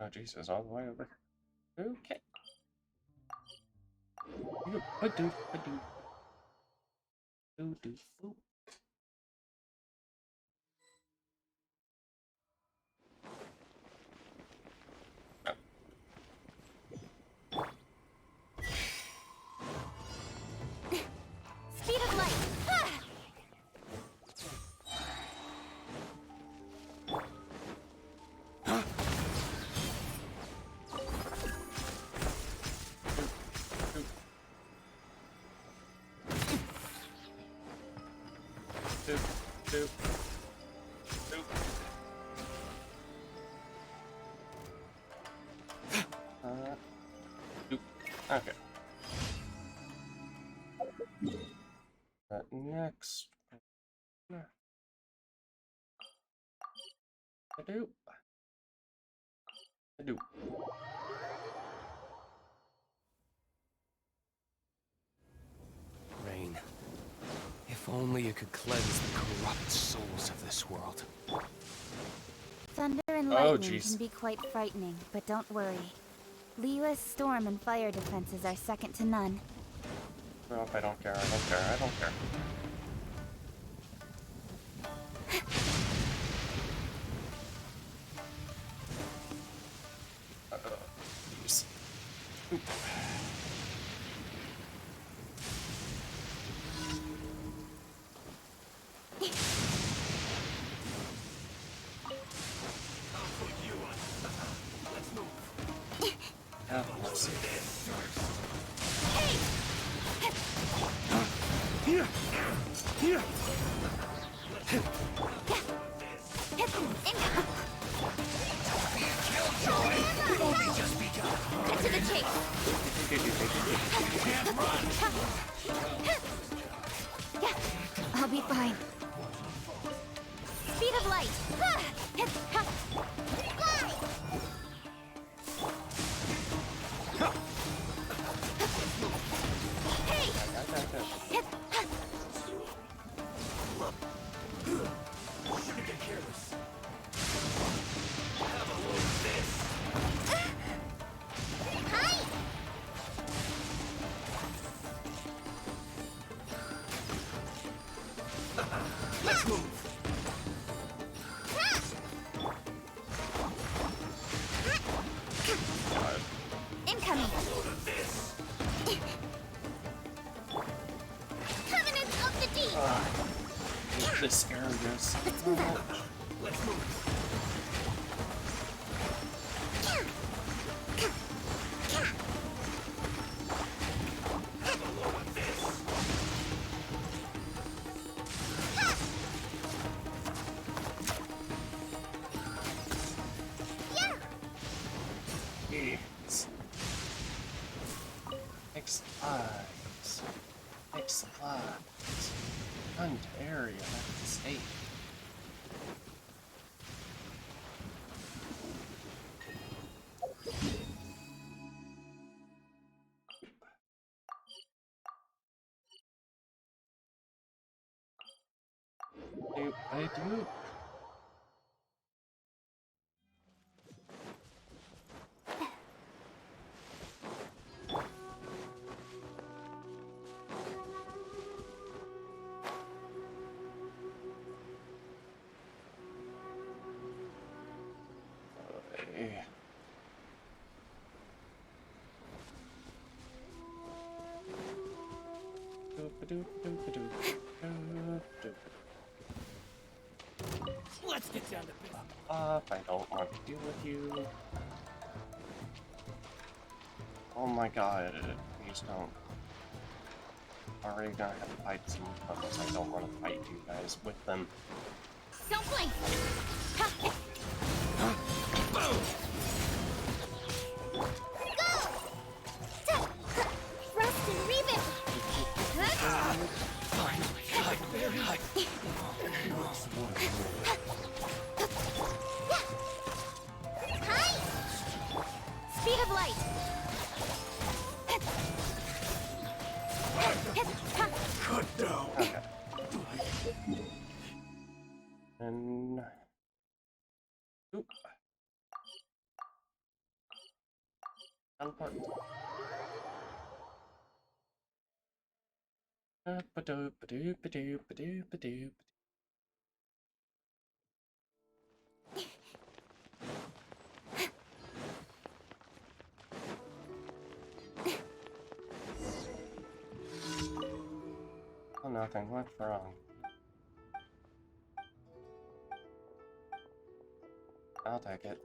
Oh, Jesus, all the way over. Okay. Do, do, do, do. Speed of light! Ah! Do, do, do. Do. Okay. Next. I do. I do. Rain. If only you could cleanse the corrupt souls of this world. Thunder and Oh, lightning jeez. can be quite frightening, but don't worry. Liyue's storm and fire defenses are second to none. Well, I don't care. I don't care. I don't care. Jeez. Oop. Let's see. Cut to the chase! I'll be fine. Speed of light! Fly! Hey! Let's move. Incoming! Covenant of the Deep! This arrogance. Let's move out! Let's move. Yes. X-Eyes. X-Eyes. Ontario, state. I do. Let's get down to business. I don't want to deal with you. Oh my god, please don't. Already gonna have to fight some puzzles. I don't want to fight you guys with them. Don't blink! Boom! Rest and rebuild! Finally, hide. Hi! Speed of light! Cut down. Okay. And... Oop. Teleport. Ba-doop-a-doop-a-doop-a-doop-a-doop-a-doop. Oh, nothing. What's wrong? I'll take it.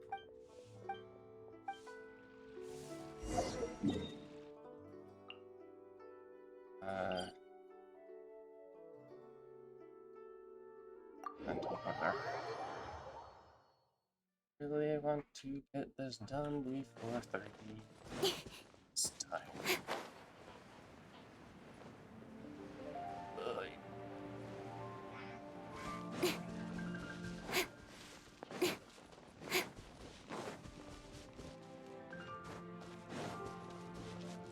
And teleport there. Really want to get this done before 30. It's time. Ugh.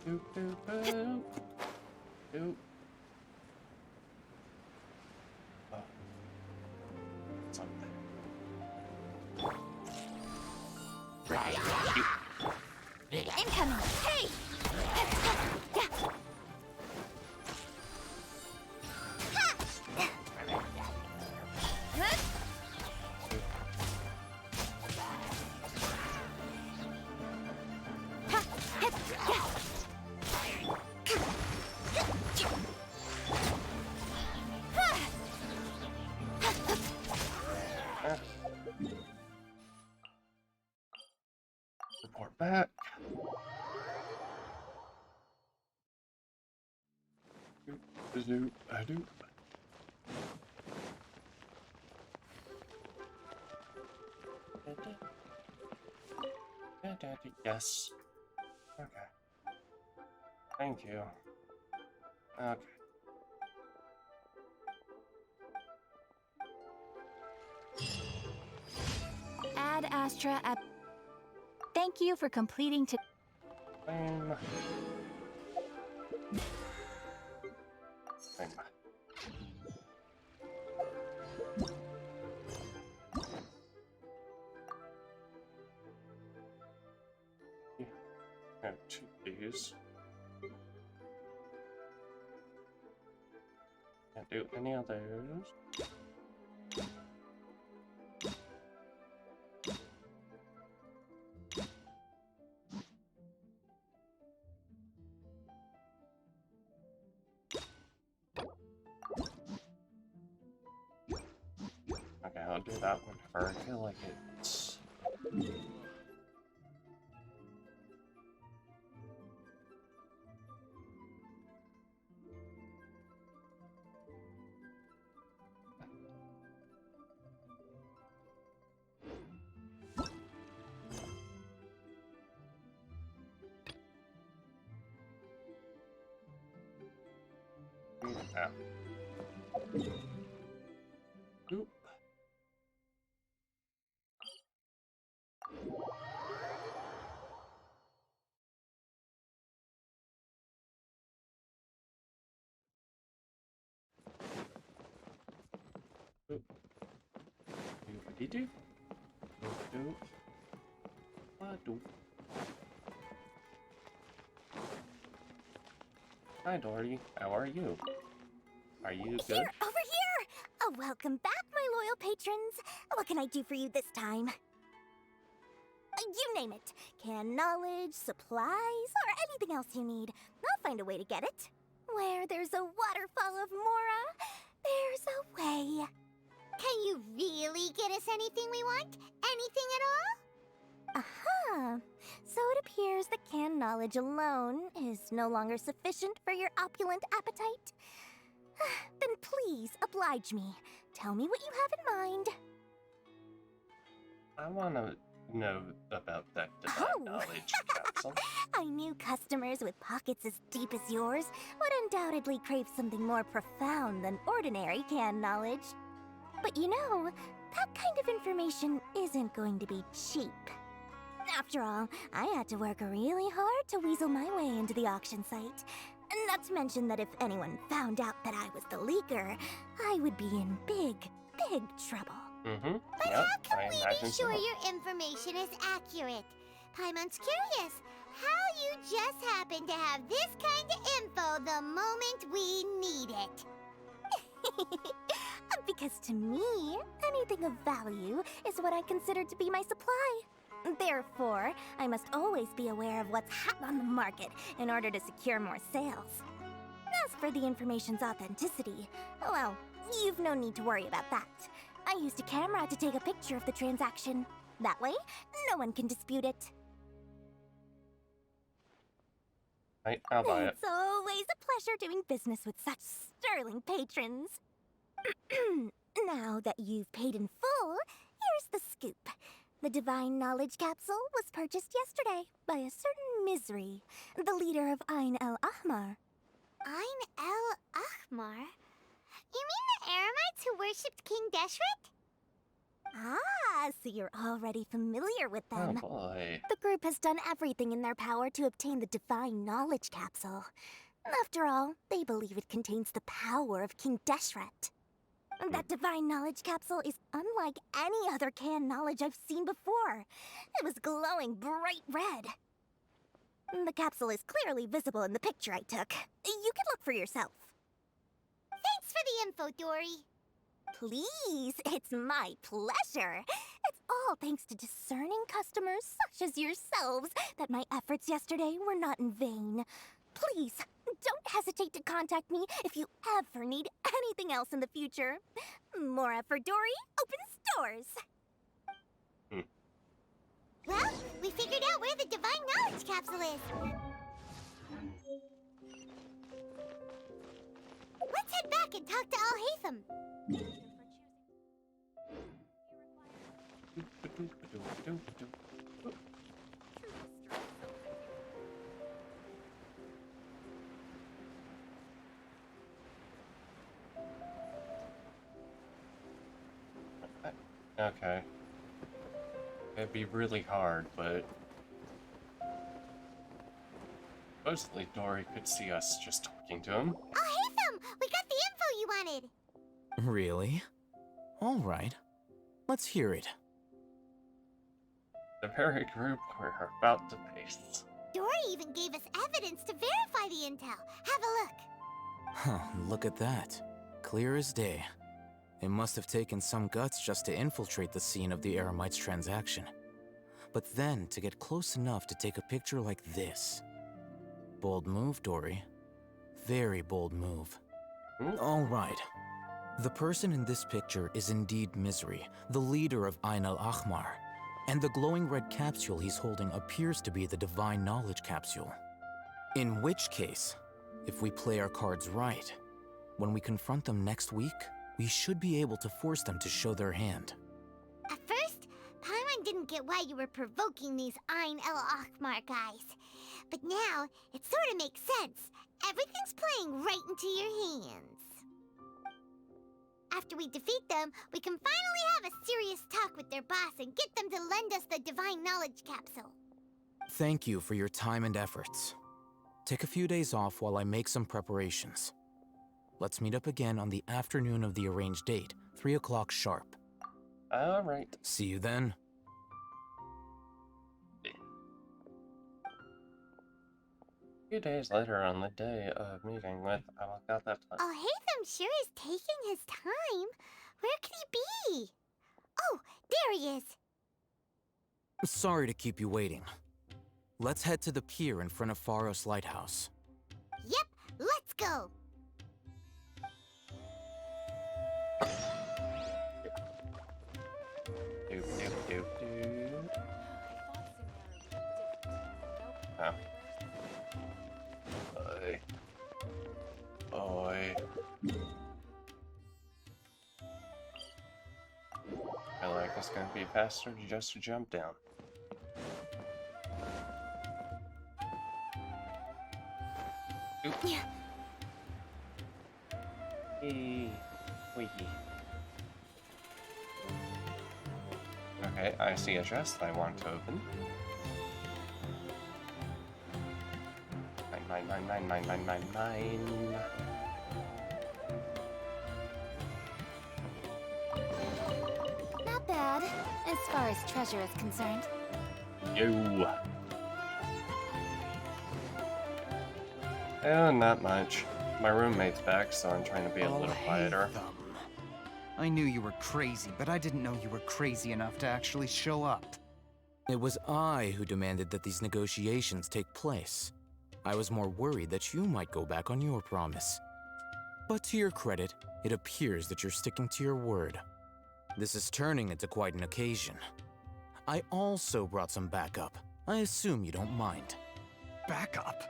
Doop doop boop. Doop. Oh. It's up there. Incoming! Hey! Report back. Doop, doop. Yes. Okay. Thank you. Okay. Ad Astra at. Thank you for completing to. Same. Same. Have two of these. Can't do any of those. Okay, I'll do that whenever I feel like it's... Yeah. Oop. Oop. Doop-a-dee-doo. Doop-doop. Ba-doop. Hi, Dory. How are you? Are you good? Here, over here! Oh, welcome back, my loyal patrons. What can I do for you this time? You name it. Canned knowledge, supplies, or anything else you need. I'll find a way to get it. Where there's a waterfall of Mora, there's a way. Can you really get us anything we want? Anything at all? Aha! So it appears that canned knowledge alone is no longer sufficient for your opulent appetite. Then please oblige me. Tell me what you have in mind. I want to know about that divine Oh. knowledge capsule. I knew customers with pockets as deep as yours would undoubtedly crave something more profound than ordinary canned knowledge. But you know, that kind of information isn't going to be cheap. After all, I had to work really hard to weasel my way into the auction site. Not to mention that if anyone found out that I was the leaker, I would be in big, big trouble. Mm-hmm. But Yep, how can I we imagine be sure so. your information is accurate? Paimon's curious. How you just happen to have this kind of info the moment we need it. Because to me, anything of value is what I consider to be my supply. Therefore, I must always be aware of what's hot on the market in order to secure more sales. As for the information's authenticity, well, you've no need to worry about that. I used a camera to take a picture of the transaction. That way, no one can dispute it. I'll buy it. It's always a pleasure doing business with such sterling patrons. Now that you've paid in full, here's the scoop. The Divine Knowledge Capsule was purchased yesterday by a certain Misery, the leader of Ain El Ahmar. Ain El Ahmar? You mean the Eremites who worshipped King Deshret? Ah, so you're already familiar with Oh them. boy. The group has done everything in their power to obtain the Divine Knowledge Capsule. After all, they believe it contains the power of King Deshret. That Divine Knowledge Capsule is unlike any other canned knowledge I've seen before. It was glowing bright red. The capsule is clearly visible in the picture I took. You can look for yourself. Thanks for the info, Dory. Please, it's my pleasure. It's all thanks to discerning customers such as yourselves that my efforts yesterday were not in vain. Please, don't hesitate to contact me if you ever need anything else in the future. More effort, Dory, opens doors. Well, we figured out where the Divine Knowledge Capsule is. Let's head back and talk to Al-Haytham. Okay. It'd be really hard, but supposedly Dory could see us just talking to him. Al-Haytham, we got the info you wanted. Really? All right. Let's hear it. The very group we're about to face. Dory even gave us evidence to verify the intel. Have a look. Huh, look at that. Clear as day. It must have taken some guts just to infiltrate the scene of the Eremites transaction. But then to get close enough to take a picture like this. Bold move, Dory. Very bold move. All right. The person in this picture is indeed Misery, the leader of Ain El Ahmar. And the glowing red capsule he's holding appears to be the Divine Knowledge Capsule. In which case, if we play our cards right, when we confront them next week, we should be able to force them to show their hand. At first, Paimon didn't get why you were provoking these Ain El Ahmar guys. But now, it sort of makes sense. Everything's playing right into your hands. After we defeat them, we can finally have a serious talk with their boss and get them to lend us the Divine Knowledge Capsule. Thank you for your time and efforts. Take a few days off while I make some preparations. Let's meet up again on the afternoon of the arranged date, 3 o'clock sharp. Alright. See you then. A few days later, on the day of meeting with, I walked out that time. Al-Haytham sure is taking his time. Where could he be? Oh, there he is. Sorry to keep you waiting. Let's head to the pier in front of Pharos Lighthouse. Yep, let's go. Doop, doop, doop, doop. Oh. Oi. Oi. I like it's gonna be faster just to jump down. Oop. Wee. Okay, I see a chest I want to open. Mine. Not bad, as far as treasure is concerned. Yo. Not much. My roommate's back, so I'm trying to be a little quieter. I knew you were crazy, but I didn't know you were crazy enough to actually show up. It was I who demanded that these negotiations take place. I was more worried that you might go back on your promise. But to your credit, it appears that you're sticking to your word. This is turning into quite an occasion. I also brought some backup. I assume you don't mind. Backup?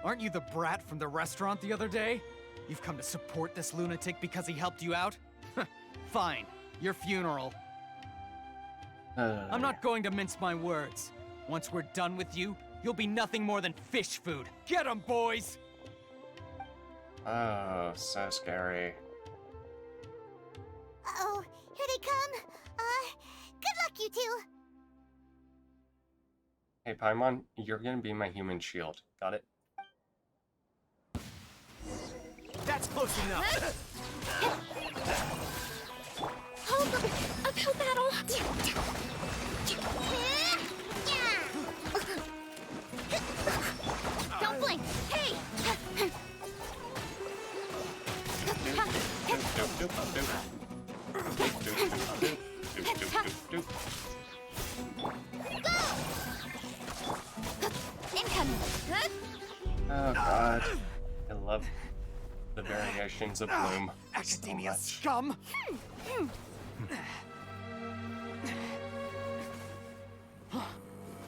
Aren't you the brat from the restaurant the other day? You've come to support this lunatic because he helped you out? Fine, your funeral. I'm not going to mince my words. Once we're done with you, you'll be nothing more than fish food. Get 'em, boys! Oh, so scary. Uh-oh, here they come. Good luck, you two. Hey, Paimon, you're gonna be my human shield. Got it? That's close enough. Hold the uphill battle. Don't blink. Hey! Incoming. Oh god. I love the variations of Bloom Academia so much. scum!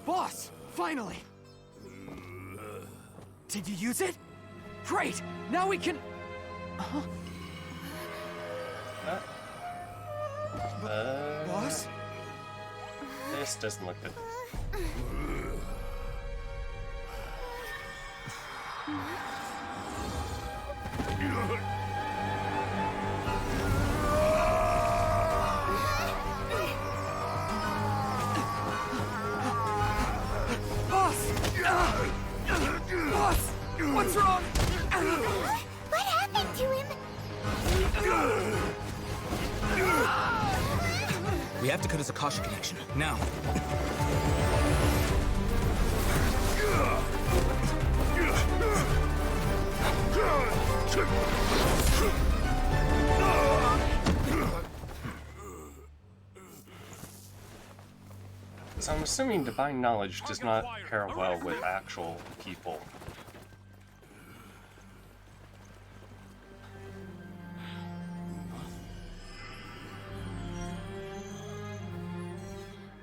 Boss! Finally! Did you use it? Great! Now we can... Boss? This doesn't look good. Boss! Boss! What's wrong? What happened to him? We have to cut his Akasha connection, now. So I'm assuming divine knowledge does not pair well with actual people.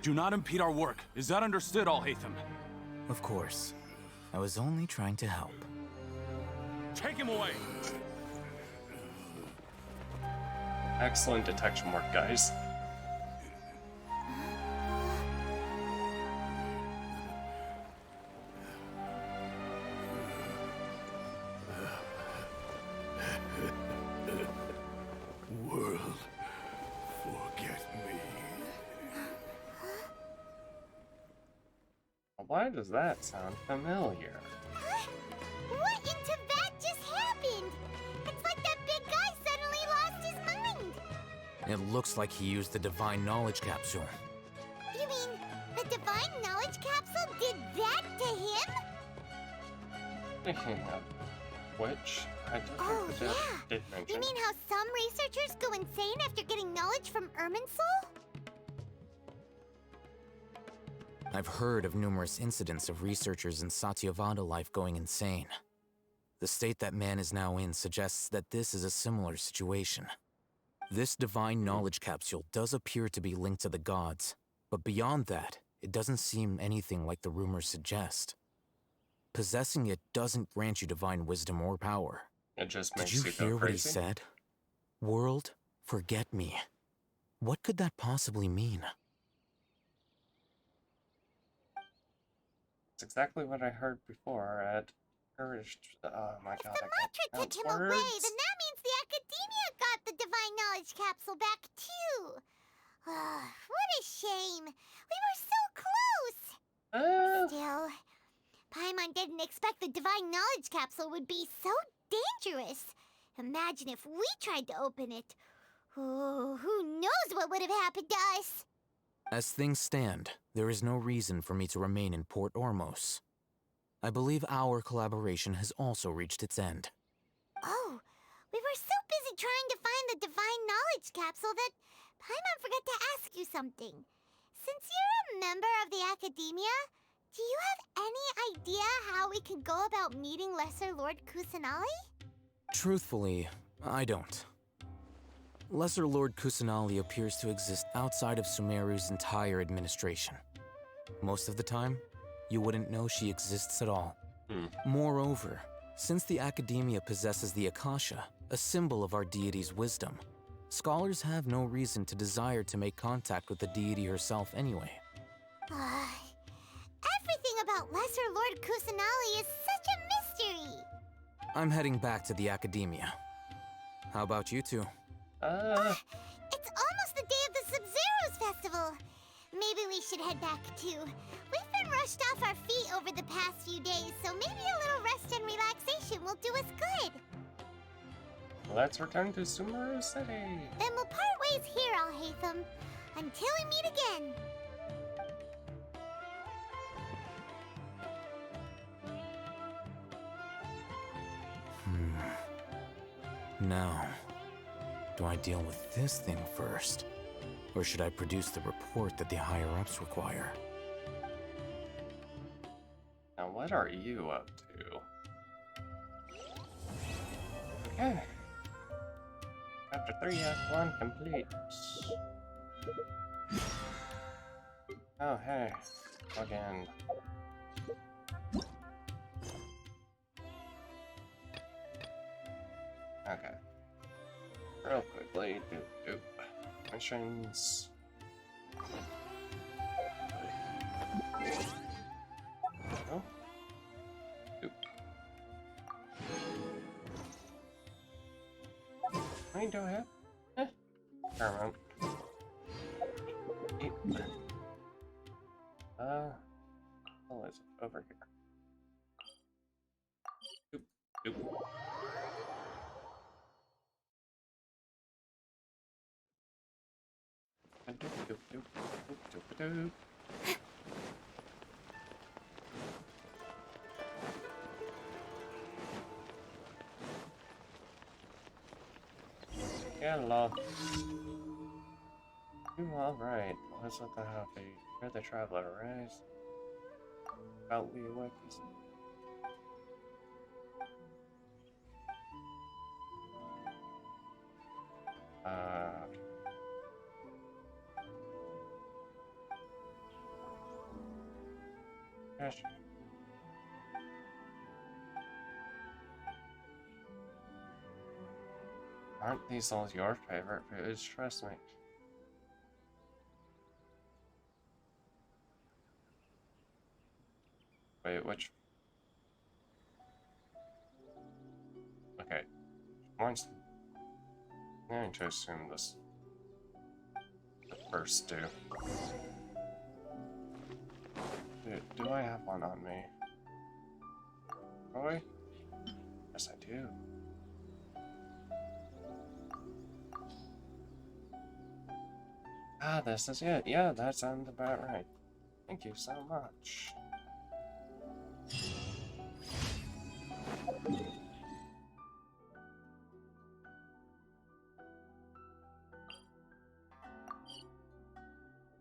Do not impede our work. Is that understood, Alhaitham? Of course. I was only trying to help. Take him away! Excellent detection work, guys. World, forget me. Why does that sound familiar? What in Tibet just happened? It's like that big guy suddenly lost his mind. It looks like he used the divine knowledge capsule. You mean the divine knowledge capsule did that to him? Speaking of which, I do Oh, think the dev yeah. did You mention. mean how some researchers go insane after getting knowledge from Irminsul? I've heard of numerous incidents of researchers in Satyavada life going insane. The state that man is now in suggests that this is a similar situation. This divine knowledge capsule does appear to be linked to the gods, but beyond that, it doesn't seem anything like the rumors suggest. Possessing it doesn't grant you divine wisdom or power. It just Did makes you you hear go what he crazy. said? World, forget me. What could that possibly mean? It's exactly what I heard before at Courage. Oh my god, The I mantra can't took him pronounce away, words. then that means the Academia got the divine knowledge capsule back too. What a shame. We were so close. Still, Paimon didn't expect the divine knowledge capsule would be so dangerous. Imagine if we tried to open it. Oh, who knows what would have happened to us? As things stand, there is no reason for me to remain in Port Ormos. I believe our collaboration has also reached its end. Oh, we were so busy trying to find the Divine Knowledge Capsule that Paimon forgot to ask you something. Since you're a member of the Academia, do you have any idea how we can go about meeting Lesser Lord Kusanali? Truthfully, I don't. Lesser Lord Kusanali appears to exist outside of Sumeru's entire administration. Most of the time, you wouldn't know she exists at all. Moreover, since the Academia possesses the Akasha, a symbol of our deity's wisdom, scholars have no reason to desire to make contact with the deity herself anyway. Everything about Lesser Lord Kusanali is such a mystery! I'm heading back to the Academia. How about you two? It's almost the day of the Sub-Zero's festival. Maybe we should head back too. We've been rushed off our feet over the past few days, so maybe a little rest and relaxation will do us good. Let's return to Sumeru City. Then we'll part ways here, Alhaitham. Until we meet again. Now, do I deal with this thing first? Or should I produce the report that the higher-ups require? Now, what are you up to? Okay. Chapter 3, Act 1 complete. Oh, hey. Again. Okay. Real quickly, doop. Missions. Oh. Doop. How many do I have? Fair amount. 8. Oh, is it over here? Doop. Doop. Hello. Alright. Let's let that happen. You're the traveler, right? About we work is. Gosh. Aren't these all your favorite foods? Trust me. Wait, which? Okay. One's. I'm going to assume this. The first two. Do I have one on me? Roy? Yes, I do. Ah, this is it. Yeah, that sounds about right. Thank you so much.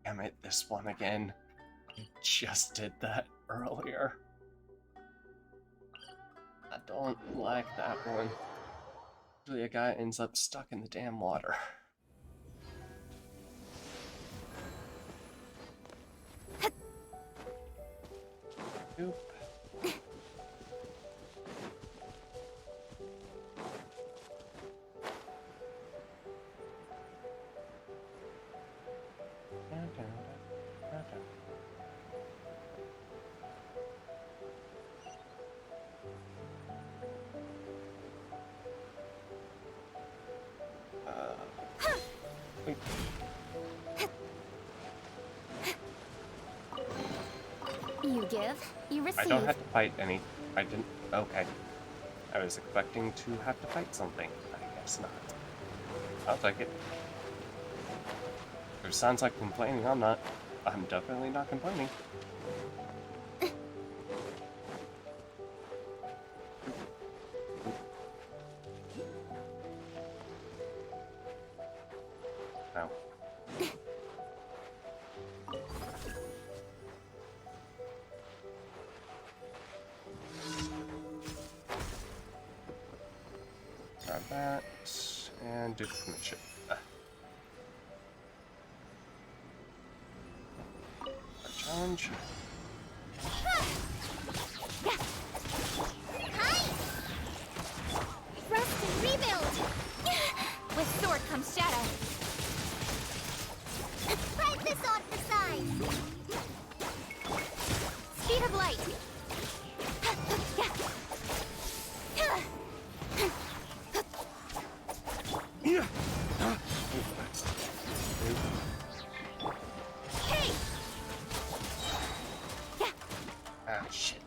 Damn it, this one again. I just did that earlier. I don't like that one. Usually a guy ends up stuck in the damn water. Oop. You give, you receive. I don't have to fight any. I didn't. Okay. I was expecting to have to fight something. I guess not. I'll take it. If it sounds like complaining, I'm definitely not complaining. Grab that and do the mission. Challenge. Rest and rebuild! With sword comes shadow. Fight this on the side! Speed of light. Hey! Ah, shit.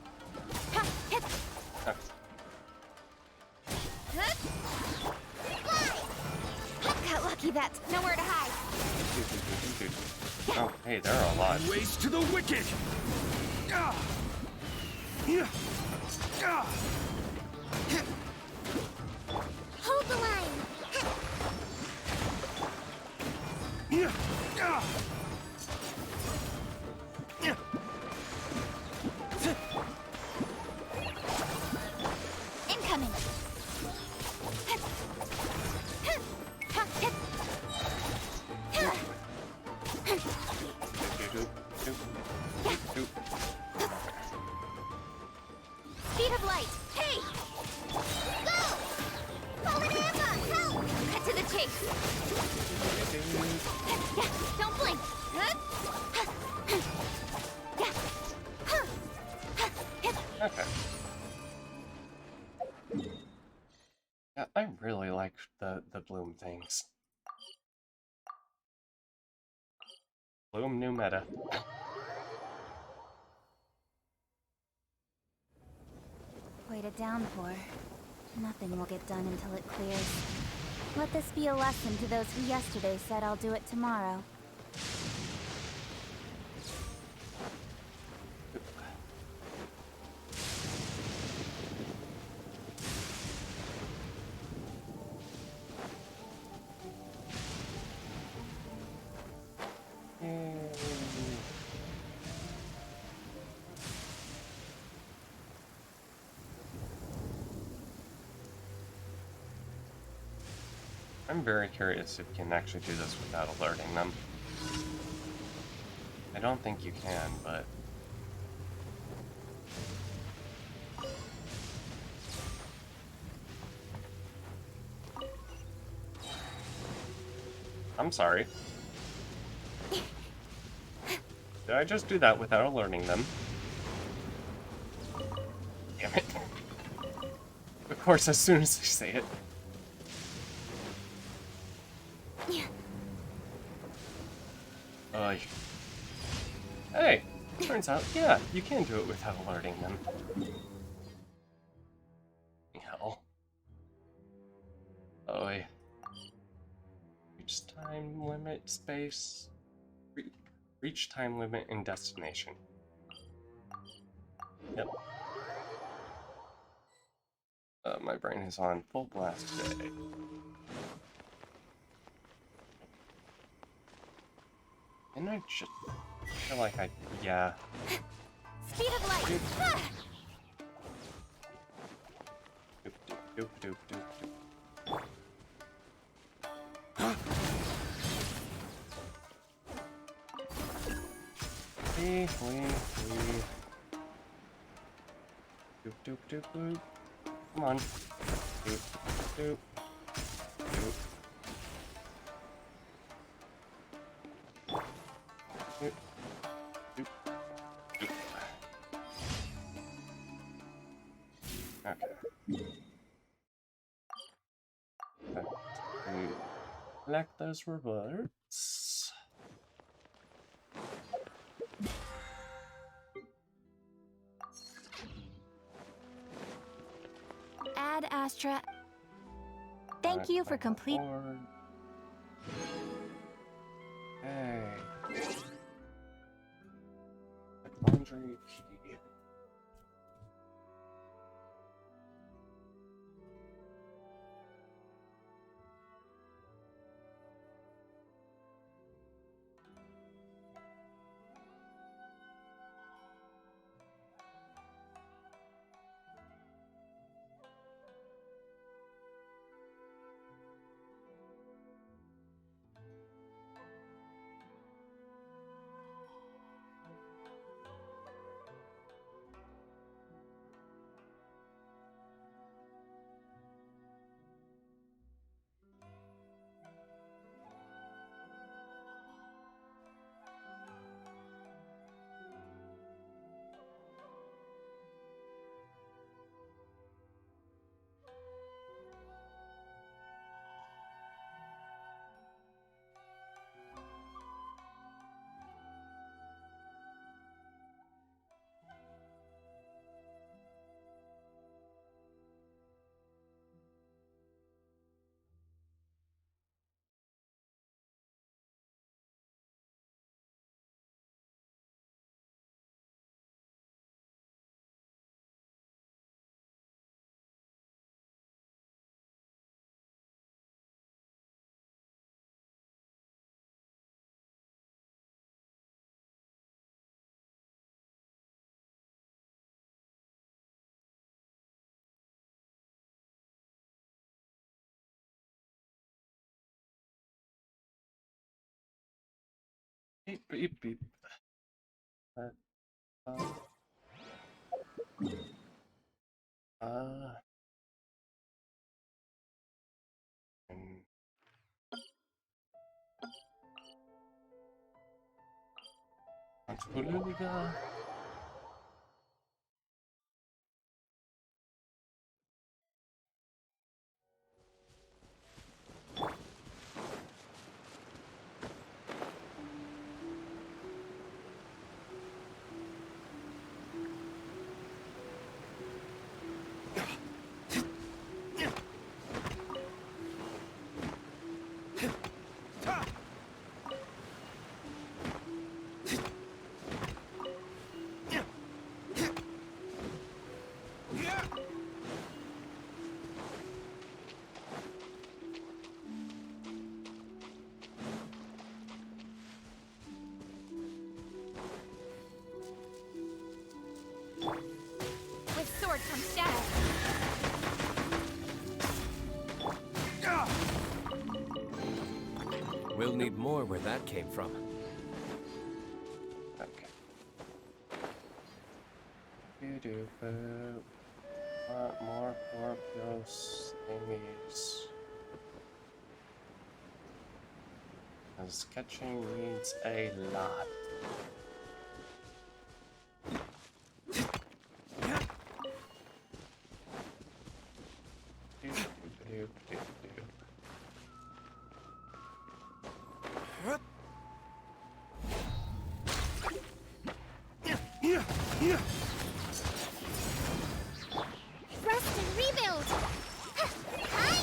Got lucky, that's nowhere to hide. Oh, hey, there are a lot. Waste to the wicked! Ah! Yeah! Ah! Hold the line! Yeah! Ah! Yeah! Incoming. Speed of light. Hey! Go! Fallen Emma, help! Cut to the chase. Don't blink. Okay. Yeah, I really like the Bloom things. Bloom new meta. Quite a downpour. Nothing will get done until it clears. Let this be a lesson to those who yesterday said I'll do it tomorrow. I'm very curious if you can actually do this without alerting them. I don't think you can, but... I'm sorry. Did I just do that without alerting them? Damn it. Of course, as soon as I say it. Hey, turns out, yeah, you can do it without alerting them. Hell. Oy. Reach time limit, space. Reach time limit and destination. Yep. My brain is on full blast today. And I just feel like yeah. Speed of light. Doop, doop, doop, doop, doop. Wee. Doop, doop, doop, doop. Come on. Doop, doop, doop. Doop, doop, doop. Okay. Collect those rewards. Ad Astra. Thank you for complete. Hey. Laundry key. Beep, beep, beep. Uh, uh, and Antipoluliga. With sword comes shadow. We'll need more where that came from. Okay. Do-do-boo. Want more Corpus thingies. Because catching needs a lot. Do-do-do-do-do. Rest and rebuild! Hi!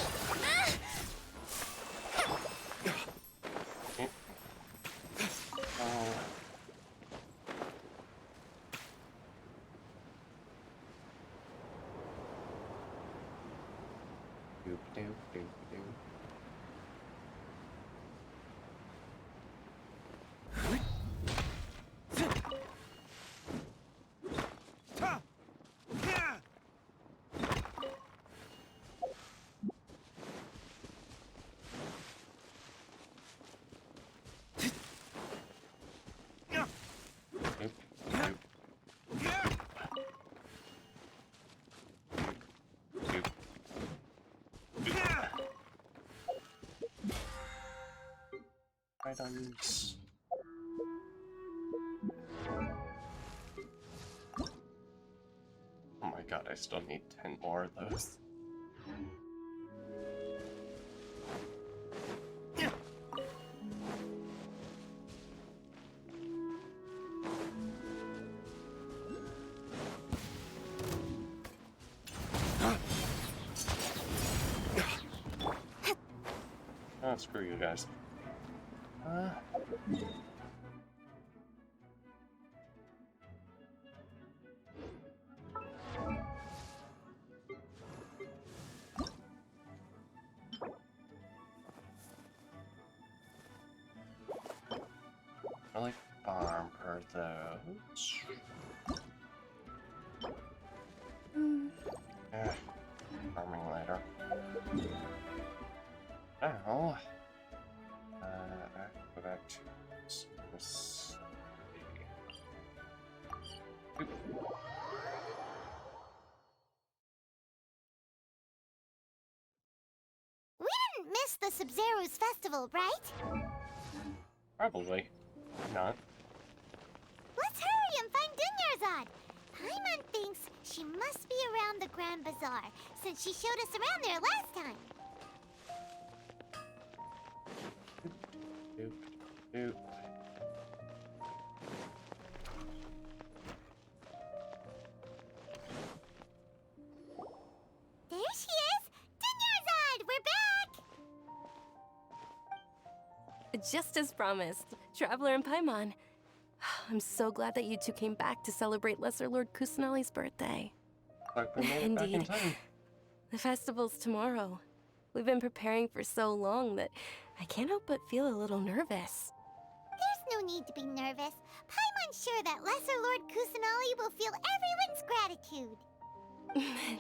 Oh. Do-do-do-do. Doop, doop. Doop. Items. Oh my god, I still need 10 more of those. Oh, screw you guys. Really farm for those. Farming later. Now, I have to go back to this. Oop. We didn't miss the Sub-Zero's festival, right? Probably not. Let's hurry and find Dunyarzad. Paimon thinks she must be around the Grand Bazaar, since she showed us around there last time. Doop, doop. There she is! Dunyarzad, we're back! Just as promised, Traveler and Paimon. I'm so glad that you two came back to celebrate Lesser Lord Kusanali's birthday. Like we made it back in Indeed. time. The festival's tomorrow. We've been preparing for so long that I can't help but feel a little nervous. There's no need to be nervous. Paimon's sure that Lesser Lord Kusanali will feel everyone's gratitude.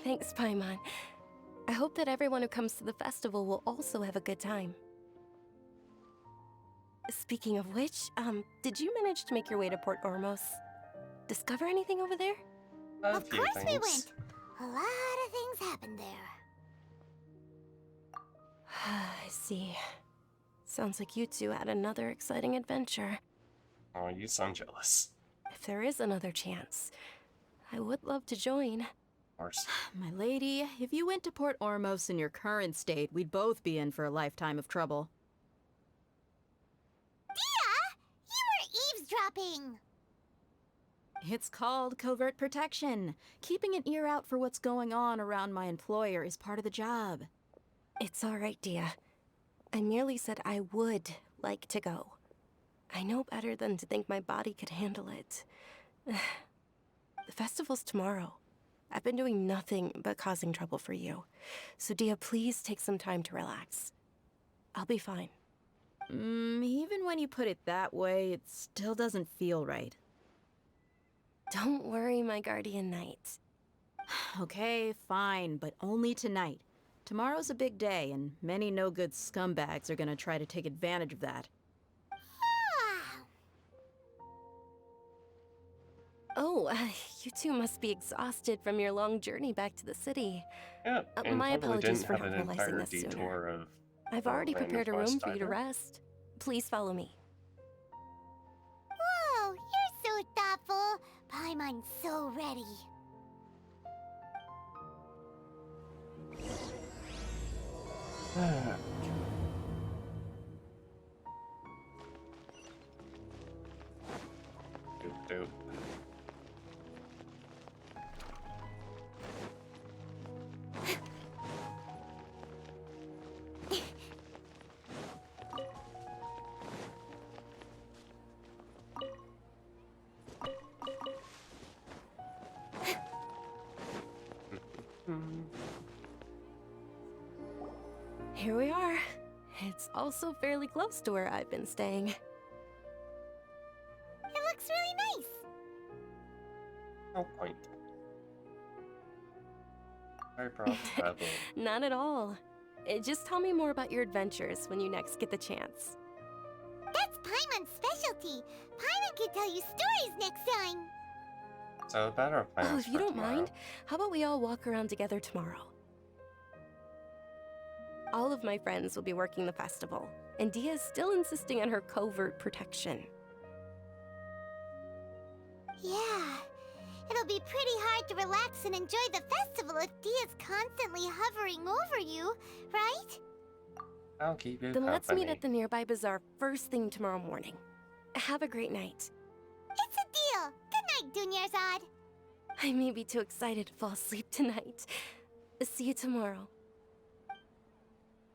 Thanks, Paimon. I hope that everyone who comes to the festival will also have a good time. Speaking of which, did you manage to make your way to Port Ormos? Discover anything over there? A Of few course we things. went. A lot of things happened there. I see. Sounds like you two had another exciting adventure. Oh, you sound jealous. If there is another chance, I would love to join. Of course. My lady, if you went to Port Ormos in your current state, we'd both be in for a lifetime of trouble. Dia! You were eavesdropping! It's called covert protection. Keeping an ear out for what's going on around my employer is part of the job. It's all right, Dia. I merely said I would like to go. I know better than to think my body could handle it. The festival's tomorrow. I've been doing nothing but causing trouble for you. So, Dia, please take some time to relax. I'll be fine. Even when you put it that way, it still doesn't feel right. Don't worry, my guardian knight. Okay, fine, but only tonight. Tomorrow's a big day, and many no-good scumbags are gonna try to take advantage of that. Ah, Oh, you two must be exhausted from your long journey back to the city. Yeah, and My probably apologies didn't for have not an realizing entire this sooner. detour of. I've already Random prepared a quest room for you to either. rest. Please follow me. whoa, you're so thoughtful. Paimon's so ready. Doop doop. Here we are. It's also fairly close to where I've been staying. It looks really nice. No point. Very proud to travel. Not at all. Just tell me more about your adventures when you next get the chance. That's Paimon's specialty. Paimon can tell you stories next time. So about our plans Oh, if you for don't tomorrow. mind, how about we all walk around together tomorrow? All of my friends will be working the festival, and Dia's still insisting on her covert protection. Yeah. It'll be pretty hard to relax and enjoy the festival if Dia's constantly hovering over you, right? I'll keep you Then let's meet company. at the nearby bazaar first thing tomorrow morning. Have a great night. It's a deal. Good night, Dunyarzad. I may be too excited to fall asleep tonight. See you tomorrow.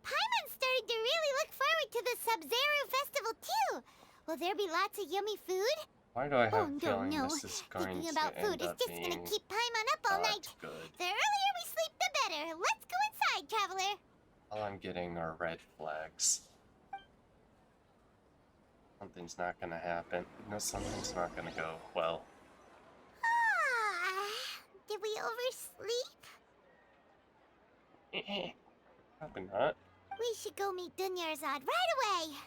Paimon's starting to really look forward to the Sub-Zero festival too. Will there be lots of yummy food? Why do I have Oh a no, feeling no. this is going Thinking to about end food is up just being gonna keep Paimon up all not night. good? The earlier we sleep, the better. Let's go inside, traveler. All I'm getting are red flags. Something's not gonna happen. No, something's not gonna go well. Ah, did we oversleep? Probably not. We should go meet Dunyarzad right away.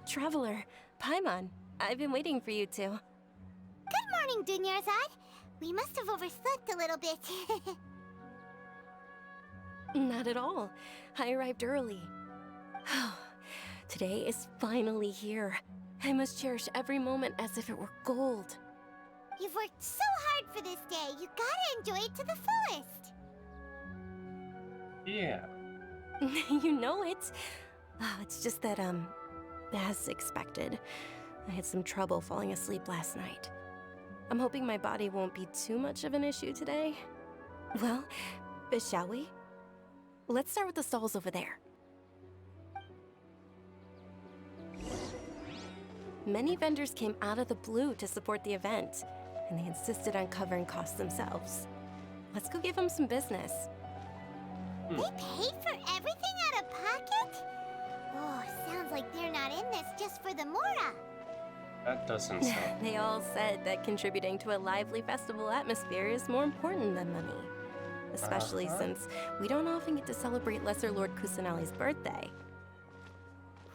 Traveler, Paimon, I've been waiting for you two. Good morning, Dunyarzad. We must have overslept a little bit. Not at all. I arrived early. Today is finally here. I must cherish every moment as if it were gold. You've worked so hard for this day. You gotta enjoy it to the fullest. Yeah. You know it. Oh, it's just that, as expected, I had some trouble falling asleep last night. I'm hoping my body won't be too much of an issue today. Well, shall we? Let's start with the stalls over there. Many vendors came out of the blue to support the event, and they insisted on covering costs themselves. Let's go give them some business. They paid for everything out of pocket? Oh, sounds like they're not in this just for the Mora. That doesn't sound. They all said that contributing to a lively festival atmosphere is more important than money. Especially since we don't often get to celebrate Lesser Lord Kusanali's birthday.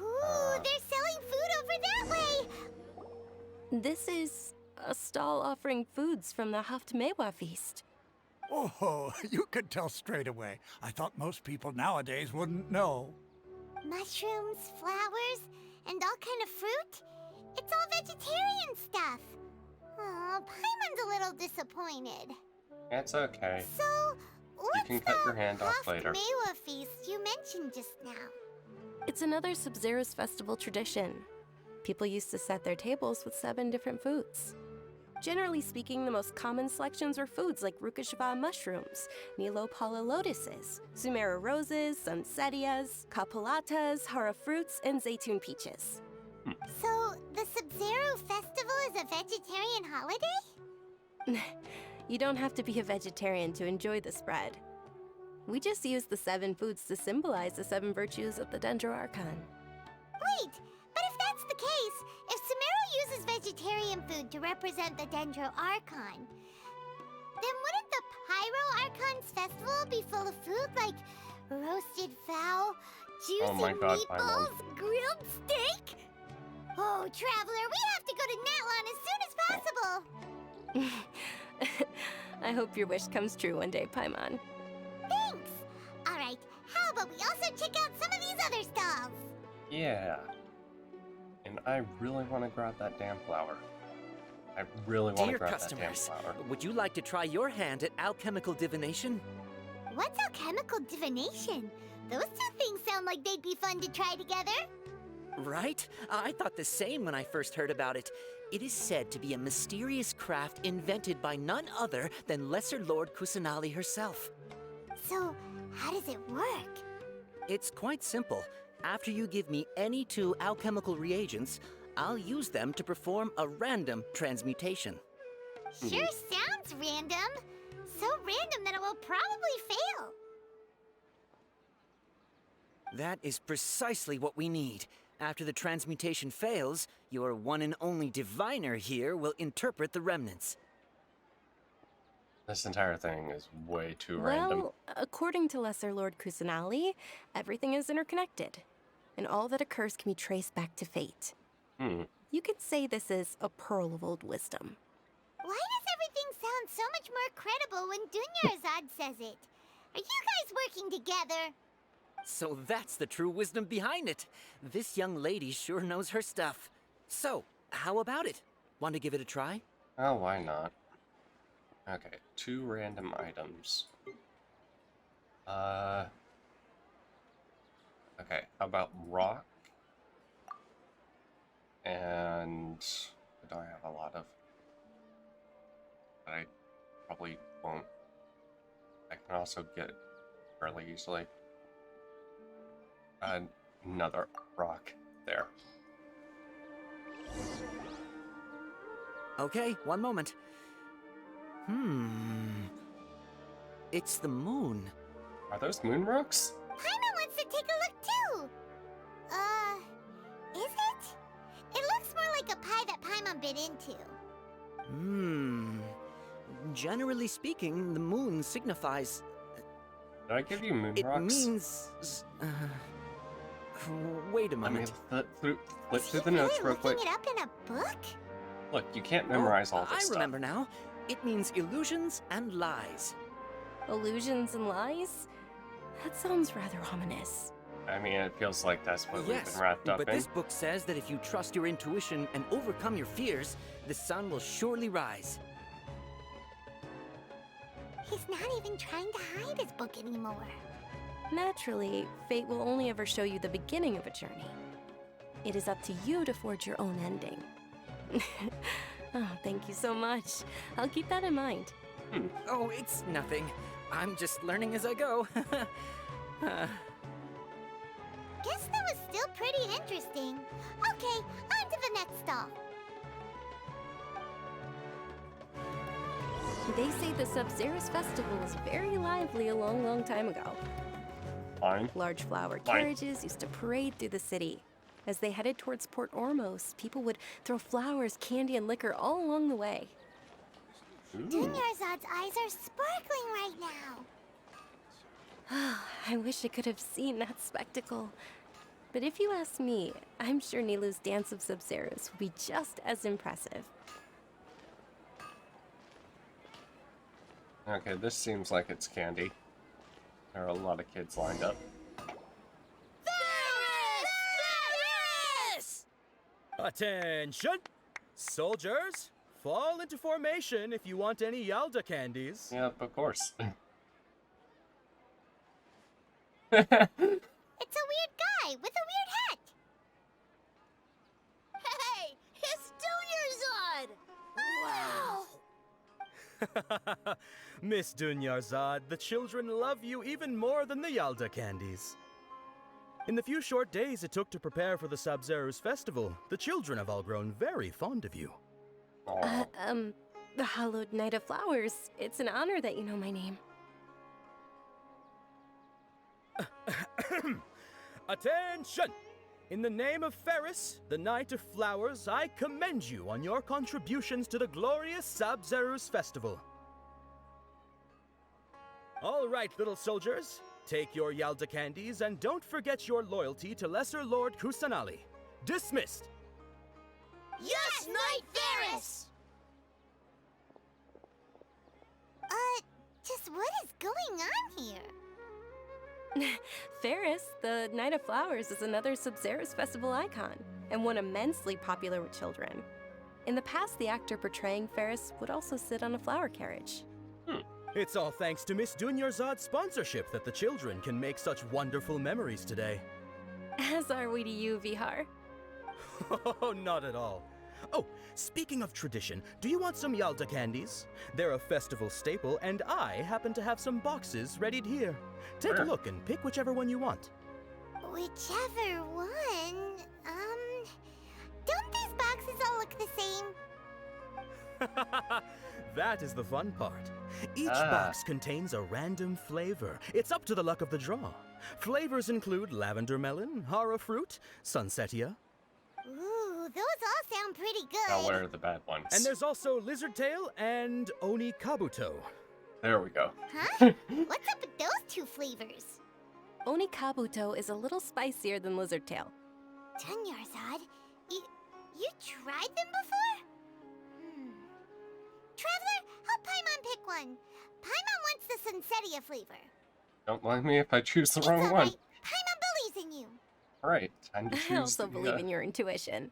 Ooh, they're selling food over that way! This is a stall offering foods from the Haftmewa feast. Oh, you could tell straight away. I thought most people nowadays wouldn't know. Mushrooms, flowers, and all kind of fruit? It's all vegetarian stuff. Oh, Paimon's a little disappointed. It's okay. So, what's can cut your hand off later. Haftmewa feast you mentioned just now? It's another Sub-Zero's festival tradition. People used to set their tables with 7 different foods. Generally speaking, the most common selections were foods like Rukashva mushrooms, Nilopala lotuses, Sumera roses, Sunsetias, Kapalatas, Hara fruits, and Zaytun peaches. So, the Sub-Zero festival is a vegetarian holiday? You don't have to be a vegetarian to enjoy the spread. We just use the 7 foods to symbolize the 7 virtues of the Dendro Archon. Wait, but if that's the case, if Sumero uses vegetarian food to represent the Dendro Archon, then wouldn't the Pyro Archon's festival be full of food like roasted fowl, juicy Oh my God, meatballs, Paimon. grilled steak? Oh, Traveler, we have to go to Natlan as soon as possible! I hope your wish comes true one day, Paimon. Thanks! Alright, how about we also check out some of these other stalls? Yeah. And I really want to grab that damn flower. I really want to Dear grab customers, that damn flower. would you like to try your hand at alchemical divination? What's alchemical divination? Those two things sound like they'd be fun to try together. Right? I thought the same when I first heard about it. It is said to be a mysterious craft invented by none other than Lesser Lord Kusanali herself. So, how does it work? It's quite simple. After you give me any 2 alchemical reagents, I'll use them to perform a random transmutation. Sure sounds random. So random that it will probably fail. That is precisely what we need. After the transmutation fails, your one and only diviner here will interpret the remnants. This entire thing is way too random. Well, according to Lesser Lord Kusanali, everything is interconnected, and all that occurs can be traced back to fate. You could say this is a pearl of old wisdom. Why does everything sound so much more credible when Dunyarzad says it? Are you guys working together? So that's the true wisdom behind it. This young lady sure knows her stuff. So, how about it? Want to give it a try? Oh, why not? Okay, 2 random items. Okay, how about rock? And what do I have a lot of? But I probably won't. I can also get fairly easily. Another rock there. Okay, one moment. It's the moon. Are those moon rocks? Paimon wants to take a look too. Is it? It looks more like a pie that Paimon bit into. Generally speaking, the moon signifies... Did I give you moon it rocks? means... wait a Let me moment. flip through the notes real quick. Looking it up in a book? Look, you can't memorize all this I stuff. remember now. It means illusions and lies. Illusions and lies? That sounds rather ominous. I mean, it feels like that's what we've Yes, been wrapped up but in. this book says that if you trust your intuition and overcome your fears, the sun will surely rise. He's not even trying to hide his book anymore. Naturally, fate will only ever show you the beginning of a journey. It is up to you to forge your own ending. Oh, thank you so much. I'll keep that in mind. Oh, it's nothing. I'm just learning as I go. Guess that was still pretty interesting. Okay, on to the next stop. They say the Sub-Zerus festival was very lively a long, long time ago. Fine. Large flower Fine. carriages used to parade through the city. As they headed towards Port Ormos, people would throw flowers, candy, and liquor all along the way. Dunyarzad's eyes are sparkling right now. I wish I could have seen that spectacle. But if you ask me, I'm sure Nilou's Dance of Sub-Zerus will be just as impressive. Okay, this seems like it's candy. There are a lot of kids lined up. Attention! Soldiers, fall into formation if you want any Yalda candies. Yep, of course. It's a weird guy with a weird hat. Hey, it's Dunyarzad! Wow! Miss Dunyarzad, the children love you even more than the Yalda candies. In the few short days it took to prepare for the Sub-Zerus festival, the children have all grown very fond of you. The Hallowed Knight of Flowers. It's an honor that you know my name. Attention! In the name of Ferris, the Knight of Flowers, I commend you on your contributions to the glorious Sub-Zerus festival. All right, little soldiers. Take your Yalda candies and don't forget your loyalty to Lesser Lord Kusanali. Dismissed! Yes, Knight Ferris! Just what is going on here? Ferris, the Knight of Flowers, is another Sub-Zerus festival icon, and one immensely popular with children. In the past, the actor portraying Ferris would also sit on a flower carriage. It's all thanks to Miss Dunyarzad's sponsorship that the children can make such wonderful memories today. As are we to you, Vihar. Oh, not at all. Oh, speaking of tradition, do you want some Yalda candies? They're a festival staple, and I happen to have some boxes readied here. Take a look and pick whichever one you want. Whichever one. Don't these boxes all look the same? That is the fun part. Each box contains a random flavor. It's up to the luck of the draw. Flavors include lavender melon, hara fruit, sunsetia. Ooh, those all sound pretty good. Now, where are the bad ones? And there's also lizard tail and oni kabuto. There we go. Huh? What's up with those two flavors? Oni Kabuto is a little spicier than Lizard Tail. Dunyarzad, you tried them before? Traveler, help Paimon pick one. Paimon wants the Sunsetia flavor. Don't mind me if I choose the wrong It's all one. right. Paimon believes in you. Alright, time to choose I also the, believe in your intuition.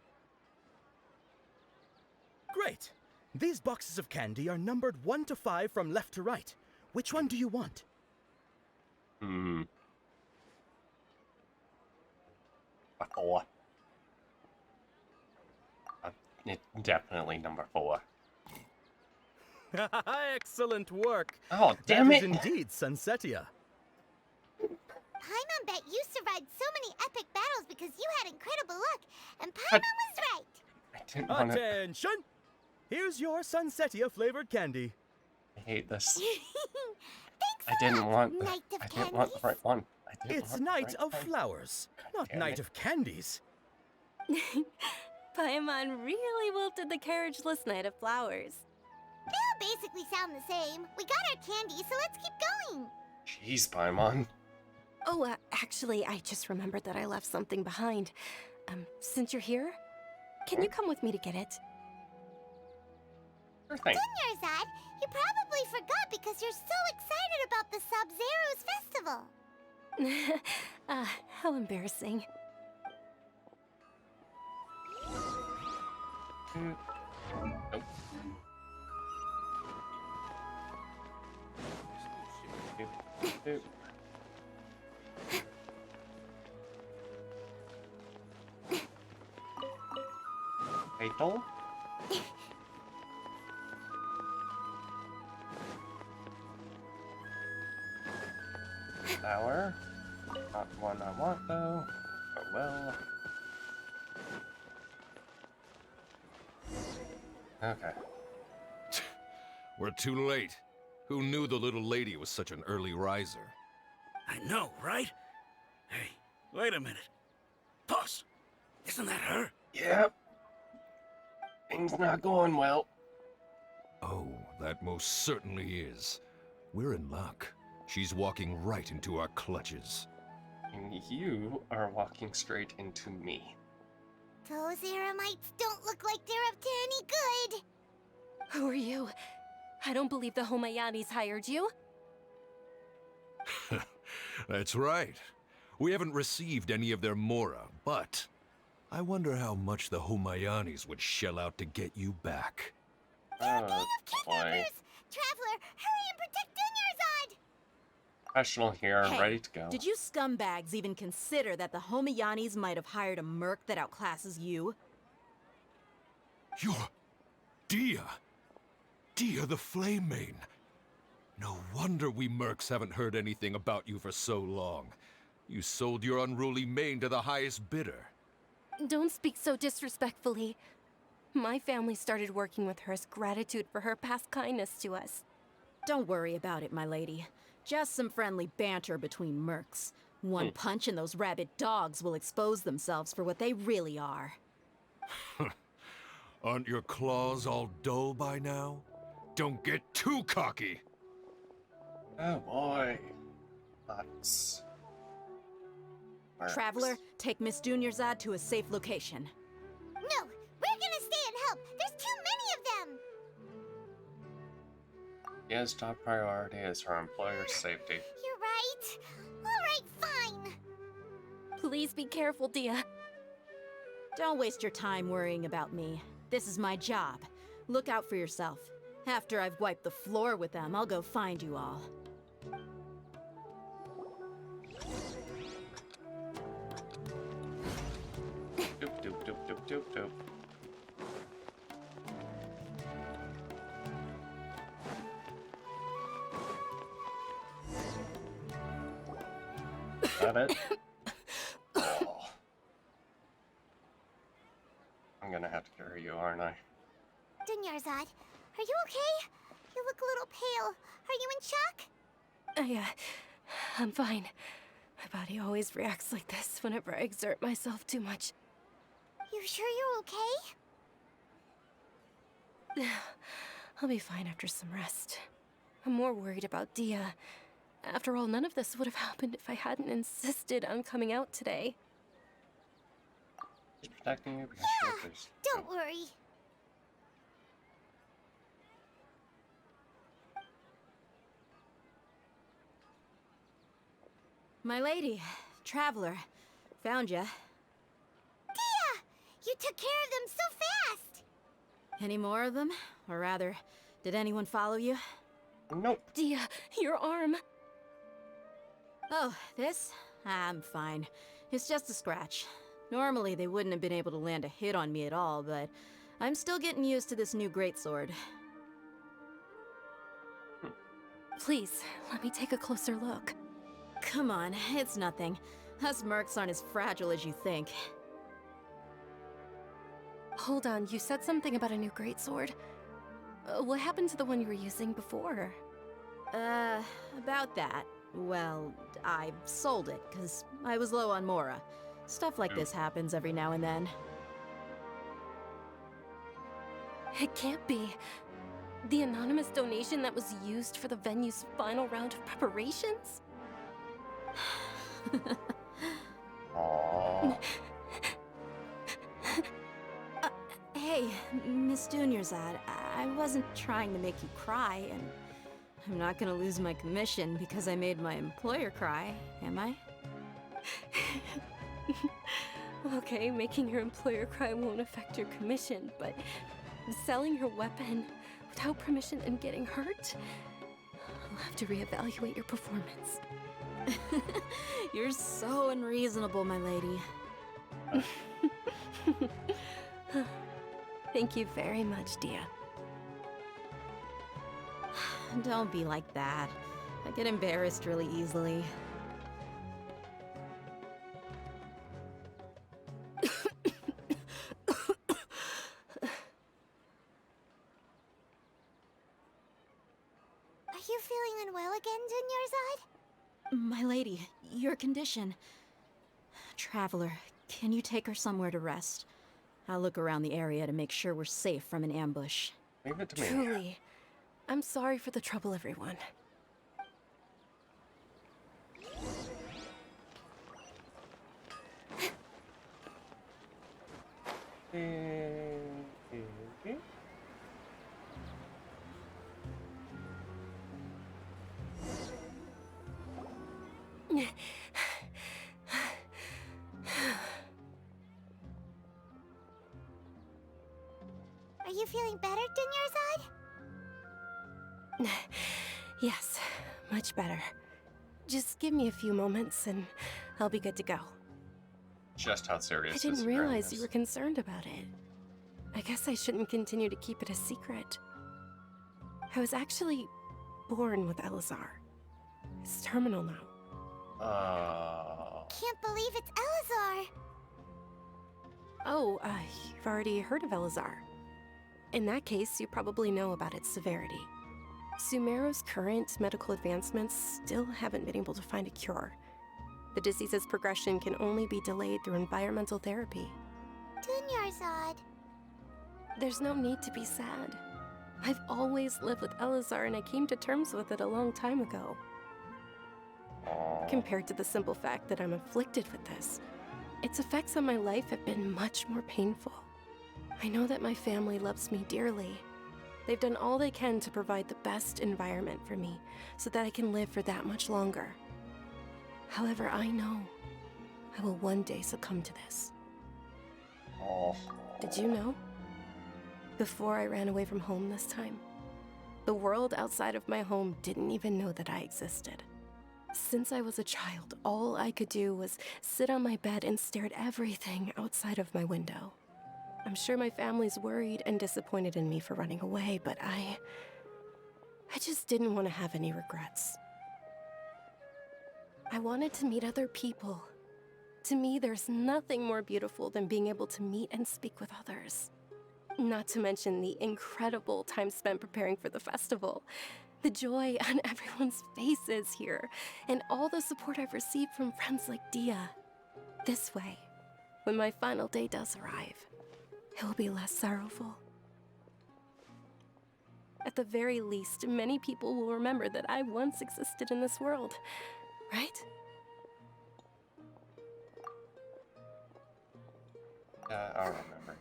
Great. These boxes of candy are numbered 1 to 5 from left to right. Which one do you want? A 4. Definitely number 4. Excellent work. Oh, damn That it! is indeed Sunsetia. Paimon bet you survived so many epic battles because you had incredible luck, and Paimon was right. I didn't want to. Attention! Here's your Sunsetia flavored candy. I hate this. Thanks I didn't want. Knight of I didn't want the right one. I didn't It's want the Knight right of one. Flowers, not damn Knight it. of Candies. Paimon really wilted the carriageless Knight of Flowers. They all basically sound the same. We got our candy, so let's keep going. Jeez, Paimon. Oh, actually, I just remembered that I left something behind. Since you're here, can you come with me to get it? Sure thing. Dunyarzad, you probably forgot because you're so excited about the Sub-Zerus festival. How embarrassing. Nope. Doop. Fatal? tower. Not the one I want, though. Oh well. Okay. We're too late. Who knew the little lady was such an early riser? I know, right? Hey, wait a minute. Boss, isn't that her? Yep. Things not going well. Oh, that most certainly is. We're in luck. She's walking right into our clutches. And you are walking straight into me. Those Eremites don't look like they're up to any good. Who are you? I don't believe the Homayanis hired you. That's right. We haven't received any of their Mora, but I wonder how much the Homayanis would shell out to get you back. Oh, boy. Traveler, hurry and protect Dunyarzad! Professional here, Hey, ready to go. Did you scumbags even consider that the Homayanis might have hired a merc that outclasses you? You're... Dia! Dia the Flame Mane! No wonder we mercs haven't heard anything about you for so long. You sold your unruly mane to the highest bidder. Don't speak so disrespectfully. My family started working with her as gratitude for her past kindness to us. Don't worry about it, my lady. Just some friendly banter between mercs. One punch and those rabid dogs will expose themselves for what they really are. Aren't your claws all dull by now? Don't get too cocky! Oh boy. Nuts. Traveler, take Miss Dunyarzad to a safe location. No, we're gonna stay and help. There's too many of them. Yes, top priority is her employer's safety. You're right. All right, fine. Please be careful, Dia. Don't waste your time worrying about me. This is my job. Look out for yourself. After I've wiped the floor with them, I'll go find you all. Doop, doop, doop, doop, doop, doop. Got it? Oh. I'm gonna have to carry you, aren't I? Dunyarzad, are you okay? You look a little pale. Are you in shock? I'm fine. My body always reacts like this whenever I exert myself too much. You sure you're okay? I'll be fine after some rest. I'm more worried about Dia. After all, none of this would have happened if I hadn't insisted on coming out today. She's protecting you because Yeah, don't worry. My lady, Traveler, found ya. Dia! You took care of them so fast! Any more of them? Or rather, did anyone follow you? Nope. Dia, your arm. Oh, this? I'm fine. It's just a scratch. Normally, they wouldn't have been able to land a hit on me at all, but I'm still getting used to this new greatsword. Please, let me take a closer look. Come on, it's nothing. Us mercs aren't as fragile as you think. Hold on, you said something about a new greatsword. What happened to the one you were using before? About that. Well, I sold it, because I was low on Mora. Stuff like this happens every now and then. It can't be. The anonymous donation that was used for the venue's final round of preparations? Aww. Hey, Miss Dunyarzad, I wasn't trying to make you cry, and I'm not gonna lose my commission because I made my employer cry, am I? Okay, making your employer cry won't affect your commission, but selling your weapon without permission and getting hurt? I'll have to reevaluate your performance. You're so unreasonable, my lady. Thank you very much, Dia. Don't be like that. I get embarrassed really easily. My lady, your condition. Traveler, can you take her somewhere to rest? I'll look around the area to make sure we're safe from an ambush. Leave it to me. Truly. I'm sorry for the trouble, everyone. Are you feeling better, Dunyarzad? Yes, much better. Just give me a few moments and I'll be good to go. Just how serious I is didn't the realize ground you is. were concerned about it. I guess I shouldn't continue to keep it a secret. I was actually born with Elazar. It's terminal now. Can't believe it's Elazar. Oh, you've already heard of Elazar. In that case, you probably know about its severity. Sumeru's current medical advancements still haven't been able to find a cure. The disease's progression can only be delayed through environmental therapy. Dunyarzad. There's no need to be sad. I've always lived with Elazar and I came to terms with it a long time ago. Compared to the simple fact that I'm afflicted with this, its effects on my life have been much more painful. I know that my family loves me dearly. They've done all they can to provide the best environment for me so that I can live for that much longer. However, I know I will one day succumb to this. Did you know? Before I ran away from home this time, the world outside of my home didn't even know that I existed. Since I was a child, all I could do was sit on my bed and stare at everything outside of my window. I'm sure my family's worried and disappointed in me for running away, but I just didn't want to have any regrets. I wanted to meet other people. To me, there's nothing more beautiful than being able to meet and speak with others. Not to mention the incredible time spent preparing for the festival. The joy on everyone's faces here, and all the support I've received from friends like Dia. This way, when my final day does arrive, it will be less sorrowful. At the very least, many people will remember that I once existed in this world, right? I'll remember.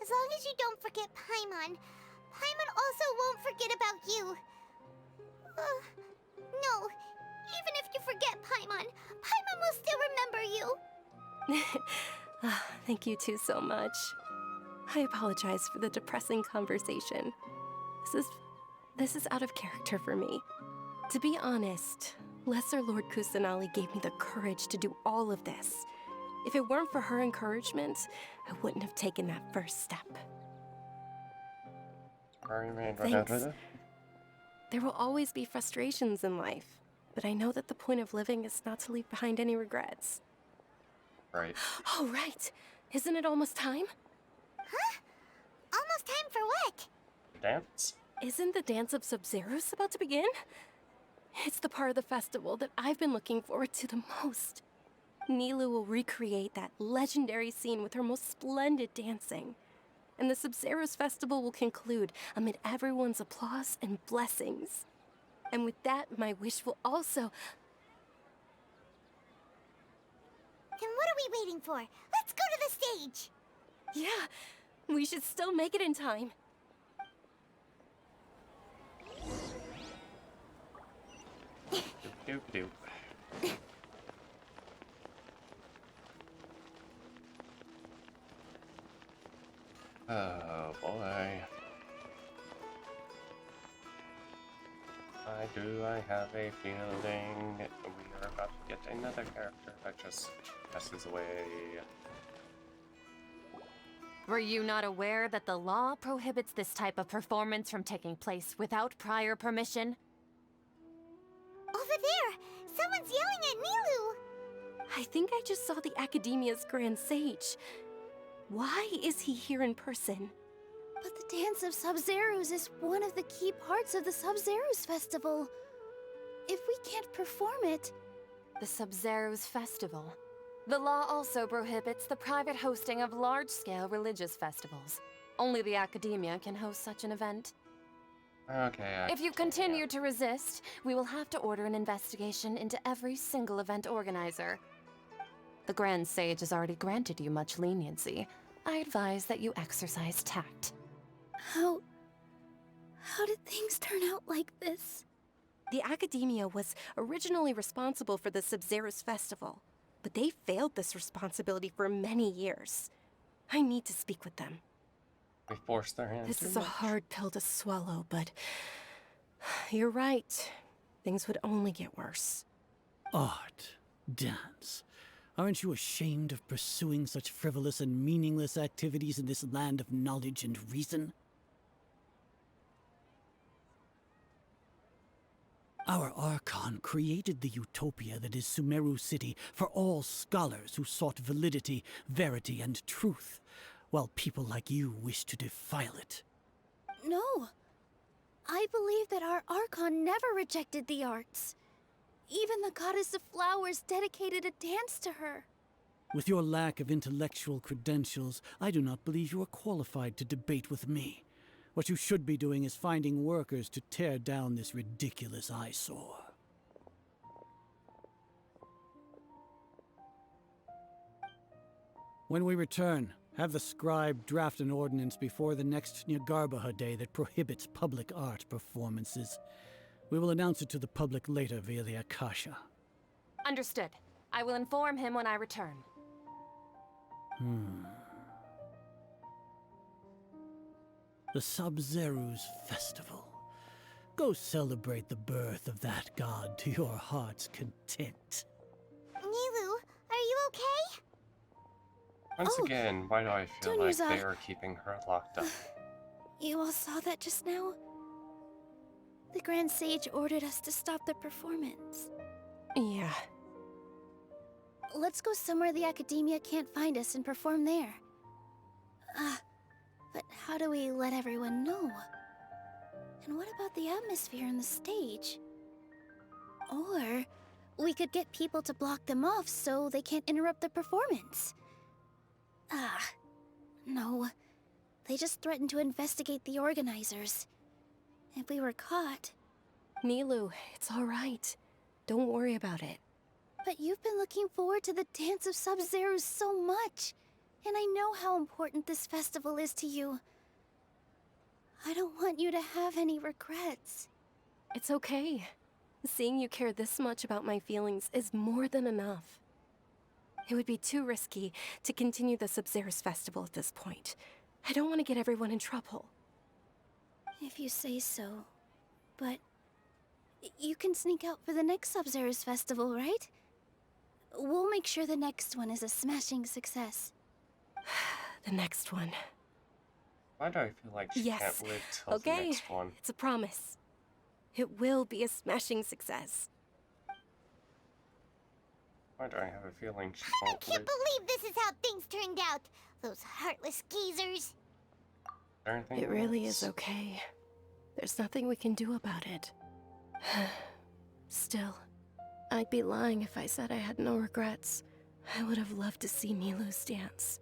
As long as you don't forget Paimon, Paimon also won't forget about you. No, even if you forget Paimon, Paimon will still remember you. Thank you two so much. I apologize for the depressing conversation. This is out of character for me. To be honest, Lesser Lord Kusanali gave me the courage to do all of this. If it weren't for her encouragement, I wouldn't have taken that first step. Thanks. There will always be frustrations in life, but I know that the point of living is not to leave behind any regrets. Right. Oh, right. Isn't it almost time? Huh? Almost time for what? Dance? Isn't the Dance of Sub-Zeros about to begin? It's the part of the festival that I've been looking forward to the most. Nilou will recreate that legendary scene with her most splendid dancing. And the Sub-Zeros festival will conclude amid everyone's applause and blessings. And with that, my wish will also... Then what are we waiting for? Let's go to the stage! Yeah, we should still make it in time. Doop doop. Oh boy. I have a feeling we are about to get another character that just passes away. Were you not aware that the law prohibits this type of performance from taking place without prior permission? Over there! Someone's yelling at Nilou! I think I just saw the Academia's Grand Sage. Why is he here in person? But the Dance of Sub-Zeros is one of the key parts of the Sub-Zeros festival. If we can't perform it, the Sub-Zero's festival. The law also prohibits the private hosting of large-scale religious festivals. Only the Academia can host such an event. Okay. If you continue to resist, we will have to order an investigation into every single event organizer. The Grand Sage has already granted you much leniency. I advise that you exercise tact. How did things turn out like this? The Academia was originally responsible for the Sub-Zero's festival, but they failed this responsibility for many years. I need to speak with them. They forced their hand. This is a hard pill to swallow, but you're right. Things would only get worse. Art, dance. Aren't you ashamed of pursuing such frivolous and meaningless activities in this land of knowledge and reason? Our Archon created the utopia that is Sumeru City for all scholars who sought validity, verity, and truth, while people like you wish to defile it. No. I believe that our Archon never rejected the arts. Even the goddess of flowers dedicated a dance to her. With your lack of intellectual credentials, I do not believe you are qualified to debate with me. What you should be doing is finding workers to tear down this ridiculous eyesore. When we return, have the scribe draft an ordinance before the next Nyargarbaha Day that prohibits public art performances. We will announce it to the public later via the Akasha. Understood. I will inform him when I return. The Sub-Zero's festival. Go celebrate the birth of that god to your heart's content. Nilou, are you okay? Once again, why do I feel like Dunyarzad. they are keeping her locked up? You all saw that just now? The Grand Sage ordered us to stop the performance. Yeah. Let's go somewhere the Academia can't find us and perform there. But how do we let everyone know? And what about the atmosphere and the stage? Or we could get people to block them off so they can't interrupt the performance. No. They just threatened to investigate the organizers. If we were caught... Nilou, it's all right. Don't worry about it. But you've been looking forward to the Dance of Sub-Zero so much. And I know how important this festival is to you. I don't want you to have any regrets. It's okay. Seeing you care this much about my feelings is more than enough. It would be too risky to continue the Sub-Zero's festival at this point. I don't want to get everyone in trouble. If you say so. But... you can sneak out for the next Sub-Zero's festival, right? We'll make sure the next one is a smashing success. The next one. Why do I feel like she Yes. can't wait till the Okay. next one? It's a promise. It will be a smashing success. Why do I have a feeling she I won't can't live? believe this is how things turned out. Those heartless geezers. It really is okay. There's nothing we can do about it. Still, I'd be lying if I said I had no regrets. I would have loved to see Nilou's dance.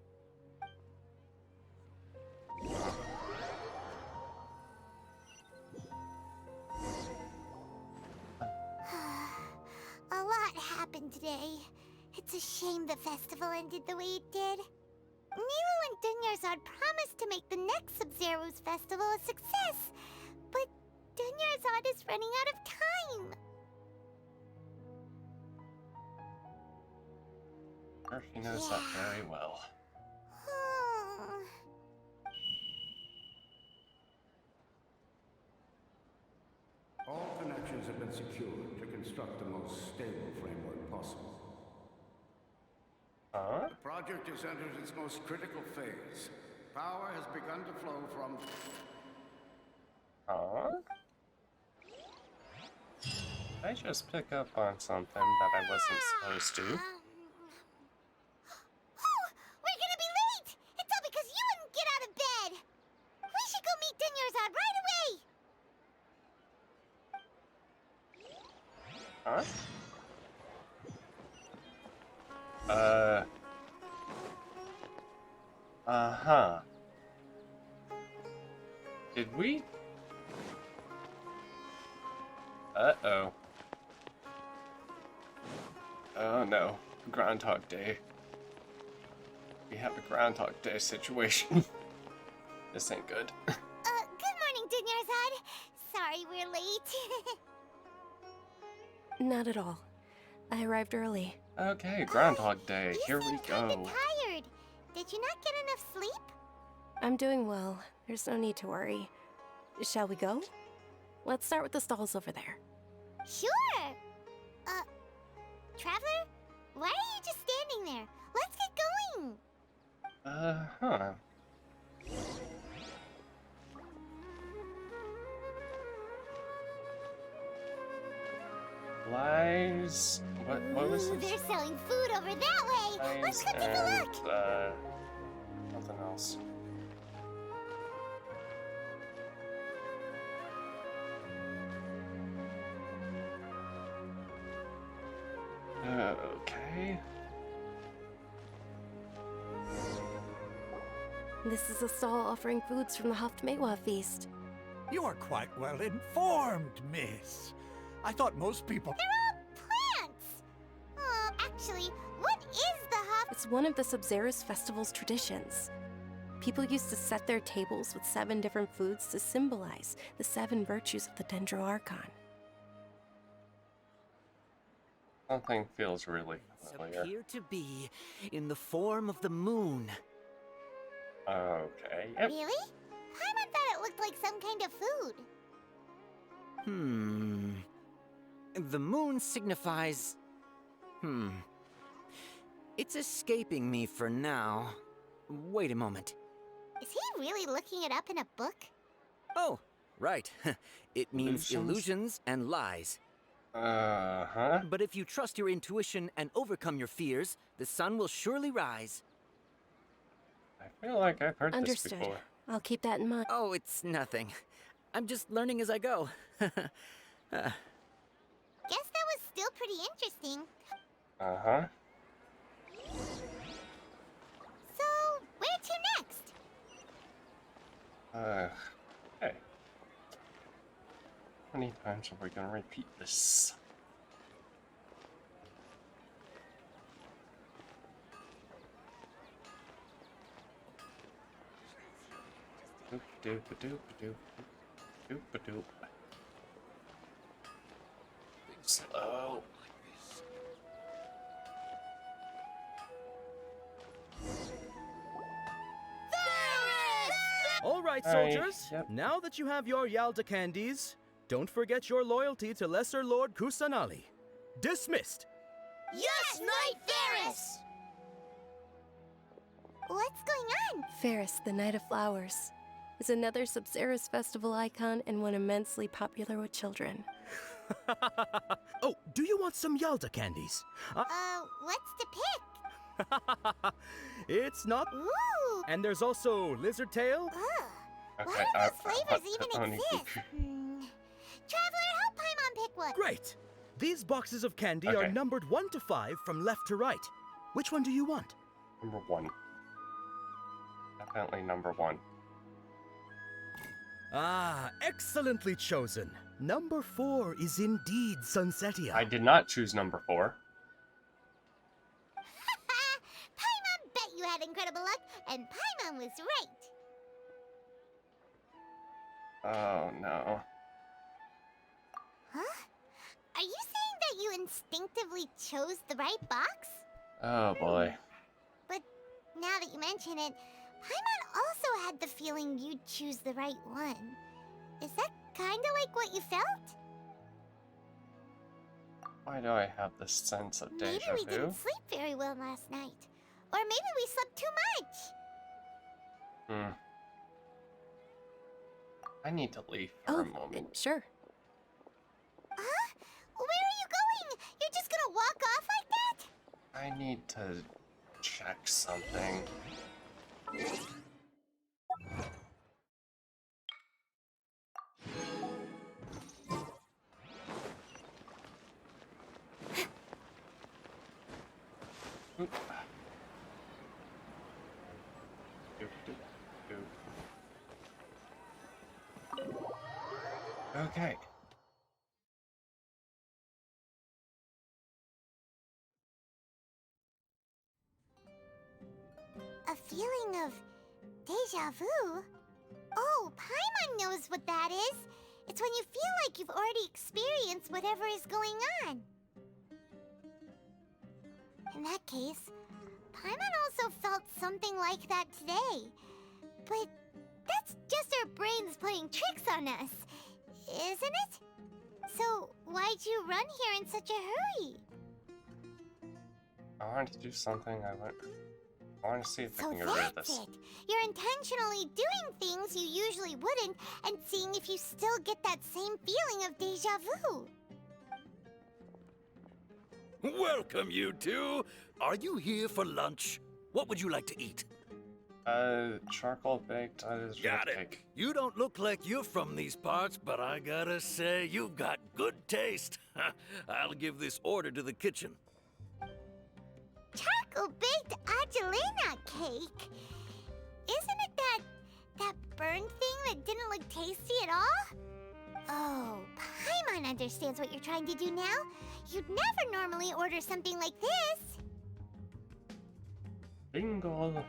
A lot happened today. It's a shame the festival ended the way it did. Nilou and Dunyarzad promised to make the next Sub-Zero's festival a success, but Dunyarzad is running out of time. She knows that very well. All connections have been secured to construct the most stable framework possible. The project has entered its most critical phase. Power has begun to flow from... Did I just pick up on something that I wasn't supposed to? We're gonna be late! It's all because you wouldn't get out of bed! We should go meet Dunyarzad right away! Huh? Uh-huh. Did we? Uh-oh. Oh no. Groundhog Day. We have a Groundhog Day situation. This ain't good. Good morning, Dunyarzad. Sorry we're late. Not at all. I arrived early. Okay, Groundhog Day. Here we Kinda go. tired. Did you not get enough sleep? I'm doing well. There's no need to worry. Shall we go? Let's start with the stalls over there. Sure. Traveler? Why are you just standing there? Let's get going. Uh-huh. Lies. What was Ooh, this? they're selling food over that way. Let's go take a look. Nothing else. Okay. This is a stall offering foods from the Haftmewa feast. You are quite well informed, miss. I thought most people... They're all plants. Actually, what is the It's one of the Sabzerus festival's traditions. People used to set their tables with 7 different foods to symbolize the 7 virtues of the Dendroarchon. Something feels really familiar. Appear to be in the form of the moon. Okay. Yep. Really? Paimon thought it looked like some kind of food. The moon signifies... It's escaping me for now. Wait a moment. Is he really looking it up in a book? Oh, right. It means Illusions? illusions and lies. Uh-huh. But if you trust your intuition and overcome your fears, the sun will surely rise. I feel like I've heard Understood. this before. I'll keep that in mind. Oh, it's nothing. I'm just learning as I go. Guess that was still pretty interesting. Uh-huh. So, where to next? Hey. How many times are we gonna repeat this? Doop doop doop doop doop doop. Slow. All right, soldiers. Now that you have your Yalda candies, don't forget your loyalty to Lesser Lord Kusanali. Dismissed. Yes, Knight Ferris! What's going on? Ferris, the Knight of Flowers, is another Sabzerus festival icon and one immensely popular with children. Oh, do you want some Yalda candies? What's to pick? It's not. Ooh! And there's also lizard tail. Why do those flavors even exist? Traveler, help Paimon pick one. Great. These boxes of candy are numbered 1 to 5 from left to right. Which one do you want? Number 1. Definitely number 1. Ah, excellently chosen. Number 4 is indeed Sunsetia. I did not choose number 4. Paimon bet you had incredible luck, and Paimon was right. Oh no. Huh? Are you saying that you instinctively chose the right box? Oh boy. But now that you mention it, Paimon also had the feeling you'd choose the right one. Is that kinda like what you felt? Why do I have this sense of Maybe deja we vu? didn't sleep very well last night. Or maybe we slept too much. I need to leave for a moment. Sure. Huh? Where are you going? You're just gonna walk off like that? I need to check something. Oop. Doop, doop, doop. Okay. A feeling of deja vu? Oh, Paimon knows what that is. It's when you feel like you've already experienced whatever is going on. In that case, Paimon also felt something like that today. But that's just our brains playing tricks on us, isn't it? So why'd you run here in such a hurry? I wanted to do something. I want to see if I So can get rid of that's this. it. You're intentionally doing things you usually wouldn't and seeing if you still get that same feeling of deja vu. Welcome, you two. Are you here for lunch? What would you like to eat? Charcoal baked Got it. cake. You don't look like you're from these parts, but I gotta say, you've got good taste. I'll give this order to the kitchen. Charcoal-baked Angelina cake? Isn't it that burned thing that didn't look tasty at all? Oh, Paimon understands what you're trying to do now. You'd never normally order something like this. Bingo.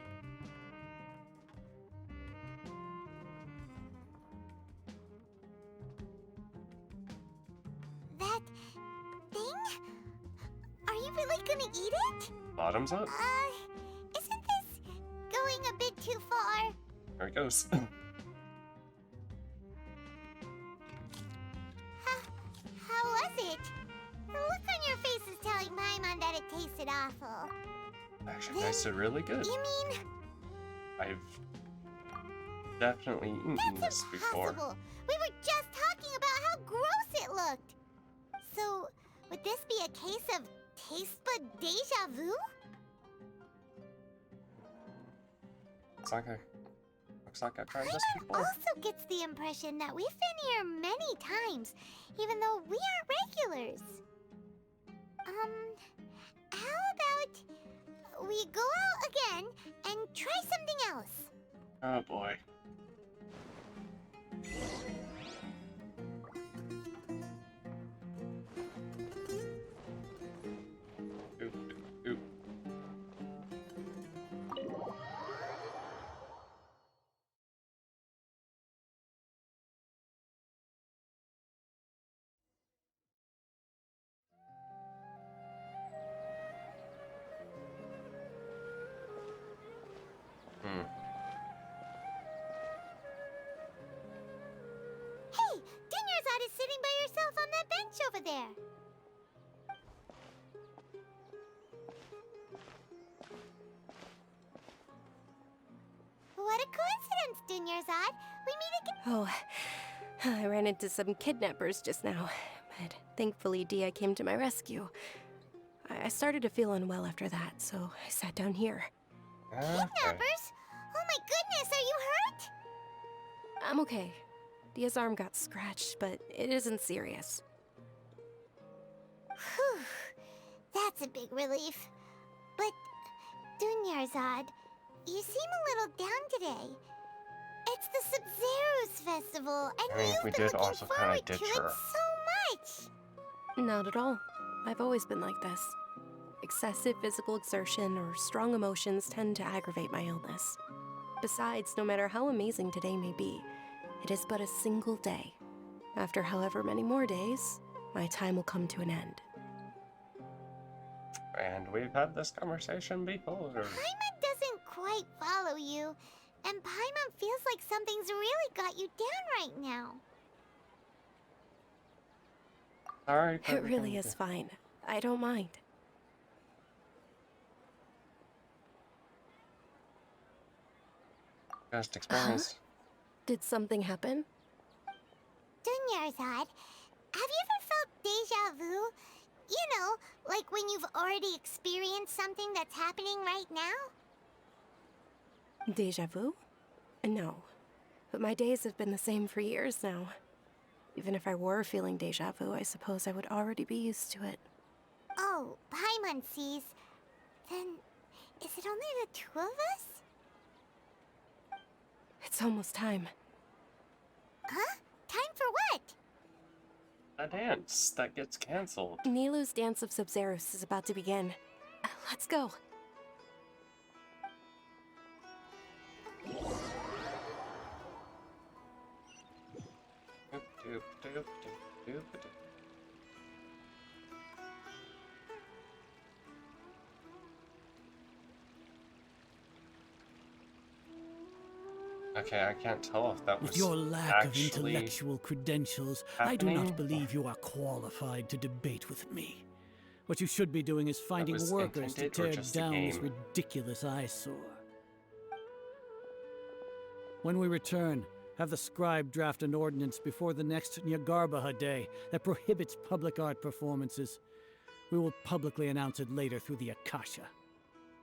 That thing? Are you really gonna eat it? Bottoms up. Isn't this going a bit too far? There it goes. How was it? The look on your face is telling Paimon that it tasted awful. Actually, tasted really good. You mean I've definitely eaten this before. impossible? We were just talking about how gross it looked. So, would this be a case of taste bud deja vu? Looks like I've tried this Paimon before. also gets the impression that we've been here many times, even though we aren't regulars. How about we go out again and try something else? Oh boy. Oop, oop. Hey, Dunyarzad is sitting by herself on that bench over there. What a coincidence, Dunyarzad. We meet again. Oh, I ran into some kidnappers just now, but thankfully Dia came to my rescue. I started to feel unwell after that, so I sat down here. Kidnappers? Oh my goodness, are you hurt? I'm okay. Dia's arm got scratched, but it isn't serious. Whew, that's a big relief. But, Dunyarzad, you seem a little down today. It's the Sub-Zero's festival, and I mean, you've we been did looking also kinda forward to ditch it her. so much. Not at all. I've always been like this. Excessive physical exertion or strong emotions tend to aggravate my illness. Besides, no matter how amazing today may be, it is but a single day. After however many more days, my time will come to an end. And we've had this conversation before. Paimon doesn't quite follow you, and Paimon feels like something's really got you down right now. Sorry. It really is fine. I don't mind. Just experience. Did something happen? Dunyarzad, have you ever felt deja vu? You know, like when you've already experienced something that's happening right now? Deja vu? No. But my days have been the same for years now. Even if I were feeling deja vu, I suppose I would already be used to it. Oh, Paimon sees. Then, is it only the two of us? It's almost time. Huh? Time for what? A dance that gets cancelled. Nilu's Dance of Sub-Zerus is about to begin. Let's go. Doop, doop, doop, doop, doop, doop. Okay, I can't tell if that was With your lack of actually intellectual credentials, I do happening. not believe you are qualified to debate with me. What you should be doing is finding was workers to intended or tear just a down this game? ridiculous eyesore. When we return, have the scribe draft an ordinance before the next Nyagarbaha Day that prohibits public art performances. We will publicly announce it later through the Akasha.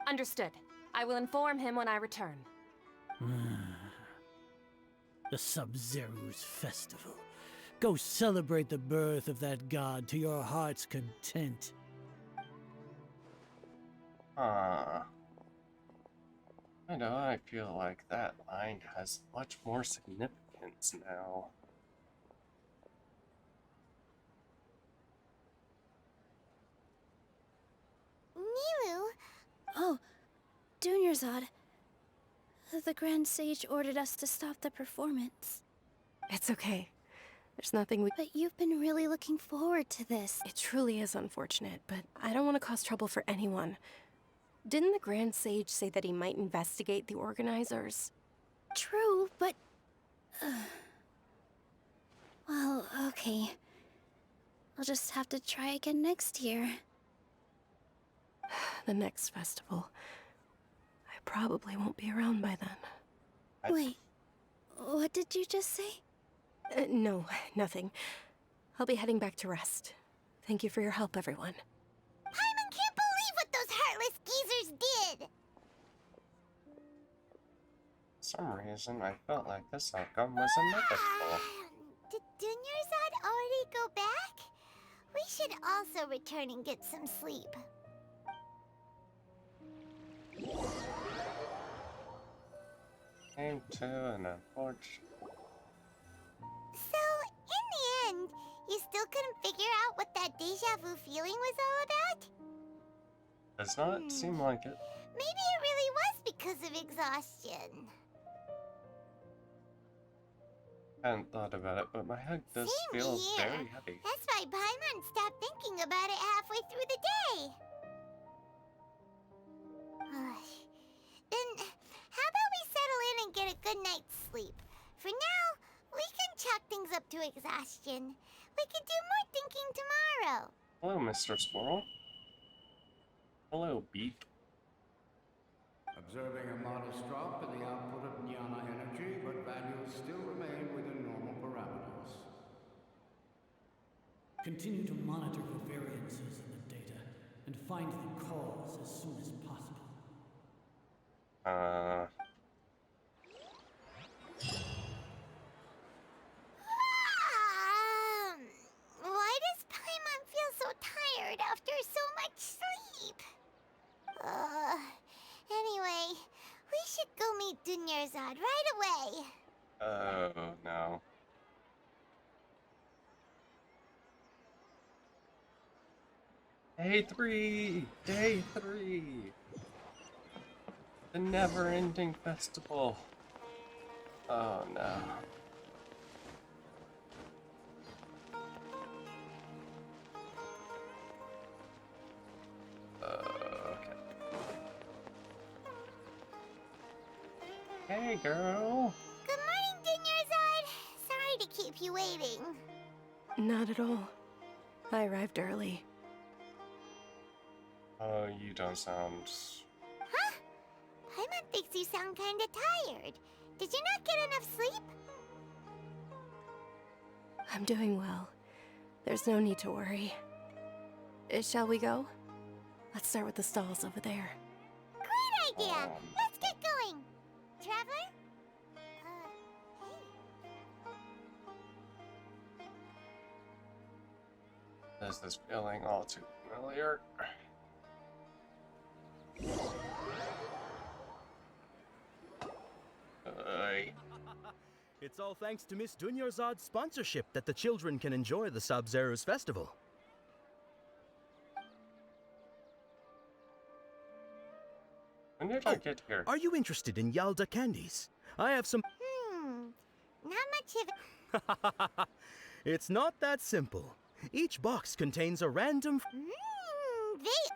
Understood. I will inform him when I return. The Sub-Zerus Festival. Go celebrate the birth of that god to your heart's content. I know, I feel like that line has much more significance now. Nilu? Oh, Dunyarzad. The Grand Sage ordered us to stop the performance. It's okay. There's nothing we... But you've been really looking forward to this. It truly is unfortunate, but I don't want to cause trouble for anyone. Didn't the Grand Sage say that he might investigate the organizers? True, but... well, okay. I'll just have to try again next year. The next festival. I probably won't be around by then. Wait, what did you just say? No, nothing. I'll be heading back to rest. Thank you for your help, everyone. Paimon can't believe what those heartless geezers did! For some reason, I felt like this outcome was inevitable. Did Dunyarzad already go back? We should also return and get some sleep. Came to an unfortunate... So, in the end, you still couldn't figure out what that deja vu feeling was all about? Does not seem like it. Maybe it really was because of exhaustion. I hadn't thought about it, but my head does Same feel here. very heavy. That's why Paimon stopped thinking about it halfway through the day. Then, how about we settle in and get a good night's sleep? For now, we can chalk things up to exhaustion. We can do more thinking tomorrow. Hello, Mr. Squirrel. Hello, Beak. Observing a modest drop in the output of Jnana energy, but values still remain within normal parameters. Continue to monitor for variances in the data and find the cause as soon as possible. Why does Paimon feel so tired after so much sleep? Anyway, we should go meet Dunyarzad right away. Oh, no. Day 3! Day 3! The never-ending festival. Oh, no. Okay. Hey, girl. Good morning, Dunyarzad. Sorry to keep you waiting. Not at all. I arrived early. Oh, you don't sound... Huh? Paimon thinks you sound kinda tired. Did you not get enough sleep? I'm doing well. There's no need to worry. Shall we go? Let's start with the stalls over there. Great idea! Let's get going! Traveler? There's this feeling all too familiar. It's all thanks to Miss Dunyarzad's sponsorship that the children can enjoy the Sabzeruz festival. When did I get here? Are you interested in Yalda candies? I have some... Not much of it. It's not that simple. Each box contains a random...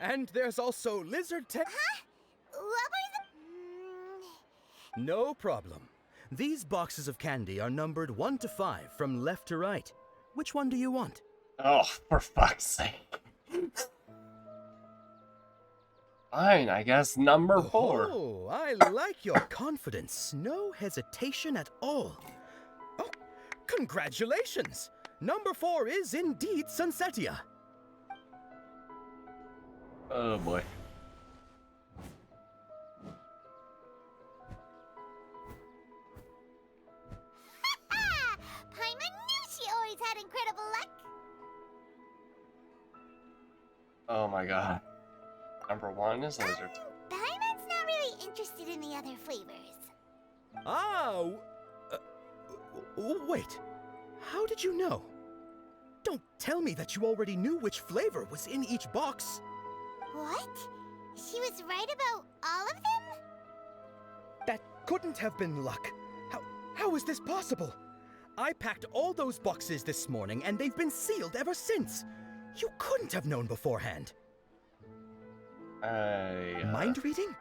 And there's also lizard What was the... No problem. These boxes of candy are numbered 1 to 5 from left to right. Which one do you want? Oh, for fuck's sake. Fine, I guess number 4. Oh, I like your confidence. No hesitation at all. Oh, congratulations! Number 4 is indeed Sunsetia. Oh boy. Paimon knew she always had incredible luck. Oh my god. Number 1 is lizard. Paimon's not really interested in the other flavors. Ah! Wait. How did you know? Don't tell me that you already knew which flavor was in each box. What? She was right about all of them? That couldn't have been luck. How is this possible? I packed all those boxes this morning and they've been sealed ever since. You couldn't have known beforehand. Mind reading?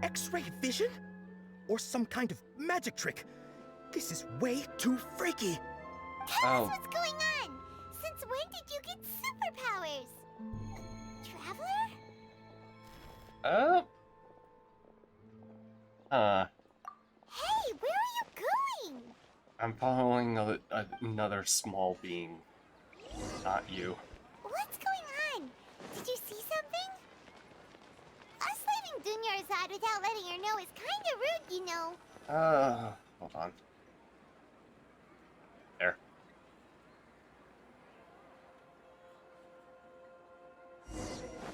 X-ray vision? Or some kind of magic trick? This is way too freaky. Tell us what's going on. Since when did you get superpowers? Traveler? Hey, where are you going? I'm following another small being. Not you. What's going on? Did you see something? Us leaving Dunyarzad without letting her know is kinda rude, you know. Hold on. There.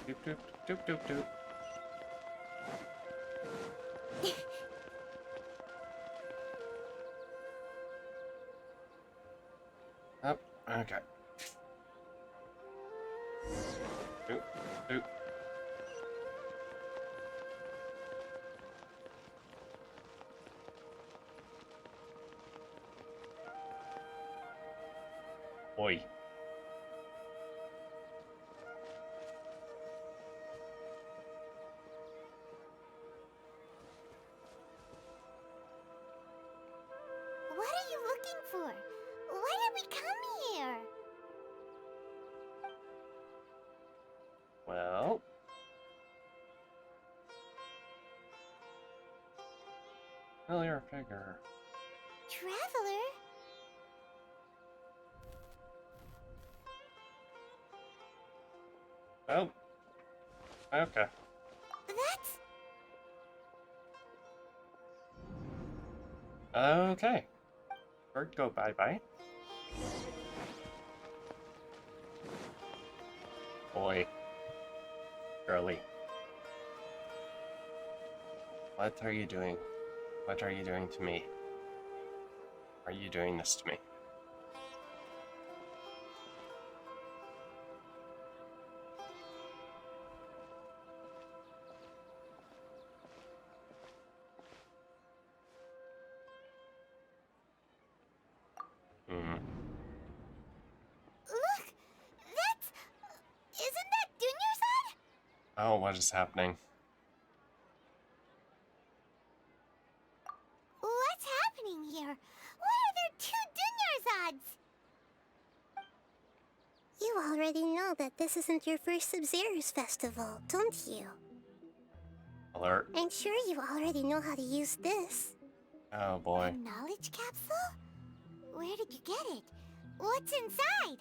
Doop doop doop doop doop. Up. Okay. Doop doop. Oi. What are you looking for? Why did we come here? Well. Familiar figure. Traveler? Oh. Okay. That's... Okay. Bird, go bye-bye. Boy. Girly. What are you doing? What are you doing to me? Are you doing this to me? Look! That's... Isn't that Dunyarzad? Oh, what is happening? What's happening here? Why are there 2 Dunyarzads? You already know that this isn't your first Sabzeruz festival, don't you? Alert. I'm sure you already know how to use this. Oh boy. A knowledge capsule? Where did you get it? What's inside?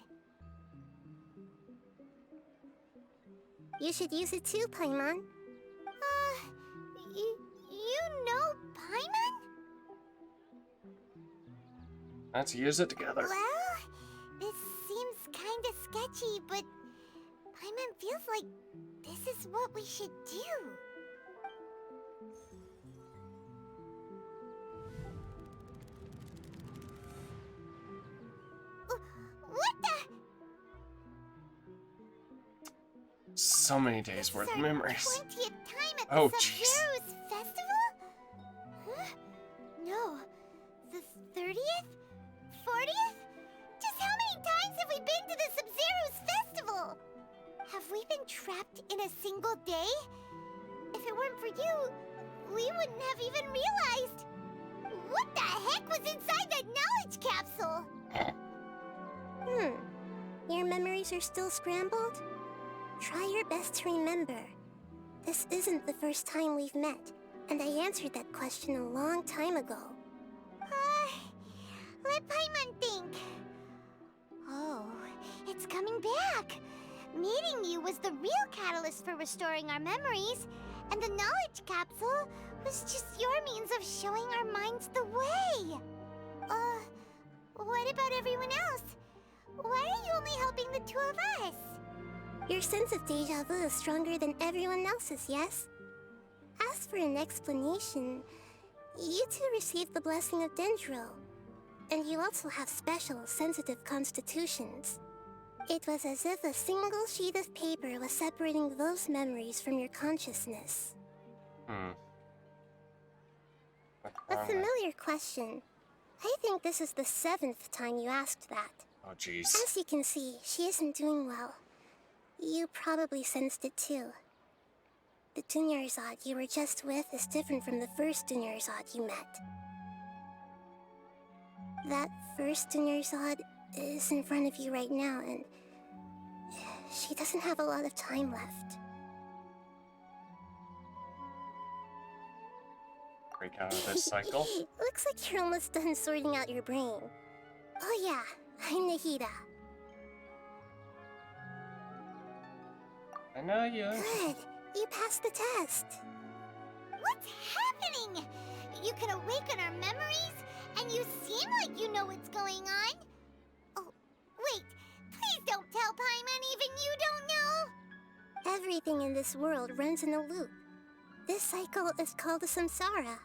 You should use it too, Paimon. You know Paimon? Let's use it together. Well, this seems kinda sketchy, but Paimon feels like this is what we should do. So many days worth of memories. 20th time at Oh, the jeez. Sub-Zero's festival? Huh? No. The 30th? 40th? Just how many times have we been to the Sub-Zero's festival? Have we been trapped in a single day? If it weren't for you, we wouldn't have even realized. What the heck was inside that knowledge capsule? Your memories are still scrambled? Try your best to remember. This isn't the first time we've met, and I answered that question a long time ago. Let Paimon think. Oh, it's coming back. Meeting you was the real catalyst for restoring our memories, and the knowledge capsule was just your means of showing our minds the way. What about everyone else? Why are you only helping the two of us? Your sense of deja vu is stronger than everyone else's, yes? As for an explanation, you two received the blessing of Dendro, and you also have special, sensitive constitutions. It was as if a single sheet of paper was separating those memories from your consciousness. A familiar question. I think this is the 7th time you asked that. Oh, jeez. As you can see, she isn't doing well. You probably sensed it too. The Dunyarzad you were just with is different from the first Dunyarzad you met. That first Dunyarzad is in front of you right now, and she doesn't have a lot of time left. Break out of this cycle. Looks like you're almost done sorting out your brain. Oh yeah, I'm Nahida. I know you. Good, you passed the test. What's happening? You can awaken our memories, and you seem like you know what's going on. Oh, wait. Please don't tell Paimon even you don't know. Everything in this world runs in a loop. This cycle is called a samsara.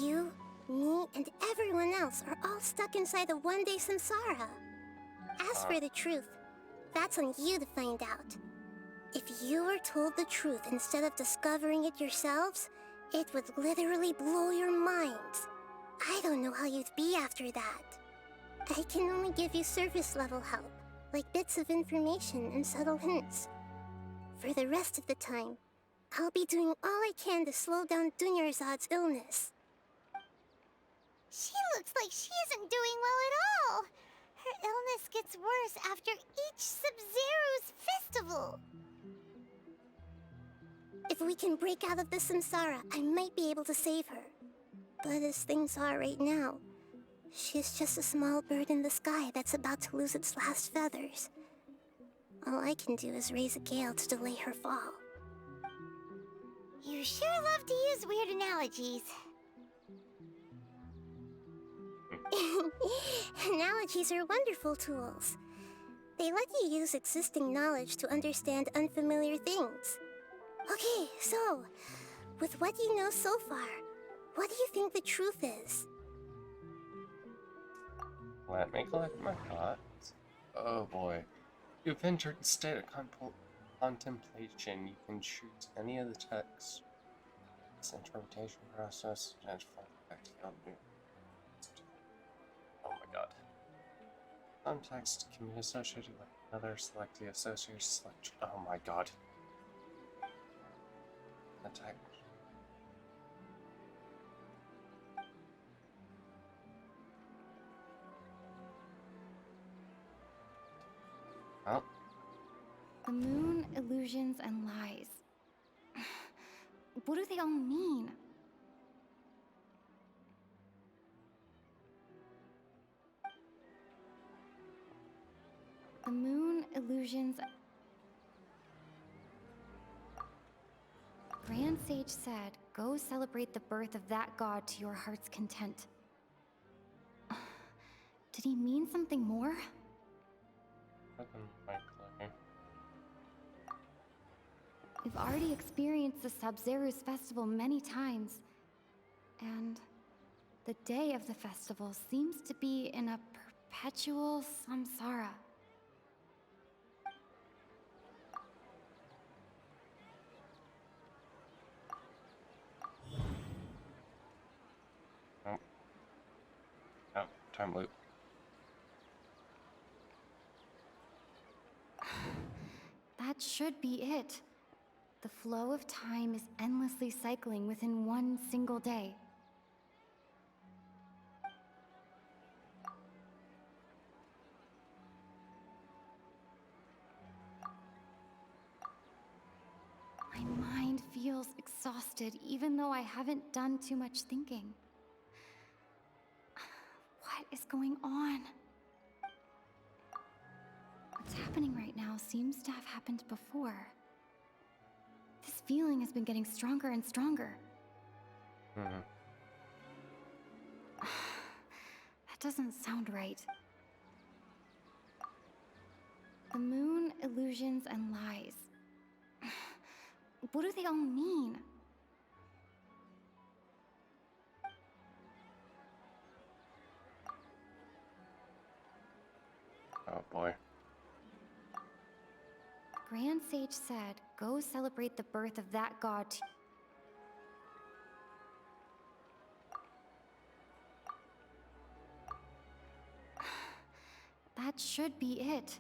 You, me, and everyone else are all stuck inside a one-day samsara. As for the truth, that's on you to find out. If you were told the truth instead of discovering it yourselves, it would literally blow your minds. I don't know how you'd be after that. I can only give you surface-level help, like bits of information and subtle hints. For the rest of the time, I'll be doing all I can to slow down Dunyarzad's illness. She looks like she isn't doing well at all. Her illness gets worse after each Sub-Zero's festival. If we can break out of the samsara, I might be able to save her. But as things are right now, she's just a small bird in the sky that's about to lose its last feathers. All I can do is raise a gale to delay her fall. You sure love to use weird analogies. Analogies are wonderful tools. They let you use existing knowledge to understand unfamiliar things. Okay, so, with what you know so far, what do you think the truth is? Let me collect my thoughts. Oh boy. You've entered a state of contemplation. You can choose any of the texts. This interpretation process identify the text beyond you. Oh my god. Some text can be associated with another. Select the associated selection. Oh my god. Attack. Oh. The moon, illusions, and lies. What do they all mean? The moon, illusions... Grand Sage said, go celebrate the birth of that god to your heart's content. Did he mean something more? We've already experienced the Sub-Zero's festival many times, and the day of the festival seems to be in a perpetual samsara. Time loop. That should be it. The flow of time is endlessly cycling within one single day. My mind feels exhausted even though I haven't done too much thinking. What is going on? What's happening right now seems to have happened before. This feeling has been getting stronger and stronger. That doesn't sound right. The moon, illusions, and lies. What do they all mean? Oh boy. Grand Sage said, go celebrate the birth of that god. That should be it.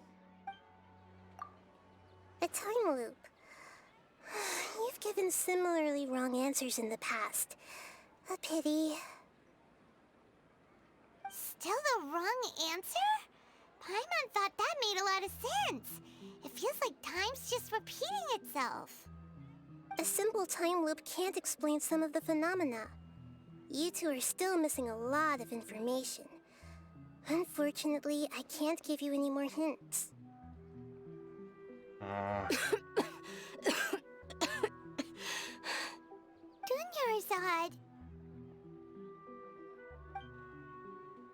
A time loop. You've given similarly wrong answers in the past. A pity. Still the wrong answer? Paimon thought that made a lot of sense. It feels like time's just repeating itself. A simple time loop can't explain some of the phenomena. You two are still missing a lot of information. Unfortunately, I can't give you any more hints. Dunyarzad.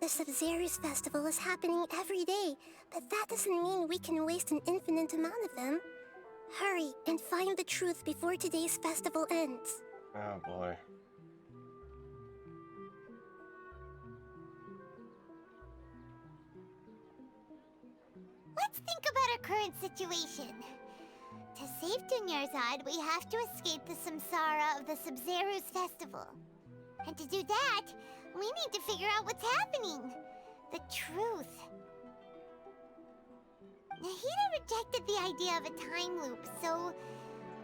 The Sabzeruz festival is happening every day, but that doesn't mean we can waste an infinite amount of them. Hurry and find the truth before today's festival ends. Oh boy. Let's think about our current situation. To save Dunyarzad, we have to escape the samsara of the Sabzeruz festival. And to do that, we need to figure out what's happening. The truth. Nahida rejected the idea of a time loop, so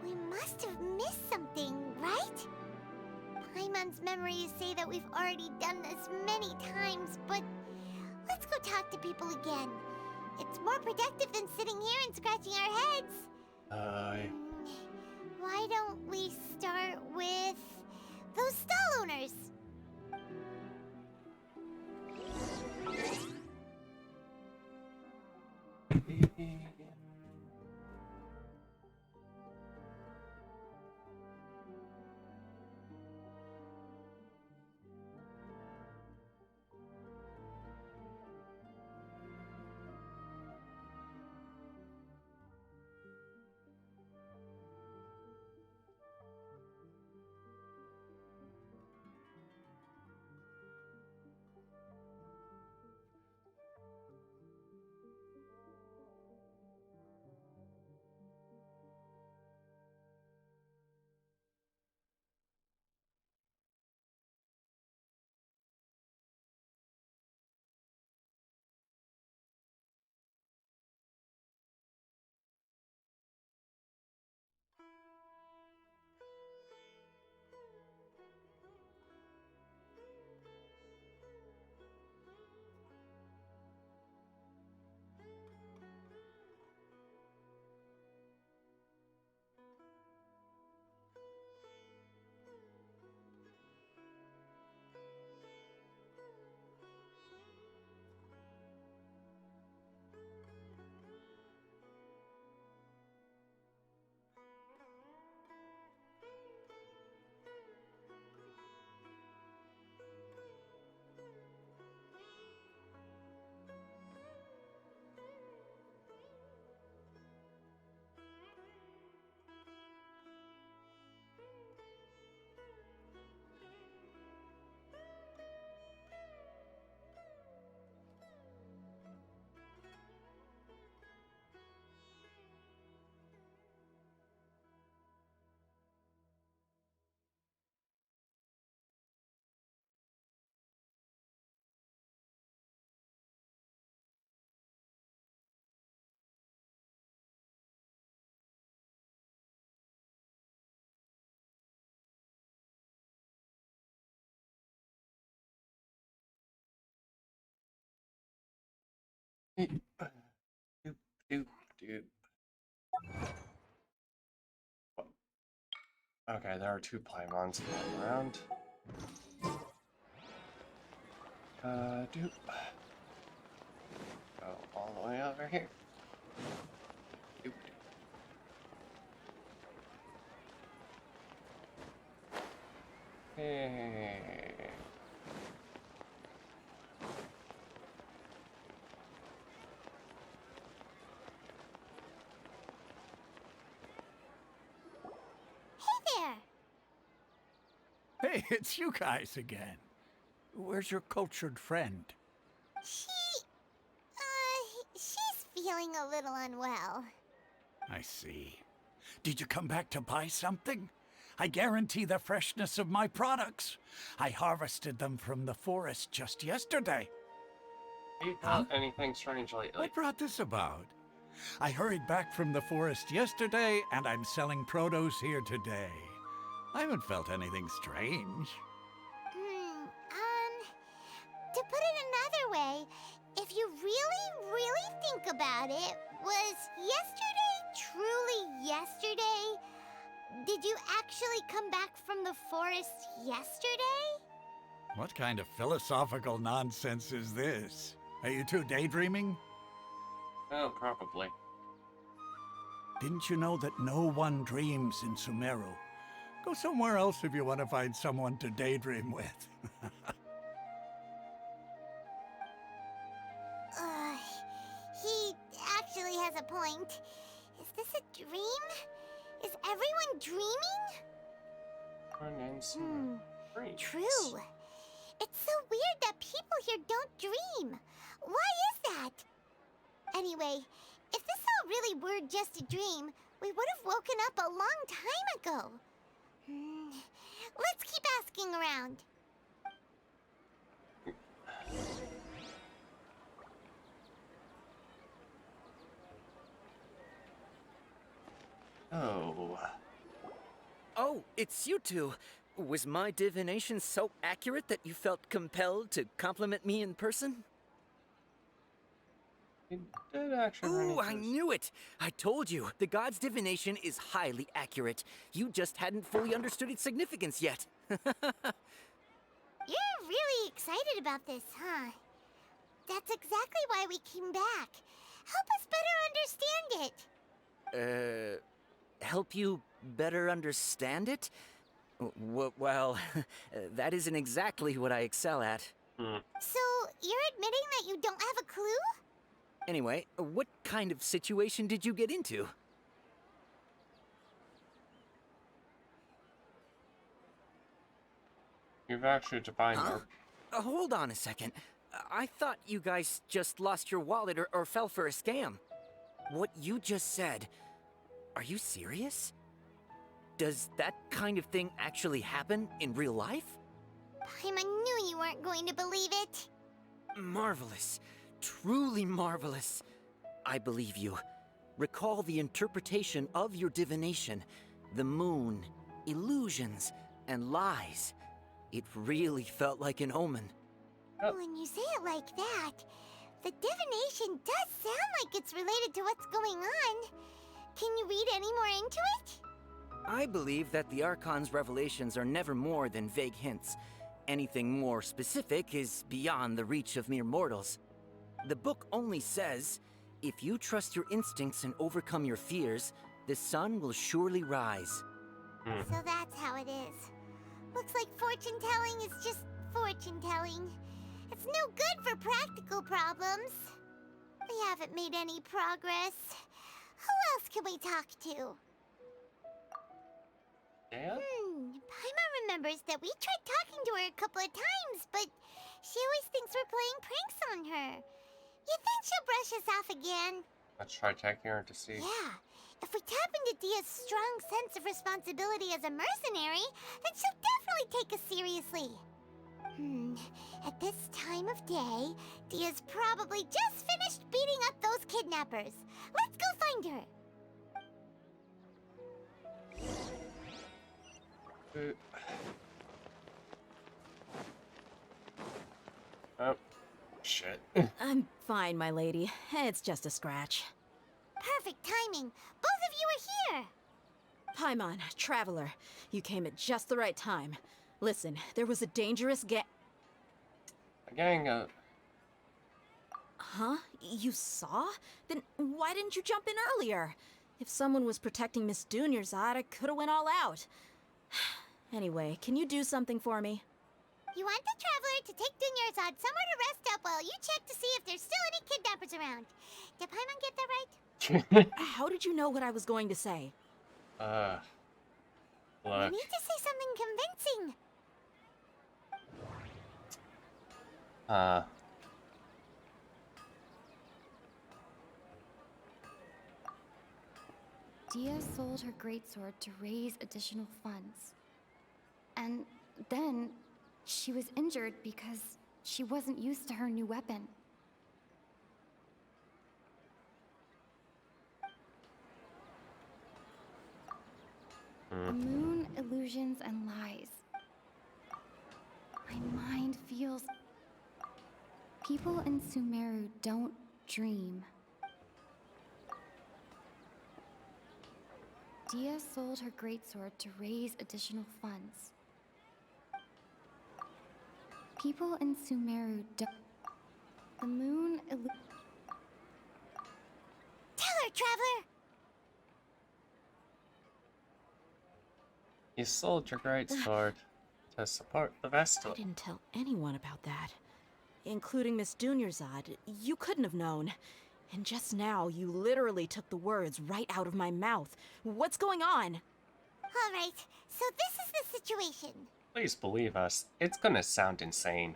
we must have missed something, right? Paimon's memories say that we've already done this many times, but let's go talk to people again. It's more productive than sitting here and scratching our heads. Why don't we start with those stall owners? Doop, doop, doop. Okay, there are two Paimons going around. Doop. Go all the way over here. Doop, doop. Hey. Hey, it's you guys again. Where's your cultured friend? She's feeling a little unwell. I see. Did you come back to buy something? I guarantee the freshness of my products. I harvested them from the forest just yesterday. Have you thought anything strange lately? What brought this about? I hurried back from the forest yesterday, and I'm selling produce here today. I haven't felt anything strange. To put it another way, if you really think about it, was yesterday truly yesterday? Did you actually come back from the forest yesterday? What kind of philosophical nonsense is this? Are you two daydreaming? Oh, probably. Didn't you know that no one dreams in Sumeru? Go somewhere else if you want to find someone to daydream with. He actually has a point. Is this a dream? Is everyone dreaming? True. It's so weird that people here don't dream. Why is that? Anyway, if this all really were just a dream, we would have woken up a long time ago. Let's keep asking around. Oh. Oh, it's you two. Was my divination so accurate that you felt compelled to compliment me in person? It did actually. Ooh, I knew it! I told you, the god's divination is highly accurate. You just hadn't fully understood its significance yet. You're really excited about this, huh? That's exactly why we came back. Help us better understand it. Help you better understand it? Well, that isn't exactly what I excel at. So, you're admitting that you don't have a clue? Anyway, what kind of situation did you get into? You've actually defined her. Hold on a second. I thought you guys just lost your wallet or fell for a scam. What you just said, are you serious? Does that kind of thing actually happen in real life? Paimon knew you weren't going to believe it. Marvelous. Truly marvelous. I believe you. Recall the interpretation of your divination, the moon, illusions, and lies. It really felt like an omen. When you say it like that, the divination does sound like it's related to what's going on. Can you read any more into it? I believe that the Archon's revelations are never more than vague hints. Anything more specific is beyond the reach of mere mortals. The book only says, if you trust your instincts and overcome your fears, the sun will surely rise. So that's how it is. Looks like fortune-telling is just fortune-telling. It's no good for practical problems. We haven't made any progress. Who else can we talk to? Yeah? Paimon remembers that we tried talking to her a couple of times, but she always thinks we're playing pranks on her. You think she'll brush us off again? Let's try taking her to see. Yeah. If we tap into Dia's strong sense of responsibility as a mercenary, then she'll definitely take us seriously. At this time of day, Dia's probably just finished beating up those kidnappers. Let's go find her. Oh, Shit. I'm fine, my lady. It's just a scratch. Perfect timing. Both of you are here. Paimon, Traveler, you came at just the right time. Listen, there was a dangerous A gang of... Huh? You saw? Then why didn't you jump in earlier? If someone was protecting Miss Dunyarzad, I could have went all out. Anyway, can you do something for me? You want the Traveler to take Dunyarzad somewhere to rest up while you check to see if there's still any kidnappers around. Did Paimon get that right? How did you know what I was going to say? You Look. need to say something convincing. Dia sold her greatsword to raise additional funds. And then she was injured because she wasn't used to her new weapon. The moon, illusions, and lies. My mind feels... People in Sumeru don't dream. Dia sold her greatsword to raise additional funds. People in Sumeru don't... The moon... Tell her, Traveler! You sold your greatsword to support the festival. I didn't tell anyone about that. Including Miss Dunyarzad. You couldn't have known. And just now, you literally took the words right out of my mouth. What's going on? Alright, so this is the situation. Please believe us. It's gonna sound insane.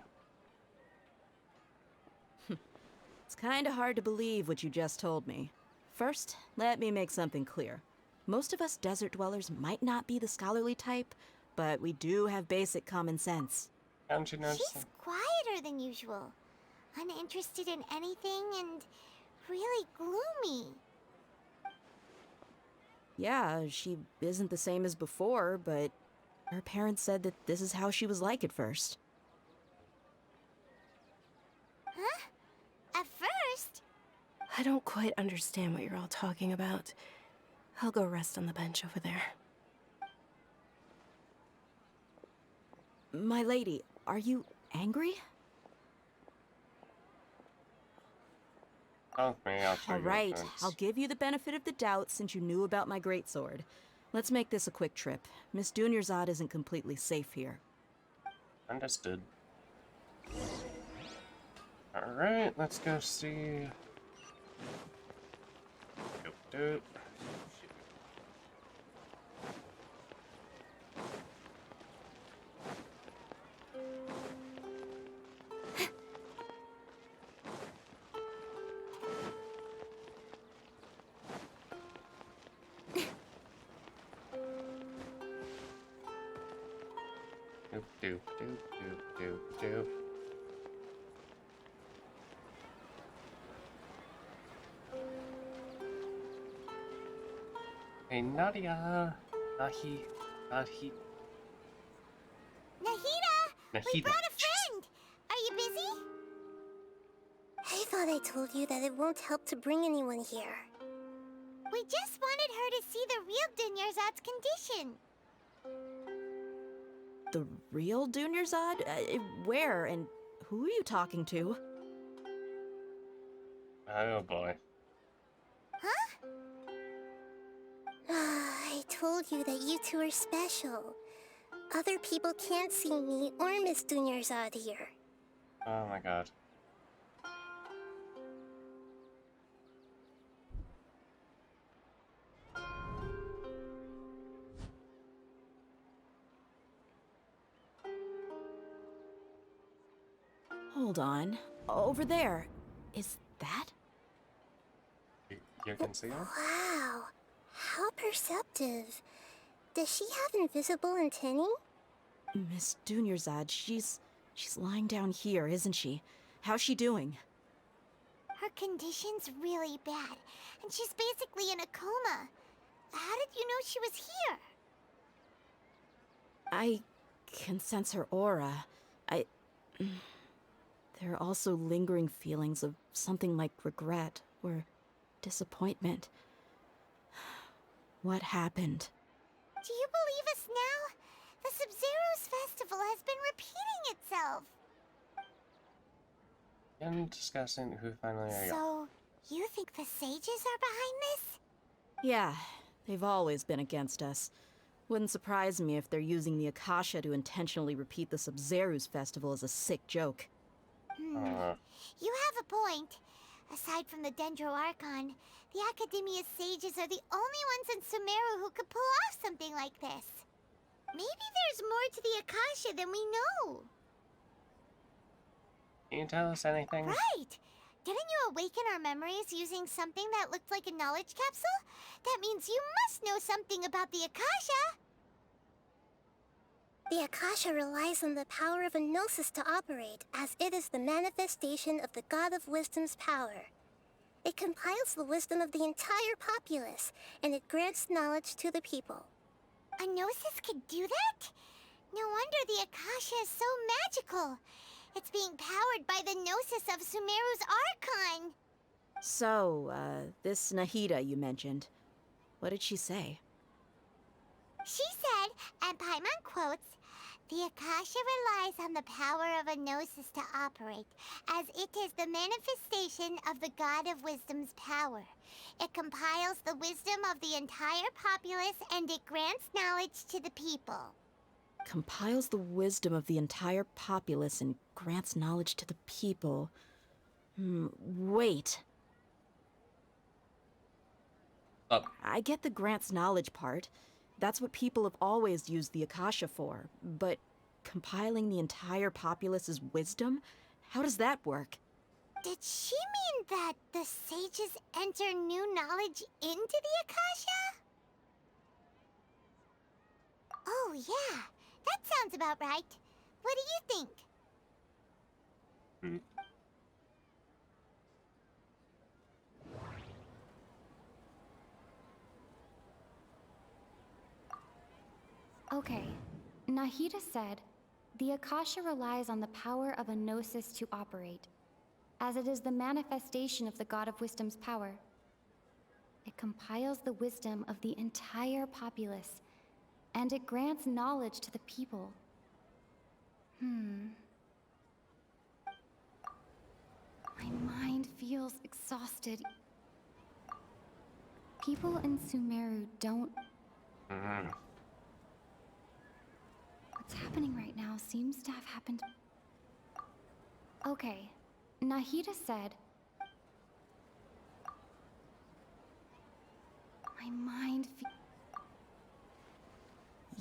It's kinda hard to believe what you just told me. First, let me make something clear. Most of us desert dwellers might not be the scholarly type, but we do have basic common sense. Haven't you noticed? She's quieter than usual. Uninterested in anything and really gloomy. Yeah, she isn't the same as before, but her parents said that this is how she was like at first. Huh? At first? I don't quite understand what you're all talking about. I'll go rest on the bench over there. My lady, are you angry? Oh, me, I'll show All you right, offense. I'll give you the benefit of the doubt since you knew about my greatsword. Let's make this a quick trip. Miss Dunyarzad isn't completely safe here. Understood. Alright, let's go see... Doop. Doop, doop, doop, doop, doop. Hey, Nadia. Nahi. Nahida! We Nahida. brought a friend! Are you busy? I thought I told you that it won't help to bring anyone here. We just wanted her to see the real Dunyarzad's condition. The real Dunyarzad? Where and who are you talking to? Oh boy. Huh? I told you that you two are special. Other people can't see me or Miss Dunyarzad here. Oh my god. Hold on. Over there. Is that? You can see her? Wow, how perceptive. Does she have invisible antennae? Miss Dunyarzad, she's lying down here, isn't she? How's she doing? Her condition's really bad, and she's basically in a coma. How did you know she was here? I can sense her aura. there are also lingering feelings of something like regret or disappointment. What happened? Do you believe us now? The Sub-Zero's festival has been repeating itself. And discussing who finally are you. So, you think the sages are behind this? Yeah, they've always been against us. Wouldn't surprise me if they're using the Akasha to intentionally repeat the Sub-Zero's festival as a sick joke. You have a point. Aside from the Dendro Archon, the Academia sages are the only ones in Sumeru who could pull off something like this. Maybe there's more to the Akasha than we know. Can you tell us anything? Right! Didn't you awaken our memories using something that looked like a knowledge capsule? That means you must know something about the Akasha! The Akasha relies on the power of a Gnosis to operate, as it is the manifestation of the God of Wisdom's power. It compiles the wisdom of the entire populace, and it grants knowledge to the people. A Gnosis could do that? No wonder the Akasha is so magical. It's being powered by the Gnosis of Sumeru's Archon. So, this Nahida you mentioned, what did she say? She said, and Paimon quotes, "The Akasha relies on the power of a Gnosis to operate, as it is the manifestation of the God of Wisdom's power. It compiles the wisdom of the entire populace, and it grants knowledge to the people." Compiles the wisdom of the entire populace and grants knowledge to the people. Wait. I get the grants knowledge part. That's what people have always used the Akasha for. But compiling the entire populace's wisdom? How does that work? Did she mean that the sages enter new knowledge into the Akasha? Oh yeah, that sounds about right. What do you think? Okay, Nahida said, the Akasha relies on the power of a Gnosis to operate, as it is the manifestation of the God of Wisdom's power. It compiles the wisdom of the entire populace, and it grants knowledge to the people. My mind feels exhausted. People in Sumeru don't... What's happening right now seems to have happened... Okay, Nahida said... My mind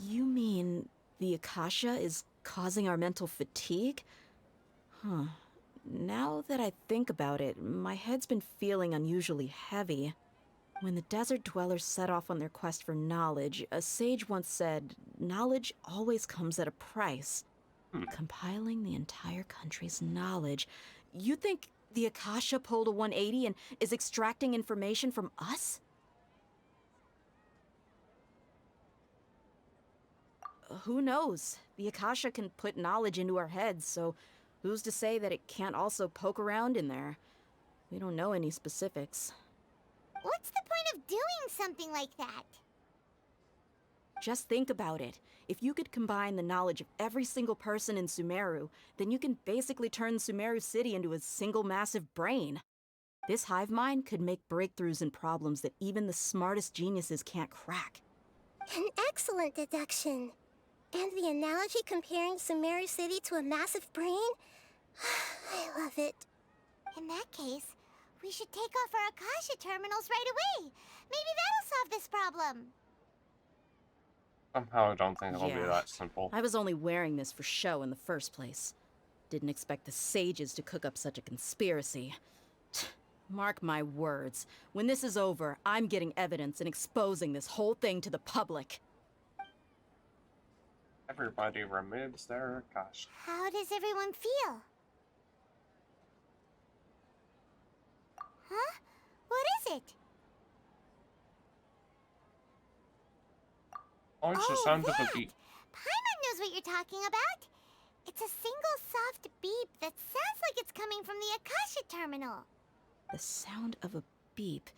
You mean the Akasha is causing our mental fatigue? Huh. Now that I think about it, my head's been feeling unusually heavy. When the desert dwellers set off on their quest for knowledge, a sage once said, knowledge always comes at a price. Compiling the entire country's knowledge. You think the Akasha pulled a 180 and is extracting information from us? Who knows? The Akasha can put knowledge into our heads, so who's to say that it can't also poke around in there? We don't know any specifics. What's the point of doing something like that? Just think about it. If you could combine the knowledge of every single person in Sumeru, then you can basically turn Sumeru City into a single massive brain. This hive mind could make breakthroughs in problems that even the smartest geniuses can't crack. An excellent deduction. And the analogy comparing Sumeru City to a massive brain? I love it. In that case, we should take off our Akasha terminals right away. Maybe that'll solve this problem. Somehow I don't think it'll be that simple. I was only wearing this for show in the first place. Didn't expect the sages to cook up such a conspiracy. Mark my words. When this is over, I'm getting evidence and exposing this whole thing to the public. Everybody removes their Akasha. How does everyone feel? Huh? What is it? Oh, it's the sound of a beat. Paimon knows what you're talking about. It's a single soft beep that sounds like it's coming from the Akasha terminal. The sound of a beep.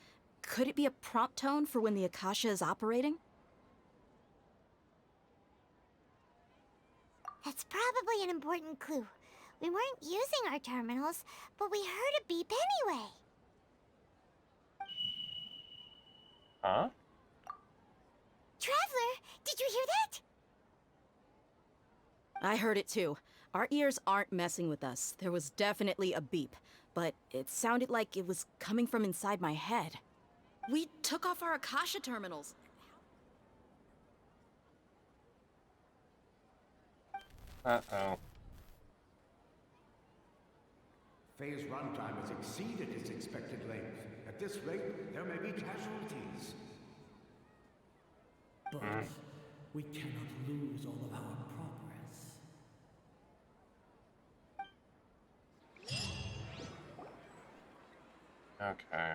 Could it be a prompt tone for when the Akasha is operating? That's probably an important clue. We weren't using our terminals, but we heard a beep anyway. Huh? Traveler, did you hear that? I heard it too. Our ears aren't messing with us. There was definitely a beep, but it sounded like it was coming from inside my head. We took off our Akasha terminals. Uh-oh. Phase runtime has exceeded its expected length. At this rate, there may be casualties. But we cannot lose all of our progress. Okay.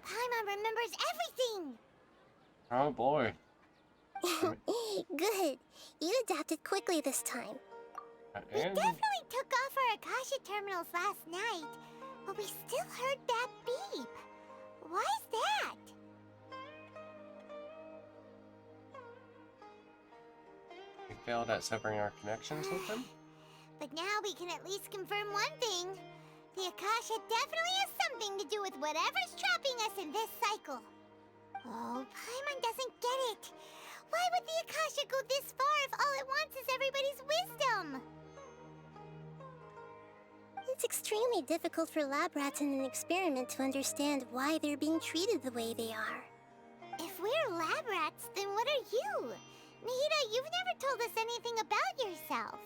Paimon remembers everything! Oh boy. Good. You adapted quickly this time. We definitely took off our Akasha terminals last night, but we still heard that beep. Why is that? We failed at severing our connections with them? But now we can at least confirm one thing. The Akasha definitely has something to do with whatever's trapping us in this cycle. Oh, Paimon doesn't get it. Why would the Akasha go this far if all it wants is everybody's wisdom? It's extremely difficult for lab rats in an experiment to understand why they're being treated the way they are. If we're lab rats, then what are you? Nahida, you've never told us anything about yourself.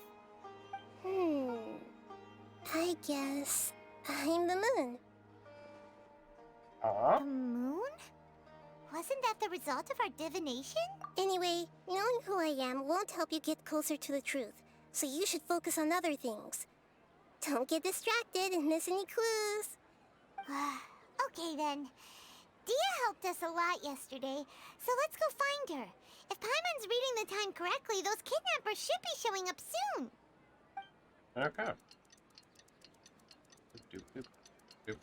I guess I'm the moon. The moon? Wasn't that the result of our divination? Anyway, knowing who I am won't help you get closer to the truth, so you should focus on other things. Don't get distracted and miss any clues. Okay then. Dia helped us a lot yesterday, so let's go find her. If Paimon's reading the time correctly, those kidnappers should be showing up soon. Okay. Doop, doop, doop, doop.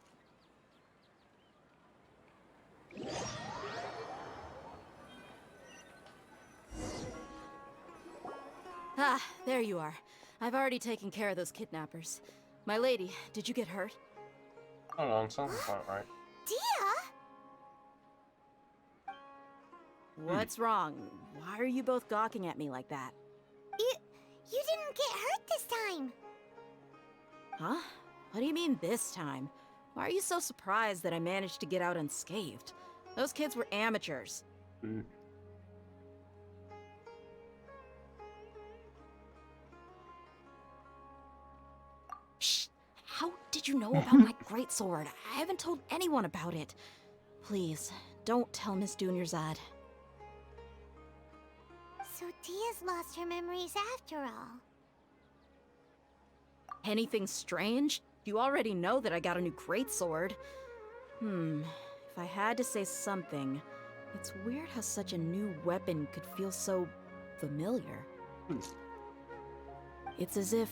Ah, there you are. I've already taken care of those kidnappers. My lady, did you get hurt? Hold on, something's not right. Dia? What's wrong? Why are you both gawking at me like that? You didn't get hurt this time. Huh? What do you mean this time? Why are you so surprised that I managed to get out unscathed? Those kids were amateurs. Shh! How did you know about my greatsword? I haven't told anyone about it. Please, don't tell Miss Dunyarzad. So Dia's lost her memories after all. Anything strange? You already know that I got a new greatsword. If I had to say something, it's weird how such a new weapon could feel so familiar. It's as if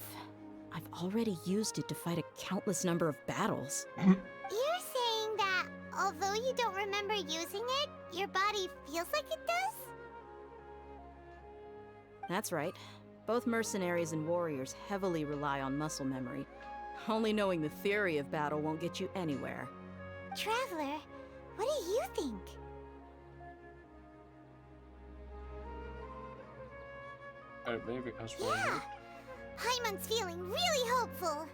I've already used it to fight a countless number of battles. You're saying that although you don't remember using it, your body feels like it does? That's right. Both mercenaries and warriors heavily rely on muscle memory. Only knowing the theory of battle won't get you anywhere. Traveler, what do you think? Could it be because we're Yeah! Paimon's feeling really hopeful.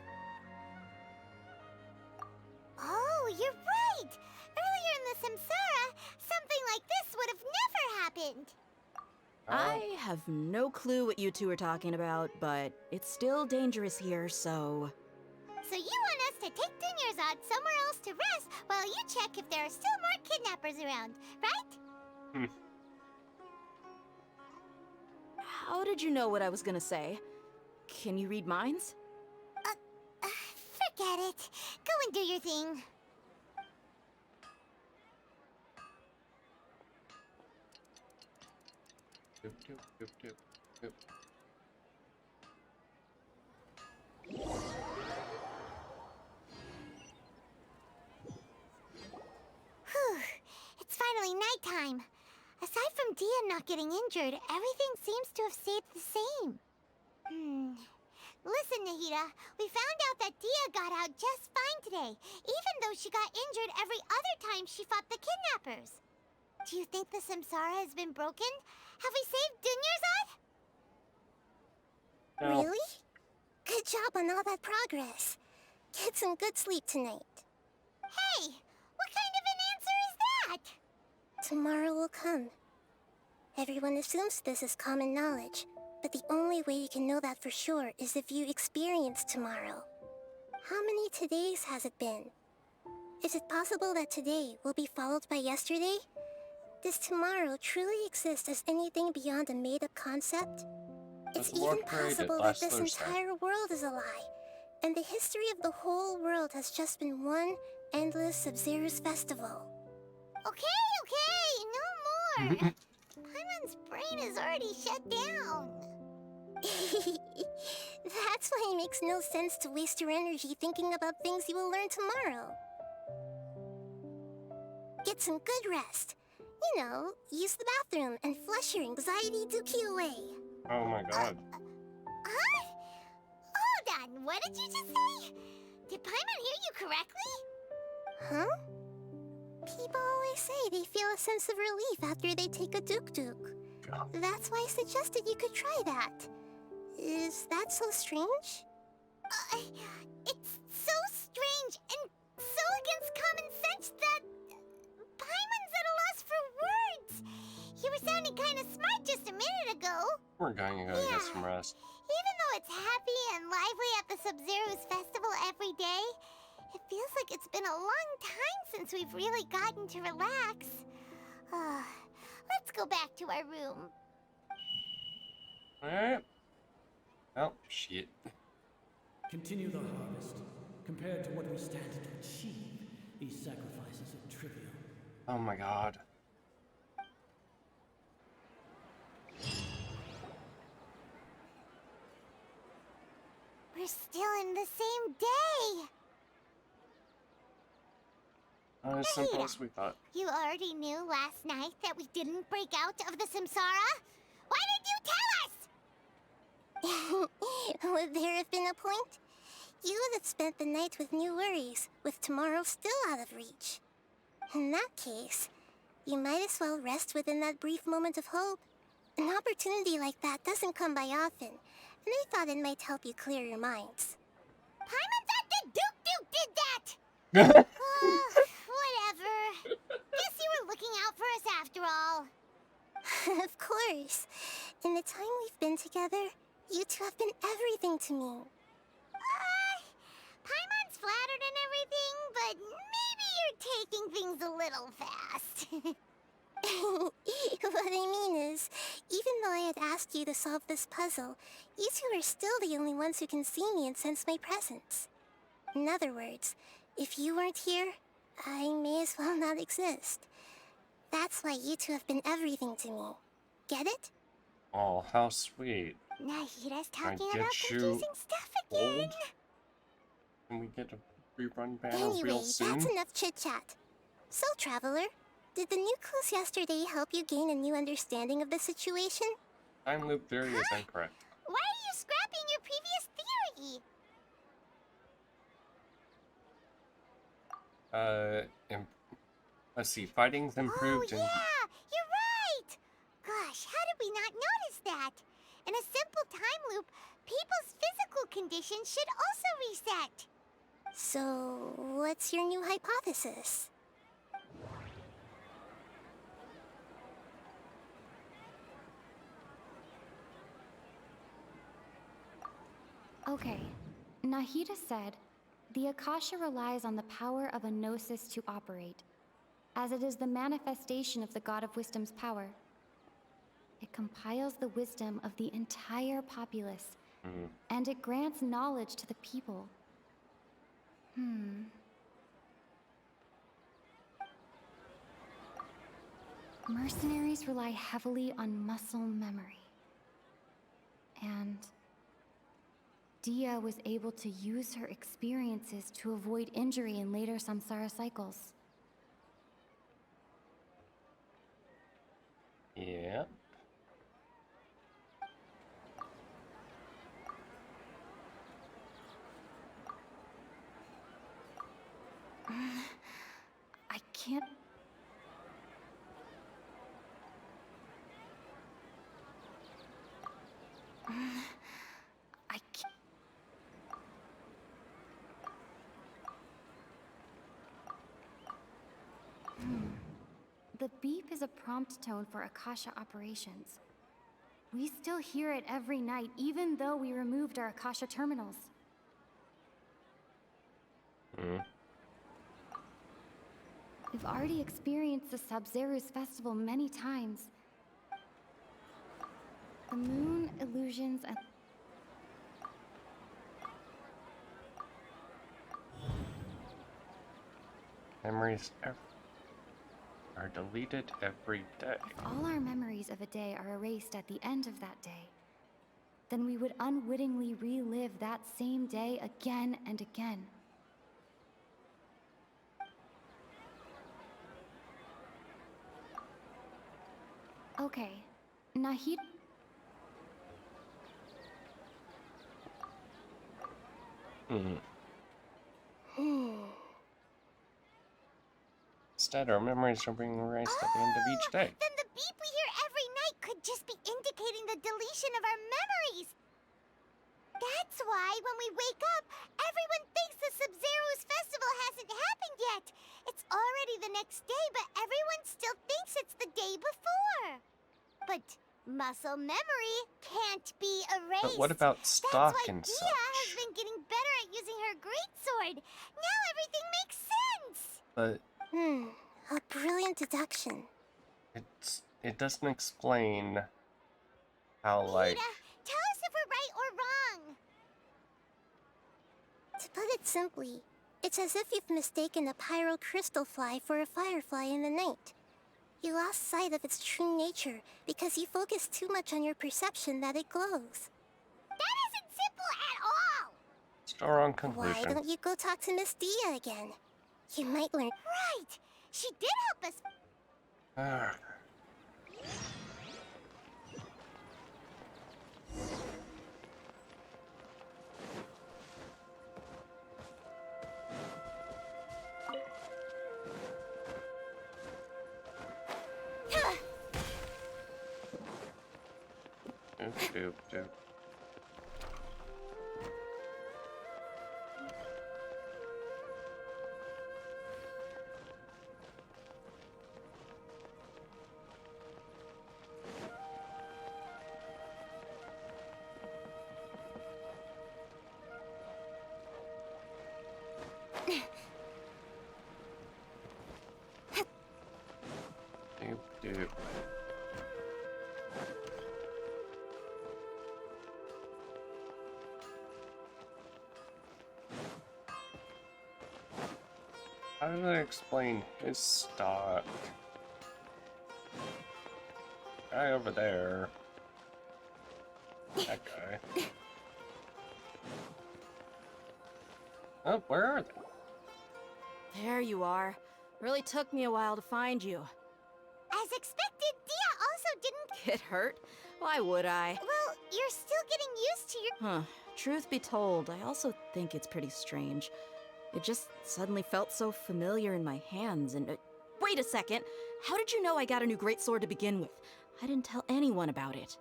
Oh, you're right! Earlier in the Samsara, something like this would have never happened. I have no clue what you two are talking about, but it's still dangerous here, so... So you want us to take Dunyarzad somewhere else to rest while you check if there are still more kidnappers around, right? How did you know what I was gonna say? Can you read minds? Forget it. Go and do your thing. Whew. It's finally nighttime. Aside from Dia not getting injured, everything seems to have stayed the same. Listen, Nahida, we found out that Dia got out just fine today, even though she got injured every other time she fought the kidnappers. Do you think the Samsara has been broken? Have we saved Dunyarzad? No. Really? Good job on all that progress. Get some good sleep tonight. Hey, what kind of an answer is that? Tomorrow will come. Everyone assumes this is common knowledge, but the only way you can know that for sure is if you experience tomorrow. How many todays has it been? Is it possible that today will be followed by yesterday? Does tomorrow truly exist as anything beyond a made-up concept? It's The world even created possible that last this Thursday. entire world is a lie, and the history of the whole world has just been one endless Sub-Zero's festival. Okay, no more. Paimon's brain is already shut down. That's why it makes no sense to waste your energy thinking about things you will learn tomorrow. Get some good rest. You know, use the bathroom and flush your anxiety dookie away. Oh my god. Huh? Hold on, what did you just say? Did Paimon hear you correctly? Huh? People always say they feel a sense of relief after they take a duk-duk. That's why I suggested you could try that. Is that so strange? It's so strange and so against common sense that Paimon's at a loss for words. You were sounding kind of smart just a minute ago. We're going to go get some rest. Even though it's happy and lively at the Sub-Zero's festival every day, it feels like it's been a long time since we've really gotten to relax. Let's go back to our room. Alright. Oh, shit. Continue the harvest. Compared to what we stand to achieve, these sacrifices are trivial. Oh my god. We're still in the same day. As simple Nahida, as we thought. You already knew last night that we didn't break out of the Samsara? Why did you tell us? Would there have been a point? You would have spent the night with new worries, with tomorrow still out of reach. In that case, you might as well rest within that brief moment of hope. An opportunity like that doesn't come by often, and I thought it might help you clear your minds. Paimon thought that Duke did that! Whatever. Guess you were looking out for us after all. Of course. In the time we've been together, you two have been everything to me. Paimon's flattered and everything, but maybe you're taking things a little fast. What I mean is, even though I had asked you to solve this puzzle, you two are still the only ones who can see me and sense my presence. In other words, if you weren't here, I may as well not exist. That's why you two have been everything to me. Get it? Oh, how sweet. Nahida's I talking get about you confusing stuff again. old. Can we get a rerun banner Anyway, real soon? that's enough chit-chat. So, Traveler, did the new clues yesterday help you gain a new understanding of the situation? Time loop theory is incorrect. Why are you scrapping your previous theory? Let's see. Fighting's improved. Oh, yeah, you're right. Gosh, how did we not notice that? In a simple time loop, people's physical conditions should also reset. So, what's your new hypothesis? Okay. Nahida said, the Akasha relies on the power of a gnosis to operate, as it is the manifestation of the God of Wisdom's power. It compiles the wisdom of the entire populace, and it grants knowledge to the people. Mercenaries rely heavily on muscle memory. And Dia was able to use her experiences to avoid injury in later samsara cycles. Yep. I can't... I can't... The beep is a prompt tone for Akasha operations. We still hear it every night, even though we removed our Akasha terminals. We've already experienced the Sabzeruz festival many times. The moon, illusions, and... Memories are deleted every day. If all our memories of a day are erased at the end of that day, then we would unwittingly relive that same day again and again. Okay, Nahid... Instead, our memories are being erased at the end of each day. Then the beep we hear every night could just be indicating the deletion of our memories. That's why when we wake up, everyone thinks the Sabzeruz festival hasn't happened yet. It's already the next day, but everyone still thinks it's the day before. But muscle memory can't be erased. But what about stock and That's why such? Dia has been getting better at using her greatsword. Now everything makes sense. But A brilliant deduction. it doesn't explain how, like... Nahida, tell us if we're right or wrong. To put it simply, it's as if you've mistaken a pyro crystal fly for a firefly in the night. You lost sight of its true nature because you focused too much on your perception that it glows. That isn't simple at all. Still wrong conclusion. Why don't you go talk to Miss Dia again? You might learn. Right. She did help us. Ah. Doop. Doop. How did I explain his stock? Guy over there. That guy. Oh, where are they? There you are. Really took me a while to find you. As expected, Dia also didn't... Get hurt? Why would I? Well, you're still getting used to your... Huh. Truth be told, I also think it's pretty strange. It just suddenly felt so familiar in my hands and... wait a second! How did you know I got a new greatsword to begin with? I didn't tell anyone about it.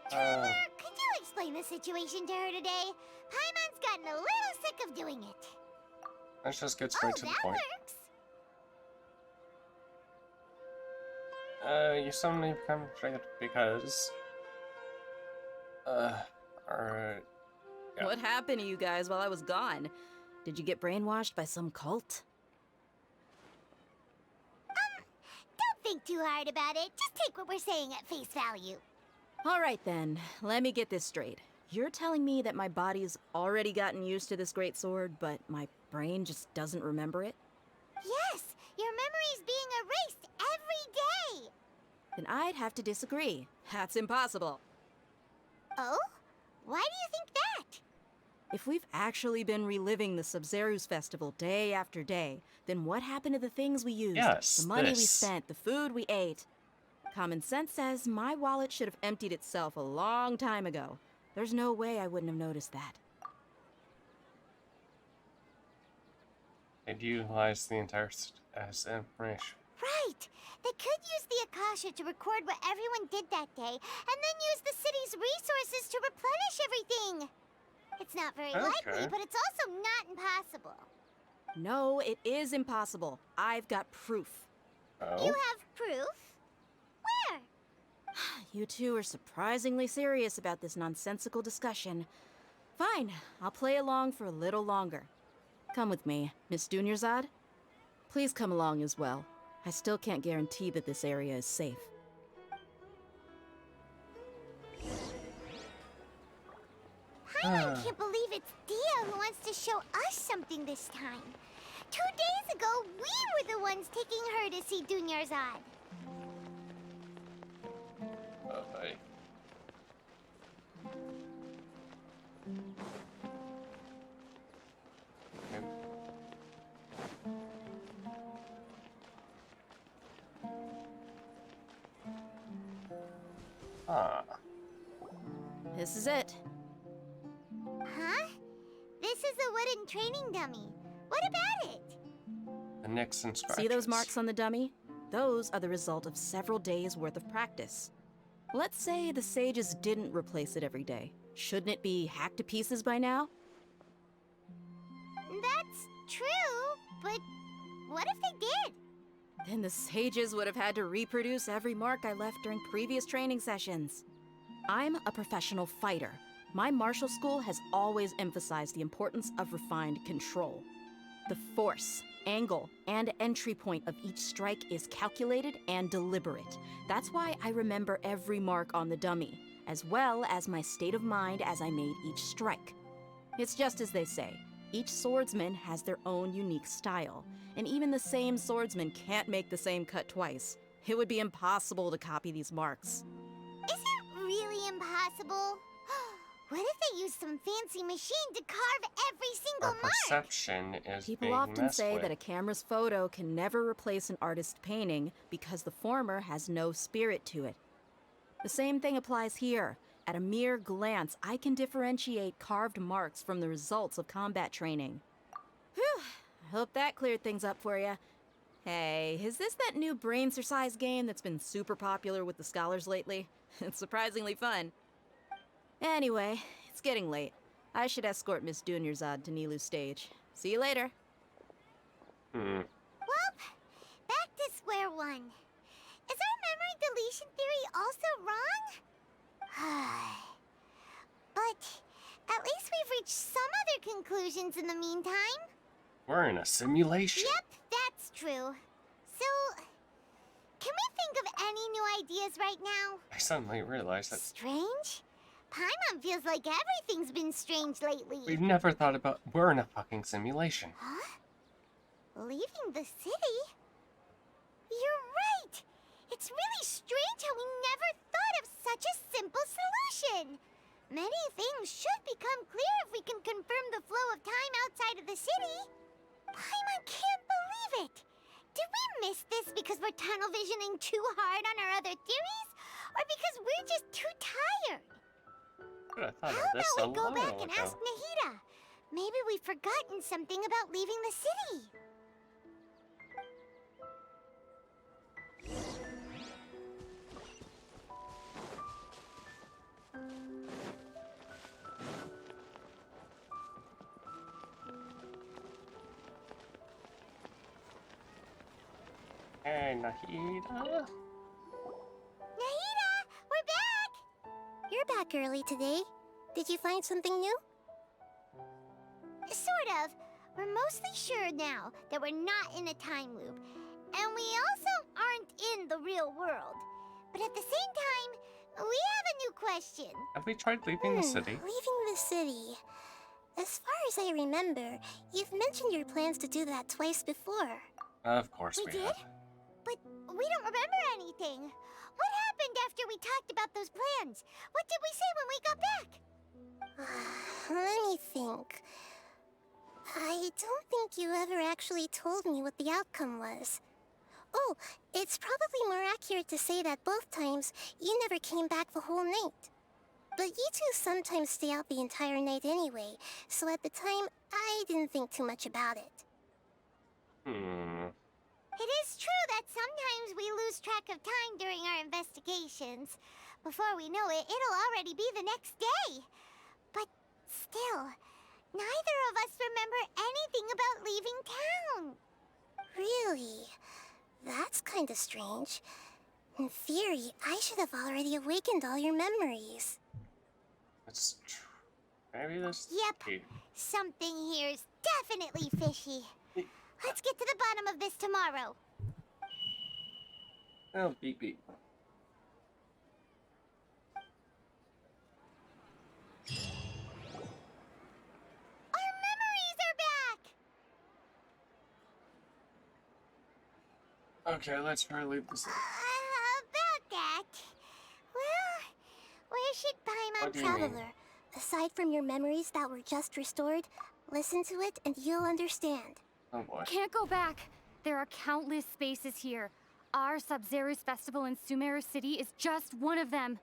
Trevor, could you explain the situation to her today? Paimon's gotten a little sick of doing it. Let's just get straight to the point. You suddenly become afraid because... alright. Yeah. What happened to you guys while I was gone? Did you get brainwashed by some cult? Don't think too hard about it. Just take what we're saying at face value. All right then, let me get this straight. You're telling me that my body's already gotten used to this great sword, but my brain just doesn't remember it? Yes, your memory's being erased every day. Then I'd have to disagree. That's impossible. Oh? Why do you think that? If we've actually been reliving the Sabzeruz festival day after day, then what happened to the things we used? Yes, the money we this. spent, the food we ate? Common sense says my wallet should have emptied itself a long time ago. There's no way I wouldn't have noticed that. They'd utilize the entire as information. Right. They could use the Akasha to record what everyone did that day, and then use the city's resources to replenish everything. It's not very likely, but it's also not impossible. No, it is impossible. I've got proof. Oh? You have proof? Where? You two are surprisingly serious about this nonsensical discussion. Fine, I'll play along for a little longer. Come with me, Miss Dunyarzad. Please come along as well. I still can't guarantee that this area is safe. I can't believe it's Dia who wants to show us something this time. 2 days ago, we were the ones taking her to see Dunyarzad. Oh, buddy. Okay. Ah. This is it. Huh? This is a wooden training dummy. What about it? The nicks and scratches. See those marks on the dummy? Those are the result of several days' worth of practice. Let's say the sages didn't replace it every day. Shouldn't it be hacked to pieces by now? That's true, but what if they did? Then the sages would have had to reproduce every mark I left during previous training sessions. I'm a professional fighter. My martial school has always emphasized the importance of refined control. The force, angle, and entry point of each strike is calculated and deliberate. That's why I remember every mark on the dummy, as well as my state of mind as I made each strike. It's just as they say, each swordsman has their own unique style, and even the same swordsman can't make the same cut twice. It would be impossible to copy these marks. Is it really impossible? What if they use some fancy machine to carve every single Our mark? perception is People being often messed say with. that a camera's photo can never replace an artist's painting because the former has no spirit to it. The same thing applies here. At a mere glance, I can differentiate carved marks from the results of combat training. Whew, I hope that cleared things up for you. Hey, is this that new brain exercise game that's been super popular with the scholars lately? It's surprisingly fun. Anyway, it's getting late. I should escort Miss Dunyarzad to Nilu's stage. See you later. Well, back to square one. Is our memory deletion theory also wrong? But at least we've reached some other conclusions in the meantime. We're in a simulation. Yep, that's true. So, can we think of any new ideas right now? I suddenly realized that Strange? Paimon feels like everything's been strange lately. we've never thought about we're in a fucking simulation. Huh? Leaving the city? You're right! It's really strange how we never thought of such a simple solution! Many things should become clear if we can confirm the flow of time outside of the city. Paimon can't believe it! Did we miss this because we're tunnel visioning too hard on our other theories? Or because we're just too tired? I thought How of this about a we go while back and ago. ask Nahida? Maybe we've forgotten something about leaving the city. Hey, Nahida. Nahida, we're back! You're back early today. Did you find something new? Sort of. We're mostly sure now that we're not in a time loop. And we also aren't in the real world. But at the same time, We have a new question. Have we tried leaving the city? Leaving the city. As far as I remember, you've mentioned your plans to do that twice before. Of course We we did? have. But we don't remember anything. What happened after we talked about those plans? What did we say when we got back? Let me think. I don't think you ever actually told me what the outcome was. Oh, it's probably more accurate to say that both times you never came back the whole night. But you two sometimes stay out the entire night anyway, so at the time, I didn't think too much about it. It is true that sometimes we lose track of time during our investigations. Before we know it, it'll already be the next day. But still, neither of us remember anything about leaving town. Really? That's kinda strange. In theory, I should have already awakened all your memories. That's true. Maybe this. Yep. Something here is definitely fishy. Let's get to the bottom of this tomorrow. Oh, beep beep. Our memories are back! Okay, let's try to leave the city. About that. Well, where should Paimon What do you mean? Traveler, aside from your memories that were just restored, listen to it and you'll understand. Oh boy. Can't go back. There are countless spaces here. Our Sabzeruz festival in Sumeru City is just one of them.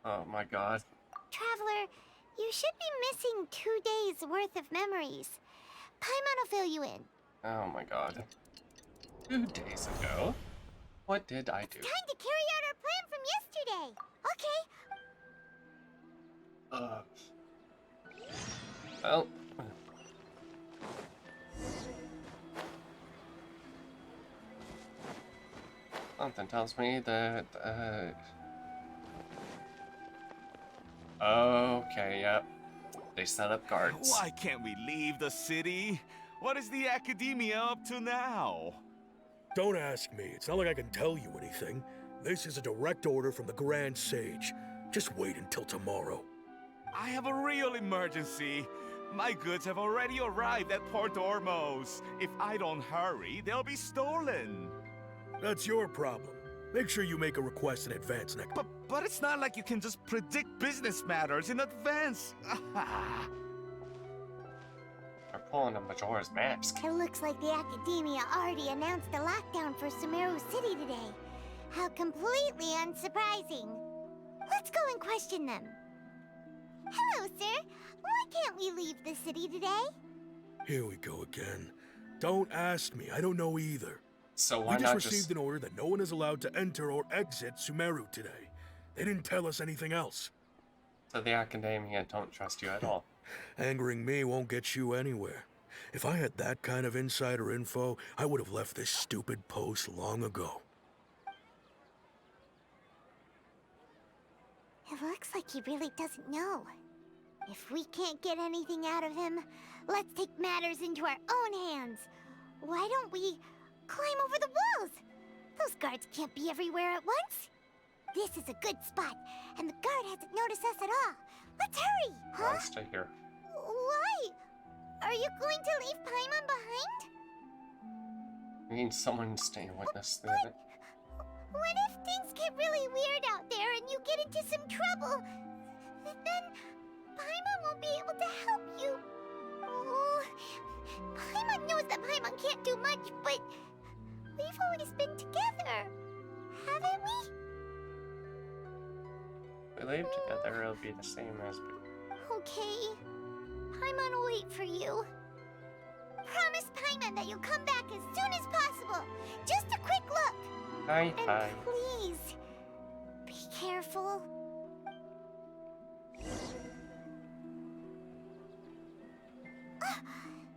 Oh my god. Traveler, you should be missing 2 days worth of memories. Paimon will fill you in. Oh my god. 2 days ago? What did I do? Time to carry out our plan from yesterday. Okay. Well. Something tells me that, okay, yep. They set up guards. Why can't we leave the city? What is the Academia up to now? Don't ask me. It's not like I can tell you anything. This is a direct order from the Grand Sage. Just wait until tomorrow. I have a real emergency. My goods have already arrived at Port Ormos. If I don't hurry, they'll be stolen. That's your problem. Make sure you make a request in advance next. But it's not like you can just predict business matters in advance. They're pulling a Majora's Mask. It looks like the Academia already announced a lockdown for Sumeru City today. How completely unsurprising. Let's go and question them. Hello, sir. Why can't we leave the city today? Here we go again. Don't ask me. I don't know either. So why we not just received an order that no one is allowed to enter or exit Sumeru today. They didn't tell us anything else. So the Academia don't trust you at all. Angering me won't get you anywhere. If I had that kind of insider info, I would have left this stupid post long ago. It looks like he really doesn't know. If we can't get anything out of him, let's take matters into our own hands. Why don't we climb over the walls? Those guards can't be everywhere at once. This is a good spot, and the guard hasn't noticed us at all. Let's hurry! I'll stay here. Why? Are you going to leave Paimon behind? We need someone to stay and witness the event. What if things get really weird out there and you get into some trouble? Then Paimon won't be able to help you. Oh, Paimon knows that Paimon can't do much, but we've always been together, haven't we? If we leave together, it'll be the same as before. Okay. Paimon will wait for you. Promise Paimon that you'll come back as soon as possible. Just a quick look. Bye, And bye. please, be careful.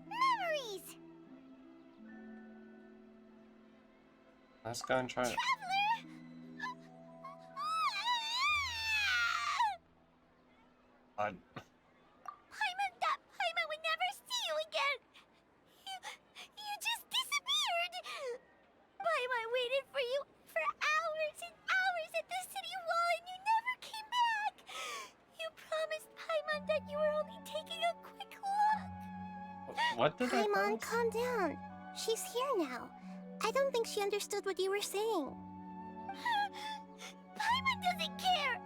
Memories! Let's go and try it. God. Paimon thought Paimon would never see you again. You just disappeared. Paimon waited for you for hours and hours at the city wall, and What did I Paimon, press? calm down. She's here now. I don't think she understood what you were saying. Paimon doesn't care!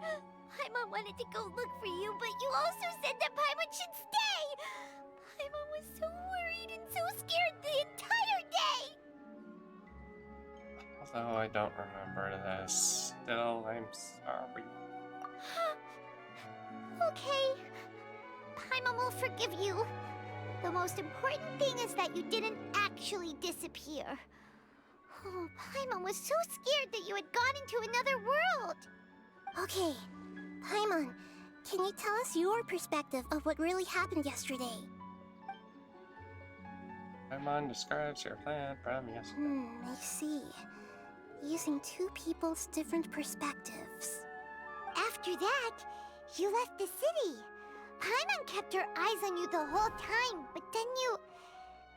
Paimon wanted to go look for you, but you also said that Paimon should stay! Paimon was so worried and so scared the entire day! Although I don't remember this, still, I'm sorry. Okay. Paimon will forgive you. The most important thing is that you didn't actually disappear. Oh, Paimon was so scared that you had gone into another world. Okay, Paimon, can you tell us your perspective of what really happened yesterday? Paimon describes your plan from yesterday. I see. Using two people's different perspectives. After that, you left the city. Paimon kept her eyes on you the whole time, but then you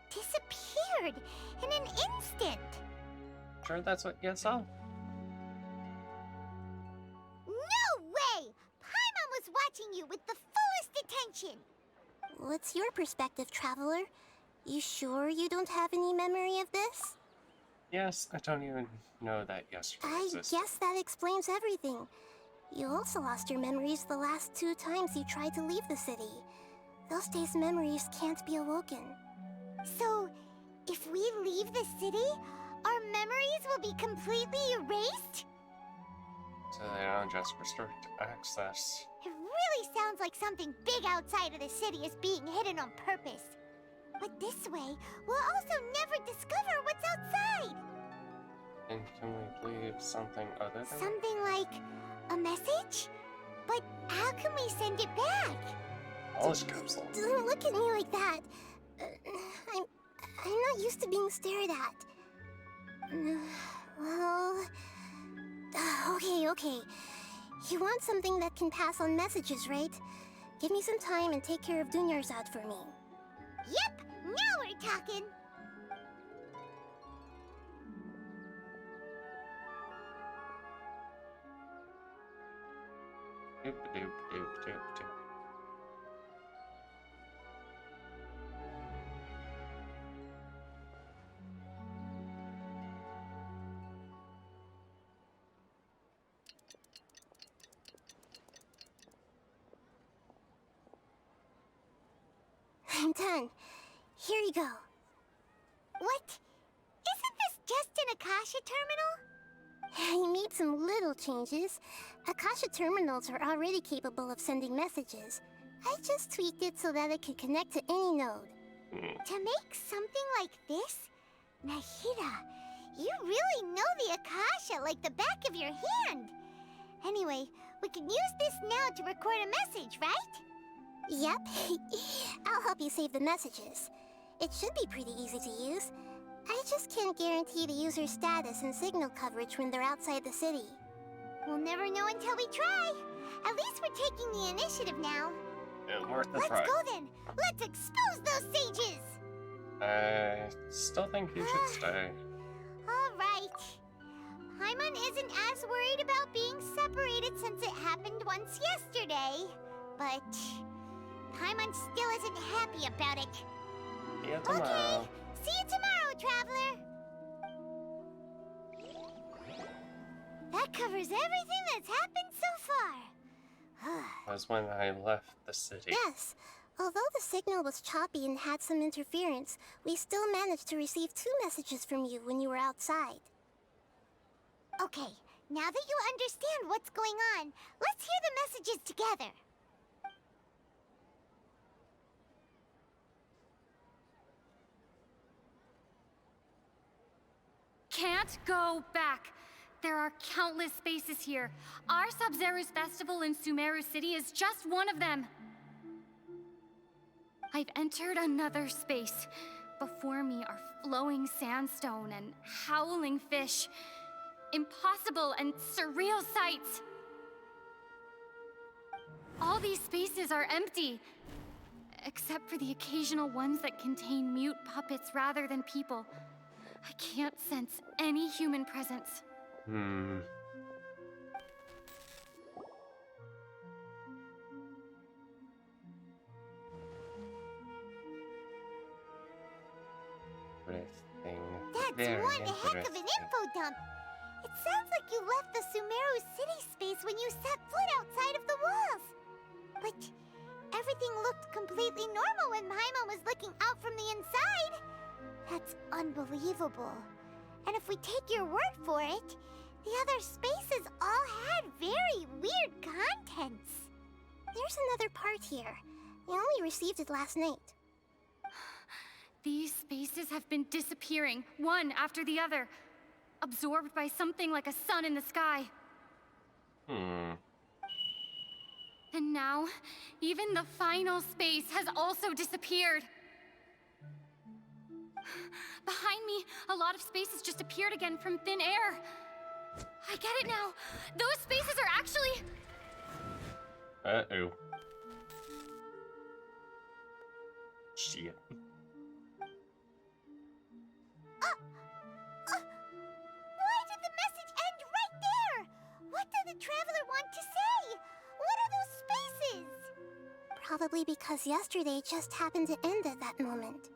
disappeared in an instant. Sure that's what you saw? No way! Paimon was watching you with the fullest attention. What's your perspective, Traveler? You sure you don't have any memory of this? Yes, I don't even know that yesterday I existed. guess that explains everything. You also lost your memories the last 2 times you tried to leave the city. Those days' memories can't be awoken. So, if we leave the city, our memories will be completely erased? So they don't just restrict access. It really sounds like something big outside of the city is being hidden on purpose. But this way, we'll also never discover what's outside. And can we believe something other than Something like a message? But how can we send it back? knowledge capsule? Don't look at me like that. I'm not used to being stared at. Well... Okay. You want something that can pass on messages, right? Give me some time and take care of Dunyarzad for me. Yep, now we're talking. Doop doop doop doop doop. I'm done. Here you go. What? Isn't this just an Akasha terminal? You made some little changes. Akasha terminals are already capable of sending messages. I just tweaked it so that it could connect to any node. To make something like this? Nahida, you really know the Akasha like the back of your hand. Anyway, we can use this now to record a message, right? Yep. I'll help you save the messages. It should be pretty easy to use. I just can't guarantee the user's status and signal coverage when they're outside the city. We'll never know until we try. At least we're taking the initiative now. Worth the Let's try. go then. Let's expose those sages. I still think you should stay. All right. Paimon isn't as worried about being separated since it happened once yesterday. But Paimon still isn't happy about it. See you tomorrow. Okay. See you tomorrow, Traveler. That covers everything that's happened so far. Was when I left the city. Yes. Although the signal was choppy and had some interference, we still managed to receive 2 messages from you when you were outside. Okay, now that you understand what's going on, let's hear the messages together. Can't go back. There are countless spaces here. Our Sub-Zero's festival in Sumeru City is just one of them. I've entered another space. Before me are flowing sandstone and howling fish. Impossible and surreal sights. All these spaces are empty, except for the occasional ones that contain mute puppets rather than people. I can't sense any human presence. That's one heck of an info dump. It sounds like you left the Sumeru city space when you set foot outside of the walls. But everything looked completely normal when Paimon was looking out from the inside. That's unbelievable. And if we take your word for it, the other spaces all had very weird contents. There's another part here. I only received it last night. These spaces have been disappearing, one after the other, absorbed by something like a sun in the sky. And now, even the final space has also disappeared. Behind me, a lot of spaces just appeared again from thin air. I get it now. Those spaces are actually... Uh-oh. Shit. Why did the message end right there? What did the traveler want to say? What are those spaces? Probably because yesterday just happened to end at that moment.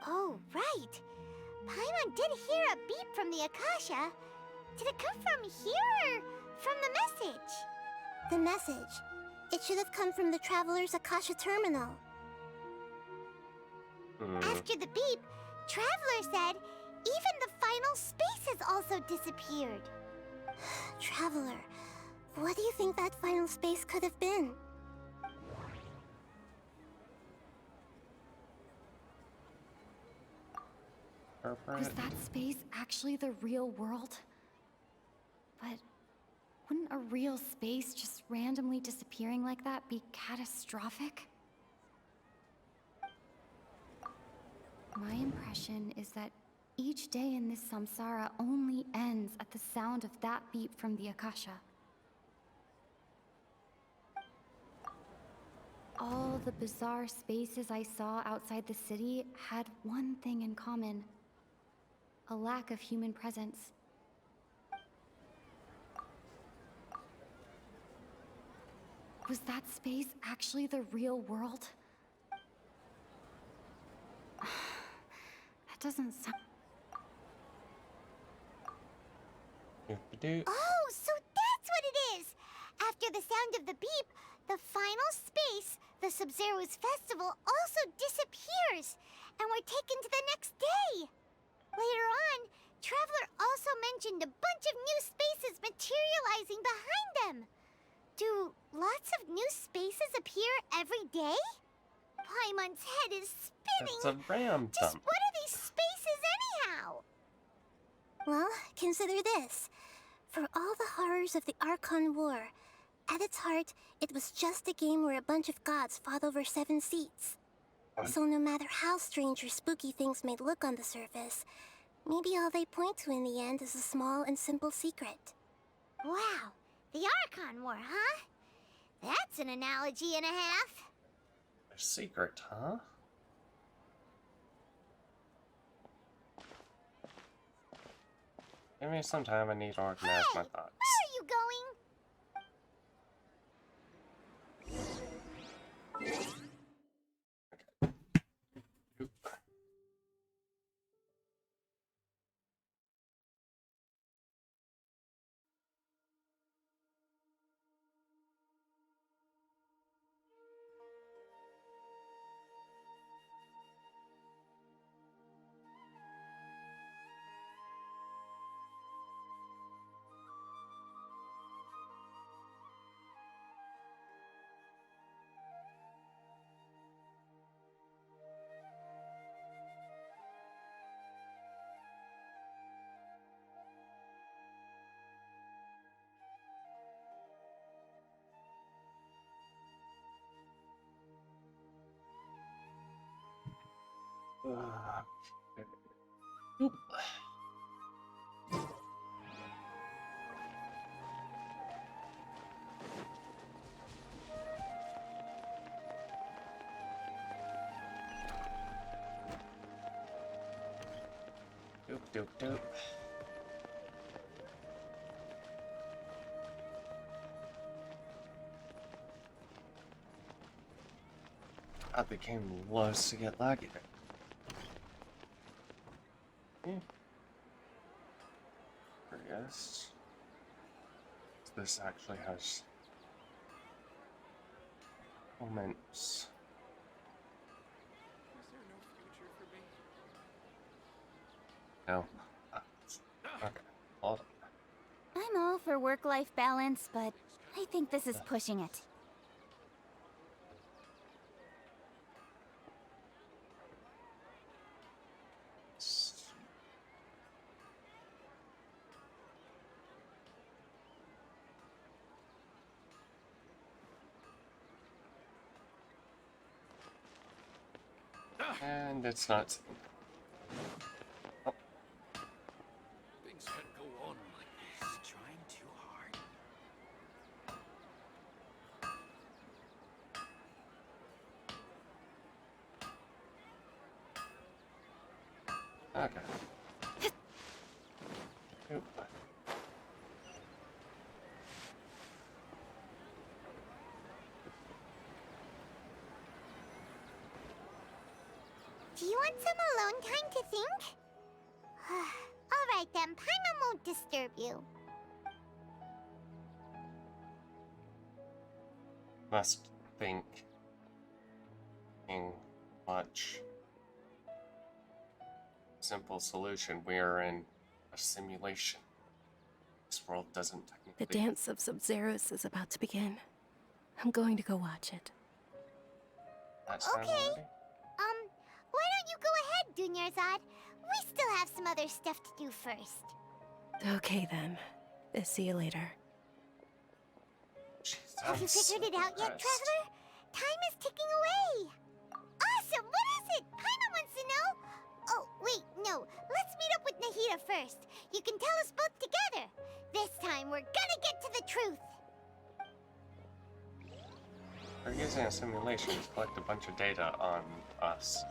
Oh, right. Paimon did hear a beep from the Akasha. Did it come from here or from the message? The message. It should have come from the Traveler's Akasha terminal. After the beep, Traveler said even the final spaces also disappeared. Traveler, what do you think that final space could have been? Was that space actually the real world? But wouldn't a real space just randomly disappearing like that be catastrophic? My impression is that each day in this samsara only ends at the sound of that beep from the Akasha. All the bizarre spaces I saw outside the city had one thing in common: a lack of human presence. Was that space actually the real world? That doesn't sound... Oh, so that's what it is! After the sound of the beep, the final space, the Sub-Zero's festival, also disappears, and we're taken to the next day. Later on, Traveler also mentioned a bunch of new spaces materializing behind them. Do lots of new spaces appear every day? Paimon's head is spinning. It's a ram Just dump. what are these spaces anyhow? Well, consider this. For all the horrors of the Archon War, at its heart, it was just a game where a bunch of gods fought over 7 seats. So no matter how strange or spooky things may look on the surface, maybe all they point to in the end is a small and simple secret. Wow, the Archon War, huh? That's an analogy and a half. A secret, huh? Give me some time, I need to organize my thoughts. Where are you going? Oop. Doop, doop, doop. God, the game loves to get laggy. this. This actually has moments. No. Okay. Hold on. I'm all for work-life balance, but I think this is pushing it. And it's not. Oh. Things can't go on like this. Trying too hard. Okay. Oop. Do you want some alone time to think? Alright then, Paimon won't disturb you. Must think. Much. Simple solution. We are in a simulation. This world doesn't technically. The dance of Sub-Zeros is about to begin. I'm going to go watch it. That's fine Okay. already? Why don't you go ahead, Dunyarzad? We still have some other stuff to do first. Okay then. See you later. Have you figured it out yet, Traveler? Time is ticking away. Awesome! What is it? Paimon wants to know. Oh, wait, no. Let's meet up with Nahida first. You can tell us both together. This time, we're gonna get to the truth. We're using a simulation to collect a bunch of data on us.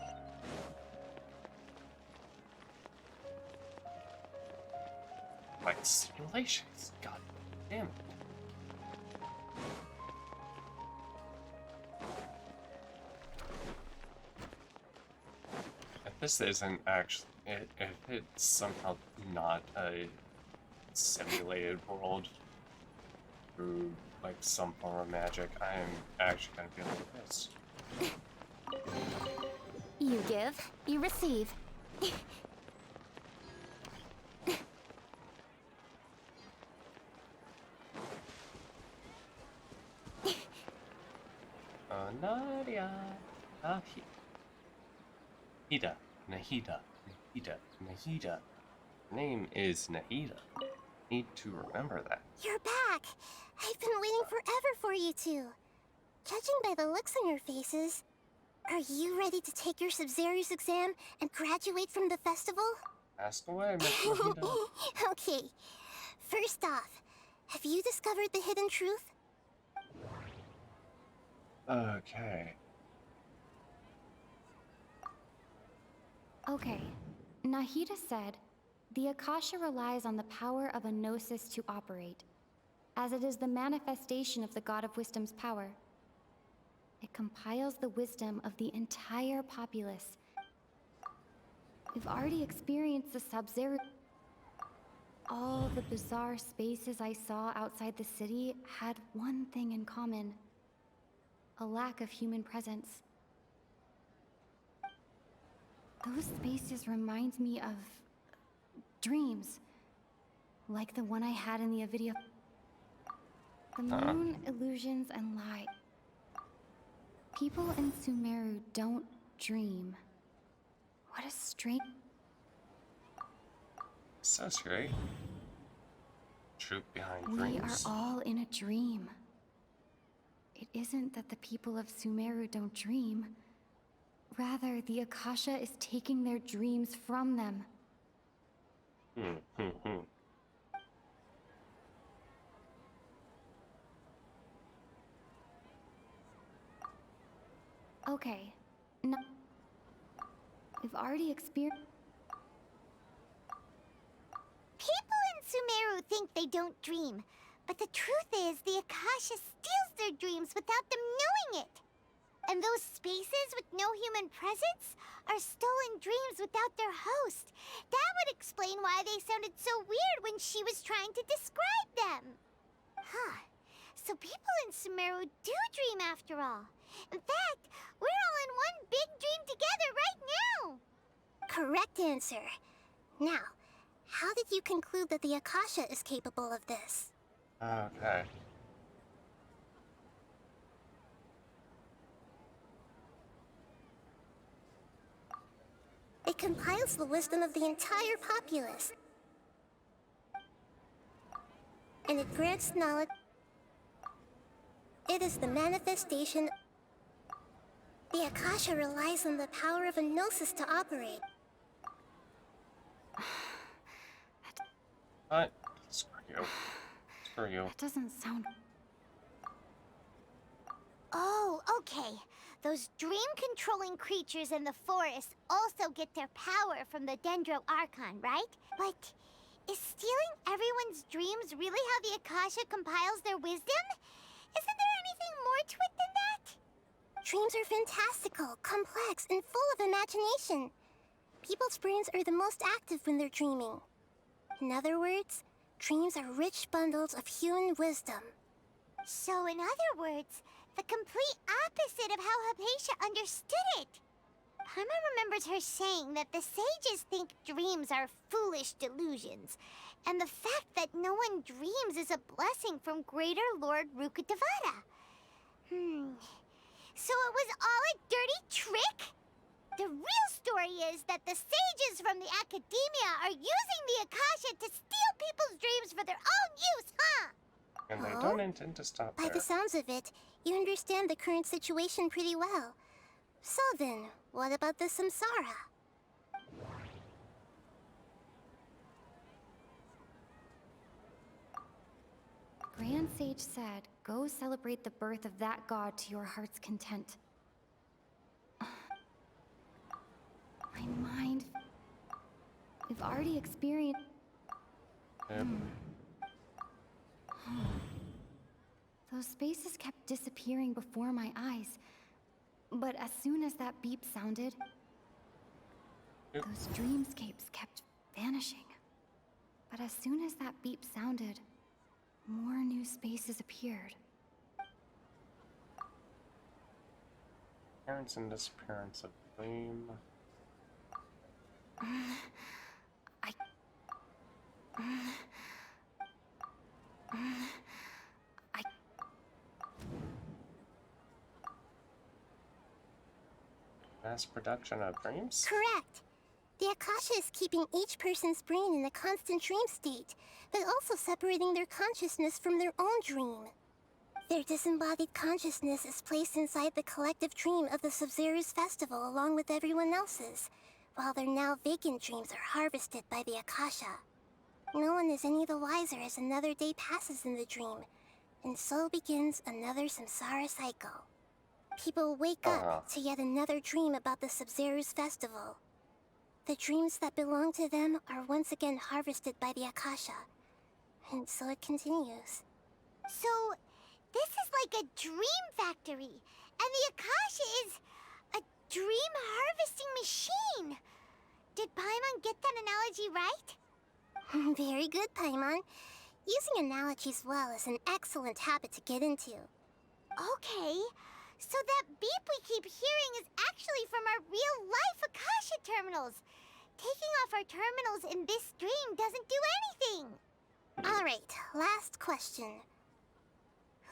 Like simulations. God damn it. If this isn't actually, if it's somehow not a simulated world through like some form of magic, I am actually gonna be a little pissed. You give, you receive. Nadia. Nahida. Nahida. Nahida. Nahida. Her name is Nahida. Need to remember that. You're back. I've been waiting forever for you two. Judging by the looks on your faces, are you ready to take your Sub-Zeros exam and graduate from the festival? Ask away, Miss Nahida. Okay. First off, have you discovered the hidden truth? Okay. Okay. Nahida said, the Akasha relies on the power of a gnosis to operate, as it is the manifestation of the God of Wisdom's power. It compiles the wisdom of the entire populace. We've already experienced the Sub-Zero. All the bizarre spaces I saw outside the city had one thing in common: a lack of human presence. Those spaces remind me of dreams, like the one I had in the Avidia. The moon, illusions, and light. People in Sumeru don't dream. What a strange... So scary. Truth behind We dreams. are all in a dream. It isn't that the people of Sumeru don't dream. Rather, the Akasha is taking their dreams from them. Okay. No. We've already experienced... People in Sumeru think they don't dream, but the truth is the Akasha steals their dreams without them knowing it. And those spaces with no human presence are stolen dreams without their host. That would explain why they sounded so weird when she was trying to describe them. Huh. So people in Sumeru do dream after all. In fact, we're all in one big dream together right now. Correct answer. Now, how did you conclude that the Akasha is capable of this? Okay. It compiles the wisdom of the entire populace. And it grants knowledge. It is the manifestation. The Akasha relies on the power of a gnosis to operate. What? Screw you. Screw you. That doesn't sound... Oh, okay. Those dream-controlling creatures in the forest also get their power from the Dendro Archon, right? But is stealing everyone's dreams really how the Akasha compiles their wisdom? Isn't there anything more to it than that? Dreams are fantastical, complex, and full of imagination. People's brains are the most active when they're dreaming. In other words, dreams are rich bundles of human wisdom. So in other words, the complete opposite of how Hypatia understood it. Paimon remembers her saying that the sages think dreams are foolish delusions, and the fact that no one dreams is a blessing from Greater Lord Rukkhadevata. So it was all a dirty trick? The real story is that the sages from the Academia are using the Akasha to steal people's dreams for their own use, huh? And they don't intend to stop By there. the sounds of it, you understand the current situation pretty well. So then, what about the Samsara? Grand Sage said, go celebrate the birth of that god to your heart's content. My mind... We've already experienced... Yep. Those spaces kept disappearing before my eyes. But as soon as that beep sounded, those dreamscapes kept vanishing. But as soon as that beep sounded, more new spaces appeared. Appearance and disappearance of flame. Mass production of dreams? Correct. The Akasha is keeping each person's brain in a constant dream state, but also separating their consciousness from their own dream. Their disembodied consciousness is placed inside the collective dream of the Sabzeruz festival along with everyone else's, while their now vacant dreams are harvested by the Akasha. No one is any the wiser as another day passes in the dream, and so begins another samsara cycle. People wake up to yet another dream about the Sabzeruz festival. The dreams that belong to them are once again harvested by the Akasha, and so it continues. So, this is like a dream factory, and the Akasha is a dream harvesting machine. Did Paimon get that analogy right? Very good, Paimon. Using analogies well is an excellent habit to get into. Okay, so that beep we keep hearing is actually from our real-life Akasha terminals. Taking off our terminals in this dream doesn't do anything. All right, last question.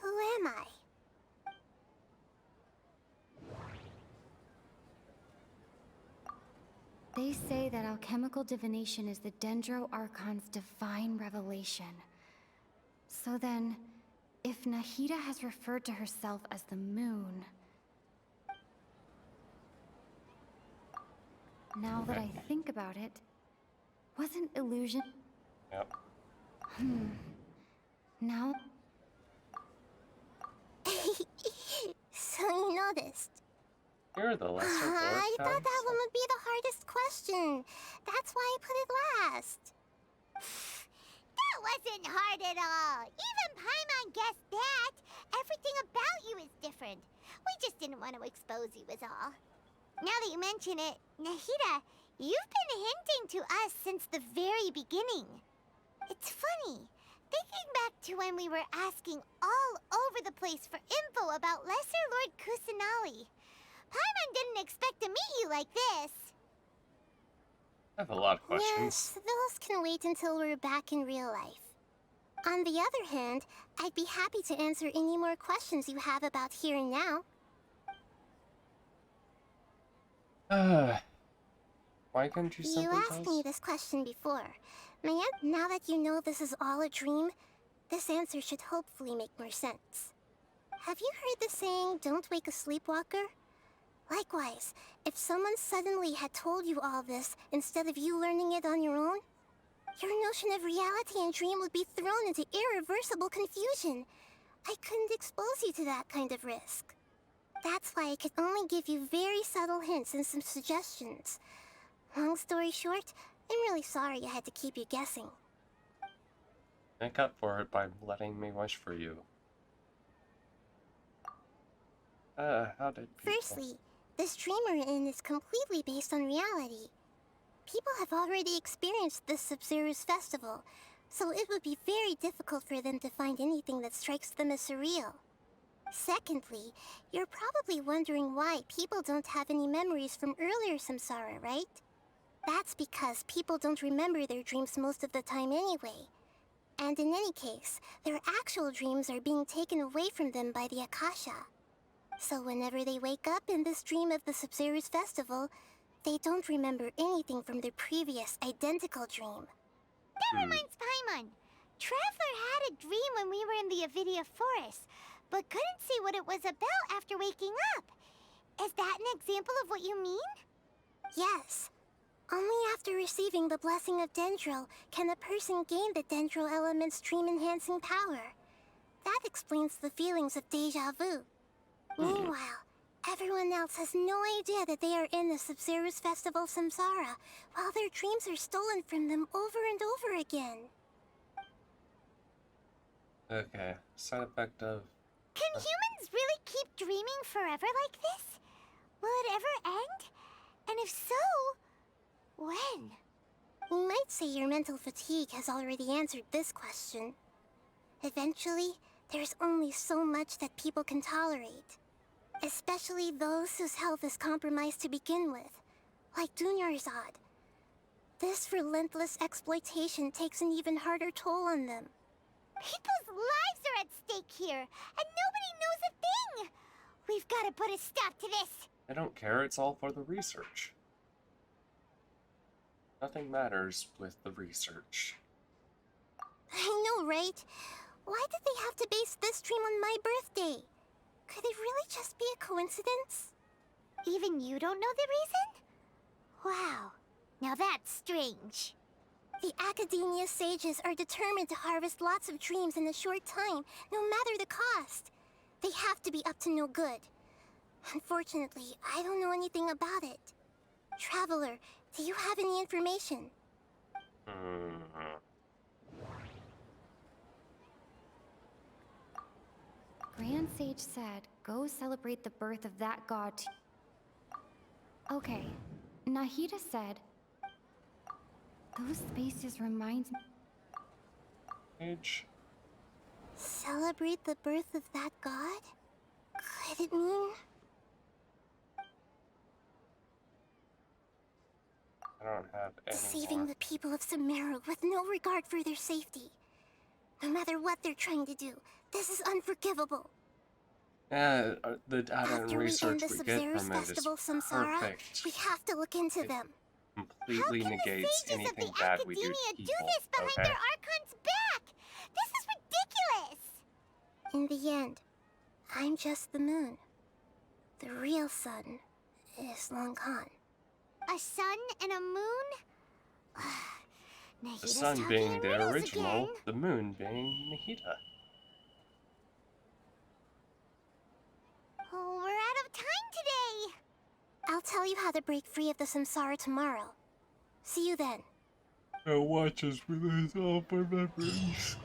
Who am I? They say that alchemical divination is the Dendro Archon's divine revelation. So then, if Nahida has referred to herself as the moon... Now that I think about it, wasn't illusion... Yep. Now... So you noticed. You're the lesser I Lord thought that one would be the hardest question. That's why I put it last. That wasn't hard at all. Even Paimon guessed that. Everything about you is different. We just didn't want to expose you is all. Now that you mention it, Nahida, you've been hinting to us since the very beginning. It's funny, thinking back to when we were asking all over the place for info about Lesser Lord Kusanali. Paimon didn't expect to meet you like this. I have a lot of questions. Yes, those can wait until we're back in real life. On the other hand, I'd be happy to answer any more questions you have about here and now. Why couldn't you simply You tell asked us? me this question before. Now that you know this is all a dream, this answer should hopefully make more sense. Have you heard the saying, don't wake a sleepwalker? Likewise, if someone suddenly had told you all this instead of you learning it on your own, your notion of reality and dream would be thrown into irreversible confusion. I couldn't expose you to that kind of risk. That's why I could only give you very subtle hints and some suggestions. Long story short, I'm really sorry I had to keep you guessing. Make up for it by letting me wish for you. How did people... Firstly, this dream we're in is completely based on reality. People have already experienced this Sabzeruz festival, so it would be very difficult for them to find anything that strikes them as surreal. Secondly, you're probably wondering why people don't have any memories from earlier samsara, right? That's because people don't remember their dreams most of the time anyway. And in any case, their actual dreams are being taken away from them by the Akasha. So whenever they wake up in this dream of the Sabzeruz festival, they don't remember anything from their previous identical dream. That reminds Paimon. Traveler had a dream when we were in the Avidia Forest, but couldn't see what it was about after waking up. Is that an example of what you mean? Yes. Only after receiving the blessing of Dendro can a person gain the Dendro element's dream-enhancing power. That explains the feelings of deja vu. Meanwhile, everyone else has no idea that they are in the Sabzeruz Festival Samsara, while their dreams are stolen from them over and over again. Okay, side effect of... Can humans really keep dreaming forever like this? Will it ever end? And if so, when? You might say your mental fatigue has already answered this question. Eventually, there's only so much that people can tolerate. Especially those whose health is compromised to begin with, like Dunyarzad. This relentless exploitation takes an even harder toll on them. People's lives are at stake here, and nobody knows a thing! We've got to put a stop to this! I don't care, it's all for the research. Nothing matters with the research. I know, right? Why did they have to base this dream on my birthday? Could it really just be a coincidence? Even you don't know the reason? Wow, now that's strange. The Academia sages are determined to harvest lots of dreams in a short time, no matter the cost. They have to be up to no good. Unfortunately, I don't know anything about it. Traveler, do you have any information? Grand Sage said, go celebrate the birth of that god. Okay, Nahida said, those spaces remind me. Celebrate the birth of that god? Could it mean? I don't have any Deceiving more. the people of Sumeru with no regard for their safety. No matter what they're trying to do, this is unforgivable. Yeah, the data and After we end research the we get Sabzeruz from it is Festival Samsara, perfect. we have to look into them. Completely negates anything bad we do to Academia people, do this behind okay? their Archon's back! This is ridiculous! In the end, I'm just the moon. The real sun is long gone. A sun and a moon? The Nahida's sun talking being in the riddles original, again. the moon being Nahida. Oh, we're out of time today! I'll tell you how to break free of the samsara tomorrow. See you then. Now watch us release all our memories.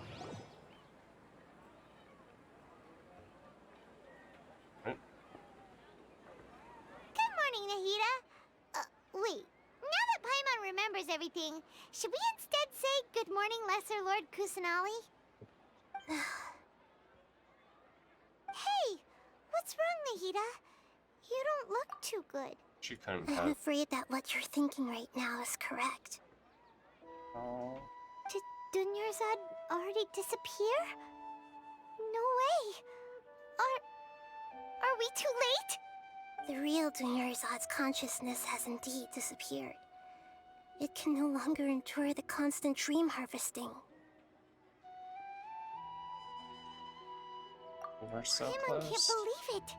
everything. Should we instead say good morning, Lesser Lord Kusanali? Hey, what's wrong, Nahida? You don't look too good. She couldn't I'm have. afraid that what you're thinking right now is correct. Oh. Did Dunyarzad already disappear? No way. Are we too late? The real Dunyarzad's consciousness has indeed disappeared. It can no longer endure the constant dream harvesting. We're so Paimon can't close. believe it.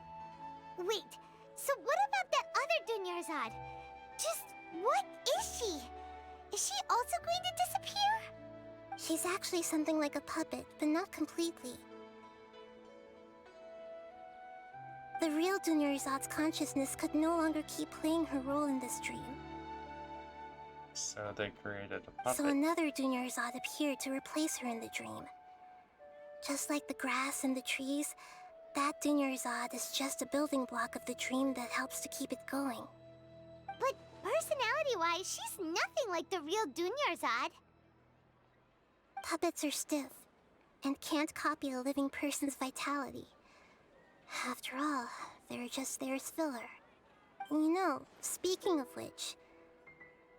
Wait, so what about that other Dunyarzad? Just what is she? Is she also going to disappear? She's actually something like a puppet, but not completely. The real Dunyarzad's consciousness could no longer keep playing her role in this dream. So they created a puppet. So another Dunyarzad appeared to replace her in the dream. Just like the grass and the trees, that Dunyarzad is just a building block of the dream that helps to keep it going. But personality-wise, she's nothing like the real Dunyarzad. Puppets are stiff and can't copy a living person's vitality. After all, they're just there as filler. You know, speaking of which,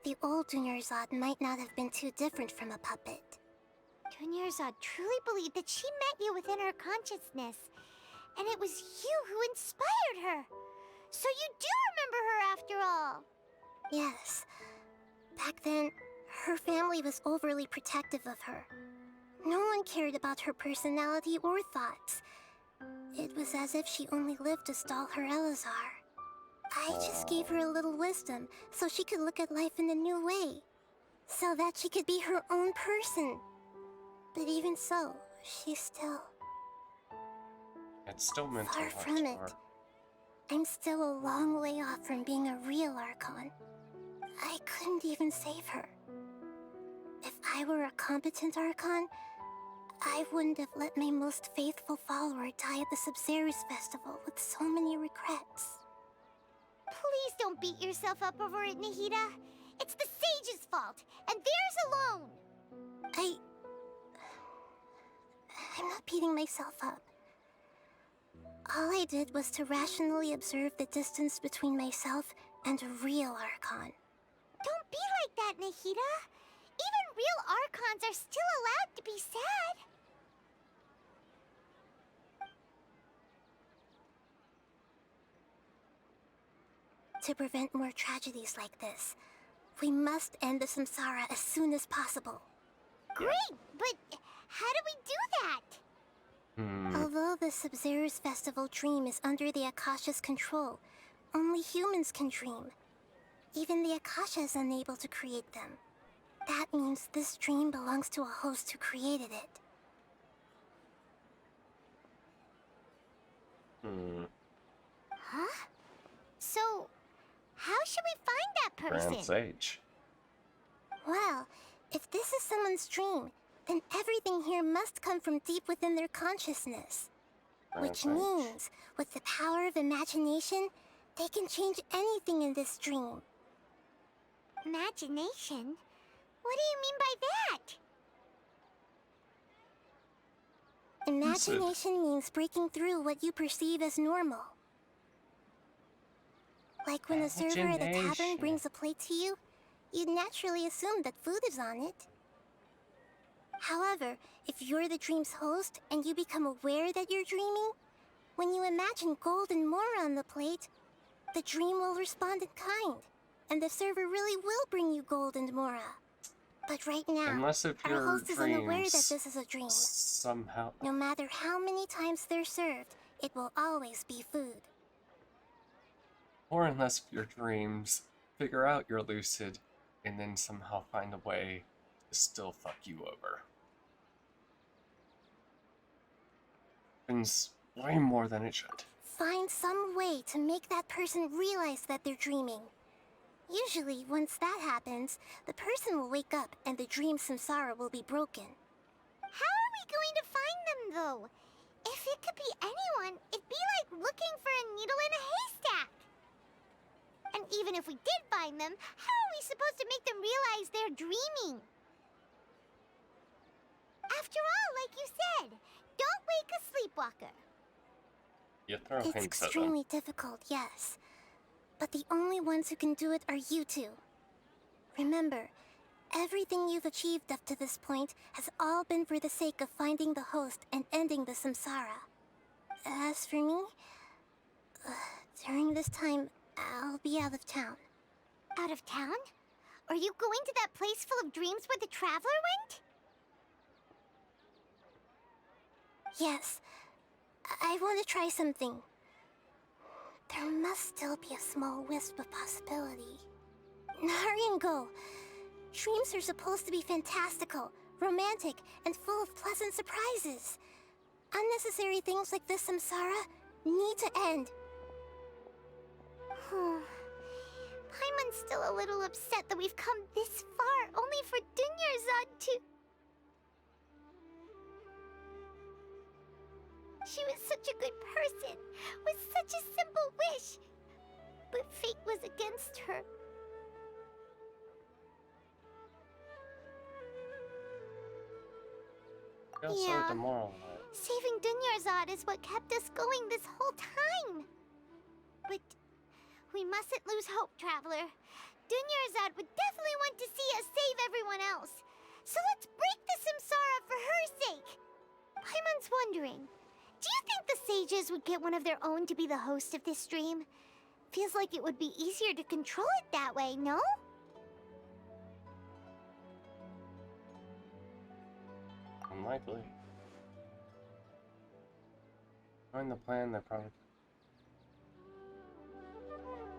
the old Dunyarzad might not have been too different from a puppet. Dunyarzad truly believed that she met you within her consciousness, and it was you who inspired her. So you do remember her after all. Yes. Back then, her family was overly protective of her. No one cared about her personality or thoughts. It was as if she only lived to stall her Elazar. I just gave her a little wisdom so she could look at life in a new way. So that she could be her own person. But even so, she's still... It's still meant to Far from it. I'm still a long way off from being a real Archon. I couldn't even save her. If I were a competent Archon, I wouldn't have let my most faithful follower die at the Sabzeruz festival with so many regrets. Please don't beat yourself up over it, Nahida. It's the Sage's fault, and theirs alone. I'm not beating myself up. All I did was to rationally observe the distance between myself and a real Archon. Don't be like that, Nahida. Even real Archons are still allowed to be sad. To prevent more tragedies like this, we must end the samsara as soon as possible. Great, but how do we do that? Although the Sabzeruz festival dream is under the Akasha's control, only humans can dream. Even the Akasha is unable to create them. That means this dream belongs to a host who created it. Huh? So, how should we find that person? Grand Sage. Well, if this is someone's dream, then everything here must come from deep within their consciousness. Which means, with the power of imagination, they can change anything in this dream. Imagination? What do you mean by that? Imagination means breaking through what you perceive as normal. Like when a server at a tavern brings a plate to you, you'd naturally assume that food is on it. However, if you're the dream's host and you become aware that you're dreaming, when you imagine gold and more on the plate, the dream will respond in kind, and the server really will bring you gold and mora. But right now, Unless if our your host is unaware that dreams this is a dream. somehow. No matter how many times they're served, it will always be food. Or unless if your dreams figure out you're lucid and then somehow find a way to still fuck you over. Happens way more than it should. Find some way to make that person realize that they're dreaming. Usually, once that happens, the person will wake up and the dream samsara will be broken. How are we going to find them, though? If it could be anyone, it'd be like looking for a needle in a haystack. And even if we did find them, how are we supposed to make them realize they're dreaming? After all, like you said, don't wake a sleepwalker. You throw It's hints at them. extremely difficult, yes. But the only ones who can do it are you two. Remember, everything you've achieved up to this point has all been for the sake of finding the host and ending the samsara. As for me, during this time, I'll be out of town. Out of town? Are you going to that place full of dreams where the Traveler went? Yes, I want to try something. There must still be a small wisp of possibility. Hurry and go. Dreams are supposed to be fantastical, romantic, and full of pleasant surprises. Unnecessary things like this samsara need to end. Paimon's still a little upset that we've come this far only for Dunyarzad to... She was such a good person, with such a simple wish. But fate was against her. So demoralized. Saving Dunyarzad is what kept us going this whole time. But we mustn't lose hope, Traveler. Dunyarzad would definitely want to see us save everyone else. So let's break the samsara for her sake. Paimon's wondering, do you think the sages would get one of their own to be the host of this dream? Feels like it would be easier to control it that way, no? Unlikely. Knowing the plan, they're probably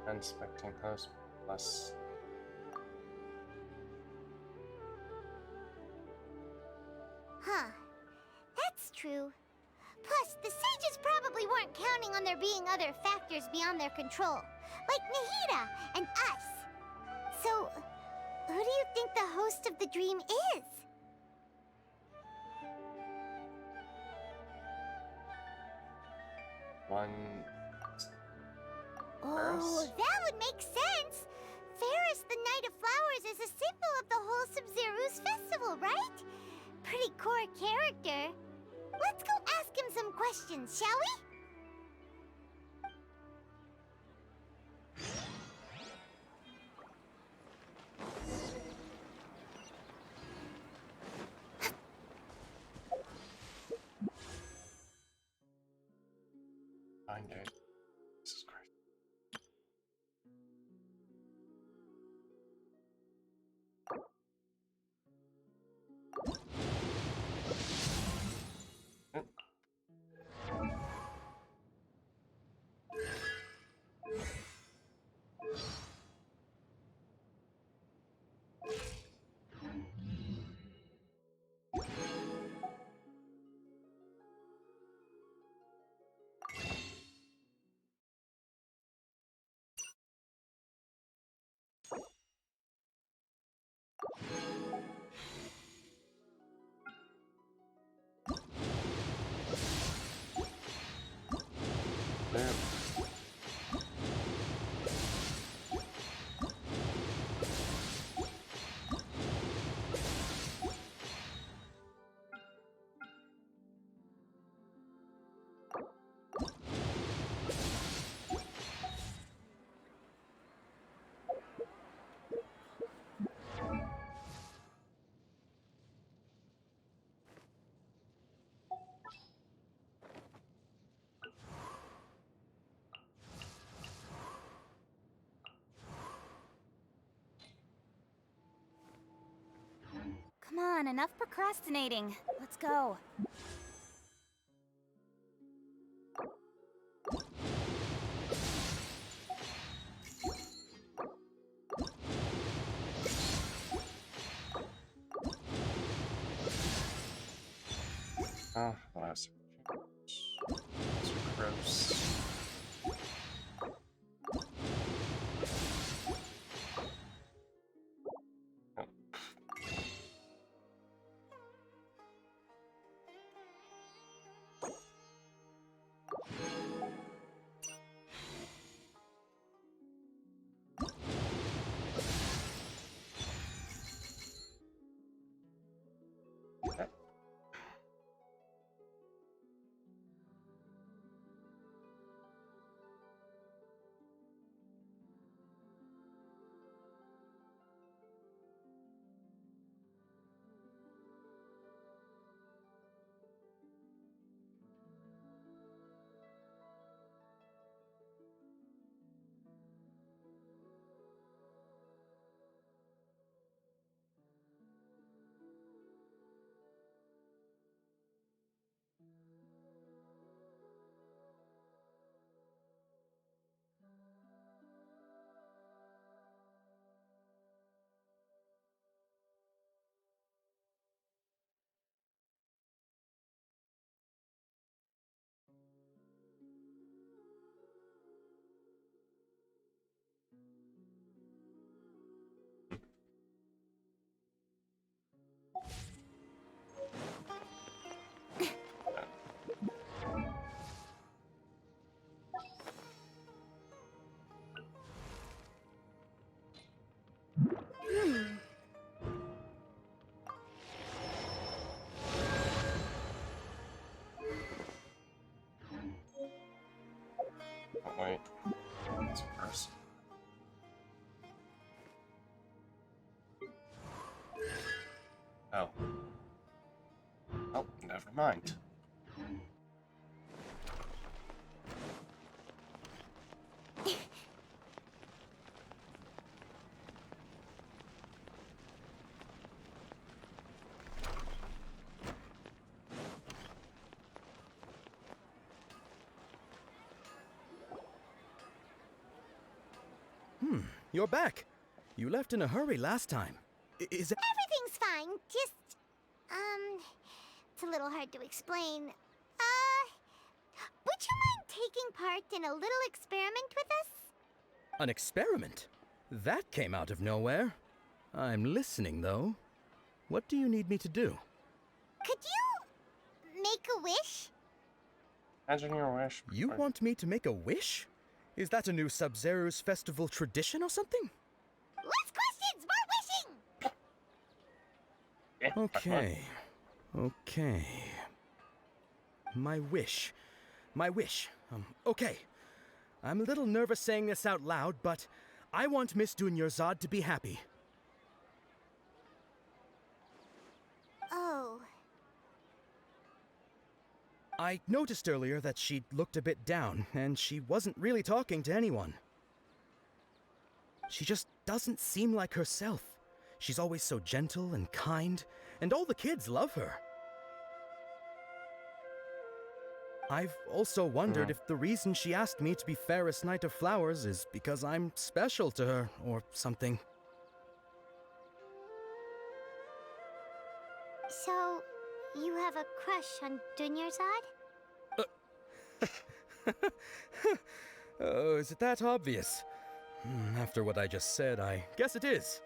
unsuspecting host plus. Huh. That's true. Plus, the sages probably weren't counting on there being other factors beyond their control, like Nahida and us. So, who do you think the host of the dream is? One. Oh, that would make sense! Ferris, the Knight of Flowers, is a symbol of the wholesome Zerus festival, right? Pretty core character. Let's go ask him some questions, shall we? Find it. Jesus Christ. There. Come on, enough procrastinating. Let's go. Oh, last. It's gross. Oh, wait. That's a person. Oh. Oh, never mind. You're back. You left in a hurry last time. Is it? Everything's fine. Just, it's a little hard to explain. Would you mind taking part in a little experiment with us? An experiment? That came out of nowhere. I'm listening, though. What do you need me to do? Could you make a wish? Imagine your wish. You want me to make a wish? Is that a new Sub-Zero's festival tradition or something? Less questions, more wishing! Okay. My wish. Okay. I'm a little nervous saying this out loud, but I want Miss Dunyarzad to be happy. Oh. I noticed earlier that she looked a bit down, and she wasn't really talking to anyone. She just doesn't seem like herself. She's always so gentle and kind, and all the kids love her. I've also wondered if the reason she asked me to be Fairest Knight of Flowers is because I'm special to her, or something. So, you have a crush on Dunyarzad? Oh, is it that obvious? After what I just said, I guess it is.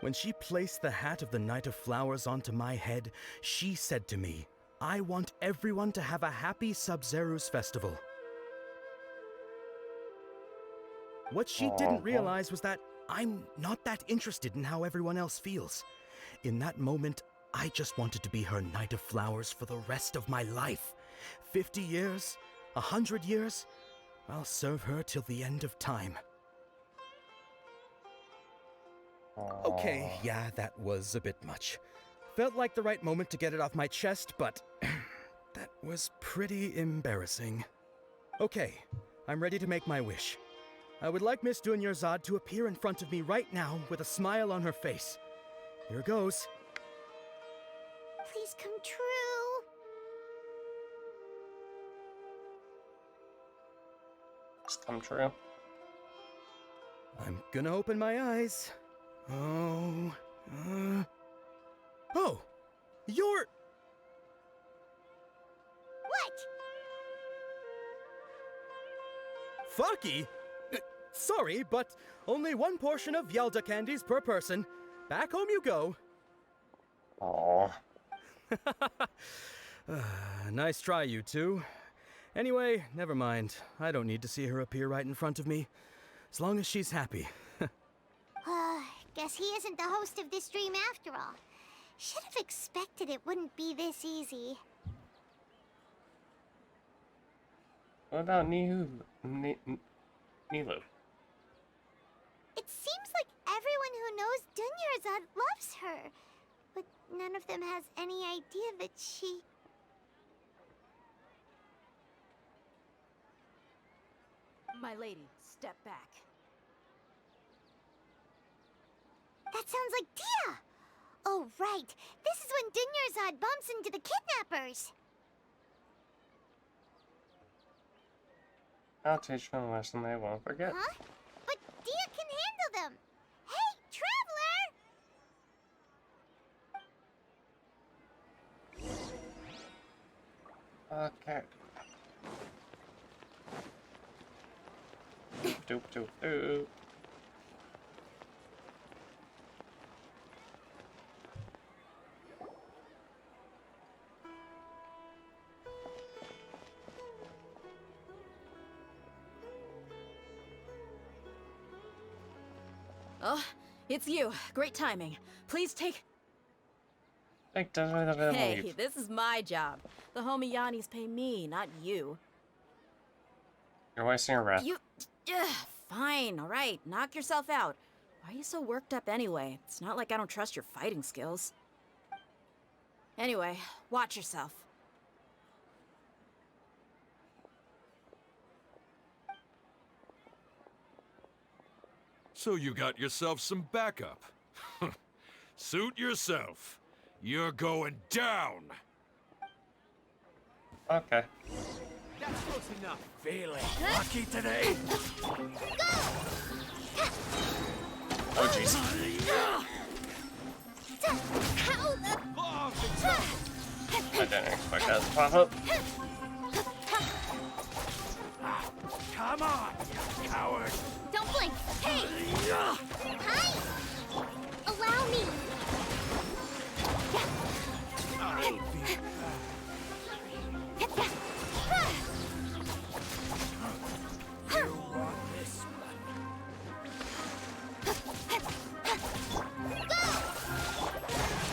When she placed the hat of the Knight of Flowers onto my head, she said to me, I want everyone to have a happy Sub-Zero's festival. What she didn't realize was that I'm not that interested in how everyone else feels. In that moment, I just wanted to be her Knight of Flowers for the rest of my life. 50 years, 100 years, I'll serve her till the end of time. Okay, yeah, that was a bit much. Felt like the right moment to get it off my chest, but that was pretty embarrassing. Okay, I'm ready to make my wish. I would like Miss Dunyarzad to appear in front of me right now with a smile on her face. Here goes. Please come true. Just come true. I'm gonna open my eyes. Oh, you're... What? Faki? Sorry, but only one portion of Yalda candies per person. Back home you go. Aww. Nice try, you two. Anyway, never mind. I don't need to see her appear right in front of me. As long as she's happy. Guess he isn't the host of this dream after all. Should have expected it wouldn't be this easy. What about Nilu? It seems like everyone who knows Dunyarzad loves her, but none of them has any idea that she... My lady, step back. That sounds like Dia! Oh, right. This is when Dunyarzad bumps into the kidnappers. I'll teach them a lesson they won't forget. Huh? But Dia can handle them. Hey, Traveler! Okay. Doop doop doop. Oh, it's you. Great timing. Please take... Hey, this is my job. The Homiyanis pay me, not you. You're wasting your breath. You. Fine, alright. Knock yourself out. Why are you so worked up anyway? It's not like I don't trust your fighting skills. Anyway, watch yourself. So you got yourself some backup. Suit yourself. You're going down. Okay. That's close enough. Feeling lucky today? Oh jeez. I didn't expect that to pop up. Come on, you coward! Don't blink! Hey! Hi! Allow me!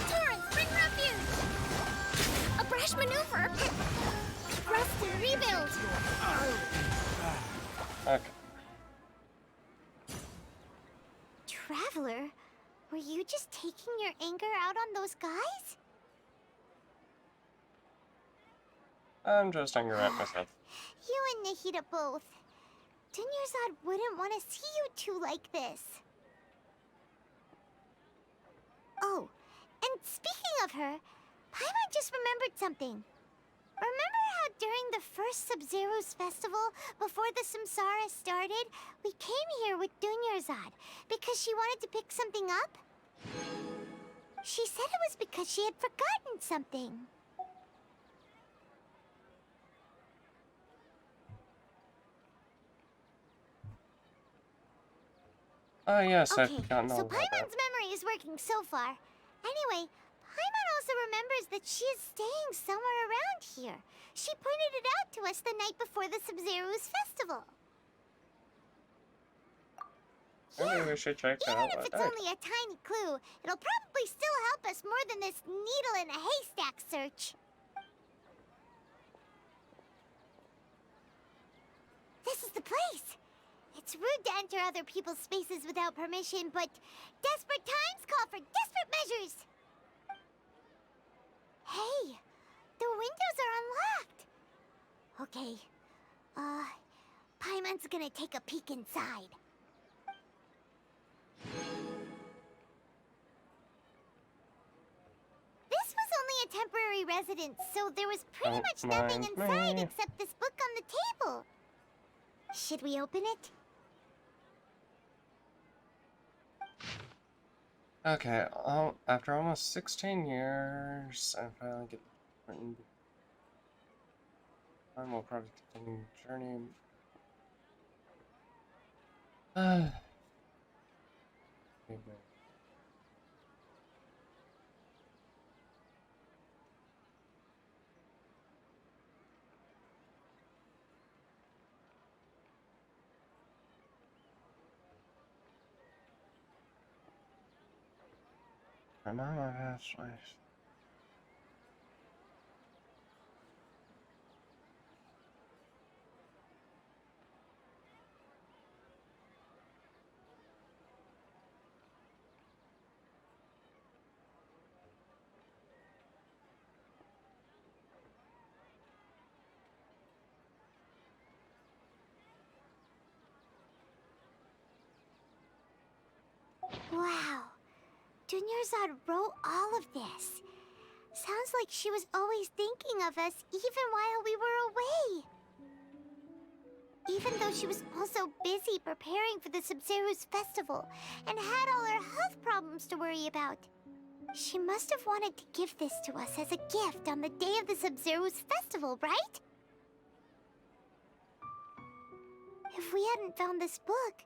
Torrance, bring refuge! A brash maneuver! Rest and rebuild! Okay. Traveler, were you just taking your anger out on those guys? I'm just angry at myself. You and Nahida both. Dunyarzad wouldn't want to see you two like this. Oh, and speaking of her, Paimon just remembered something. Remember how during the first Sub-Zero's festival, before the Samsara started, we came here with Dunyarzad because she wanted to pick something up? She said it was because she had forgotten something. Oh yes, I've Okay, forgotten all so about that. Paimon's memory is working so far. Anyway, Paimon also remembers that she is staying somewhere around here. She pointed it out to us the night before the Sub-Zero's festival. Maybe we should check that Even out. if it's only a tiny clue, it'll probably still help us more than this needle in a haystack search. This is the place. It's rude to enter other people's spaces without permission, but desperate times call for desperate measures. Hey, the windows are unlocked. Okay, Paimon's gonna take a peek inside. This was only a temporary residence, so there was pretty much nothing mind inside me. except this book on the table. Should we open it? Okay, after almost 16 years, I finally get written. I will probably continue the journey. Okay, good. I'm on my past life. Wow. Dunyarzad wrote all of this. Sounds like she was always thinking of us even while we were away. Even though she was also busy preparing for the Sub-Zero's festival and had all her health problems to worry about. She must have wanted to give this to us as a gift on the day of the Sub-Zero's festival, right? If we hadn't found this book,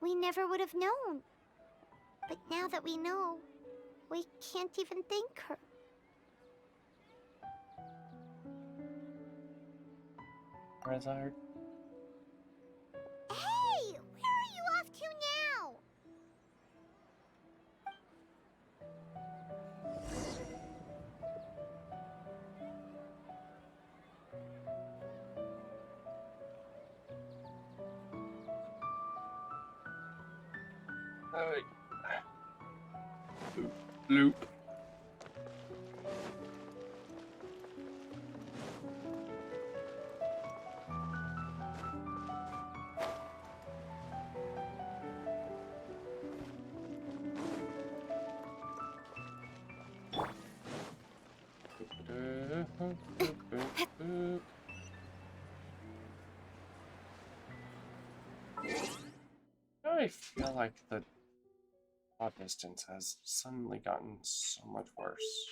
we never would have known. But now that we know, we can't even thank her. Rezard. Hey! Where are you off to now? Loop. I feel like the draw distance has suddenly gotten so much worse.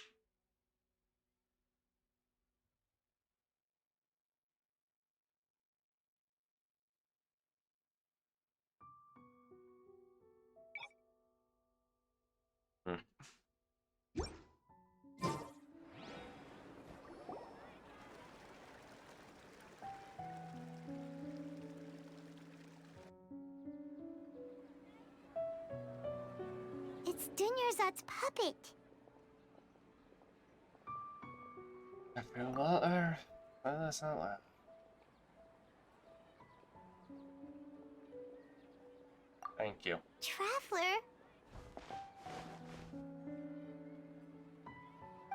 It's Dunyarzad's puppet. I feel a lot better. Why that's not loud. Thank you. Traveler?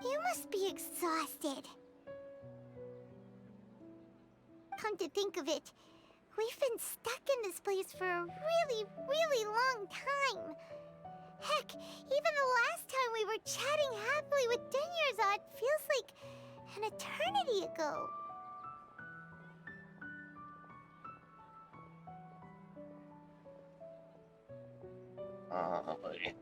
You must be exhausted. Come to think of it, we've been stuck in this place for a really, really long time. Heck, even the last time we were chatting happily with Dunyarzad feels like an eternity ago. Buddy.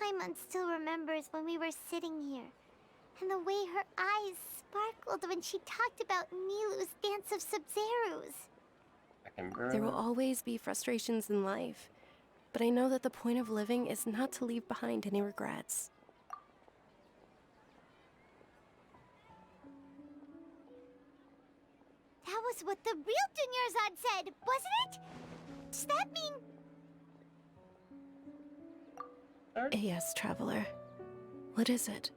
Paimon still remembers when we were sitting here, and the way her eyes sparkled when she talked about Nilou's Dance of Sub-Zerus. There will always be frustrations in life, but I know that the point of living is not to leave behind any regrets. That was what the real Dunyarzad said, wasn't it? Does that mean... Yes, Traveler. What is it?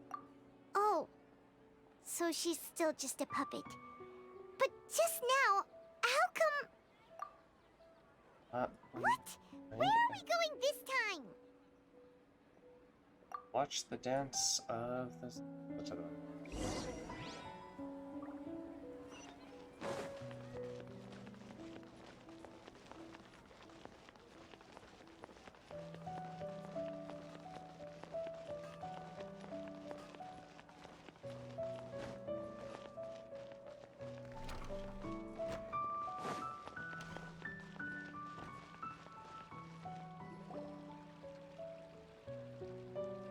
Oh, so she's still just a puppet. But just now, how come... What? Where are we going this time? Watch the dance of this.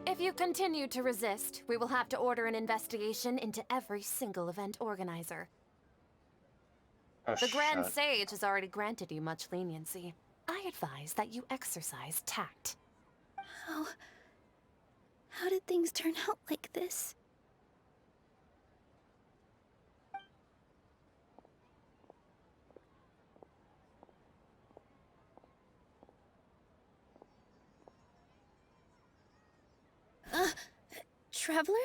If you continue to resist, we will have to order an investigation into every single event organizer. Oh, the Grand shit. Sage has already granted you much leniency. I advise that you exercise tact. How did things turn out like this? Traveler?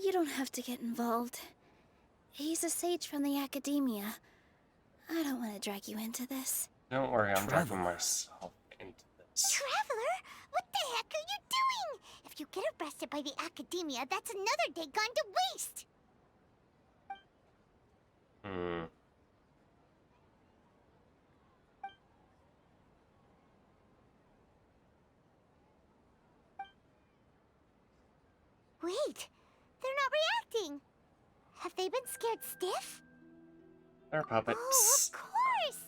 You don't have to get involved. He's a sage from the academia. I don't want to drag you into this. Don't worry, I'm dragging myself into this. Traveler, what the heck are you doing? If you get arrested by the academia, that's another day gone to waste. Wait, they're not reacting. Have they been scared stiff? They're puppets. Oh, of course!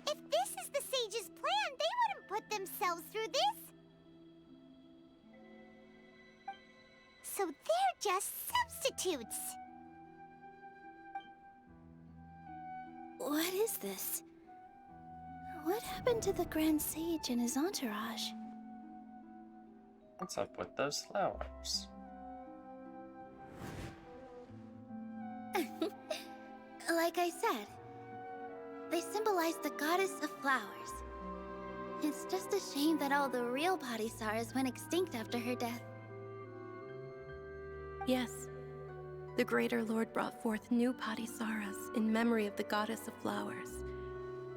If this is the sage's plan, they wouldn't put themselves through this. So they're just substitutes. What is this? What happened to the Grand Sage and his entourage? What's up with those flowers? Like I said, they symbolize the goddess of flowers. It's just a shame that all the real Padisaras went extinct after her death. Yes. The Greater Lord brought forth new Padisaras in memory of the goddess of flowers.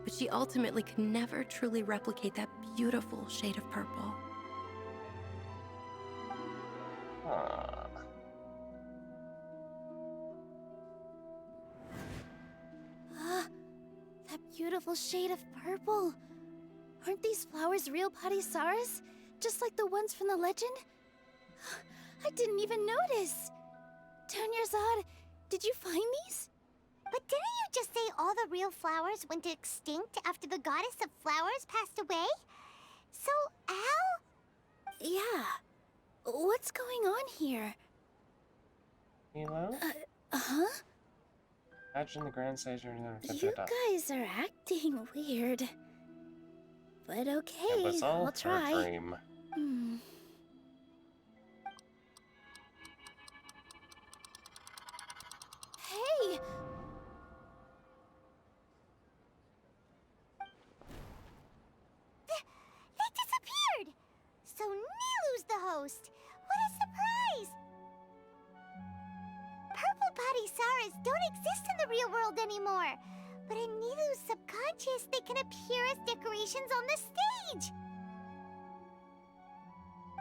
But she ultimately could never truly replicate that beautiful shade of purple. That beautiful shade of purple. Aren't these flowers real Padisaras? Just like the ones from the legend? I didn't even notice. Tanyarzad, did you find these? But didn't you just say all the real flowers went extinct after the goddess of flowers passed away? So, Al? Yeah. What's going on here? Milo? Huh? Imagine the Grand Sage or You guys are acting weird. But okay, It was all I'll try. her dream. Hey! They disappeared! So Nilu's the host! What a surprise! Purple Padisaras don't exist in the real world anymore. But in Nilu's subconscious, they can appear as decorations on the stage.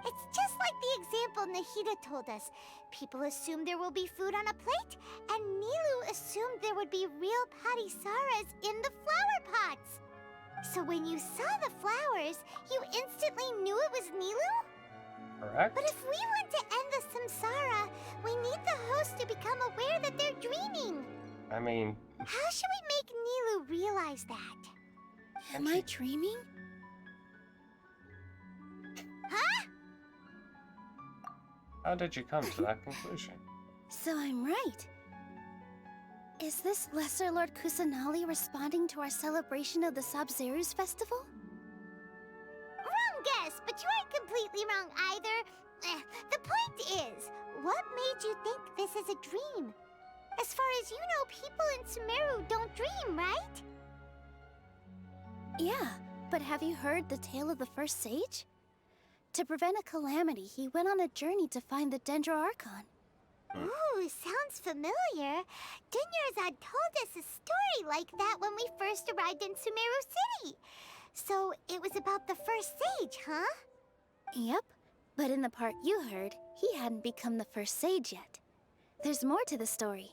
It's just like the example Nahida told us. People assume there will be food on a plate, and Nilu assumed there would be real Padisaras in the flower pots. So when you saw the flowers, you instantly knew it was Nilu? Correct. But if we want to end the samsara, we need the host to become aware that they're dreaming. I mean... How should we make Nilu realize that? Am I dreaming? Huh? How did you come to that conclusion? So I'm right. Is this Lesser Lord Kusanali responding to our celebration of the Sabzeruz festival? Wrong guess, but you aren't completely wrong either. The point is, what made you think this is a dream? As far as you know, people in Sumeru don't dream, right? Yeah, but have you heard the tale of the first sage? To prevent a calamity, he went on a journey to find the Dendro Archon. Ooh, sounds familiar. Dunyarzad told us a story like that when we first arrived in Sumeru City. So it was about the first sage, huh? Yep, but in the part you heard, he hadn't become the first sage yet. There's more to the story.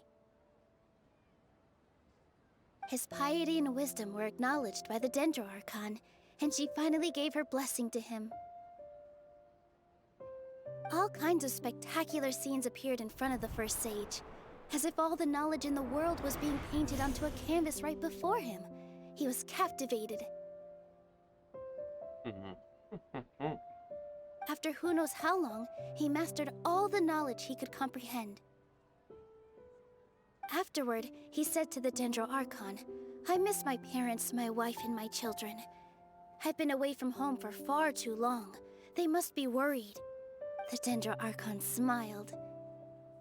His piety and wisdom were acknowledged by the Dendro Archon, and she finally gave her blessing to him. All kinds of spectacular scenes appeared in front of the first sage, as if all the knowledge in the world was being painted onto a canvas right before him. He was captivated. After who knows how long, he mastered all the knowledge he could comprehend. Afterward, he said to the Dendro Archon, "I miss my parents, my wife, and my children. I've been away from home for far too long. They must be worried." The Dendro Archon smiled.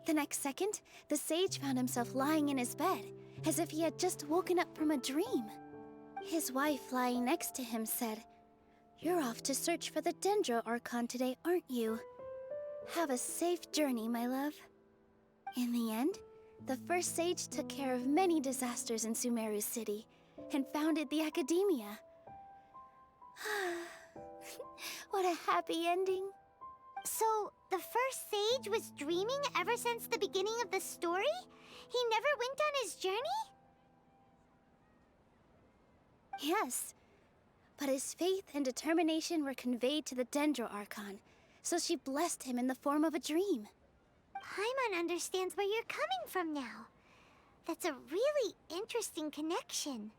The next second, the sage found himself lying in his bed, as if he had just woken up from a dream. His wife, lying next to him, said, "You're off to search for the Dendro Archon today, aren't you? Have a safe journey, my love." In the end, the first sage took care of many disasters in Sumeru City and founded the Academia. What a happy ending. So, the first sage was dreaming ever since the beginning of the story? He never went on his journey? Yes, but his faith and determination were conveyed to the Dendro Archon, so she blessed him in the form of a dream. Paimon understands where you're coming from now. That's a really interesting connection.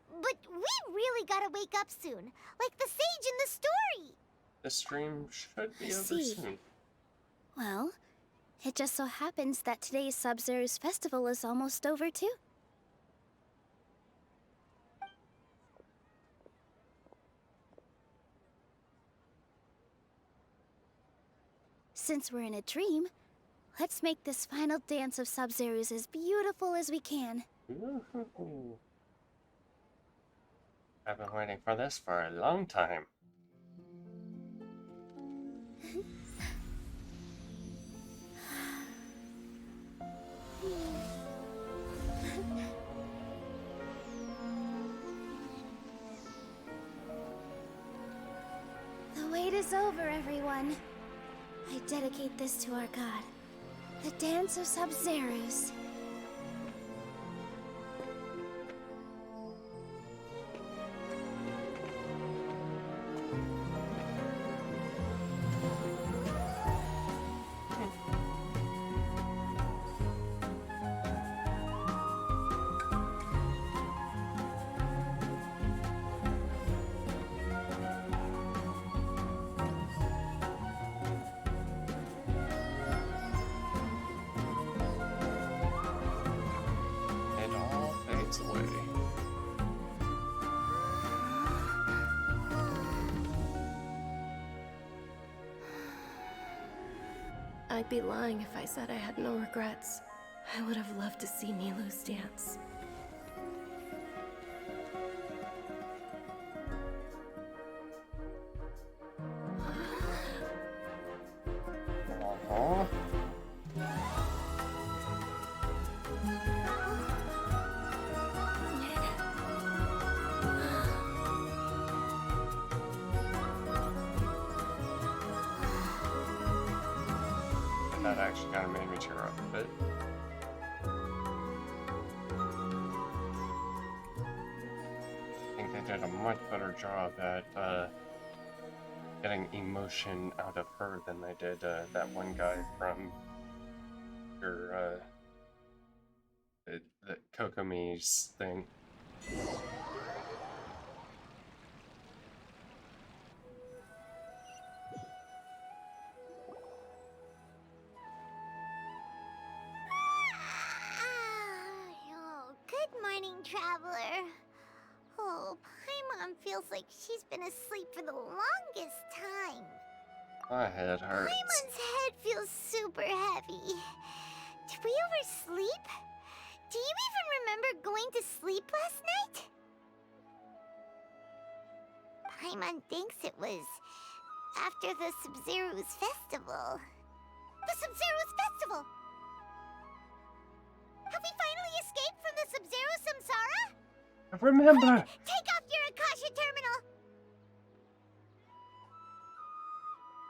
But we really gotta wake up soon, like the sage in the story. The stream should be I over see. soon. Well, it just so happens that today's Sabzeruz festival is almost over too. Since we're in a dream, Let's make this final dance of Sub-Zerus as beautiful as we can. Ooh. I've been waiting for this for a long time. The wait is over, everyone. I dedicate this to our god, the Dance of Sub-Zerus. I'd be lying if I said I had no regrets. I would have loved to see Nilou's dance. That actually kind of made me tear up a bit. I think they did a much better job at getting emotion out of her than they did that one guy from your the Kokomi's thing. Traveler. Oh, Paimon feels like she's been asleep for the longest time. My head hurts. Paimon's head feels super heavy. Did we oversleep? Do you even remember going to sleep last night? Paimon thinks it was after the Sub-Zerus festival. The Sub-Zerus festival! Have we finally escaped from the Sub-Zero Samsara? Remember! Quick, take off your Akasha terminal!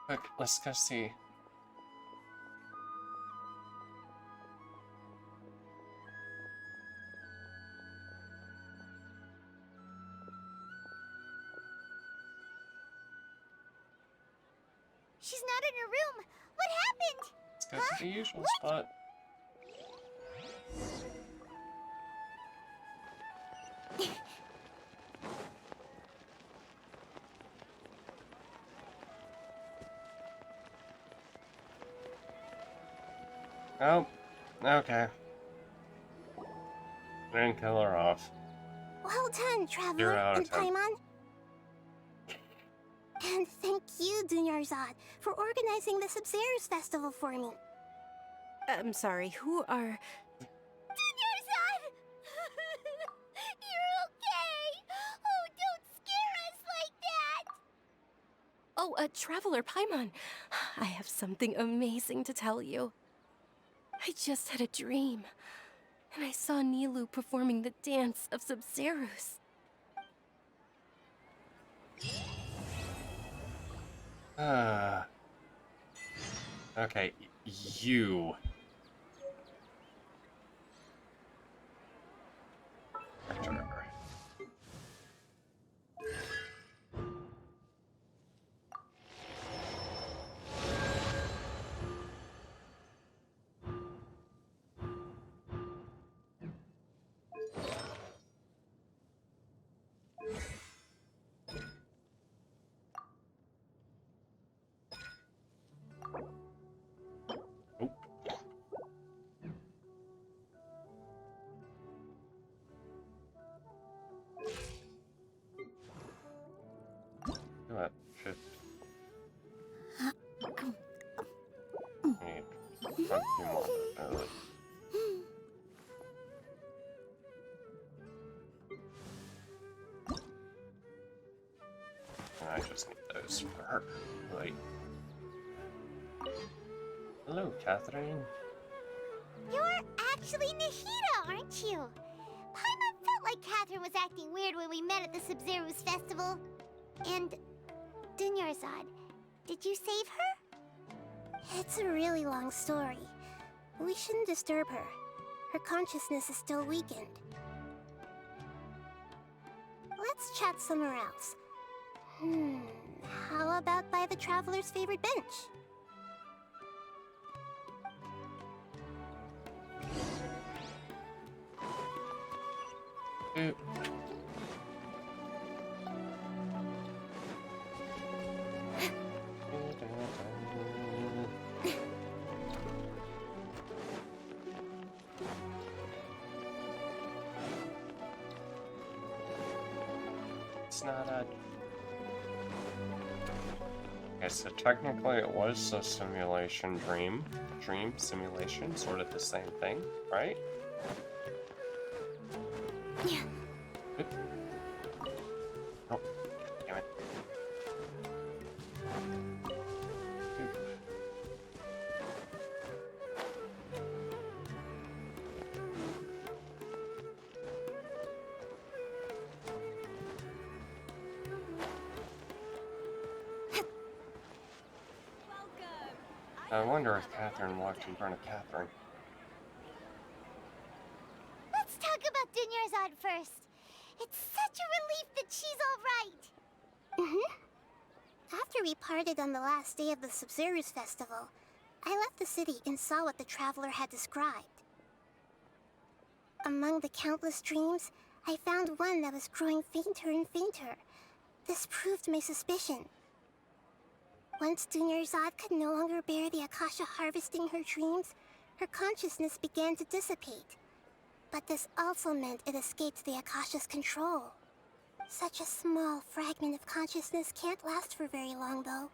Quick, let's go see. She's not in her room. What happened? Let's go to the usual spot. Oh, okay. Didn't kill her off. Well done, Traveler You're out of and time. Paimon. And thank you, Dunyarzad, for organizing the Sub-Zerus festival for me. I'm sorry, who are... Dunyarzad! You're okay! Oh, don't scare us like that! Oh, Traveler Paimon. I have something amazing to tell you. I just had a dream, and I saw Nilou performing the dance of Sub-Zerus. Okay, you. Not too long, I just need those for her. Wait. Hello, Catherine. You're actually Nahida, aren't you? Paimon felt like Catherine was acting weird when we met at the Sub-Zero's festival. And Dunyarzad, did you save her? It's a really long story. We shouldn't disturb her. Her consciousness is still weakened. Let's chat somewhere else. How about by the Traveler's favorite bench? It's not a... Okay, so technically it was a simulation dream. Dream simulation, sort of the same thing, right? Yeah. Oh, damn it. I wonder if Catherine walked in front of Catherine. Let's talk about Dunyarzad first. It's such a relief that she's all right. After we parted on the last day of the Sub-Zero's festival, I left the city and saw what the Traveler had described. Among the countless dreams, I found one that was growing fainter and fainter. This proved my suspicion. Once Dunyarzad could no longer bear the Akasha harvesting her dreams, her consciousness began to dissipate. But this also meant it escaped the Akasha's control. Such a small fragment of consciousness can't last for very long, though.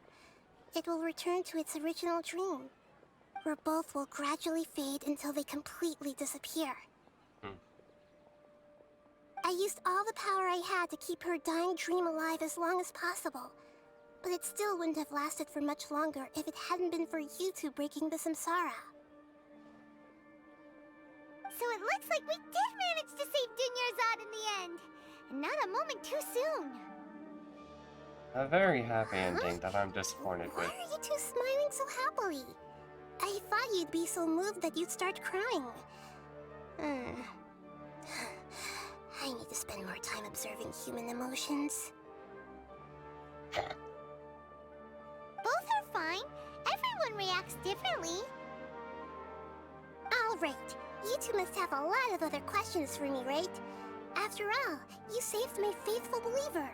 It will return to its original dream, where both will gradually fade until they completely disappear. I used all the power I had to keep her dying dream alive as long as possible. But it still wouldn't have lasted for much longer if it hadn't been for you two breaking the samsara. So it looks like we did manage to save Dunyarzad in the end. And not a moment too soon. A very happy ending that I'm disappointed Why with. are you two smiling so happily? I thought you'd be so moved that you'd start crying. I need to spend more time observing human emotions. Both are fine. Everyone reacts differently. All right. You two must have a lot of other questions for me, right? After all, you saved my faithful believer.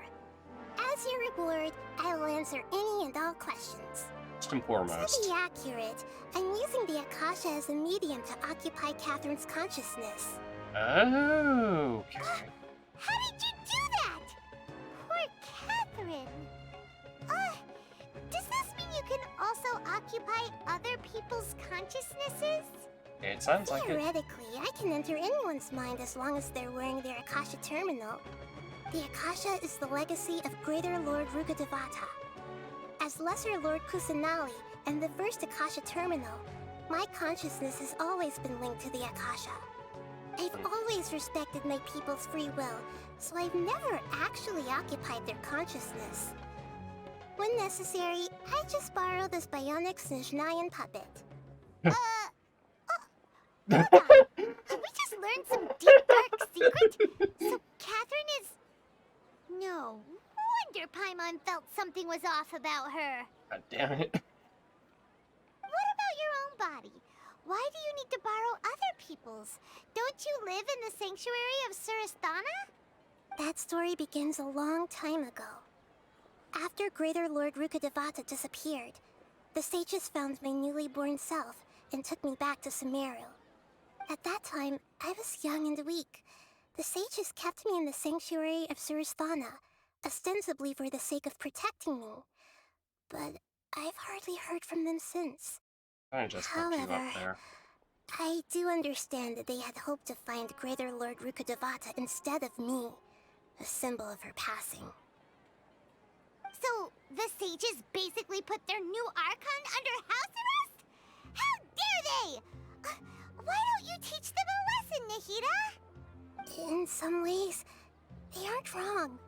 As your reward, I will answer any and all questions. First and To foremost. be accurate, I'm using the Akasha as a medium to occupy Catherine's consciousness. Oh. How did you do that? Poor Catherine. Does this mean you can also occupy other people's consciousnesses? It sounds like it. Theoretically, I can enter anyone's mind as long as they're wearing their Akasha terminal. The Akasha is the legacy of Greater Lord Rukkhadevata. As Lesser Lord Kusanali and the first Akasha terminal, my consciousness has always been linked to the Akasha. I've always respected my people's free will, so I've never actually occupied their consciousness. When necessary, I just borrow this bionic Snezhnayan puppet. Hold on. Have we just learned some deep, dark secret? So Catherine is... No wonder Paimon felt something was off about her. God damn it. What about your own body? Why do you need to borrow other people's? Don't you live in the sanctuary of Surasthana? That story begins a long time ago. After Greater Lord Rukkhadevata disappeared, the sages found my newly born self and took me back to Sumeru. At that time, I was young and weak. The sages kept me in the sanctuary of Surasthana, ostensibly for the sake of protecting me. But I've hardly heard from them since. I just hooked you up However, there. I do understand that they had hoped to find Greater Lord Rukkhadevata instead of me, a symbol of her passing. So, the sages basically put their new Archon under house arrest? How dare they! Why don't you teach them a lesson, Nahida? In some ways, they aren't wrong.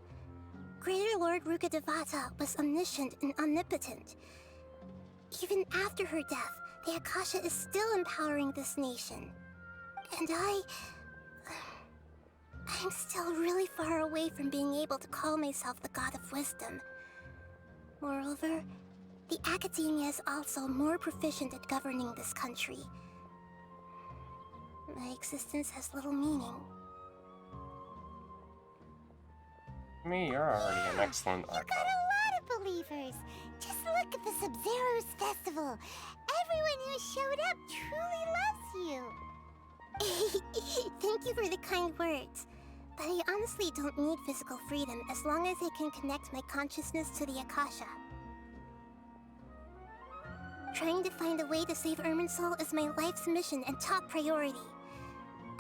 Greater Lord Rukkhadevata was omniscient and omnipotent. Even after her death, the Akasha is still empowering this nation. And I'm still really far away from being able to call myself the God of Wisdom. Moreover, the Academia is also more proficient at governing this country. My existence has little meaning. Me, you're already an excellent You Archon. got a lot of believers. Just look at the Sub-Zero's festival. Everyone who showed up truly loves you. Thank you for the kind words. But I honestly don't need physical freedom as long as I can connect my consciousness to the Akasha. Trying to find a way to save Irminsul is my life's mission and top priority.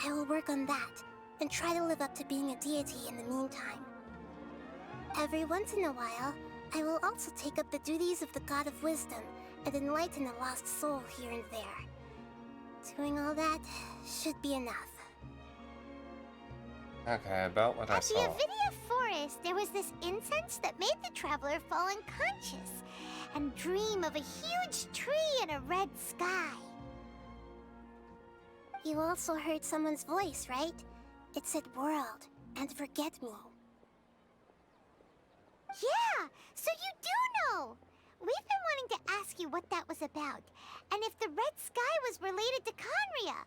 I will work on that, and try to live up to being a deity in the meantime. Every once in a while, I will also take up the duties of the God of Wisdom and enlighten a lost soul here and there. Doing all that should be enough. Okay, about what I At the saw. Avidia Forest, there was this incense that made the traveler fall unconscious and dream of a huge tree and a red sky. You also heard someone's voice, right? It said world and forget me. Yeah, so you do know! We've been wanting to ask you what that was about, and if the red sky was related to Conria.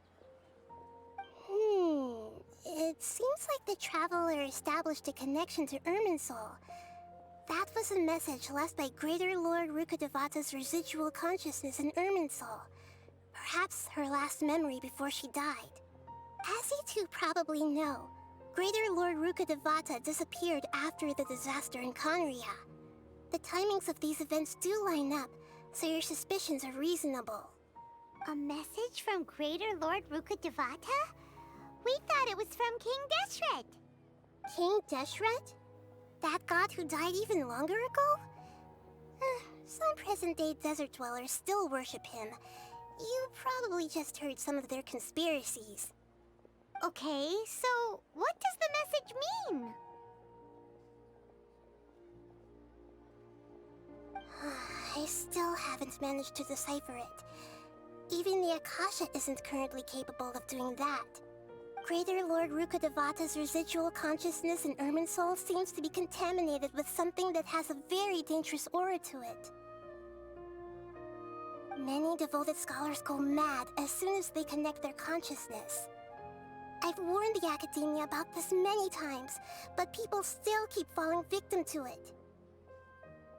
It seems like the Traveler established a connection to Irminsul. That was a message left by Greater Lord Rukkhadevata's residual consciousness in Irminsul. Perhaps her last memory before she died. As you two probably know, Greater Lord Rukkhadevata disappeared after the disaster in Conria. The timings of these events do line up, so your suspicions are reasonable. A message from Greater Lord Rukkhadevata? We thought it was from King Deshret. King Deshret? That god who died even longer ago? Some present-day desert dwellers still worship him. You probably just heard some of their conspiracies. Okay, so what does the message mean? I still haven't managed to decipher it. Even the Akasha isn't currently capable of doing that. Greater Lord Rukkhadevata's residual consciousness in Irminsul seems to be contaminated with something that has a very dangerous aura to it. Many devoted scholars go mad as soon as they connect their consciousness. I've warned the Academia about this many times, but people still keep falling victim to it.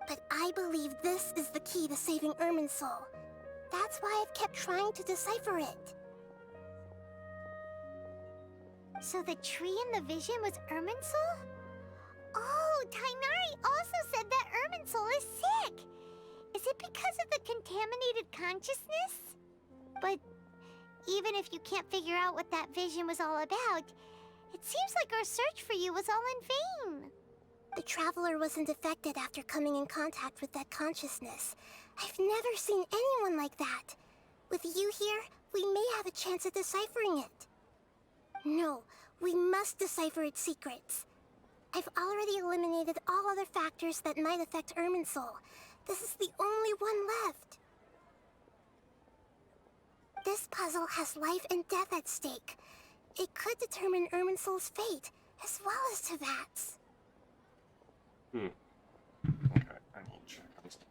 But I believe this is the key to saving Irminsul. That's why I've kept trying to decipher it. So the tree in the vision was Irminsul? Oh, Tighnari also said that Irminsul is sick. Is it because of the contaminated consciousness? But even if you can't figure out what that vision was all about, it seems like our search for you was all in vain. The Traveler wasn't affected after coming in contact with that consciousness. I've never seen anyone like that. With you here, we may have a chance at deciphering it. No, we must decipher its secrets. I've already eliminated all other factors that might affect Irminsul. This is the only one left. This puzzle has life and death at stake. It could determine Irminsul's fate, as well as Teyvat's. Okay, I need to check on something.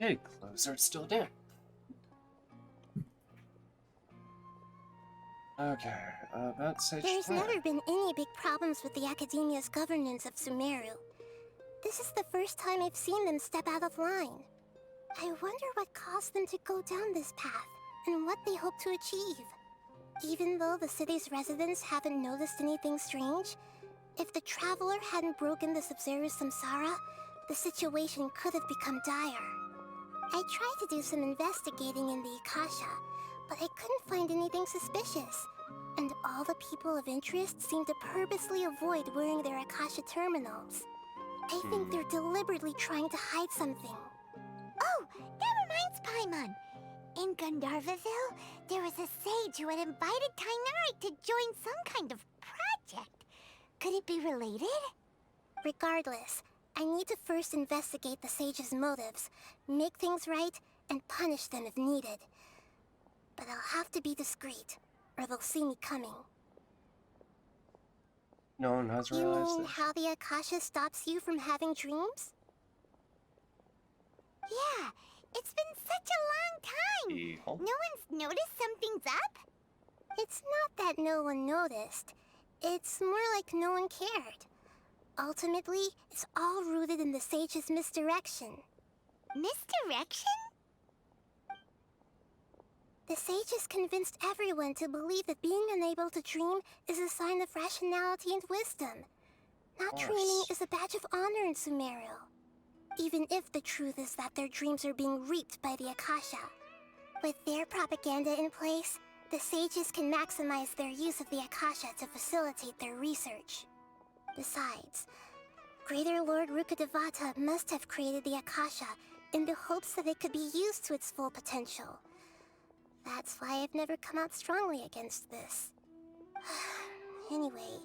Hey, clothes are still damp. Okay, about Sage There's Plan. never been any big problems with the Academia's governance of Sumeru. This is the first time I've seen them step out of line. I wonder what caused them to go down this path, and what they hope to achieve. Even though the city's residents haven't noticed anything strange, if the Traveler hadn't broken the Sub-Zero Samsara, the situation could have become dire. I tried to do some investigating in the Akasha, but I couldn't find anything suspicious. And all the people of interest seem to purposely avoid wearing their Akasha terminals. I think they're deliberately trying to hide something. Oh, that reminds Paimon. In Gandharvaville, there was a sage who had invited Tighnari to join some kind of project. Could it be related? Regardless, I need to first investigate the sage's motives, make things right, and punish them if needed. But I'll have to be discreet, or they'll see me coming. No one has You realized mean this. how the Akasha stops you from having dreams? Yeah, it's been such a long time. Oh. No one's noticed something's up? It's not that no one noticed. It's more like no one cared. Ultimately, it's all rooted in the sage's misdirection. Misdirection? The sage has convinced everyone to believe that being unable to dream is a sign of rationality and wisdom. Not dreaming is a badge of honor in Sumeru. Even if the truth is that their dreams are being reaped by the Akasha. With their propaganda in place, the sages can maximize their use of the Akasha to facilitate their research. Besides, Greater Lord Rukkhadevata must have created the Akasha in the hopes that it could be used to its full potential. That's why I've never come out strongly against this. Anyway,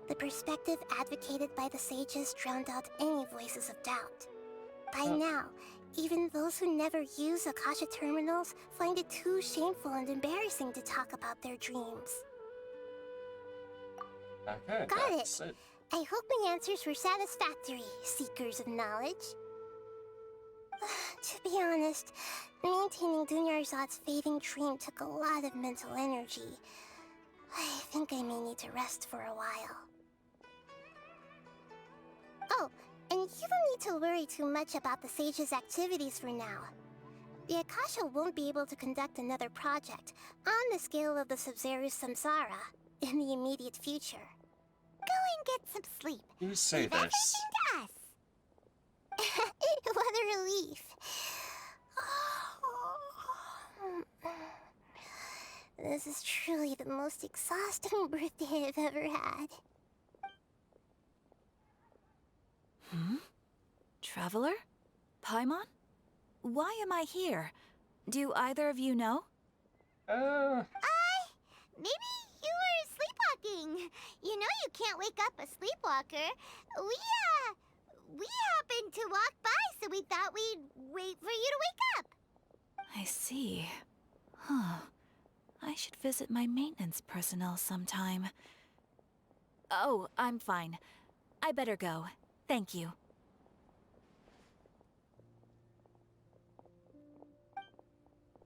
the perspective advocated by the sages drowned out any voices of doubt. By now, even those who never use Akasha terminals find it too shameful and embarrassing to talk about their dreams. Okay, Got that's it. I hope my answers were satisfactory, seekers of knowledge. To be honest, maintaining Dunyarzad's fading dream took a lot of mental energy. I think I may need to rest for a while. Oh, and you don't need to worry too much about the sage's activities for now. The Akasha won't be able to conduct another project on the scale of the Sub-Zero Samsara in the immediate future. Go and get some sleep. You say Leave this. everything to us. What a relief. This is truly the most exhausting birthday I've ever had. Traveler? Paimon? Why am I here? Do either of you know? Maybe you were sleepwalking. You know you can't wake up a sleepwalker. We happened to walk by, so we thought we'd wait for you to wake up. I see. Huh. I should visit my maintenance personnel sometime. Oh, I'm fine. I better go. Thank you.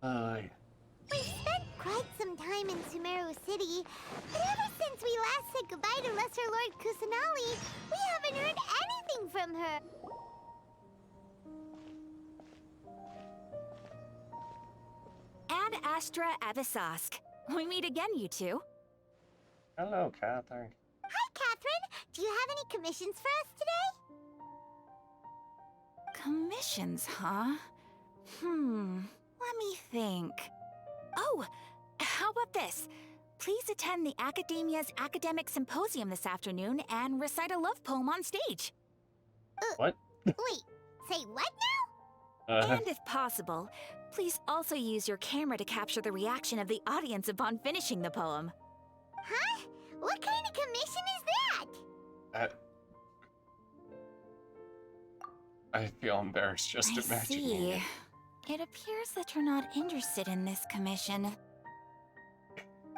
We spent quite some time in Sumeru City, but ever since we last said goodbye to Lesser Lord Kusanali, we haven't heard anything from her. Ad Astra Avisask. We meet again, you two. Hello, Catherine. Hi, Catherine. Do you have any commissions for us today? Commissions, huh? Let me think. Oh, how about this? Please attend the Academia's Academic Symposium this afternoon and recite a love poem on stage. What? Wait, say what now? And if possible, please also use your camera to capture the reaction of the audience upon finishing the poem. Huh? What kind of commission is that? I feel embarrassed just I imagining see. it. It appears that you're not interested in this commission.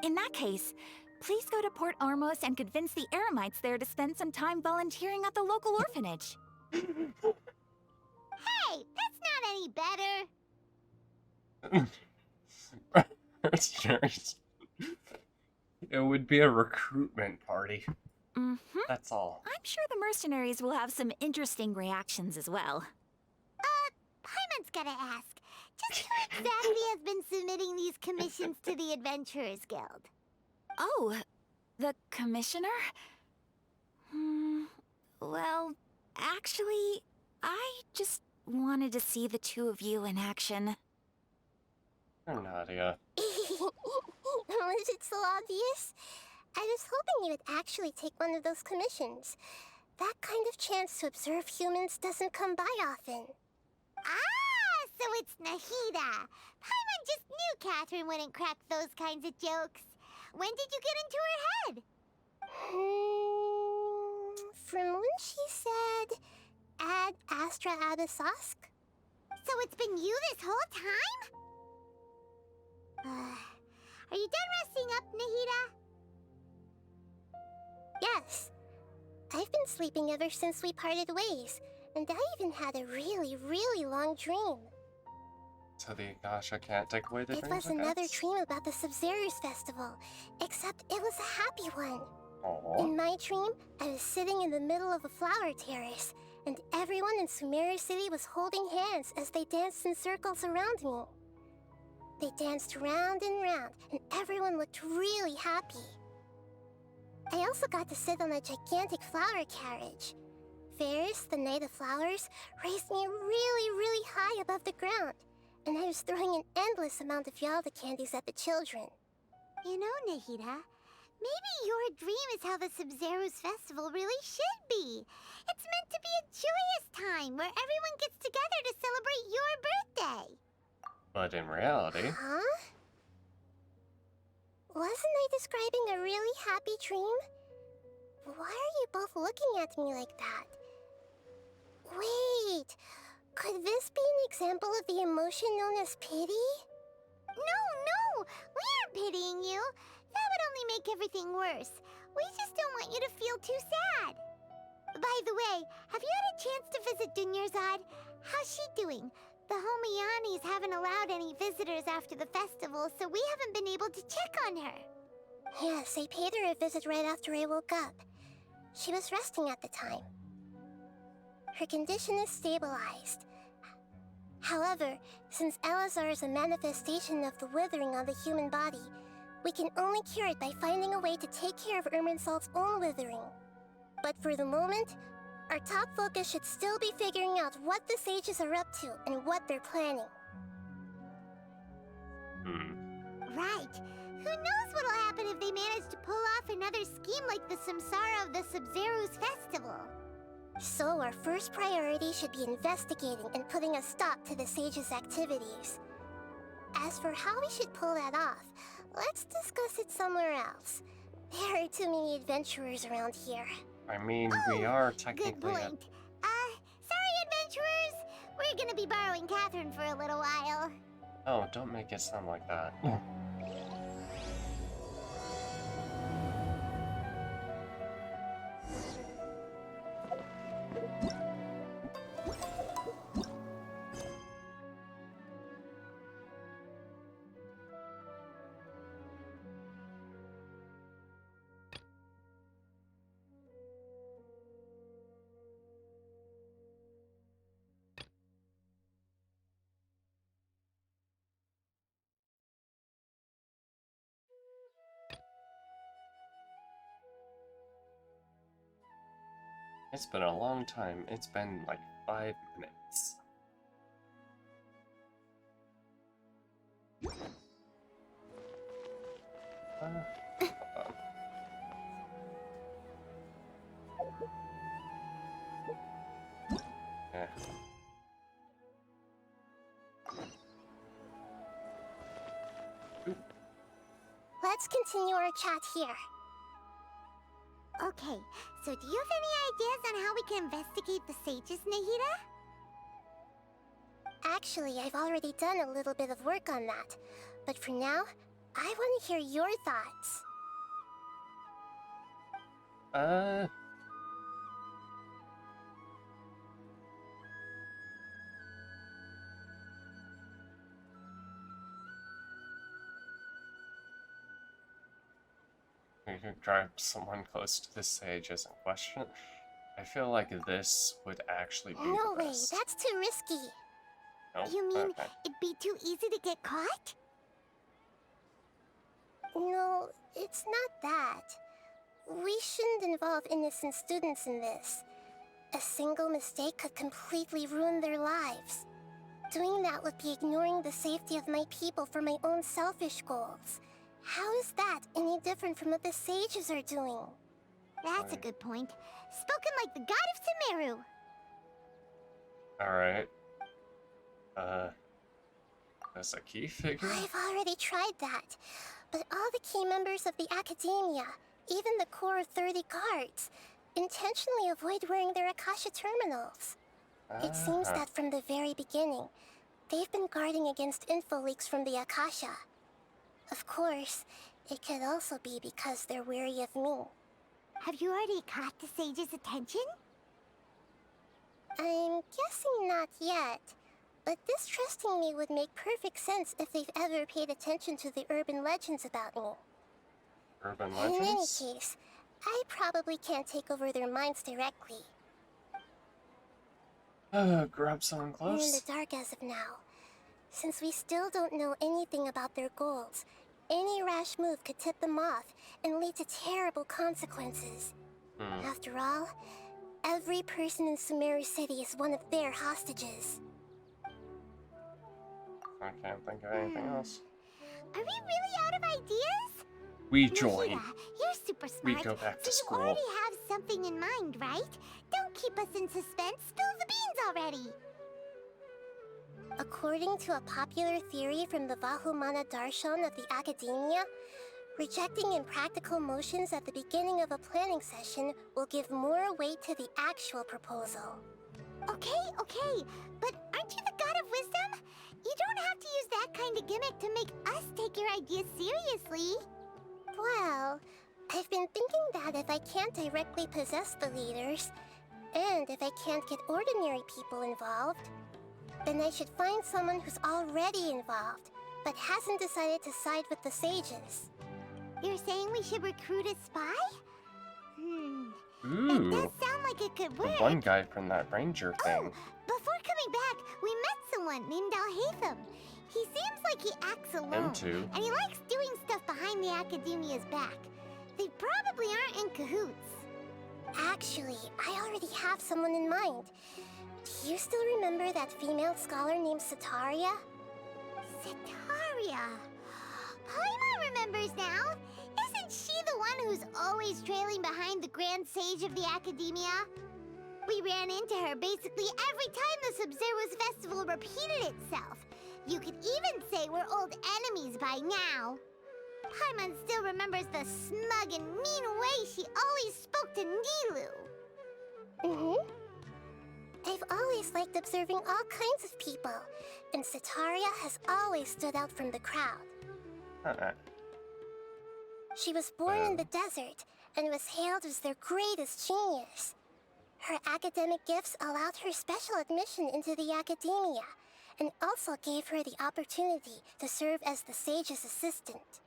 In that case, please go to Port Ormos and convince the Eremites there to spend some time volunteering at the local orphanage. Hey, that's not any better. Mercenaries. It would be a recruitment party. Mm-hmm. That's all. I'm sure the mercenaries will have some interesting reactions as well. Paimon's gotta ask. Just who exactly has been submitting these commissions to the Adventurers Guild? Oh, the commissioner? Well, actually, I just wanted to see the two of you in action. You're Nadia. Was it so obvious? I was hoping you would actually take one of those commissions. That kind of chance to observe humans doesn't come by often. Ah, so it's Nahida. Paimon just knew Catherine wouldn't crack those kinds of jokes. When did you get into her head? From when she said, Ad Astra Abyssosque? So it's been you this whole time? Are you done resting up, Nahida? Yes. I've been sleeping ever since we parted ways, and I even had a really, really long dream. So the Akasha can't take away the It dreams, was I another guess? dream about the Sub-Zerus Festival, except it was a happy one. Aww. In my dream, I was sitting in the middle of a flower terrace, and everyone in Sumeru City was holding hands as they danced in circles around me. They danced round and round, and everyone looked really happy. I also got to sit on a gigantic flower carriage. Ferris, the Knight of Flowers, raised me really, really high above the ground, and I was throwing an endless amount of Yalda candies at the children. You know, Nahida, maybe your dream is how the Sub-Zerus Festival really should be. It's meant to be a joyous time where everyone gets together to celebrate your birthday. But in reality... Huh? Wasn't I describing a really happy dream? Why are you both looking at me like that? Wait, could this be an example of the emotion known as pity? No, we aren't pitying you. That would only make everything worse. We just don't want you to feel too sad. By the way, have you had a chance to visit Dunyarzad? How's she doing? The Homianis haven't allowed any visitors after the festival, so we haven't been able to check on her. Yes, I paid her a visit right after I woke up. She was resting at the time. Her condition is stabilized. However, since Elazar is a manifestation of the withering on the human body, we can only cure it by finding a way to take care of Irminsul's own withering. But for the moment, our top focus should still be figuring out what the sages are up to and what they're planning. Right. Who knows what'll happen if they manage to pull off another scheme like the Samsara of the Sub-Zerus Festival? So our first priority should be investigating and putting a stop to the sages' activities. As for how we should pull that off, let's discuss it somewhere else. There are too many adventurers around here. I mean, we are technically... Good point. Sorry, adventurers. We're gonna be borrowing Catherine for a little while. Oh, don't make it sound like that. It's been a long time. It's been like 5 minutes. Yeah. Let's continue our chat here. Okay, so do you have any ideas on how we can investigate the sages, Nahida? Actually, I've already done a little bit of work on that. But for now, I want to hear your thoughts. You could grab someone close to the sages and question it. I feel like this would actually be No the way, best. that's too risky. Nope. You mean Okay. it'd be too easy to get caught? No, it's not that. We shouldn't involve innocent students in this. A single mistake could completely ruin their lives. Doing that would be ignoring the safety of my people for my own selfish goals. How is that any different from what the sages are doing? That's a good point. Spoken like the god of Sumeru. Alright. That's a key figure? I've already tried that, but all the key members of the Academia, even the core of 30 guards, intentionally avoid wearing their Akasha terminals. It seems that from the very beginning, they've been guarding against info leaks from the Akasha. Of course, it could also be because they're wary of me. Have you already caught the sage's attention? I'm guessing not yet, but distrusting me would make perfect sense if they've ever paid attention to the urban legends about me. Urban In any legends? case, I probably can't take over their minds directly. Grab someone We're in close. the dark as of now. Since we still don't know anything about their goals, any rash move could tip them off and lead to terrible consequences. After all, every person in Sumeru City is one of their hostages. I can't think of anything else. Are we really out of ideas? We join. Nahida, you're super smart. We go back to so school. You already have something in mind, right? Don't keep us in suspense. Spill the beans already. According to a popular theory from the Vahumana Darshan of the Academia, rejecting impractical motions at the beginning of a planning session will give more weight to the actual proposal. Okay, but aren't you the god of wisdom? You don't have to use that kind of gimmick to make us take your ideas seriously. Well, I've been thinking that if I can't directly possess the leaders, and if I can't get ordinary people involved, then I should find someone who's already involved, but hasn't decided to side with the sages. You're saying we should recruit a spy? Ooh. It does sound like it could The work. one guy from that ranger thing. Before coming back, we met someone named Alhaitham. He seems like he acts alone. Him too. And he likes doing stuff behind the Academia's back. They probably aren't in cahoots. Actually, I already have someone in mind. Do you still remember that female scholar named Sataria? Sataria. Paimon remembers now. Isn't she the one who's always trailing behind the Grand Sage of the Academia? We ran into her basically every time the Sub-Zero's festival repeated itself. You could even say we're old enemies by now. Paimon still remembers the smug and mean way she always spoke to Nilou. I've always liked observing all kinds of people, and Sataria has always stood out from the crowd. She was born in the desert and was hailed as their greatest genius. Her academic gifts allowed her special admission into the Academia, and also gave her the opportunity to serve as the sage's assistant.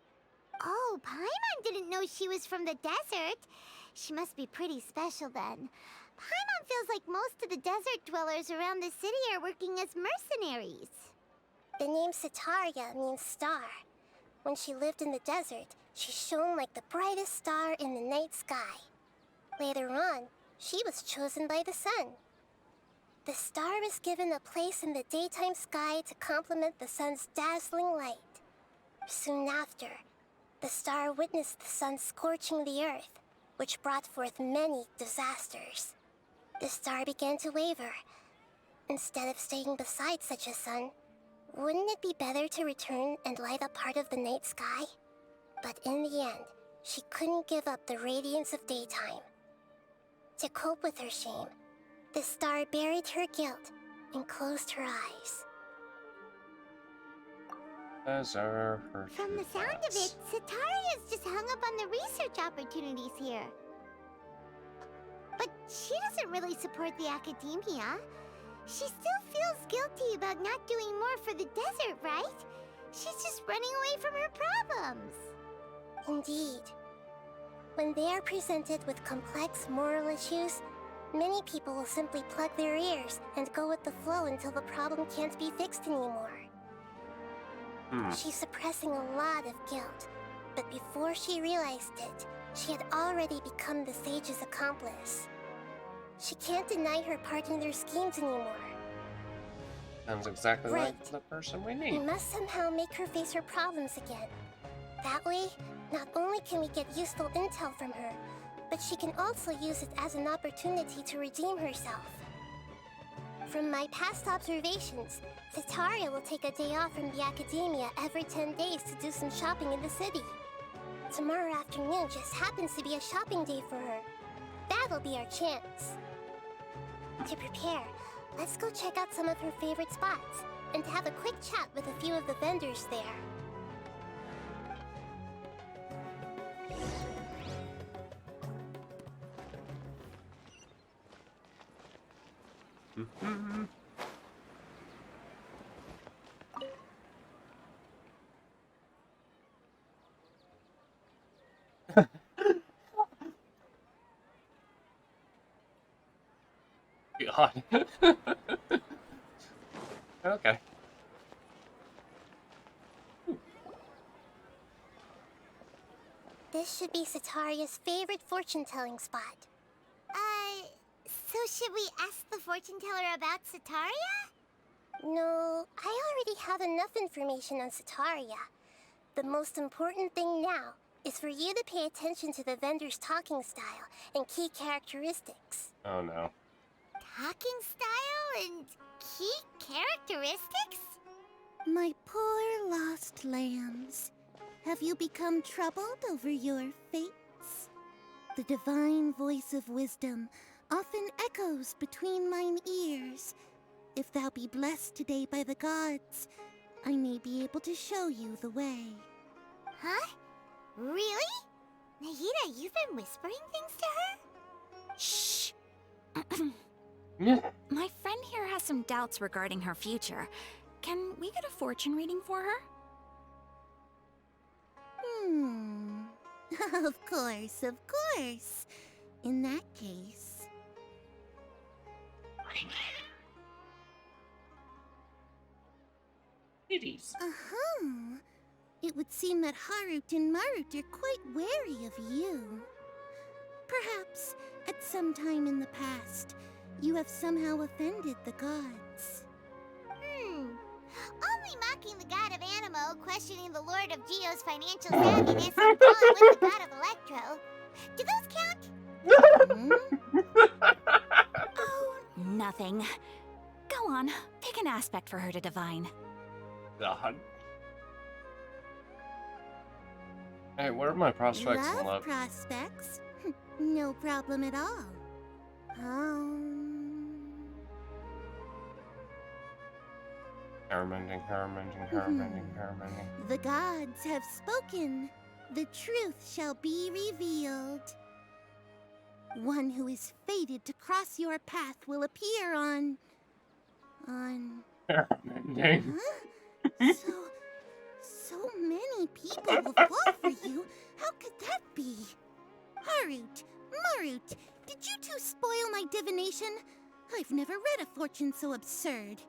Oh, Paimon didn't know she was from the desert. She must be pretty special then. Paimon feels like most of the desert dwellers around the city are working as mercenaries. The name Sataria means star. When she lived in the desert, she shone like the brightest star in the night sky. Later on, she was chosen by the sun. The star was given a place in the daytime sky to complement the sun's dazzling light. Soon after, the star witnessed the sun scorching the earth, which brought forth many disasters. The star began to waver. Instead of staying beside such a sun, wouldn't it be better to return and light up part of the night sky? But in the end, she couldn't give up the radiance of daytime. To cope with her shame, the star buried her guilt and closed her eyes. As are her From the sound of it, Sataria's just hung up on the research opportunities here. But she doesn't really support the Academia. She still feels guilty about not doing more for the desert, right? She's just running away from her problems. Indeed. When they are presented with complex moral issues, many people will simply plug their ears and go with the flow until the problem can't be fixed anymore. She's suppressing a lot of guilt, but before she realized it, she had already become the sage's accomplice. She can't deny her part in their schemes anymore. Sounds exactly like the person we We need. must somehow make her face her problems again. That way, not only can we get useful intel from her, but she can also use it as an opportunity to redeem herself. From my past observations, Setaria will take a day off from the academia every 10 days to do some shopping in the city. Tomorrow afternoon just happens to be a shopping day for her. That'll be our chance. To prepare, let's go check out some of her favorite spots and have a quick chat with a few of the vendors there. God. Okay. This should be Setaria's favorite fortune-telling spot. So should we ask the fortune teller about Setaria? No, I already have enough information on Setaria. The most important thing now is for you to pay attention to the vendor's talking style and key characteristics. Oh no. Talking style and key characteristics? My poor lost lambs. Have you become troubled over your fates? The divine voice of wisdom often echoes between mine ears. If thou be blessed today by the gods, I may be able to show you the way. Huh? Really? Nahida, you've been whispering things to her? Shh! My friend here has some doubts regarding her future. Can we get a fortune reading for her? Of course, of course. In that case... Kitties. It would seem that Harut and Marut are quite wary of you. Perhaps, at some time in the past, you have somehow offended the gods. Only mocking the god of Animo, questioning the lord of Geo's financial savviness, and falling with the god of Electro. Do those count? Oh, nothing. Go on, pick an aspect for her to divine. God. Hey, what are my prospects in love? Prospects? No problem at all. Hair-mending. The gods have spoken. The truth shall be revealed. One who is fated to cross your path will appear on... Hair-mending. So many people will fall for you. How could that be? Harut, Marut, did you two spoil my divination? I've never read a fortune so absurd.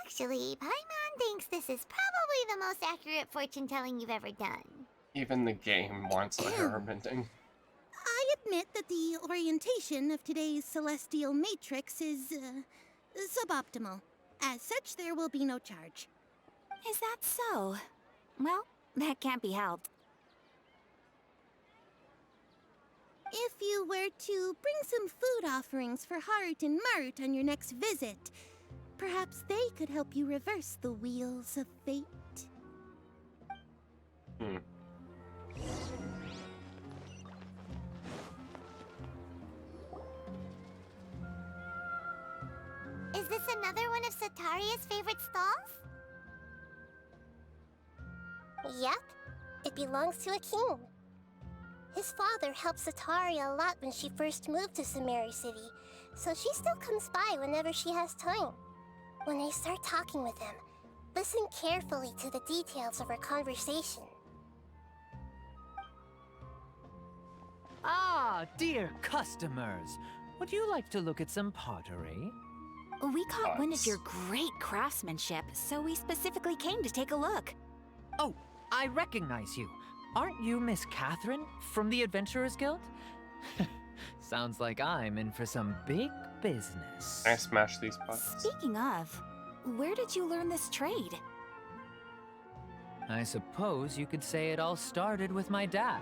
Actually, Paimon thinks this is probably the most accurate fortune telling you've ever done. Even the game wants a hair-mending. I admit that the orientation of today's celestial matrix is, suboptimal. As such, there will be no charge. Is that so? Well, that can't be helped. If you were to bring some food offerings for Harut and Marut on your next visit, perhaps they could help you reverse the wheels of fate. Is this another one of Setaria's favorite stalls? Yep, it belongs to a king. His father helped Setaria a lot when she first moved to Sumeru City, so she still comes by whenever she has time. When I start talking with him, Listen carefully to the details of our conversation. Ah, dear customers. Would you like to look at some pottery? We caught wind of your great craftsmanship, so we specifically came to take a look. Oh, I recognize you. Aren't you Miss Catherine from the Adventurers Guild? Sounds like I'm in for some big business. Can I smash these pots? Speaking of, where did you learn this trade? I suppose you could say it all started with my dad.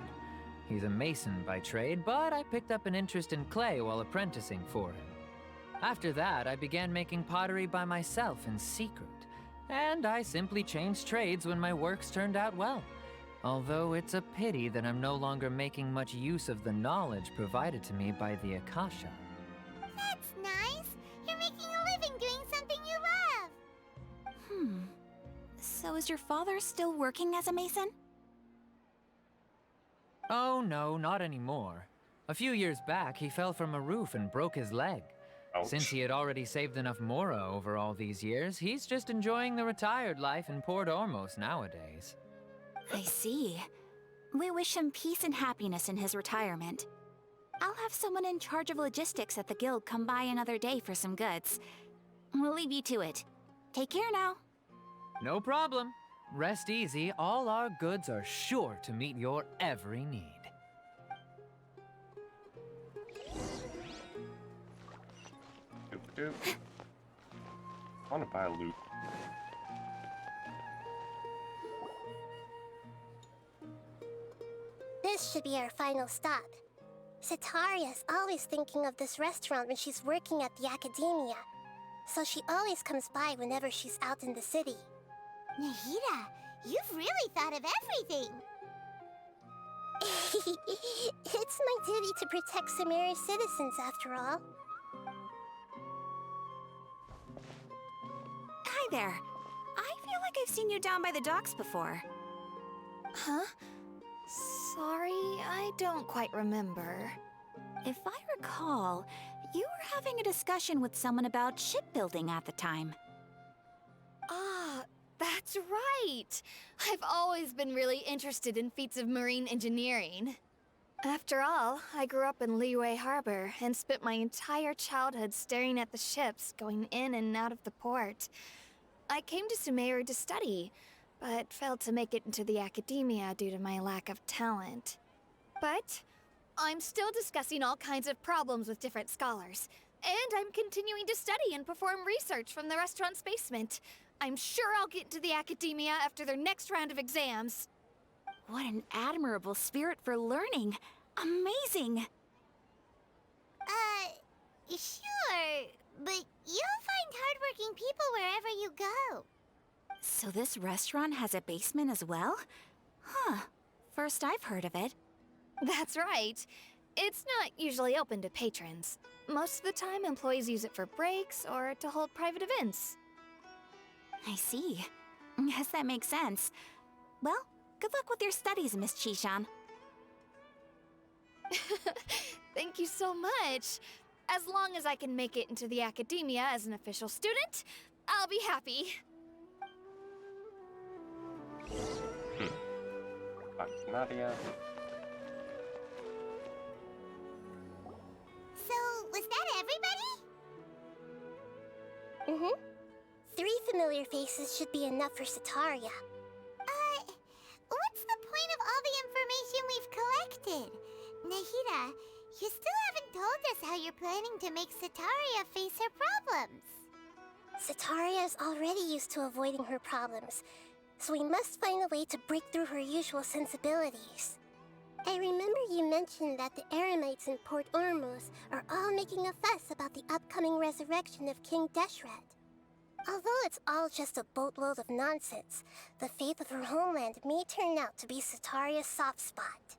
He's a mason by trade, but I picked up an interest in clay while apprenticing for him. After that, I began making pottery by myself in secret, and I simply changed trades when my works turned out well. Although it's a pity that I'm no longer making much use of the knowledge provided to me by the Akasha. That's nice. You're making a living doing something you love. So is your father still working as a mason? Oh no, not anymore. A few years back, he fell from a roof and broke his leg. Ouch. Since he had already saved enough Mora over all these years, he's just enjoying the retired life in Port Ormos nowadays. I see. We wish him peace and happiness in his retirement. I'll have someone in charge of logistics at the guild come by another day for some goods. We'll leave you to it. Take care now. No problem. Rest easy, all our goods are sure to meet your every need. Doop. I want to buy a loot. This should be our final stop. Setaria's always thinking of this restaurant when she's working at the academia, so she always comes by whenever she's out in the city. Nahida, you've really thought of everything. It's my duty to protect Sumeru's citizens, after all. Hi there. I feel like I've seen you down by the docks before. Huh? Sorry, I don't quite remember. If I recall, you were having a discussion with someone about shipbuilding at the time. Ah, that's right! I've always been really interested in feats of marine engineering. After all, I grew up in Liyue Harbor and spent my entire childhood staring at the ships going in and out of the port. I came to Sumeru to study, but failed to make it into the academia due to my lack of talent. But I'm still discussing all kinds of problems with different scholars, and I'm continuing to study and perform research from the restaurant's basement. I'm sure I'll get into the academia after their next round of exams. What an admirable spirit for learning. Amazing! Sure, but you'll find hardworking people wherever you go. So this restaurant has a basement as well? Huh. First I've heard of it. That's right. It's not usually open to patrons. Most of the time, employees use it for breaks or to hold private events. I see. Yes, that makes sense. Well, good luck with your studies, Miss Chishan. Thank you so much. As long as I can make it into the academia as an official student, I'll be happy. Nadia. So, was that everybody? 3 familiar faces should be enough for Setaria. What's the point of all the information we've collected? Nahida, you still haven't told us how you're planning to make Setaria face her problems. Setaria is already used to avoiding her problems, so we must find a way to break through her usual sensibilities. I remember you mentioned that the Eremites in Port Ormos are all making a fuss about the upcoming resurrection of King Deshret. Although it's all just a boatload of nonsense, the faith of her homeland may turn out to be Setaria's soft spot.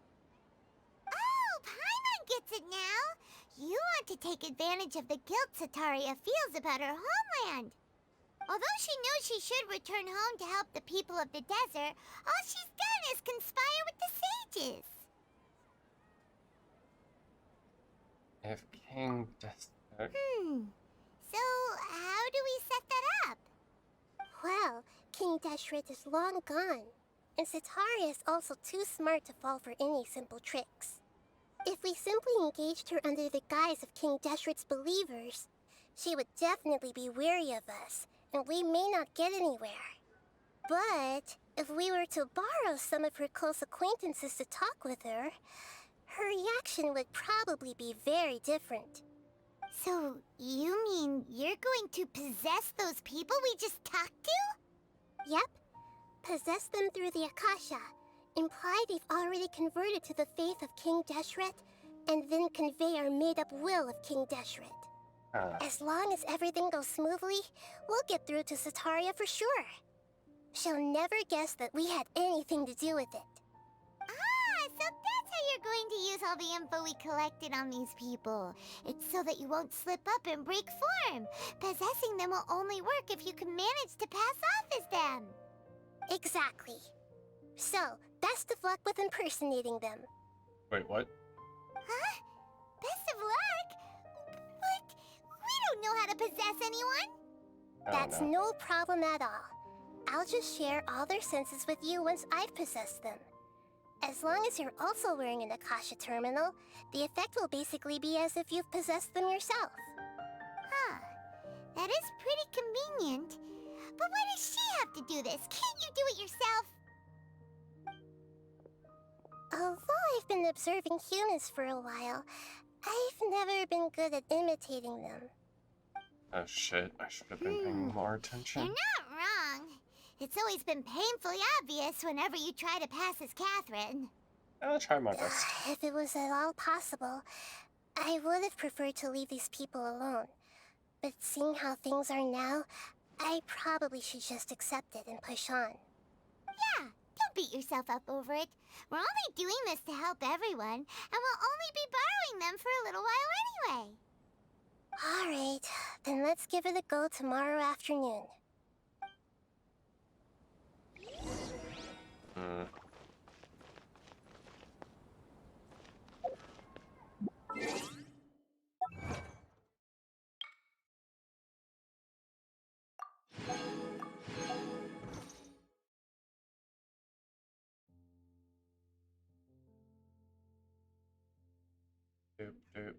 Oh, Paimon gets it now! You want to take advantage of the guilt Setaria feels about her homeland. Although she knows she should return home to help the people of the desert, all she's done is conspire with the sages. If King Deshret... So, how do we set that up? Well, King Deshret is long gone, and Setaria is also too smart to fall for any simple tricks. If we simply engaged her under the guise of King Deshret's believers, she would definitely be wary of us, and we may not get anywhere. But if we were to borrow some of her close acquaintances to talk with her, her reaction would probably be very different. So, you mean you're going to possess those people we just talked to? Yep. Possess them through the Akasha. Imply they've already converted to the faith of King Deshret, and then convey our made-up will of King Deshret. As long as everything goes smoothly, we'll get through to Setaria for sure. She'll never guess that we had anything to do with it. Ah, so that's how you're going to use all the info we collected on these people. It's so that you won't slip up and break form. Possessing them will only work if you can manage to pass off as them. Exactly. So, best of luck with impersonating them. Wait, what? Huh? Best of luck? But we don't know how to possess anyone. That's no problem at all. I'll just share all their senses with you once I've possessed them. As long as you're also wearing an Akasha terminal, the effect will basically be as if you've possessed them yourself. Huh. That is pretty convenient. But why does she have to do this? Can't you do it yourself? Although I've been observing humans for a while, I've never been good at imitating them. Oh shit, I should have been paying more attention. You're not wrong. It's always been painfully obvious whenever you try to pass as Catherine. I'll try my best. If it was at all possible, I would have preferred to leave these people alone. But seeing how things are now, I probably should just accept it and push on. Yeah, don't beat yourself up over it. We're only doing this to help everyone, and we'll only be borrowing them for a little while anyway. Alright, then let's give it a go tomorrow afternoon. Doop, doop.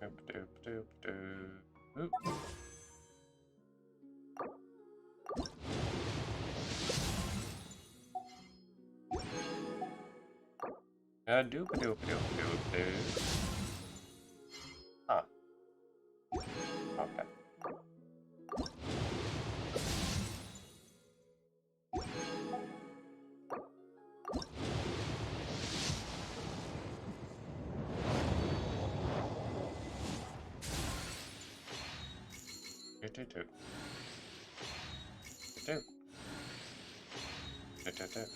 Doop, doop, doop, doop. Oop. Doop, doop, doop, doop, doop. Huh. Okay. Doop, doop, doop. Doop, doop. Doop, doop, doop.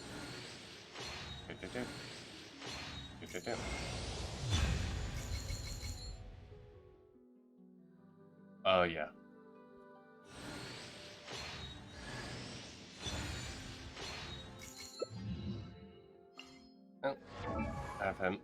Doop, doop, doop. Oh, yeah. Oh, have him.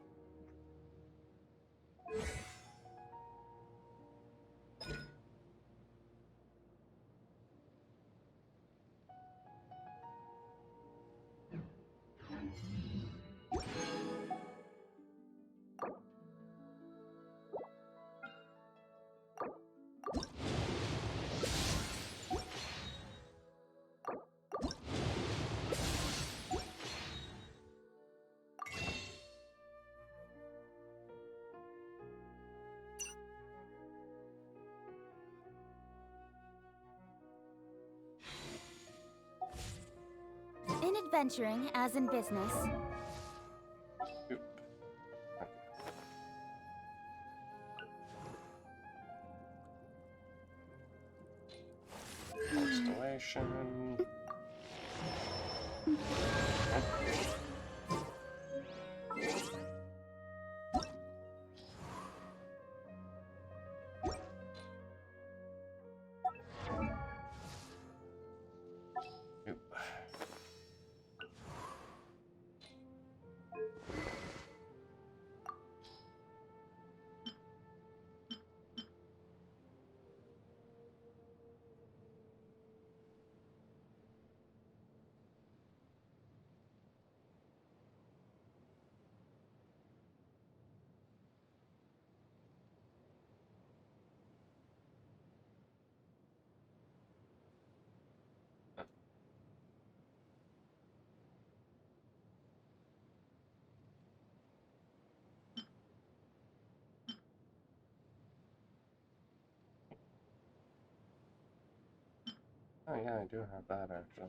In adventuring, as in business. Constellation. Oh yeah, I do have that actually.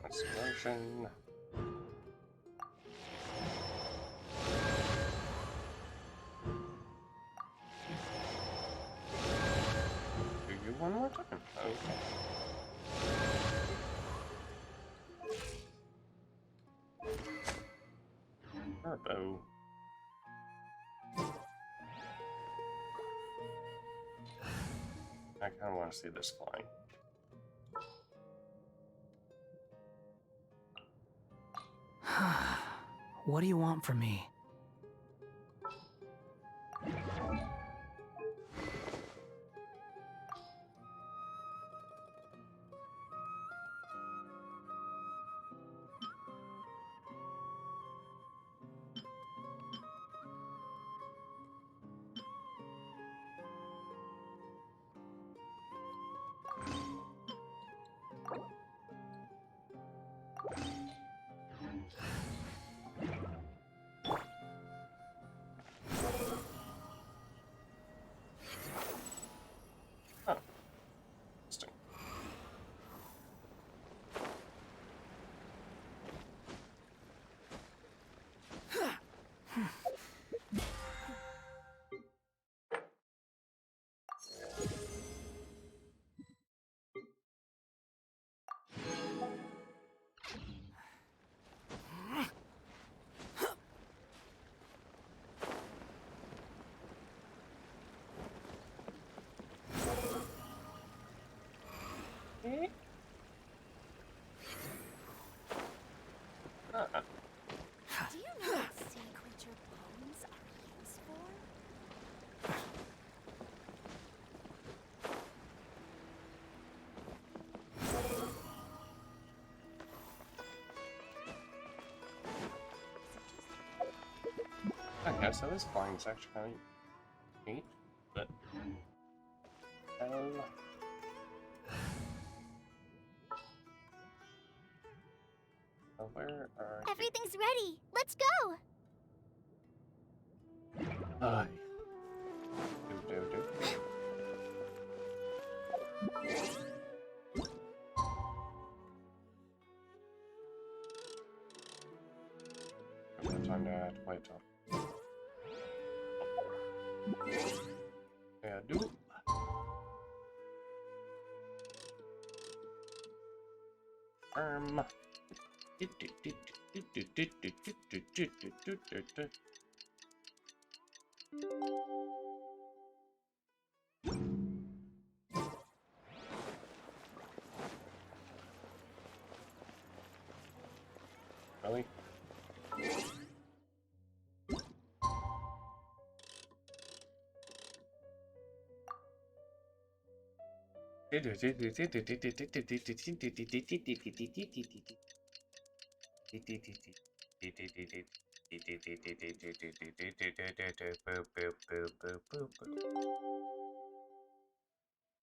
Explosion. Do you one more time? Okay. Turbo. I kind of want to see this flying. What do you want from me? Do you know what sea creature bones are used for? Okay, so this flying is actually kind of neat, but where are Everything's ready. Let's go. I time to wait till. Yeah, do. Really?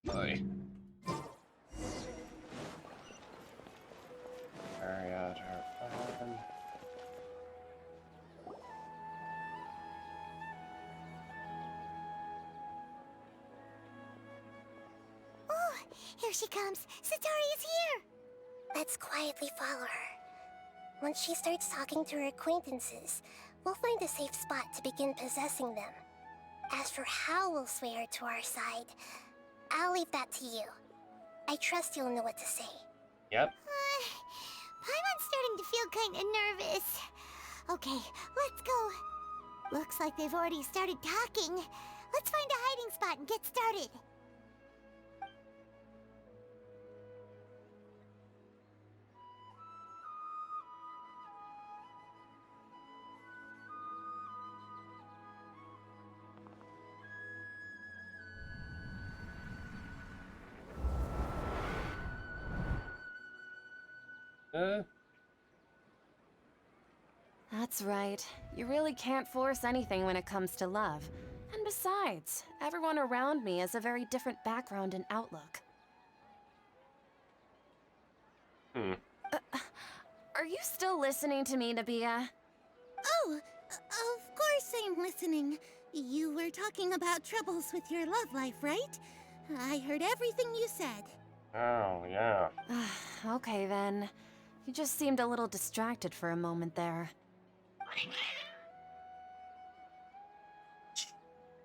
Bye. Carry out our plan. Oh, here she comes. Satari is here. Let's quietly follow her. Once she starts talking to her acquaintances, we'll find a safe spot to begin possessing them. As for how we'll sway her to our side, I'll leave that to you. I trust you'll know what to say. Yep. Paimon's starting to feel kinda nervous. Okay, let's go. Looks like they've already started talking. Let's find a hiding spot and get started. That's right. You really can't force anything when it comes to love. And besides, everyone around me has a very different background and outlook. Are you still listening to me, Nabia? Oh, of course I'm listening. You were talking about troubles with your love life, right? I heard everything you said. Oh, yeah. Okay then. You just seemed a little distracted for a moment there.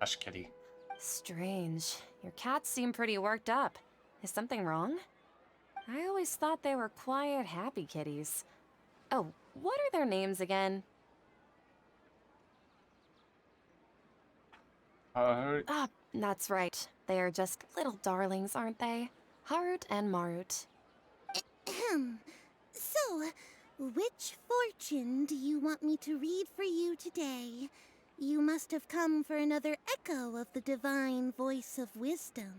Hush, kitty. Strange. Your cats seem pretty worked up. Is something wrong? I always thought they were quiet, happy kitties. Oh, what are their names again? Ah, that's right. They are just little darlings, aren't they? Harut and Marut. So, which fortune do you want me to read for you today? You must have come for another echo of the divine voice of wisdom.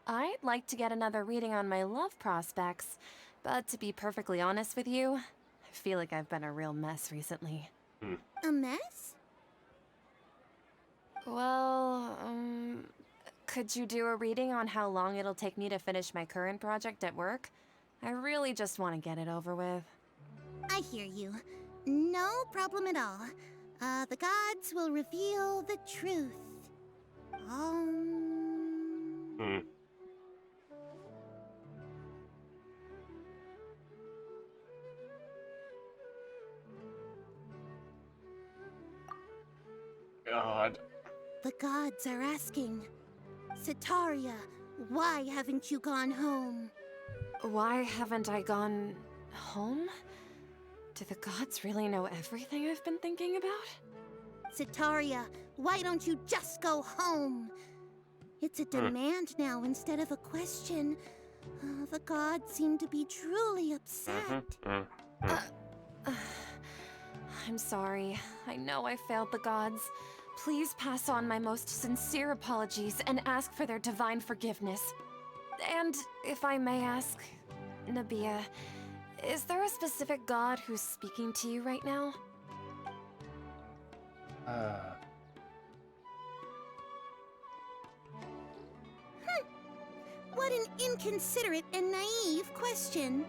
I'd like to get another reading on my love prospects, but to be perfectly honest with you, I feel like I've been a real mess recently. A mess? Well, could you do a reading on how long it'll take me to finish my current project at work? I really just want to get it over with. I hear you. No problem at all. The gods will reveal the truth. God. The gods are asking, Setaria, why haven't you gone home? Why haven't I gone home? Do the gods really know everything I've been thinking about? Setaria, why don't you just go home? It's a demand now instead of a question. The gods seem to be truly upset. I'm sorry. I know I failed the gods. Please pass on my most sincere apologies and ask for their divine forgiveness. And if I may ask, Nabia, is there a specific god who's speaking to you right now? What an inconsiderate and naive question.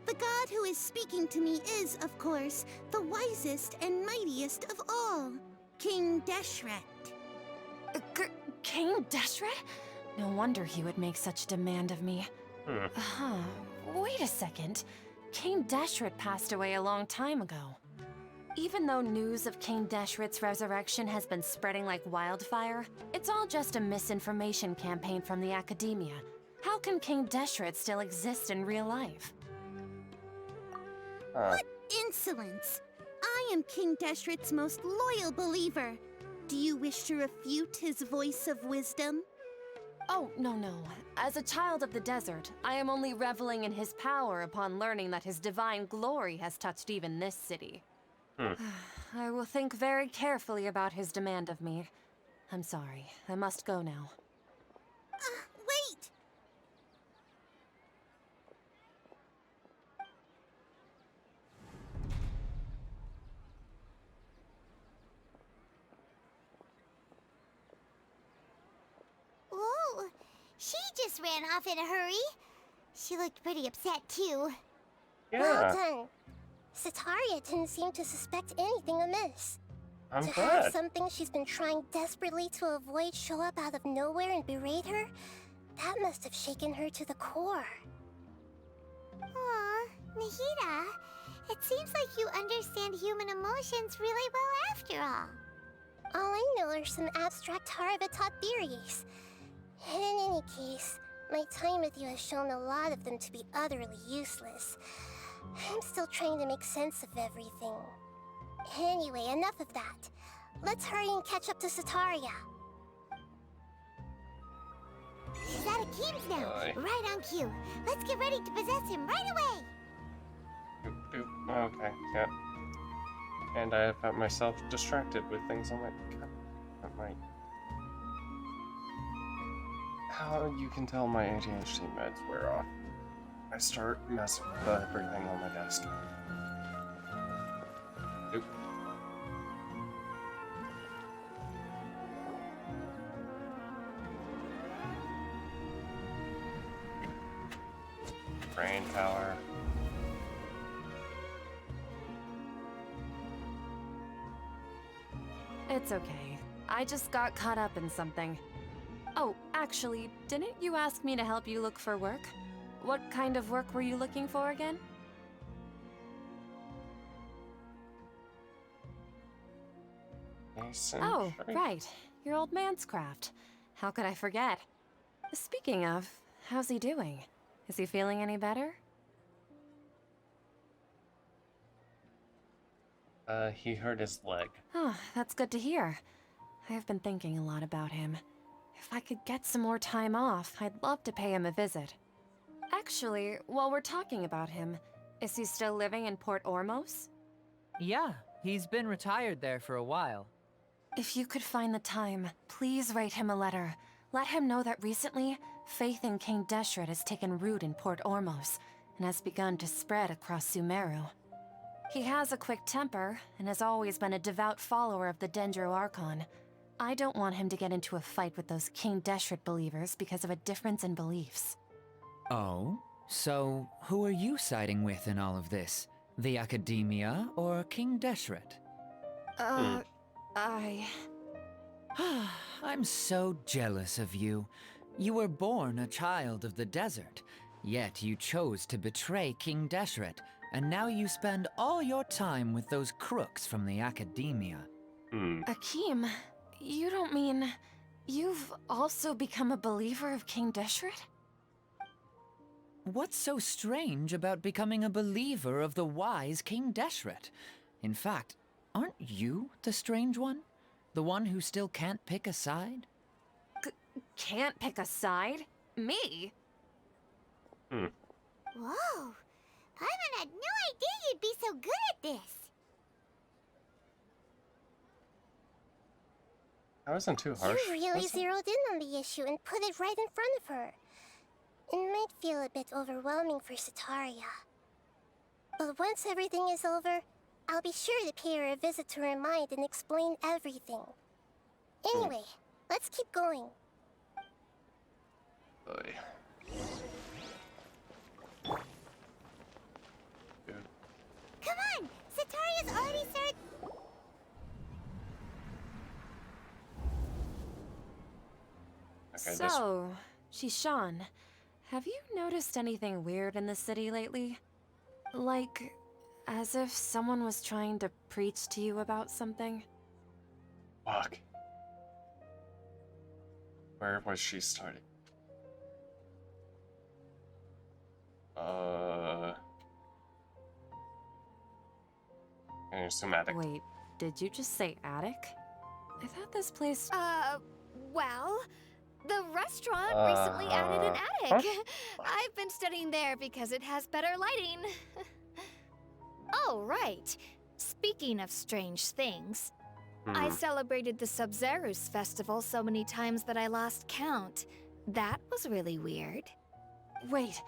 The god who is speaking to me is, of course, the wisest and mightiest of all, King Deshret. King Deshret? No wonder he would make such a demand of me. Wait a second. King Deshret passed away a long time ago. Even though news of King Deshret's resurrection has been spreading like wildfire, it's all just a misinformation campaign from the Academia. How can King Deshret still exist in real life? What insolence! I am King Deshret's most loyal believer. Do you wish to refute his voice of wisdom? Oh, no. As a child of the desert, I am only reveling in his power upon learning that his divine glory has touched even this city. I will think very carefully about his demand of me. I'm sorry. I must go now. Wait! Ooh, she just ran off in a hurry. She looked pretty upset, too. Well done. Setaria didn't seem to suspect anything amiss. I'm to glad. have something she's been trying desperately to avoid show up out of nowhere and berate her, that must have shaken her to the core. Aw, Nahida, it seems like you understand human emotions really well after all. All I know are some abstract Harvard-taught theories. And in any case, my time with you has shown a lot of them to be utterly useless. I'm still trying to make sense of everything. Anyway, enough of that. Let's hurry and catch up to Setaria. She's at Akeem's now, right on cue. Let's get ready to possess him right away. Okay, yeah. And I have got myself distracted with things on my... How you can tell my ADHD meds wear off. I I start messing with everything on my desk. Nope. Brain power. It's okay. I just got caught up in something. Oh, actually, didn't you ask me to help you look for work? What kind of work were you looking for again? Oh, right. Your old man's craft. How could I forget? Speaking of, how's he doing? Is he feeling any better? He hurt his leg. Oh, that's good to hear. I have been thinking a lot about him. If I could get some more time off, I'd love to pay him a visit. Actually, while we're talking about him, is he still living in Port Ormos? Yeah, he's been retired there for a while. If you could find the time, please write him a letter. Let him know that recently, faith in King Deshret has taken root in Port Ormos and has begun to spread across Sumeru. He has a quick temper and has always been a devout follower of the Dendro Archon. I don't want him to get into a fight with those King Deshret believers because of a difference in beliefs. Oh? So, who are you siding with in all of this? The Academia or King Deshret? I'm so jealous of you. You were born a child of the desert, yet you chose to betray King Deshret, and now you spend all your time with those crooks from the Academia. Akeem, you don't mean... you've also become a believer of King Deshret? What's so strange about becoming a believer of the wise King Deshret? In fact, aren't you the strange one? The one who still can't pick a side? Can't pick a side? Me? Whoa! Paimon had no idea you'd be so good at this! That wasn't too harsh. You really zeroed in on the issue and put it right in front of her. It might feel a bit overwhelming for Setaria. But once everything is over, I'll be sure to pay her a visit to her mind and explain everything. Anyway, let's keep going. Boy. Come on! Setaria's already started... Okay, So, Shishan, have you noticed anything weird in the city lately? Like, as if someone was trying to preach to you about something? Fuck. Where was she starting? Somatic. Wait, did you just say attic? I thought this place... Well, the restaurant recently added an attic. I've been studying there because it has better lighting. Oh, right. Speaking of strange things, I celebrated the Sub-Zerus festival so many times that I lost count. That was really weird. Wait,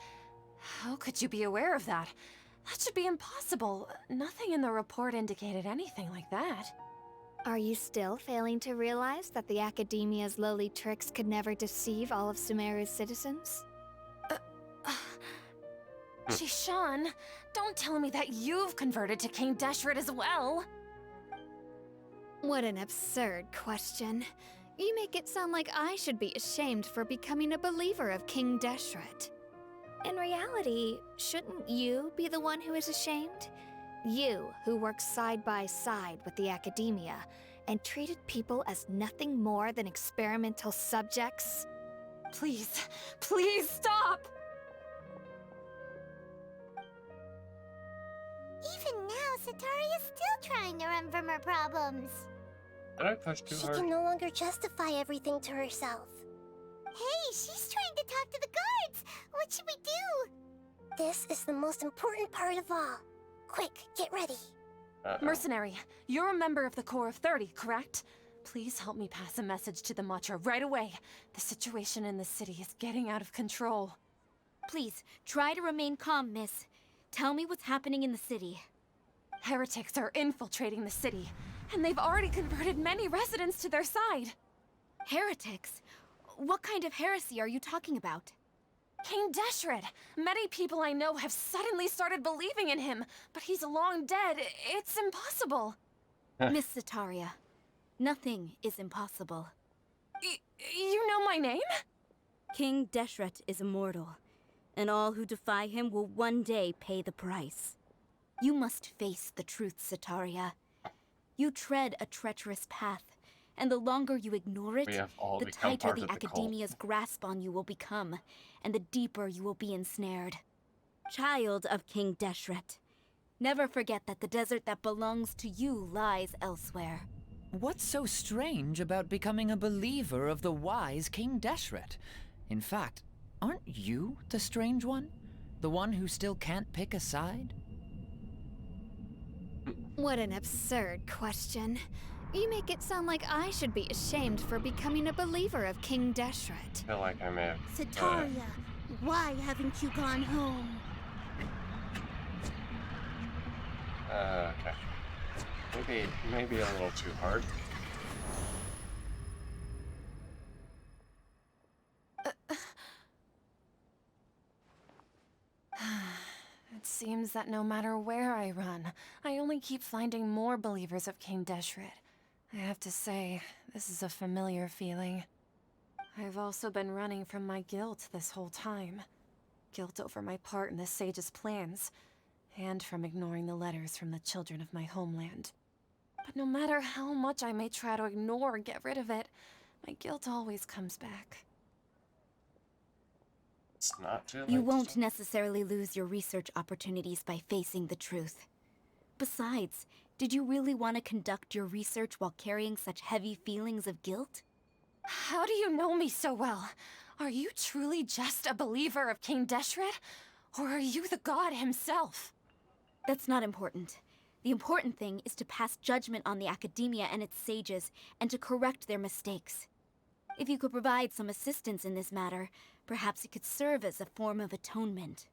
how could you be aware of that? That should be impossible. Nothing in the report indicated anything like that. Are you still failing to realize that the Academia's lowly tricks could never deceive all of Sumeru's citizens? Shishan, don't tell me that you've converted to King Deshret as well! What an absurd question. You make it sound like I should be ashamed for becoming a believer of King Deshret. In reality, shouldn't you be the one who is ashamed? You, who worked side by side with the Academia and treated people as nothing more than experimental subjects? Please, please stop! Even now, Setaria's still trying to run from her problems. Did I push too She hard? can no longer justify everything to herself. Hey, she's trying to talk to the guards! What should we do? This is the most important part of all. Quick, get ready. Mercenary, you're a member of the Corps of 30, correct? Please help me pass a message to the Matcha right away. The situation in the city is getting out of control. Please, try to remain calm, miss. Tell me what's happening in the city. Heretics are infiltrating the city, and they've already converted many residents to their side. Heretics? What kind of heresy are you talking about? King Deshret! Many people I know have suddenly started believing in him, but he's long dead. It's impossible. Miss Setaria, nothing is impossible. You know my name? King Deshret is immortal, and all who defy him will one day pay the price. You must face the truth, Setaria. You tread a treacherous path, and the longer you ignore it, the tighter the Academia's grasp on you will become, and the deeper you will be ensnared. Child of King Deshret, never forget that the desert that belongs to you lies elsewhere. What's so strange about becoming a believer of the wise King Deshret? In fact, aren't you the strange one? The one who still can't pick a side? What an absurd question. You make it sound like I should be ashamed for becoming a believer of King Deshret. I feel like I may have... Setaria, why haven't you gone home? Okay. Maybe a little too hard. It seems that no matter where I run, I only keep finding more believers of King Deshret. I have to say, this is a familiar feeling. I've also been running from my guilt this whole time. Guilt over my part in the Sage's plans, and from ignoring the letters from the children of my homeland. But no matter how much I may try to ignore or get rid of it, my guilt always comes back. It's not too late. You won't necessarily lose your research opportunities by facing the truth. Besides, did you really want to conduct your research while carrying such heavy feelings of guilt? How do you know me so well? Are you truly just a believer of King Deshret? Or are you the god himself? That's not important. The important thing is to pass judgment on the Academia and its sages, and to correct their mistakes. If you could provide some assistance in this matter, perhaps it could serve as a form of atonement.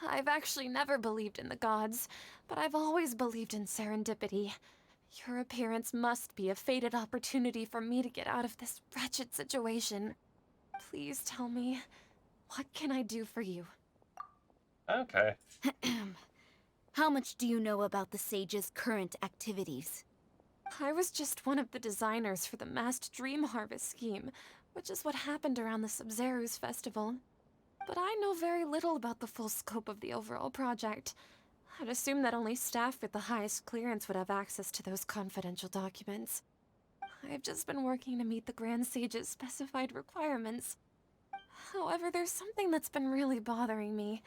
I've actually never believed in the gods, but I've always believed in serendipity. Your appearance must be a fated opportunity for me to get out of this wretched situation. Please tell me, what can I do for you? Okay. How much do you know about the Sage's current activities? I was just one of the designers for the massed Dream Harvest scheme, which is what happened around the Sabzeruz festival. But I know very little about the full scope of the overall project. I'd assume that only staff with the highest clearance would have access to those confidential documents. I've just been working to meet the Grand Sage's specified requirements. However, there's something that's been really bothering me.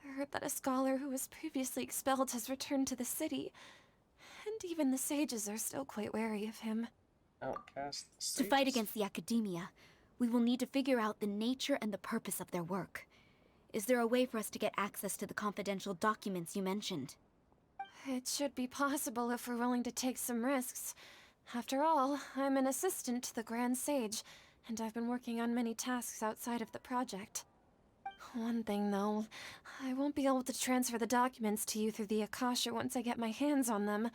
I heard that a scholar who was previously expelled has returned to the city, and even the sages are still quite wary of him. Outcast the To sages. fight against the Academia, we will need to figure out the nature and the purpose of their work. Is there a way for us to get access to the confidential documents you mentioned? It should be possible if we're willing to take some risks. After all, I'm an assistant to the Grand Sage, and I've been working on many tasks outside of the project. One thing, though, I won't be able to transfer the documents to you through the Akasha once I get my hands on them.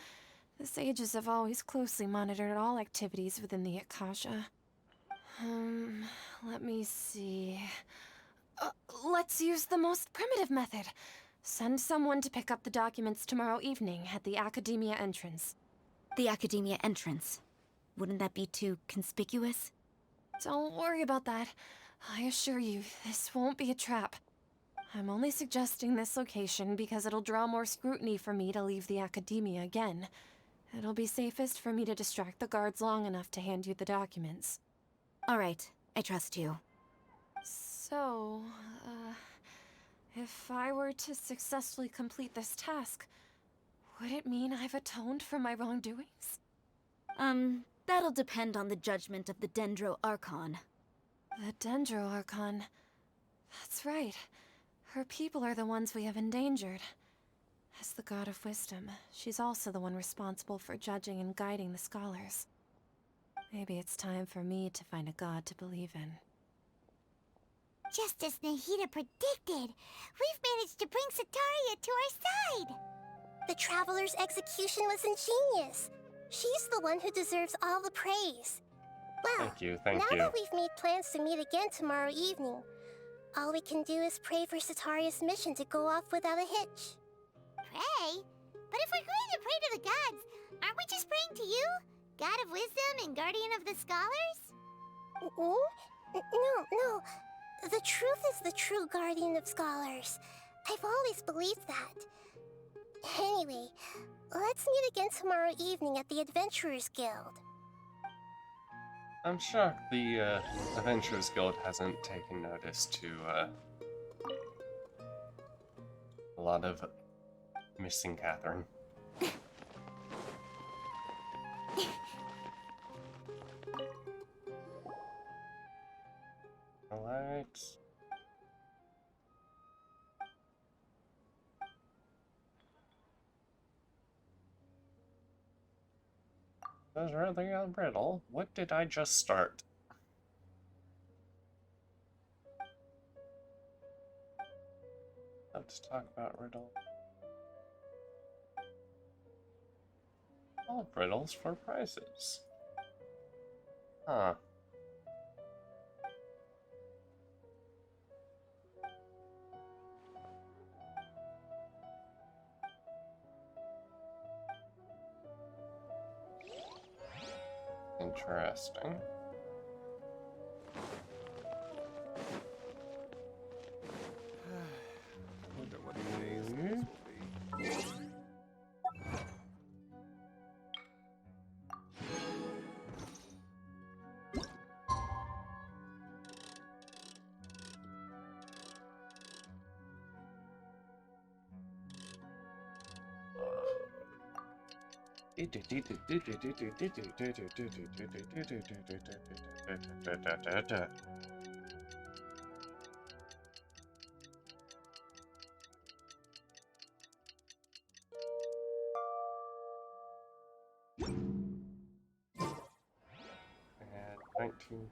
The Sages have always closely monitored all activities within the Akasha. Let me see... let's use the most primitive method. Send someone to pick up the documents tomorrow evening at the Academia entrance. The Academia entrance? Wouldn't that be too conspicuous? Don't worry about that. I assure you, this won't be a trap. I'm only suggesting this location because it'll draw more scrutiny for me to leave the Academia again. It'll be safest for me to distract the guards long enough to hand you the documents. All right, I trust you. So, if I were to successfully complete this task, would it mean I've atoned for my wrongdoings? That'll depend on the judgment of the Dendro Archon. The Dendro Archon. That's right. Her people are the ones we have endangered. As the God of Wisdom, she's also the one responsible for judging and guiding the scholars. Maybe it's time for me to find a god to believe in. Just as Nahida predicted, we've managed to bring Sataria to our side. The Traveler's execution was ingenious. She's the one who deserves all the praise. Well, Thank now you. that we've made plans to meet again tomorrow evening, all we can do is pray for Sataria's mission to go off without a hitch. Pray? But if we're going to pray to the gods, aren't we just praying to you? God of Wisdom and Guardian of the Scholars? No. The truth is the true Guardian of Scholars. I've always believed that. Anyway, let's meet again tomorrow evening at the Adventurers Guild. I'm shocked the Adventurers Guild hasn't taken notice to a lot of missing Catherine. Alright. That was really brittle. What did I just start? Let's talk about Riddle. All Riddles for prizes. Huh. Interesting. Wonder what today's news will be. And 19.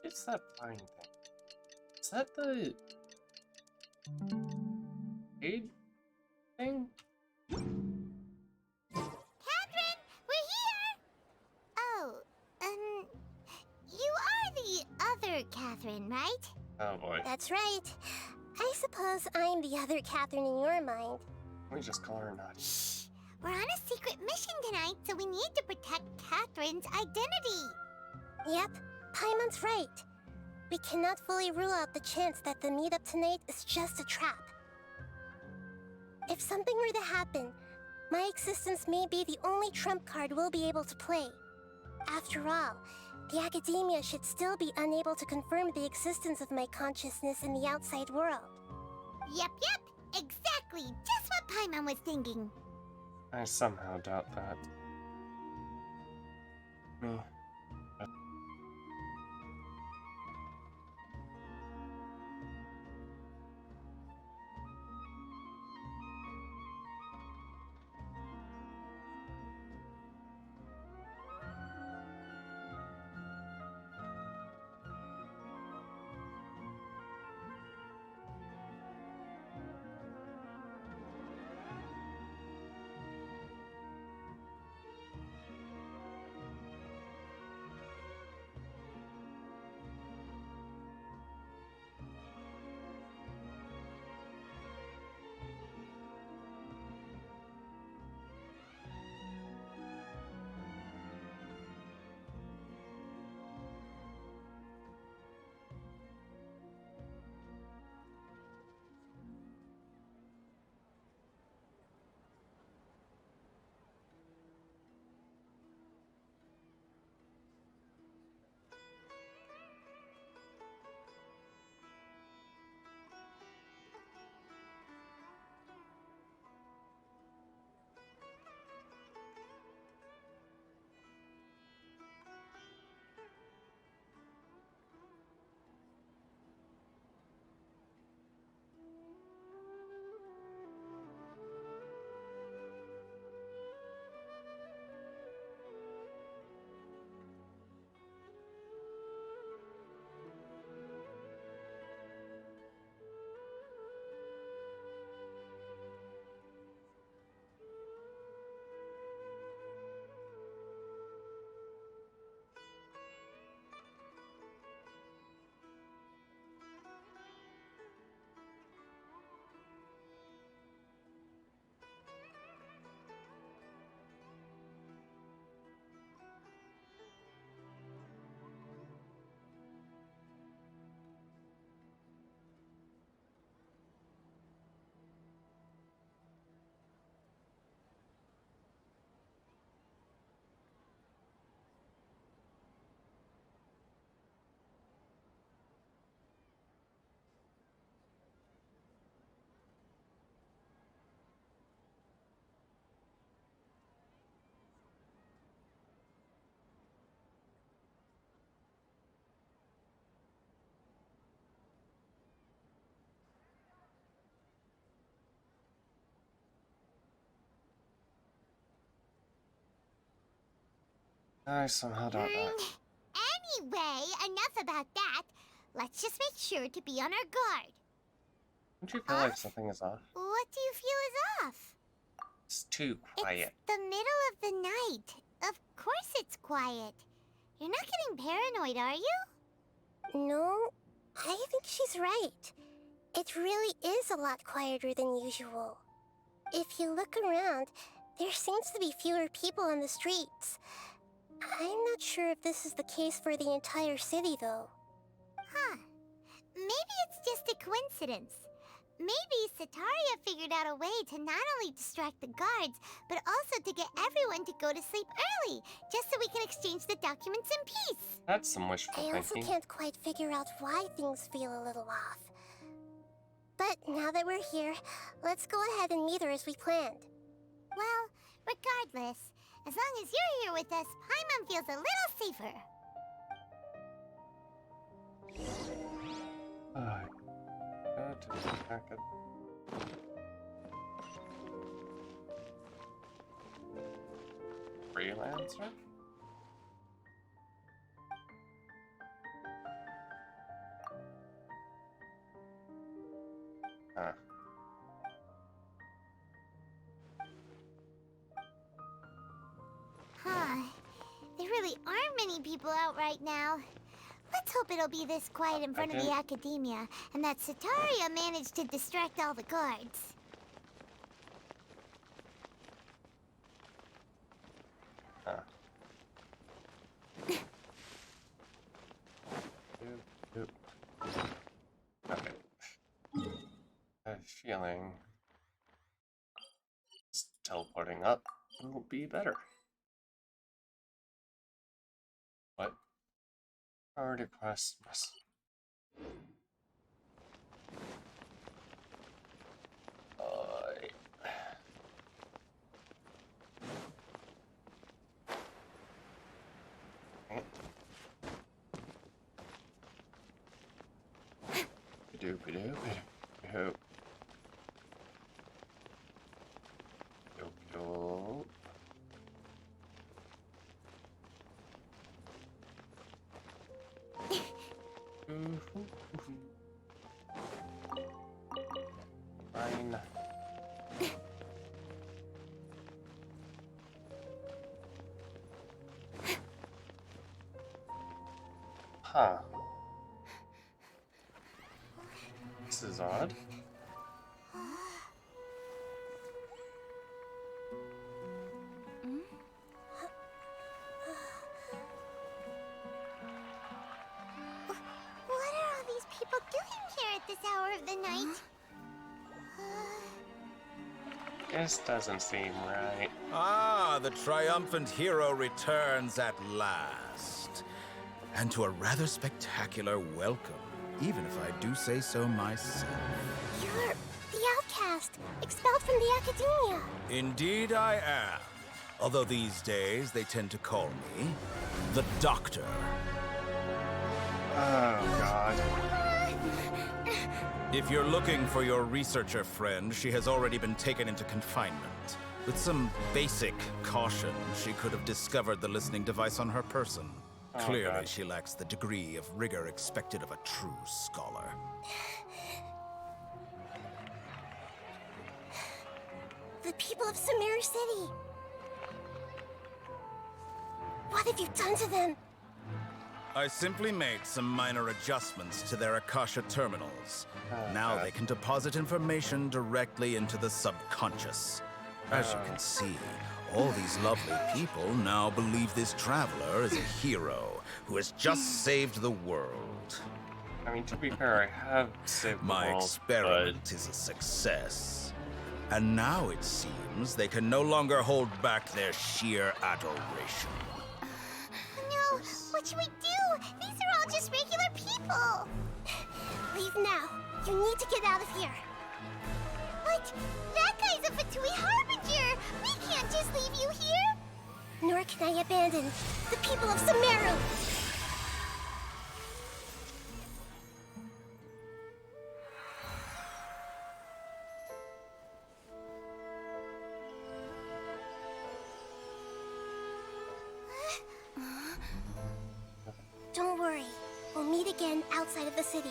What's that flying thing? Is that the aid thing? Catherine, we're here! Oh, you are the other Catherine, right? Oh boy. That's right. I suppose I'm the other Catherine in your mind. We just call her Naughty. We're on a secret mission tonight, so we need to protect Catherine's identity. Yep, Paimon's right. We cannot fully rule out the chance that the meetup tonight is just a trap. If something were to happen, my existence may be the only trump card we'll be able to play. After all, the Academia should still be unable to confirm the existence of my consciousness in the outside world. Yep, exactly. Just what Paimon was thinking. I somehow doubt that. Me. I somehow don't know. Anyway, enough about that. Let's just make sure to be on our guard. Don't you feel like something is off? What do you feel is off? It's too quiet. The middle of the night. Of course it's quiet. You're not getting paranoid, are you? No, I think she's right. It really is a lot quieter than usual. If you look around, there seems to be fewer people on the streets. I'm not sure if this is the case for the entire city, though. Huh. Maybe it's just a coincidence. Maybe Setaria figured out a way to not only distract the guards, but also to get everyone to go to sleep early, just so we can exchange the documents in peace. That's some wishful I also thinking. can't quite figure out why things feel a little off. But now that we're here, let's go ahead and meet her as we planned. Well, regardless, as long as you're here with us, Paimon feels a little safer. Go to the packet. Freelancer? Huh. Huh. There really aren't many people out right now. Let's hope it'll be this quiet in front of the Academia, and that Setaria managed to distract all the guards. Huh. Okay. I have a feeling just teleporting up will be better. What? Already pressed. Fine. Huh. This is odd. What are all these people doing here at this hour of the night? This doesn't seem right. Ah, the triumphant hero returns at last. And to a rather spectacular welcome, even if I do say so myself. You're the outcast, expelled from the Academia. Indeed I am. Although these days they tend to call me the Doctor. Oh, God. If you're looking for your researcher friend, she has already been taken into confinement. With some basic caution, she could have discovered the listening device on her person. Oh, Clearly, God. she lacks the degree of rigor expected of a true scholar. The people of Sumeru City. What have you done to them? I simply made some minor adjustments to their Akasha terminals. Now they can deposit information directly into the subconscious. As you can see, all these lovely people now believe this traveler is a hero who has just saved the world. I mean, to be fair, I have saved the My world, experiment is a success. And now it seems they can no longer hold back their sheer adoration. No, what should we do? These are all just regular people. Leave now. You need to get out of here. But that guy's a Fatui Harbinger. We can't just leave you here. Nor can I abandon the people of Sumeru. again outside of the city.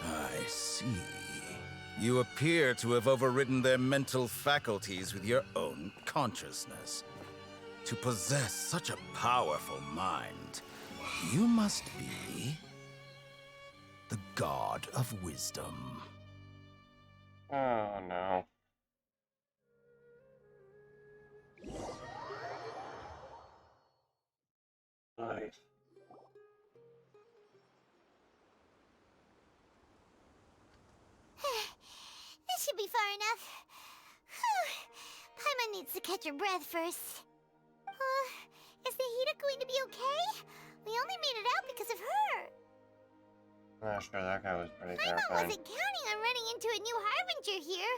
I see. You appear to have overridden their mental faculties with your own consciousness. To possess such a powerful mind, you must be the God of Wisdom. Oh no. Right. This should be far enough. Whew. Paimon needs to catch her breath first. Is Nahida going to be okay? We only made it out because of her. I'm not sure, that guy was pretty Paimon terrifying. wasn't counting on running into a new Harbinger here,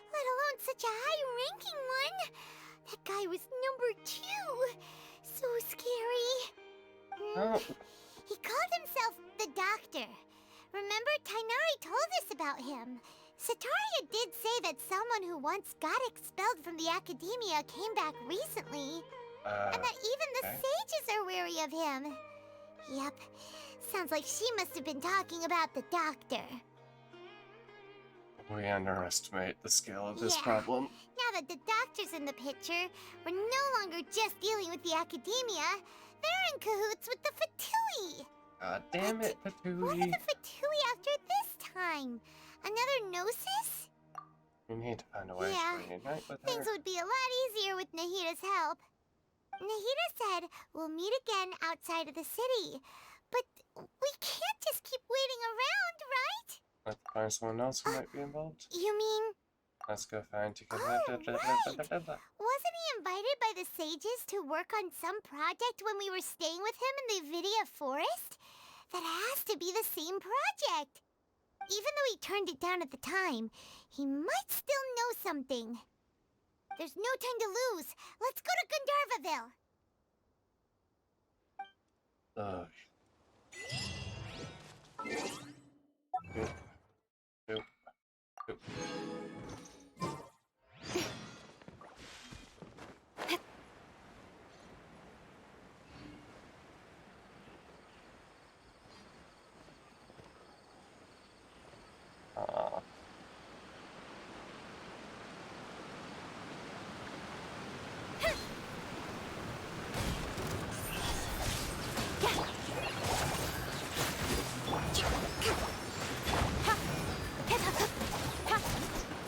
let alone such a high-ranking one. That guy was number 2. So scary. Oh. He called himself the Doctor. Remember, Tighnari told us about him. Sataria did say that someone who once got expelled from the Academia came back recently. And that even the sages are wary of him. Yep. Sounds like she must have been talking about the Doctor. We underestimate the scale of this problem. Now that the Doctor's in the picture, we're no longer just dealing with the Academia. They're in cahoots with the Fatui. God damn it, What are Fatui. the Fatui after this time? Another Gnosis? We need to find a way Yeah. to reunite with Things her. would be a lot easier with Nahida's help. Nahida said we'll meet again outside of the city. But we can't just keep waiting around, right? Let's find someone else who might be involved. You mean... Let's go find together. Wasn't he invited by the sages to work on some project when we were staying with him in the Vidia Forest? That has to be the same project. Even though he turned it down at the time, he might still know something. There's no time to lose. Let's go to Gandharvaville. Ugh. Nope. Nope.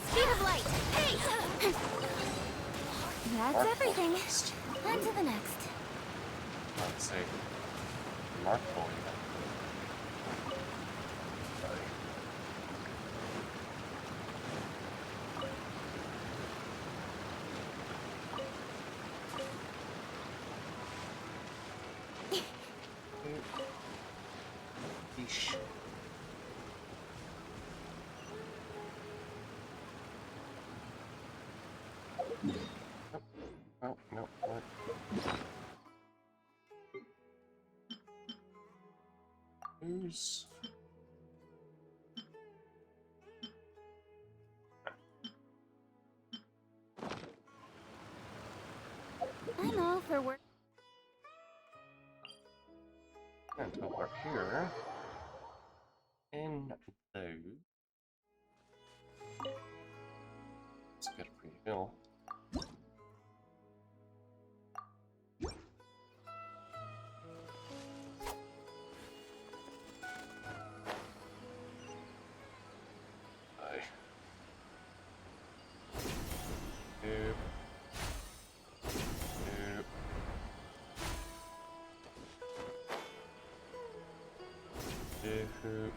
Speed of light. Hey! That's everything. On to the next. Let's see. Remarkable, even. Yeesh. Oh, no, what? Who's... I'm all for work. Until we're here. In those. Let's get a pretty hill. Nope. Nope. Nope.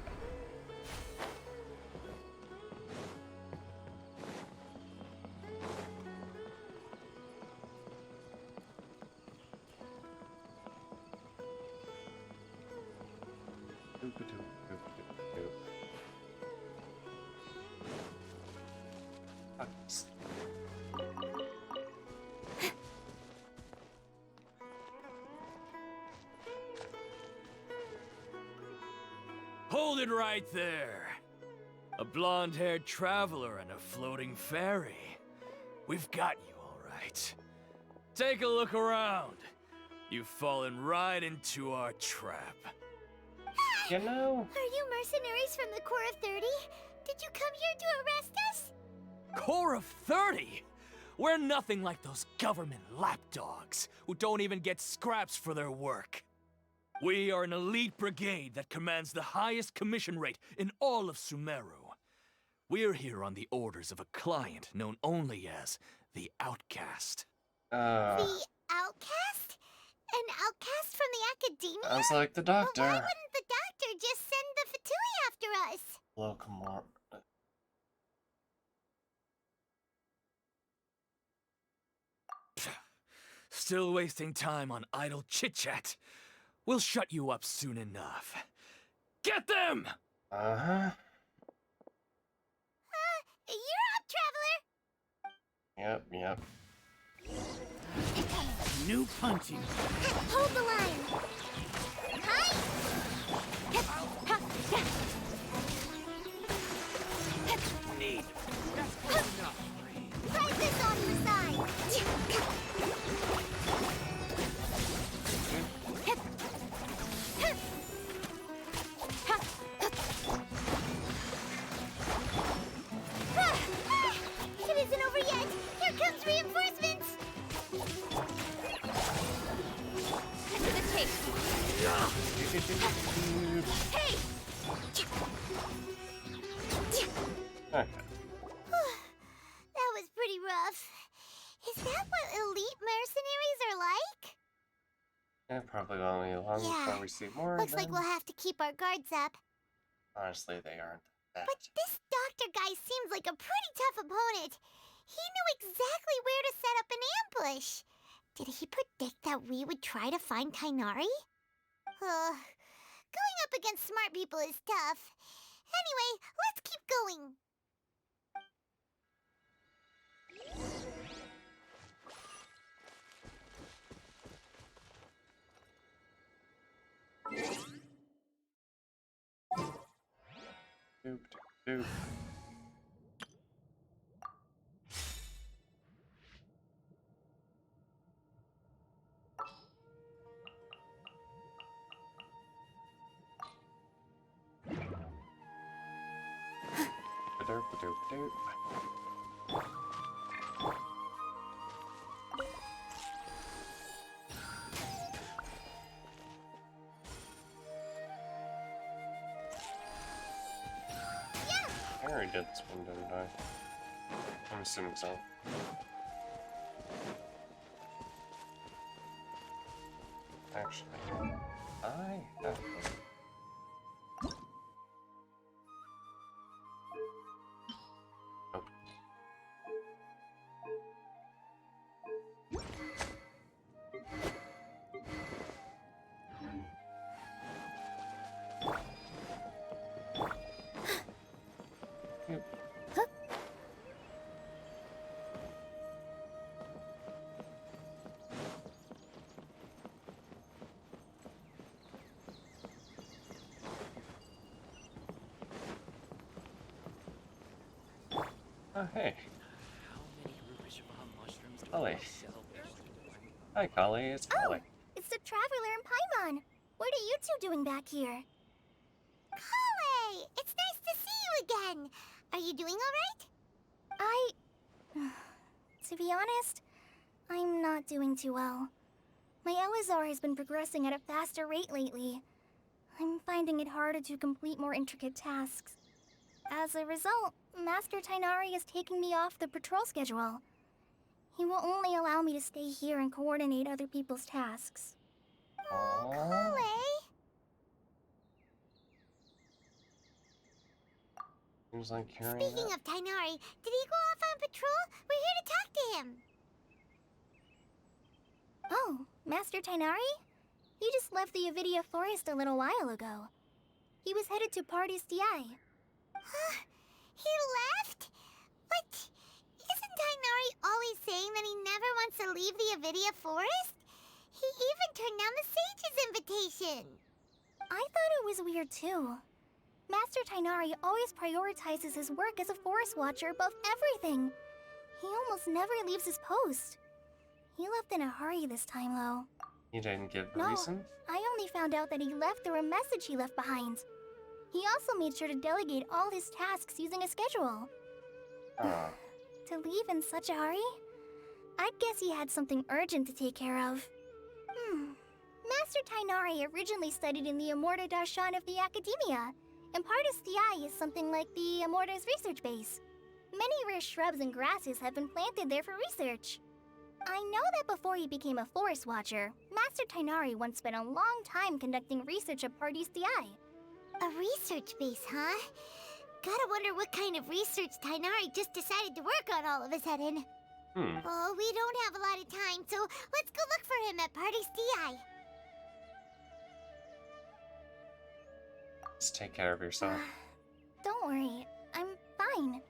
Hold it right there. A blonde-haired traveler and a floating fairy. We've got you, all right. Take a look around. You've fallen right into our trap. You know? Are you mercenaries from the Corps of 30? Did you come here to arrest us? Corps of 30? We're nothing like those government lapdogs who don't even get scraps for their work. We are an elite brigade that commands the highest commission rate in all of Sumeru. We're here on the orders of a client known only as the Outcast. The Outcast? An outcast from the Academia? Sounds like the Doctor. Why wouldn't the Doctor just send the Fatui after us? Locomor. Still wasting time on idle chit-chat. We'll shut you up soon enough. Get them! Uh-huh. You're up, Traveler! Yep. New punching. Hold the line! Hi! Need. Try this on the side! It isn't over yet! Here comes reinforcements! Into the tape. Hey! Okay. That was pretty rough. Is that what elite mercenaries are like? Yeah, probably won't be long before we see more Looks of like them. we'll have to keep our guards up. Honestly, they aren't that. But this doctor guy seems like a pretty tough opponent. He knew exactly where to set up an ambush. Did he predict that we would try to find Tighnari? Going up against smart people is tough. Anyway, let's keep going. Doop, doop. Ba-doop, ba-doop, doop. I already did this one, didn't I? I'm assuming so. Actually, I have one. Nope. Oh, hey. Collie. Hi, Collie. It's Collie. It's the Traveler and Paimon. What are you two doing back here? Collie! It's nice to see you again. Are you doing alright? To be honest, I'm not doing too well. My Elazar has been progressing at a faster rate lately. I'm finding it harder to complete more intricate tasks. As a result, Master Tighnari is taking me off the patrol schedule. He will only allow me to stay here and coordinate other people's tasks. Collie! Seems like hearing Speaking that. of Tighnari, did he go off on patrol? We're here to talk to him. Oh, Master Tighnari? He just left the Avidia Forest a little while ago. He was headed to Pardis Di. He left? But isn't Tighnari always saying that he never wants to leave the Avidia Forest? He even turned down the Sage's invitation. I thought it was weird too. Master Tighnari always prioritizes his work as a forest watcher above everything. He almost never leaves his post. He left in a hurry this time, though. He didn't give a No, reason? I only found out that he left through a message he left behind. He also made sure to delegate all his tasks using a schedule. Oh. To leave in such a hurry? I'd guess he had something urgent to take care of. Master Tainari originally studied in the Amorta Darshan of the Academia, and Pardis Eye is something like the Amorta's research base. Many rare shrubs and grasses have been planted there for research. I know that before he became a forest watcher, Master Tainari once spent a long time conducting research at Pardis Eye. A research base, huh? Gotta wonder what kind of research Tainari just decided to work on all of a sudden. Oh, we don't have a lot of time, so let's go look for him at Pardis Eye. Just take care of yourself. Don't worry, I'm fine.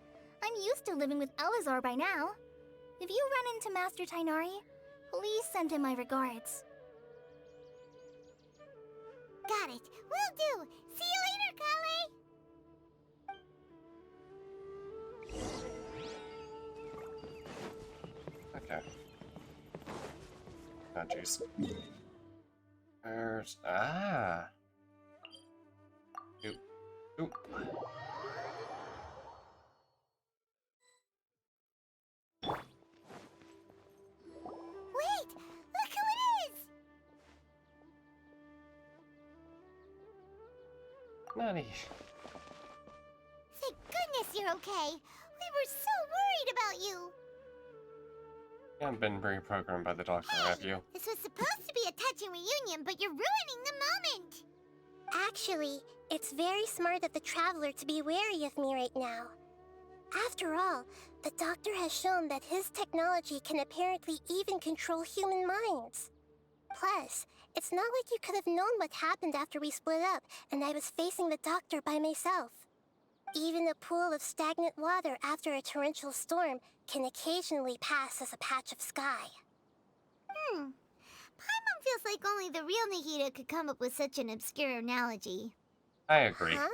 I'm used to living with Elazar by now. If you run into Master Tainari, please send him my regards. Got it. Will do. See you later, Kale. Okay. Oh, jeez. There's... Ah! Oop. Oop. Wait! Look who it is! Nutty. Thank goodness you're okay. We were so worried about you. You haven't been reprogrammed by the doctor, have you? This was supposed to be a touching reunion, but you're ruining the moment. Actually, it's very smart of the Traveler to be wary of me right now. After all, the Doctor has shown that his technology can apparently even control human minds. Plus, it's not like you could have known what happened after we split up and I was facing the Doctor by myself. Even a pool of stagnant water after a torrential storm can occasionally pass as a patch of sky. Paimon feels like only the real Nahida could come up with such an obscure analogy. I agree. Huh?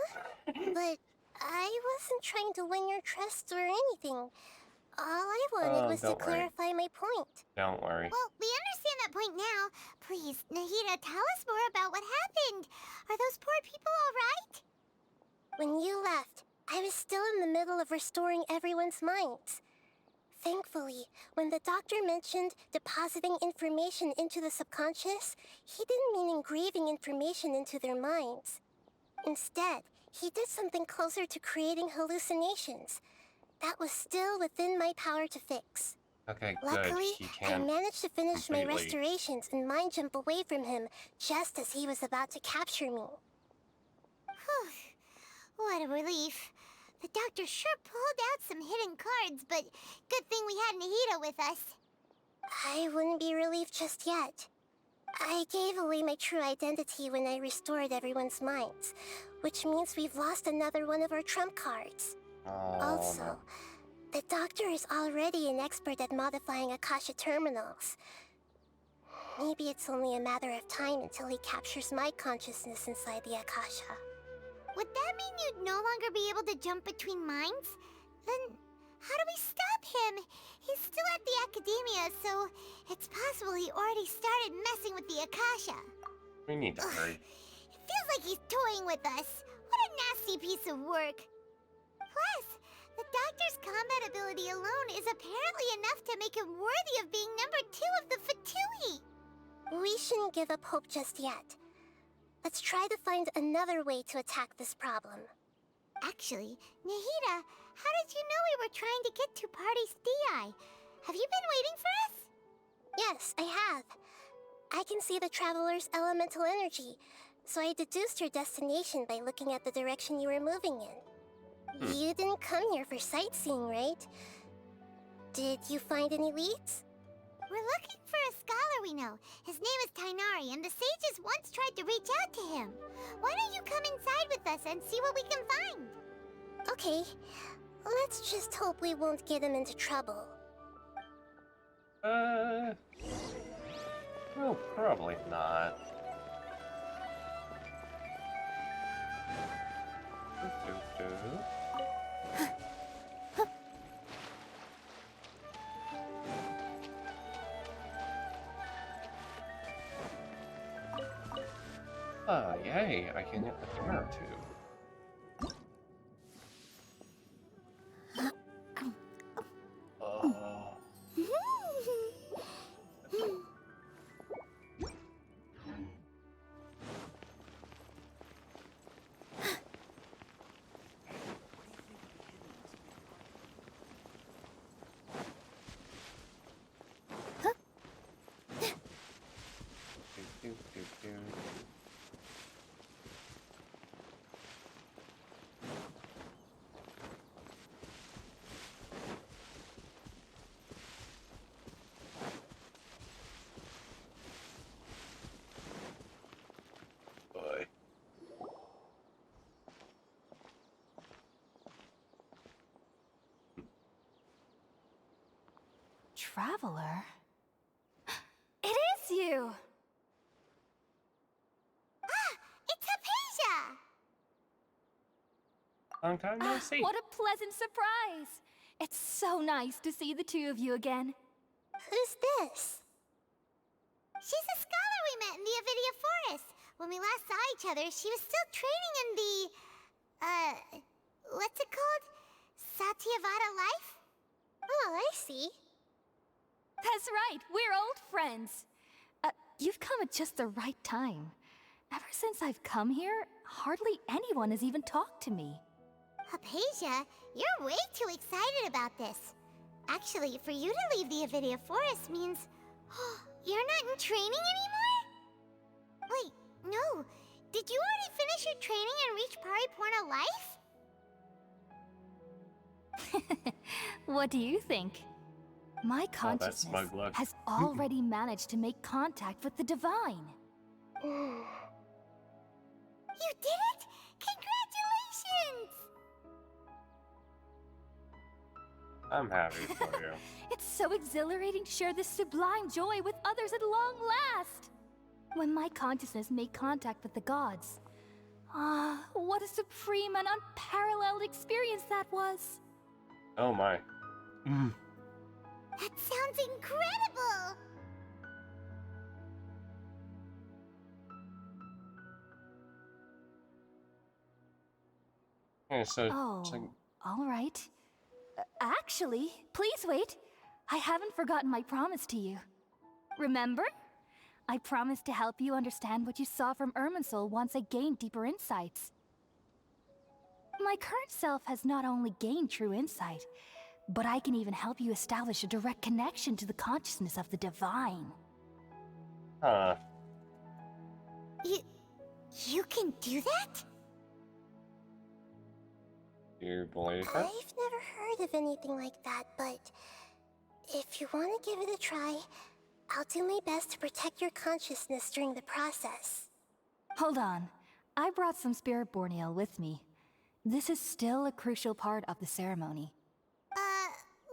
But I wasn't trying to win your trust or anything. All I wanted was to don't worry. clarify my point. Don't worry. Well, we understand that point now. Please, Nahida, tell us more about what happened. Are those poor people all right? When you left, I was still in the middle of restoring everyone's minds. Thankfully, when the Doctor mentioned depositing information into the subconscious, he didn't mean engraving information into their minds. Instead, he did something closer to creating hallucinations. That was still within my power to fix. Okay, good. Luckily, He I can't managed to finish my completely- restorations and mind jump away from him just as he was about to capture me. What a relief. The Doctor sure pulled out some hidden cards, but good thing we had Nahida with us. I wouldn't be relieved just yet. I gave away my true identity when I restored everyone's minds, which means we've lost another one of our trump cards. Also, no. the Doctor is already an expert at modifying Akasha terminals. Maybe it's only a matter of time until he captures my consciousness inside the Akasha. Would that mean you'd no longer be able to jump between minds? Then how do we stop him? He's still at the Academia, so it's possible he already started messing with the Akasha. We need to hurry. It feels like he's toying with us. What a nasty piece of work. Plus, the Doctor's combat ability alone is apparently enough to make him worthy of being number 2 of the Fatui. We shouldn't give up hope just yet. Let's try to find another way to attack this problem. Actually, Nahida, how did you know we were trying to get to Pardis Eye? Have you been waiting for us? Yes, I have. I can see the Traveler's elemental energy, so I deduced your destination by looking at the direction you were moving in. You didn't come here for sightseeing, right? Did you find any leads? We're looking for a scholar we know. His name is Tainari, and the sages once tried to reach out to him. Why don't you come inside with us and see what we can find? Okay, let's just hope we won't get him into trouble. Well, probably not. Ah, yay, I can get the hammer too. Oh. Boy. Traveler? It is you! Ah, it's Hypatia! Long time no see. What a pleasant surprise! It's so nice to see the two of you again. Who's this? She's a scholar we met in the Avidia Forest. When we last saw each other, she was still training in the... what's it called? Satyavada life? Oh, I see. That's right, we're old friends. You've come at just the right time. Ever since I've come here, hardly anyone has even talked to me. Hypatia, you're way too excited about this. Actually, for you to leave the Avidia Forest means... you're not in training anymore? Wait, no. Did you already finish your training and reach Paripurna life? What do you think? My consciousness has already managed to make contact with the divine. You did it! Congratulations! I'm happy for you. It's so exhilarating to share this sublime joy with others at long last! When my consciousness made contact with the gods. What a supreme and unparalleled experience that was! Oh my. That sounds incredible! Yeah, so... all right. Actually, please wait. I haven't forgotten my promise to you. Remember? I promised to help you understand what you saw from Irminsul once I gained deeper insights. My current self has not only gained true insight, but I can even help you establish a direct connection to the consciousness of the divine. Huh. You can do that? You believe it? I've never heard of anything like that, but if you want to give it a try, I'll do my best to protect your consciousness during the process. Hold on. I brought some Spirit Borneal with me. This is still a crucial part of the ceremony.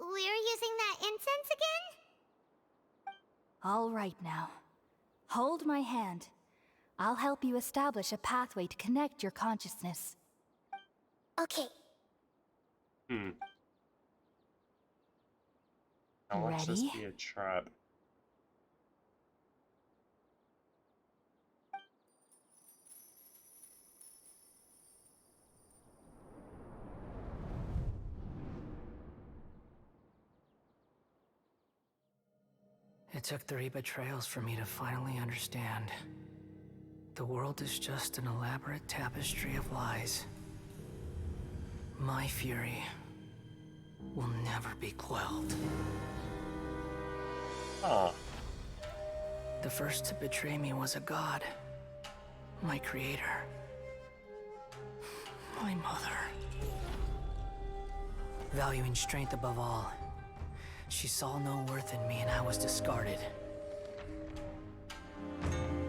We're using that incense again? All right now. Hold my hand. I'll help you establish a pathway to connect your consciousness. Okay. Now watch this Ready? be a trap. It took 3 betrayals for me to finally understand. The world is just an elaborate tapestry of lies. My fury will never be quelled. The first to betray me was a god. My creator. My mother. Valuing strength above all, she saw no worth in me and I was discarded.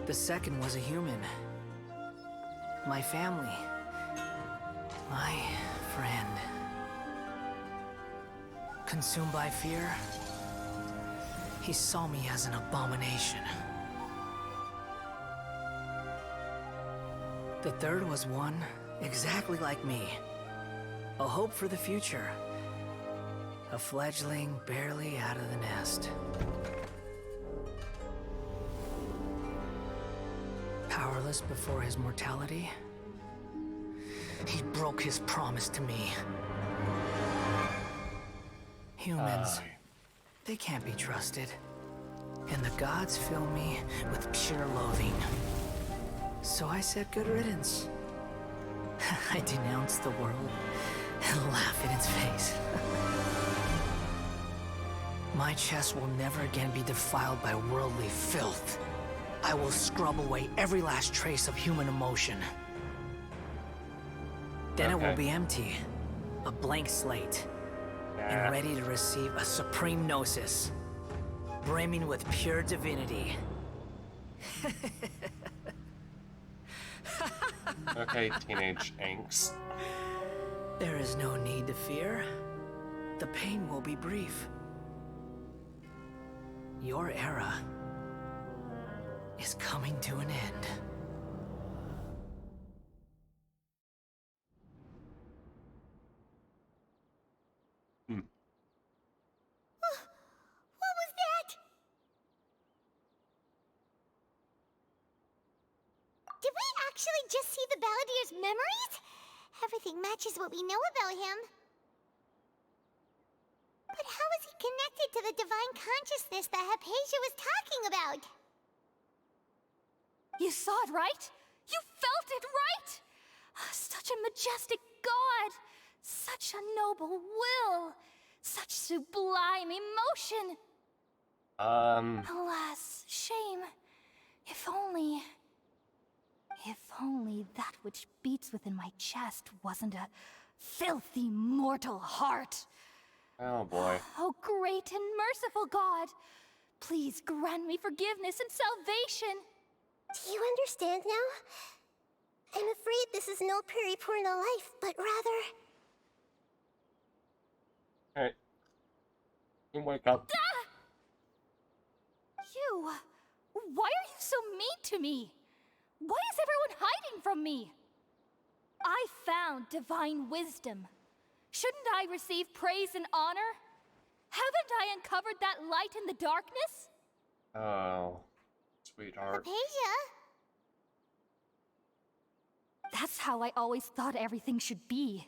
The second was a human. My family. My friend. Consumed by fear, he saw me as an abomination. The third was one exactly like me. A hope for the future. A fledgling barely out of the nest. Power powerless before his mortality, he broke his promise to me. Humans, they can't be trusted. And the gods fill me with pure loathing. So I said good riddance. I denounced the world and laugh in its face. My chest will never again be defiled by worldly filth. I will scrub away every last trace of human emotion. Then it will be empty, a blank slate, and ready to receive a supreme gnosis, brimming with pure divinity. Okay, teenage angst. There is no need to fear. The pain will be brief. Your era is coming to an end. What was that? Did we actually just see the Balladier's memories? Everything matches what we know about him. But how is he connected to the divine consciousness that Hypatia was talking about? You saw it, right? You felt it, right? Such a majestic god! Such a noble will! Such sublime emotion! Alas, shame. If only that which beats within my chest wasn't a filthy mortal heart. Oh boy. Oh, great and merciful God! Please grant me forgiveness and salvation! Do you understand now? I'm afraid this is no Puripurna life, but rather... Alright. You wake up. You! Why are you so mean to me? Why is everyone hiding from me? I found divine wisdom. Shouldn't I receive praise and honor? Haven't I uncovered that light in the darkness? Oh, sweetheart. Hypatia? That's how I always thought everything should be.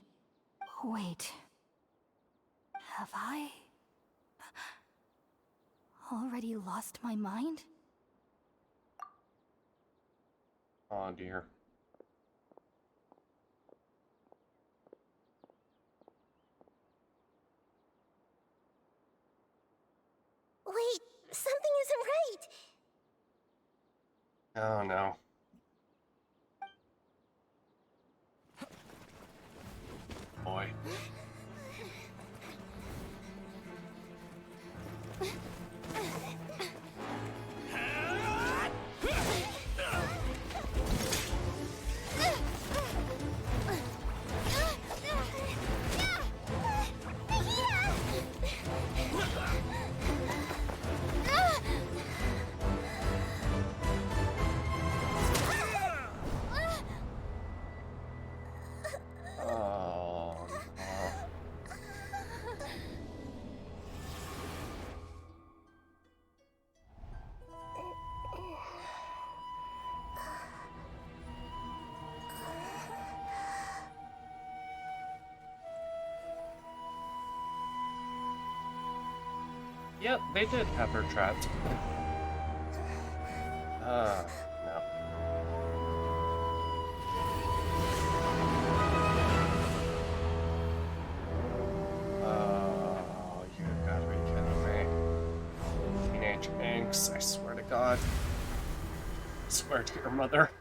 Wait. Have I already lost my mind? Oh dear. Wait, something isn't right. Oh no. Boy. Oh no. Yep, they did have her trapped. No. Oh, you gotta be kidding me. Teenage angst, I swear to God. I swear to your mother.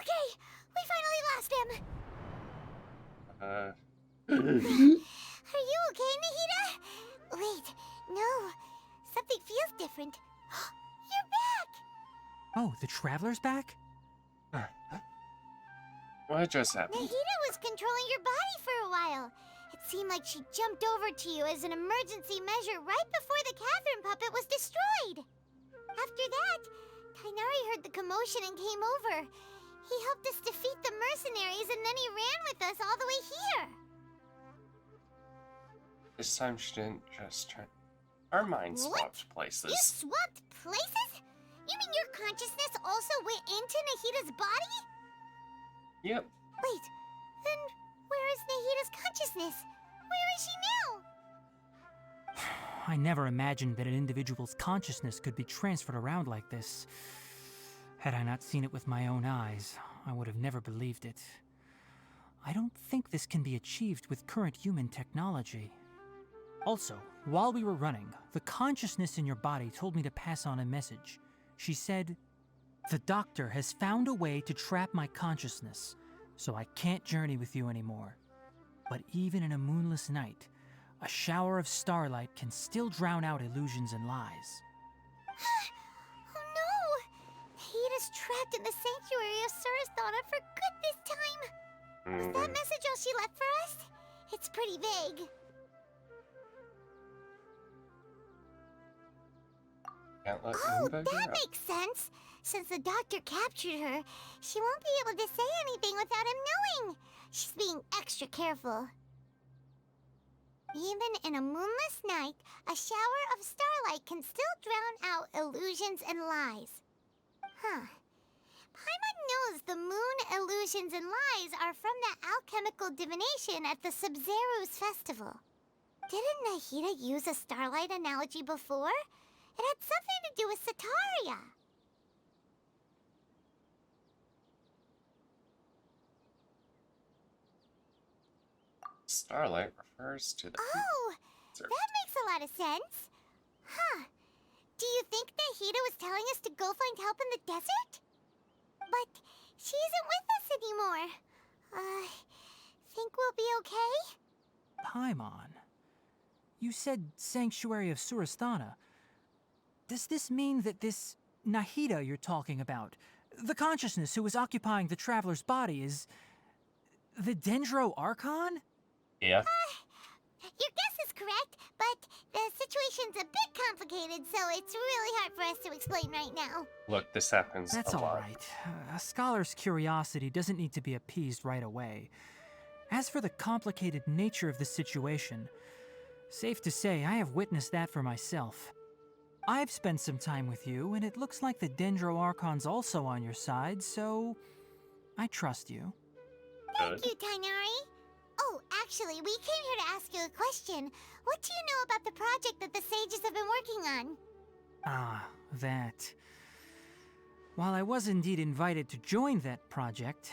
Okay, we finally lost him. Are you okay, Nahida? Wait, no. Something feels different. You're back! Oh, the Traveler's back? What just happened? Nahida was controlling your body for a while. It seemed like she jumped over to you as an emergency measure right before the Catherine puppet was destroyed. After that, Tighnari heard the commotion and came over. He helped us defeat the mercenaries and then he ran with us all the way here. This time she didn't just turn. Our minds swapped places. You swapped places? You mean your consciousness also went into Nahida's body? Yep. Wait, then where is Nahida's consciousness? Where is she now? I never imagined that an individual's consciousness could be transferred around like this. Had I not seen it with my own eyes, I would have never believed it. I don't think this can be achieved with current human technology. Also, while we were running, the consciousness in your body told me to pass on a message. She said, "The doctor has found a way to trap my consciousness, so I can't journey with you anymore. But even in a moonless night, a shower of starlight can still drown out illusions and lies." Oh no! Nahida's trapped in the sanctuary of Surasthana for good this time. Was that message all she left for us? It's pretty vague. Oh, that makes sense. Since the doctor captured her, she won't be able to say anything without him knowing. She's being extra careful. Even in a moonless night, a shower of starlight can still drown out illusions and lies. Huh. Paimon knows the moon illusions and lies are from the alchemical divination at the Sub-Zero's festival. Didn't Nahida use a starlight analogy before? It had something to do with Sataria. Starlight refers to the... Oh, that makes a lot of sense. Huh. Do you think Nahida was telling us to go find help in the desert? But she isn't with us anymore. Think we'll be okay? Paimon, you said Sanctuary of Surasthana. Does this mean that this Nahida you're talking about, the consciousness who is occupying the traveler's body, is the Dendro Archon? Yeah. Your guess is correct, but the situation's a bit complicated, so it's really hard for us to explain right now. Look, this happens That's a lot. all right. A scholar's curiosity doesn't need to be appeased right away. As for the complicated nature of the situation, safe to say I have witnessed that for myself. I've spent some time with you, and it looks like the Dendro Archon's also on your side, so I trust you. Thank you, Tighnari. Oh, actually, we came here to ask you a question. What do you know about the project that the sages have been working on? Ah, that. While I was indeed invited to join that project,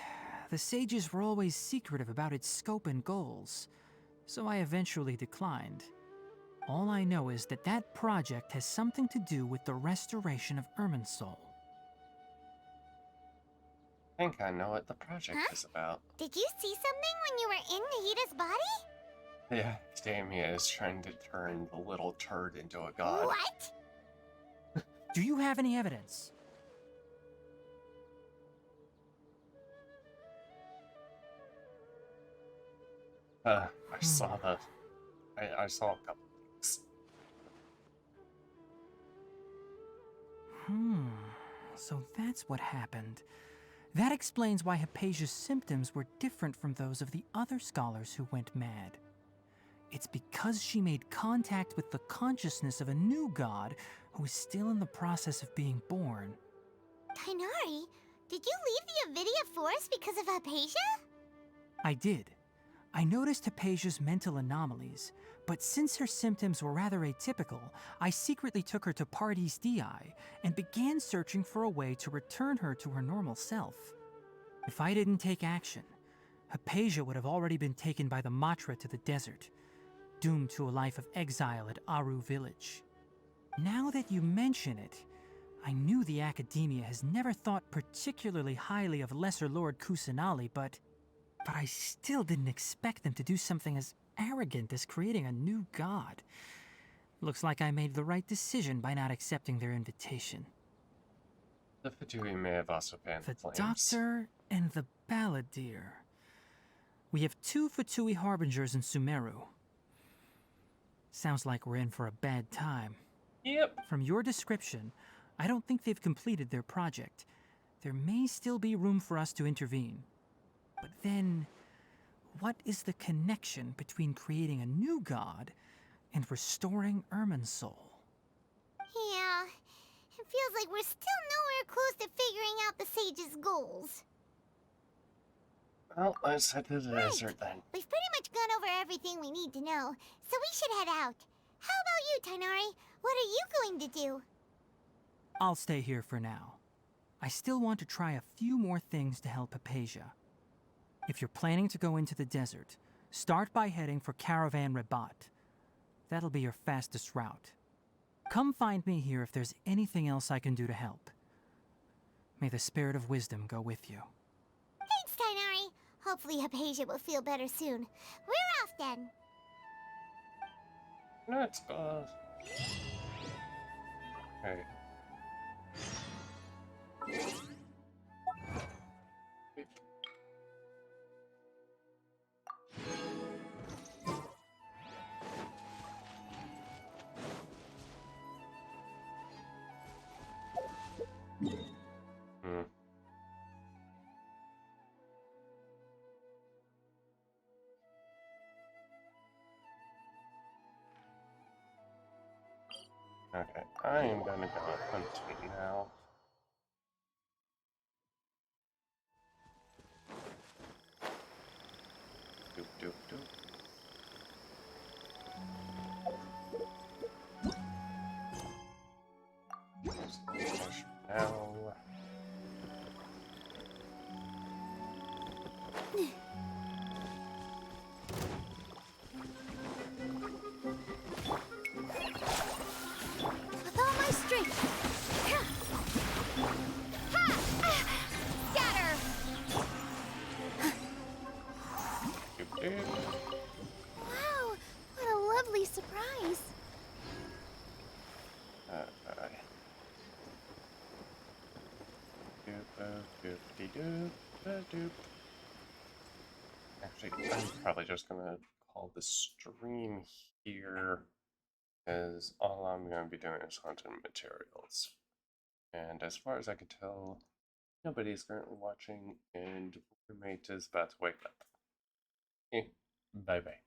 the sages were always secretive about its scope and goals, so I eventually declined. All I know is that that project has something to do with the restoration of Irminsul. I think I know what the project is about. Did you see something when you were in Nahida's body? The Academia is trying to turn the little turd into a god. What? Do you have any evidence? I saw the... I saw a couple things. So that's what happened. That explains why Hypatia's symptoms were different from those of the other scholars who went mad. It's because she made contact with the consciousness of a new god who is still in the process of being born. Tighnari, did you leave the Avidia Forest because of Hypatia? I did. I noticed Hypatia's mental anomalies, but since her symptoms were rather atypical, I secretly took her to Pardis Dii and began searching for a way to return her to her normal self. If I didn't take action, Hypatia would have already been taken by the Matra to the desert, doomed to a life of exile at Aru village. Now that you mention it, I knew the Academia has never thought particularly highly of Lesser Lord Kusanali, but I still didn't expect them to do something as arrogant as creating a new god. Looks like I made the right decision by not accepting their invitation. The Fatui may have also banned The flames. Doctor and the Balladeer. We have 2 Fatui Harbingers in Sumeru. Sounds like we're in for a bad time. Yep. From your description, I don't think they've completed their project. There may still be room for us to intervene. But then, what is the connection between creating a new god and restoring Irminsul? Yeah, it feels like we're still nowhere close to figuring out the sage's goals. Well, let's head to the desert then. We've pretty much gone over everything we need to know, so we should head out. How about you, Tighnari? What are you going to do? I'll stay here for now. I still want to try a few more things to help Hypatia. If you're planning to go into the desert, start by heading for Caravan Rabat. That'll be your fastest route. Come find me here if there's anything else I can do to help. May the Spirit of Wisdom go with you. Thanks, Tighnari. Hopefully Hypatia will feel better soon. We're off then. Let's go. Okay. Okay, I am gonna go hunting now. Doop doop doop. Now. With all my strength. Ha! Scatter! Wow, what a lovely surprise. Actually, I'm probably just gonna call the stream here, because all I'm gonna be doing is hunting materials. And as far as I can tell, nobody is currently watching, and roommate is about to wake up. Bye bye.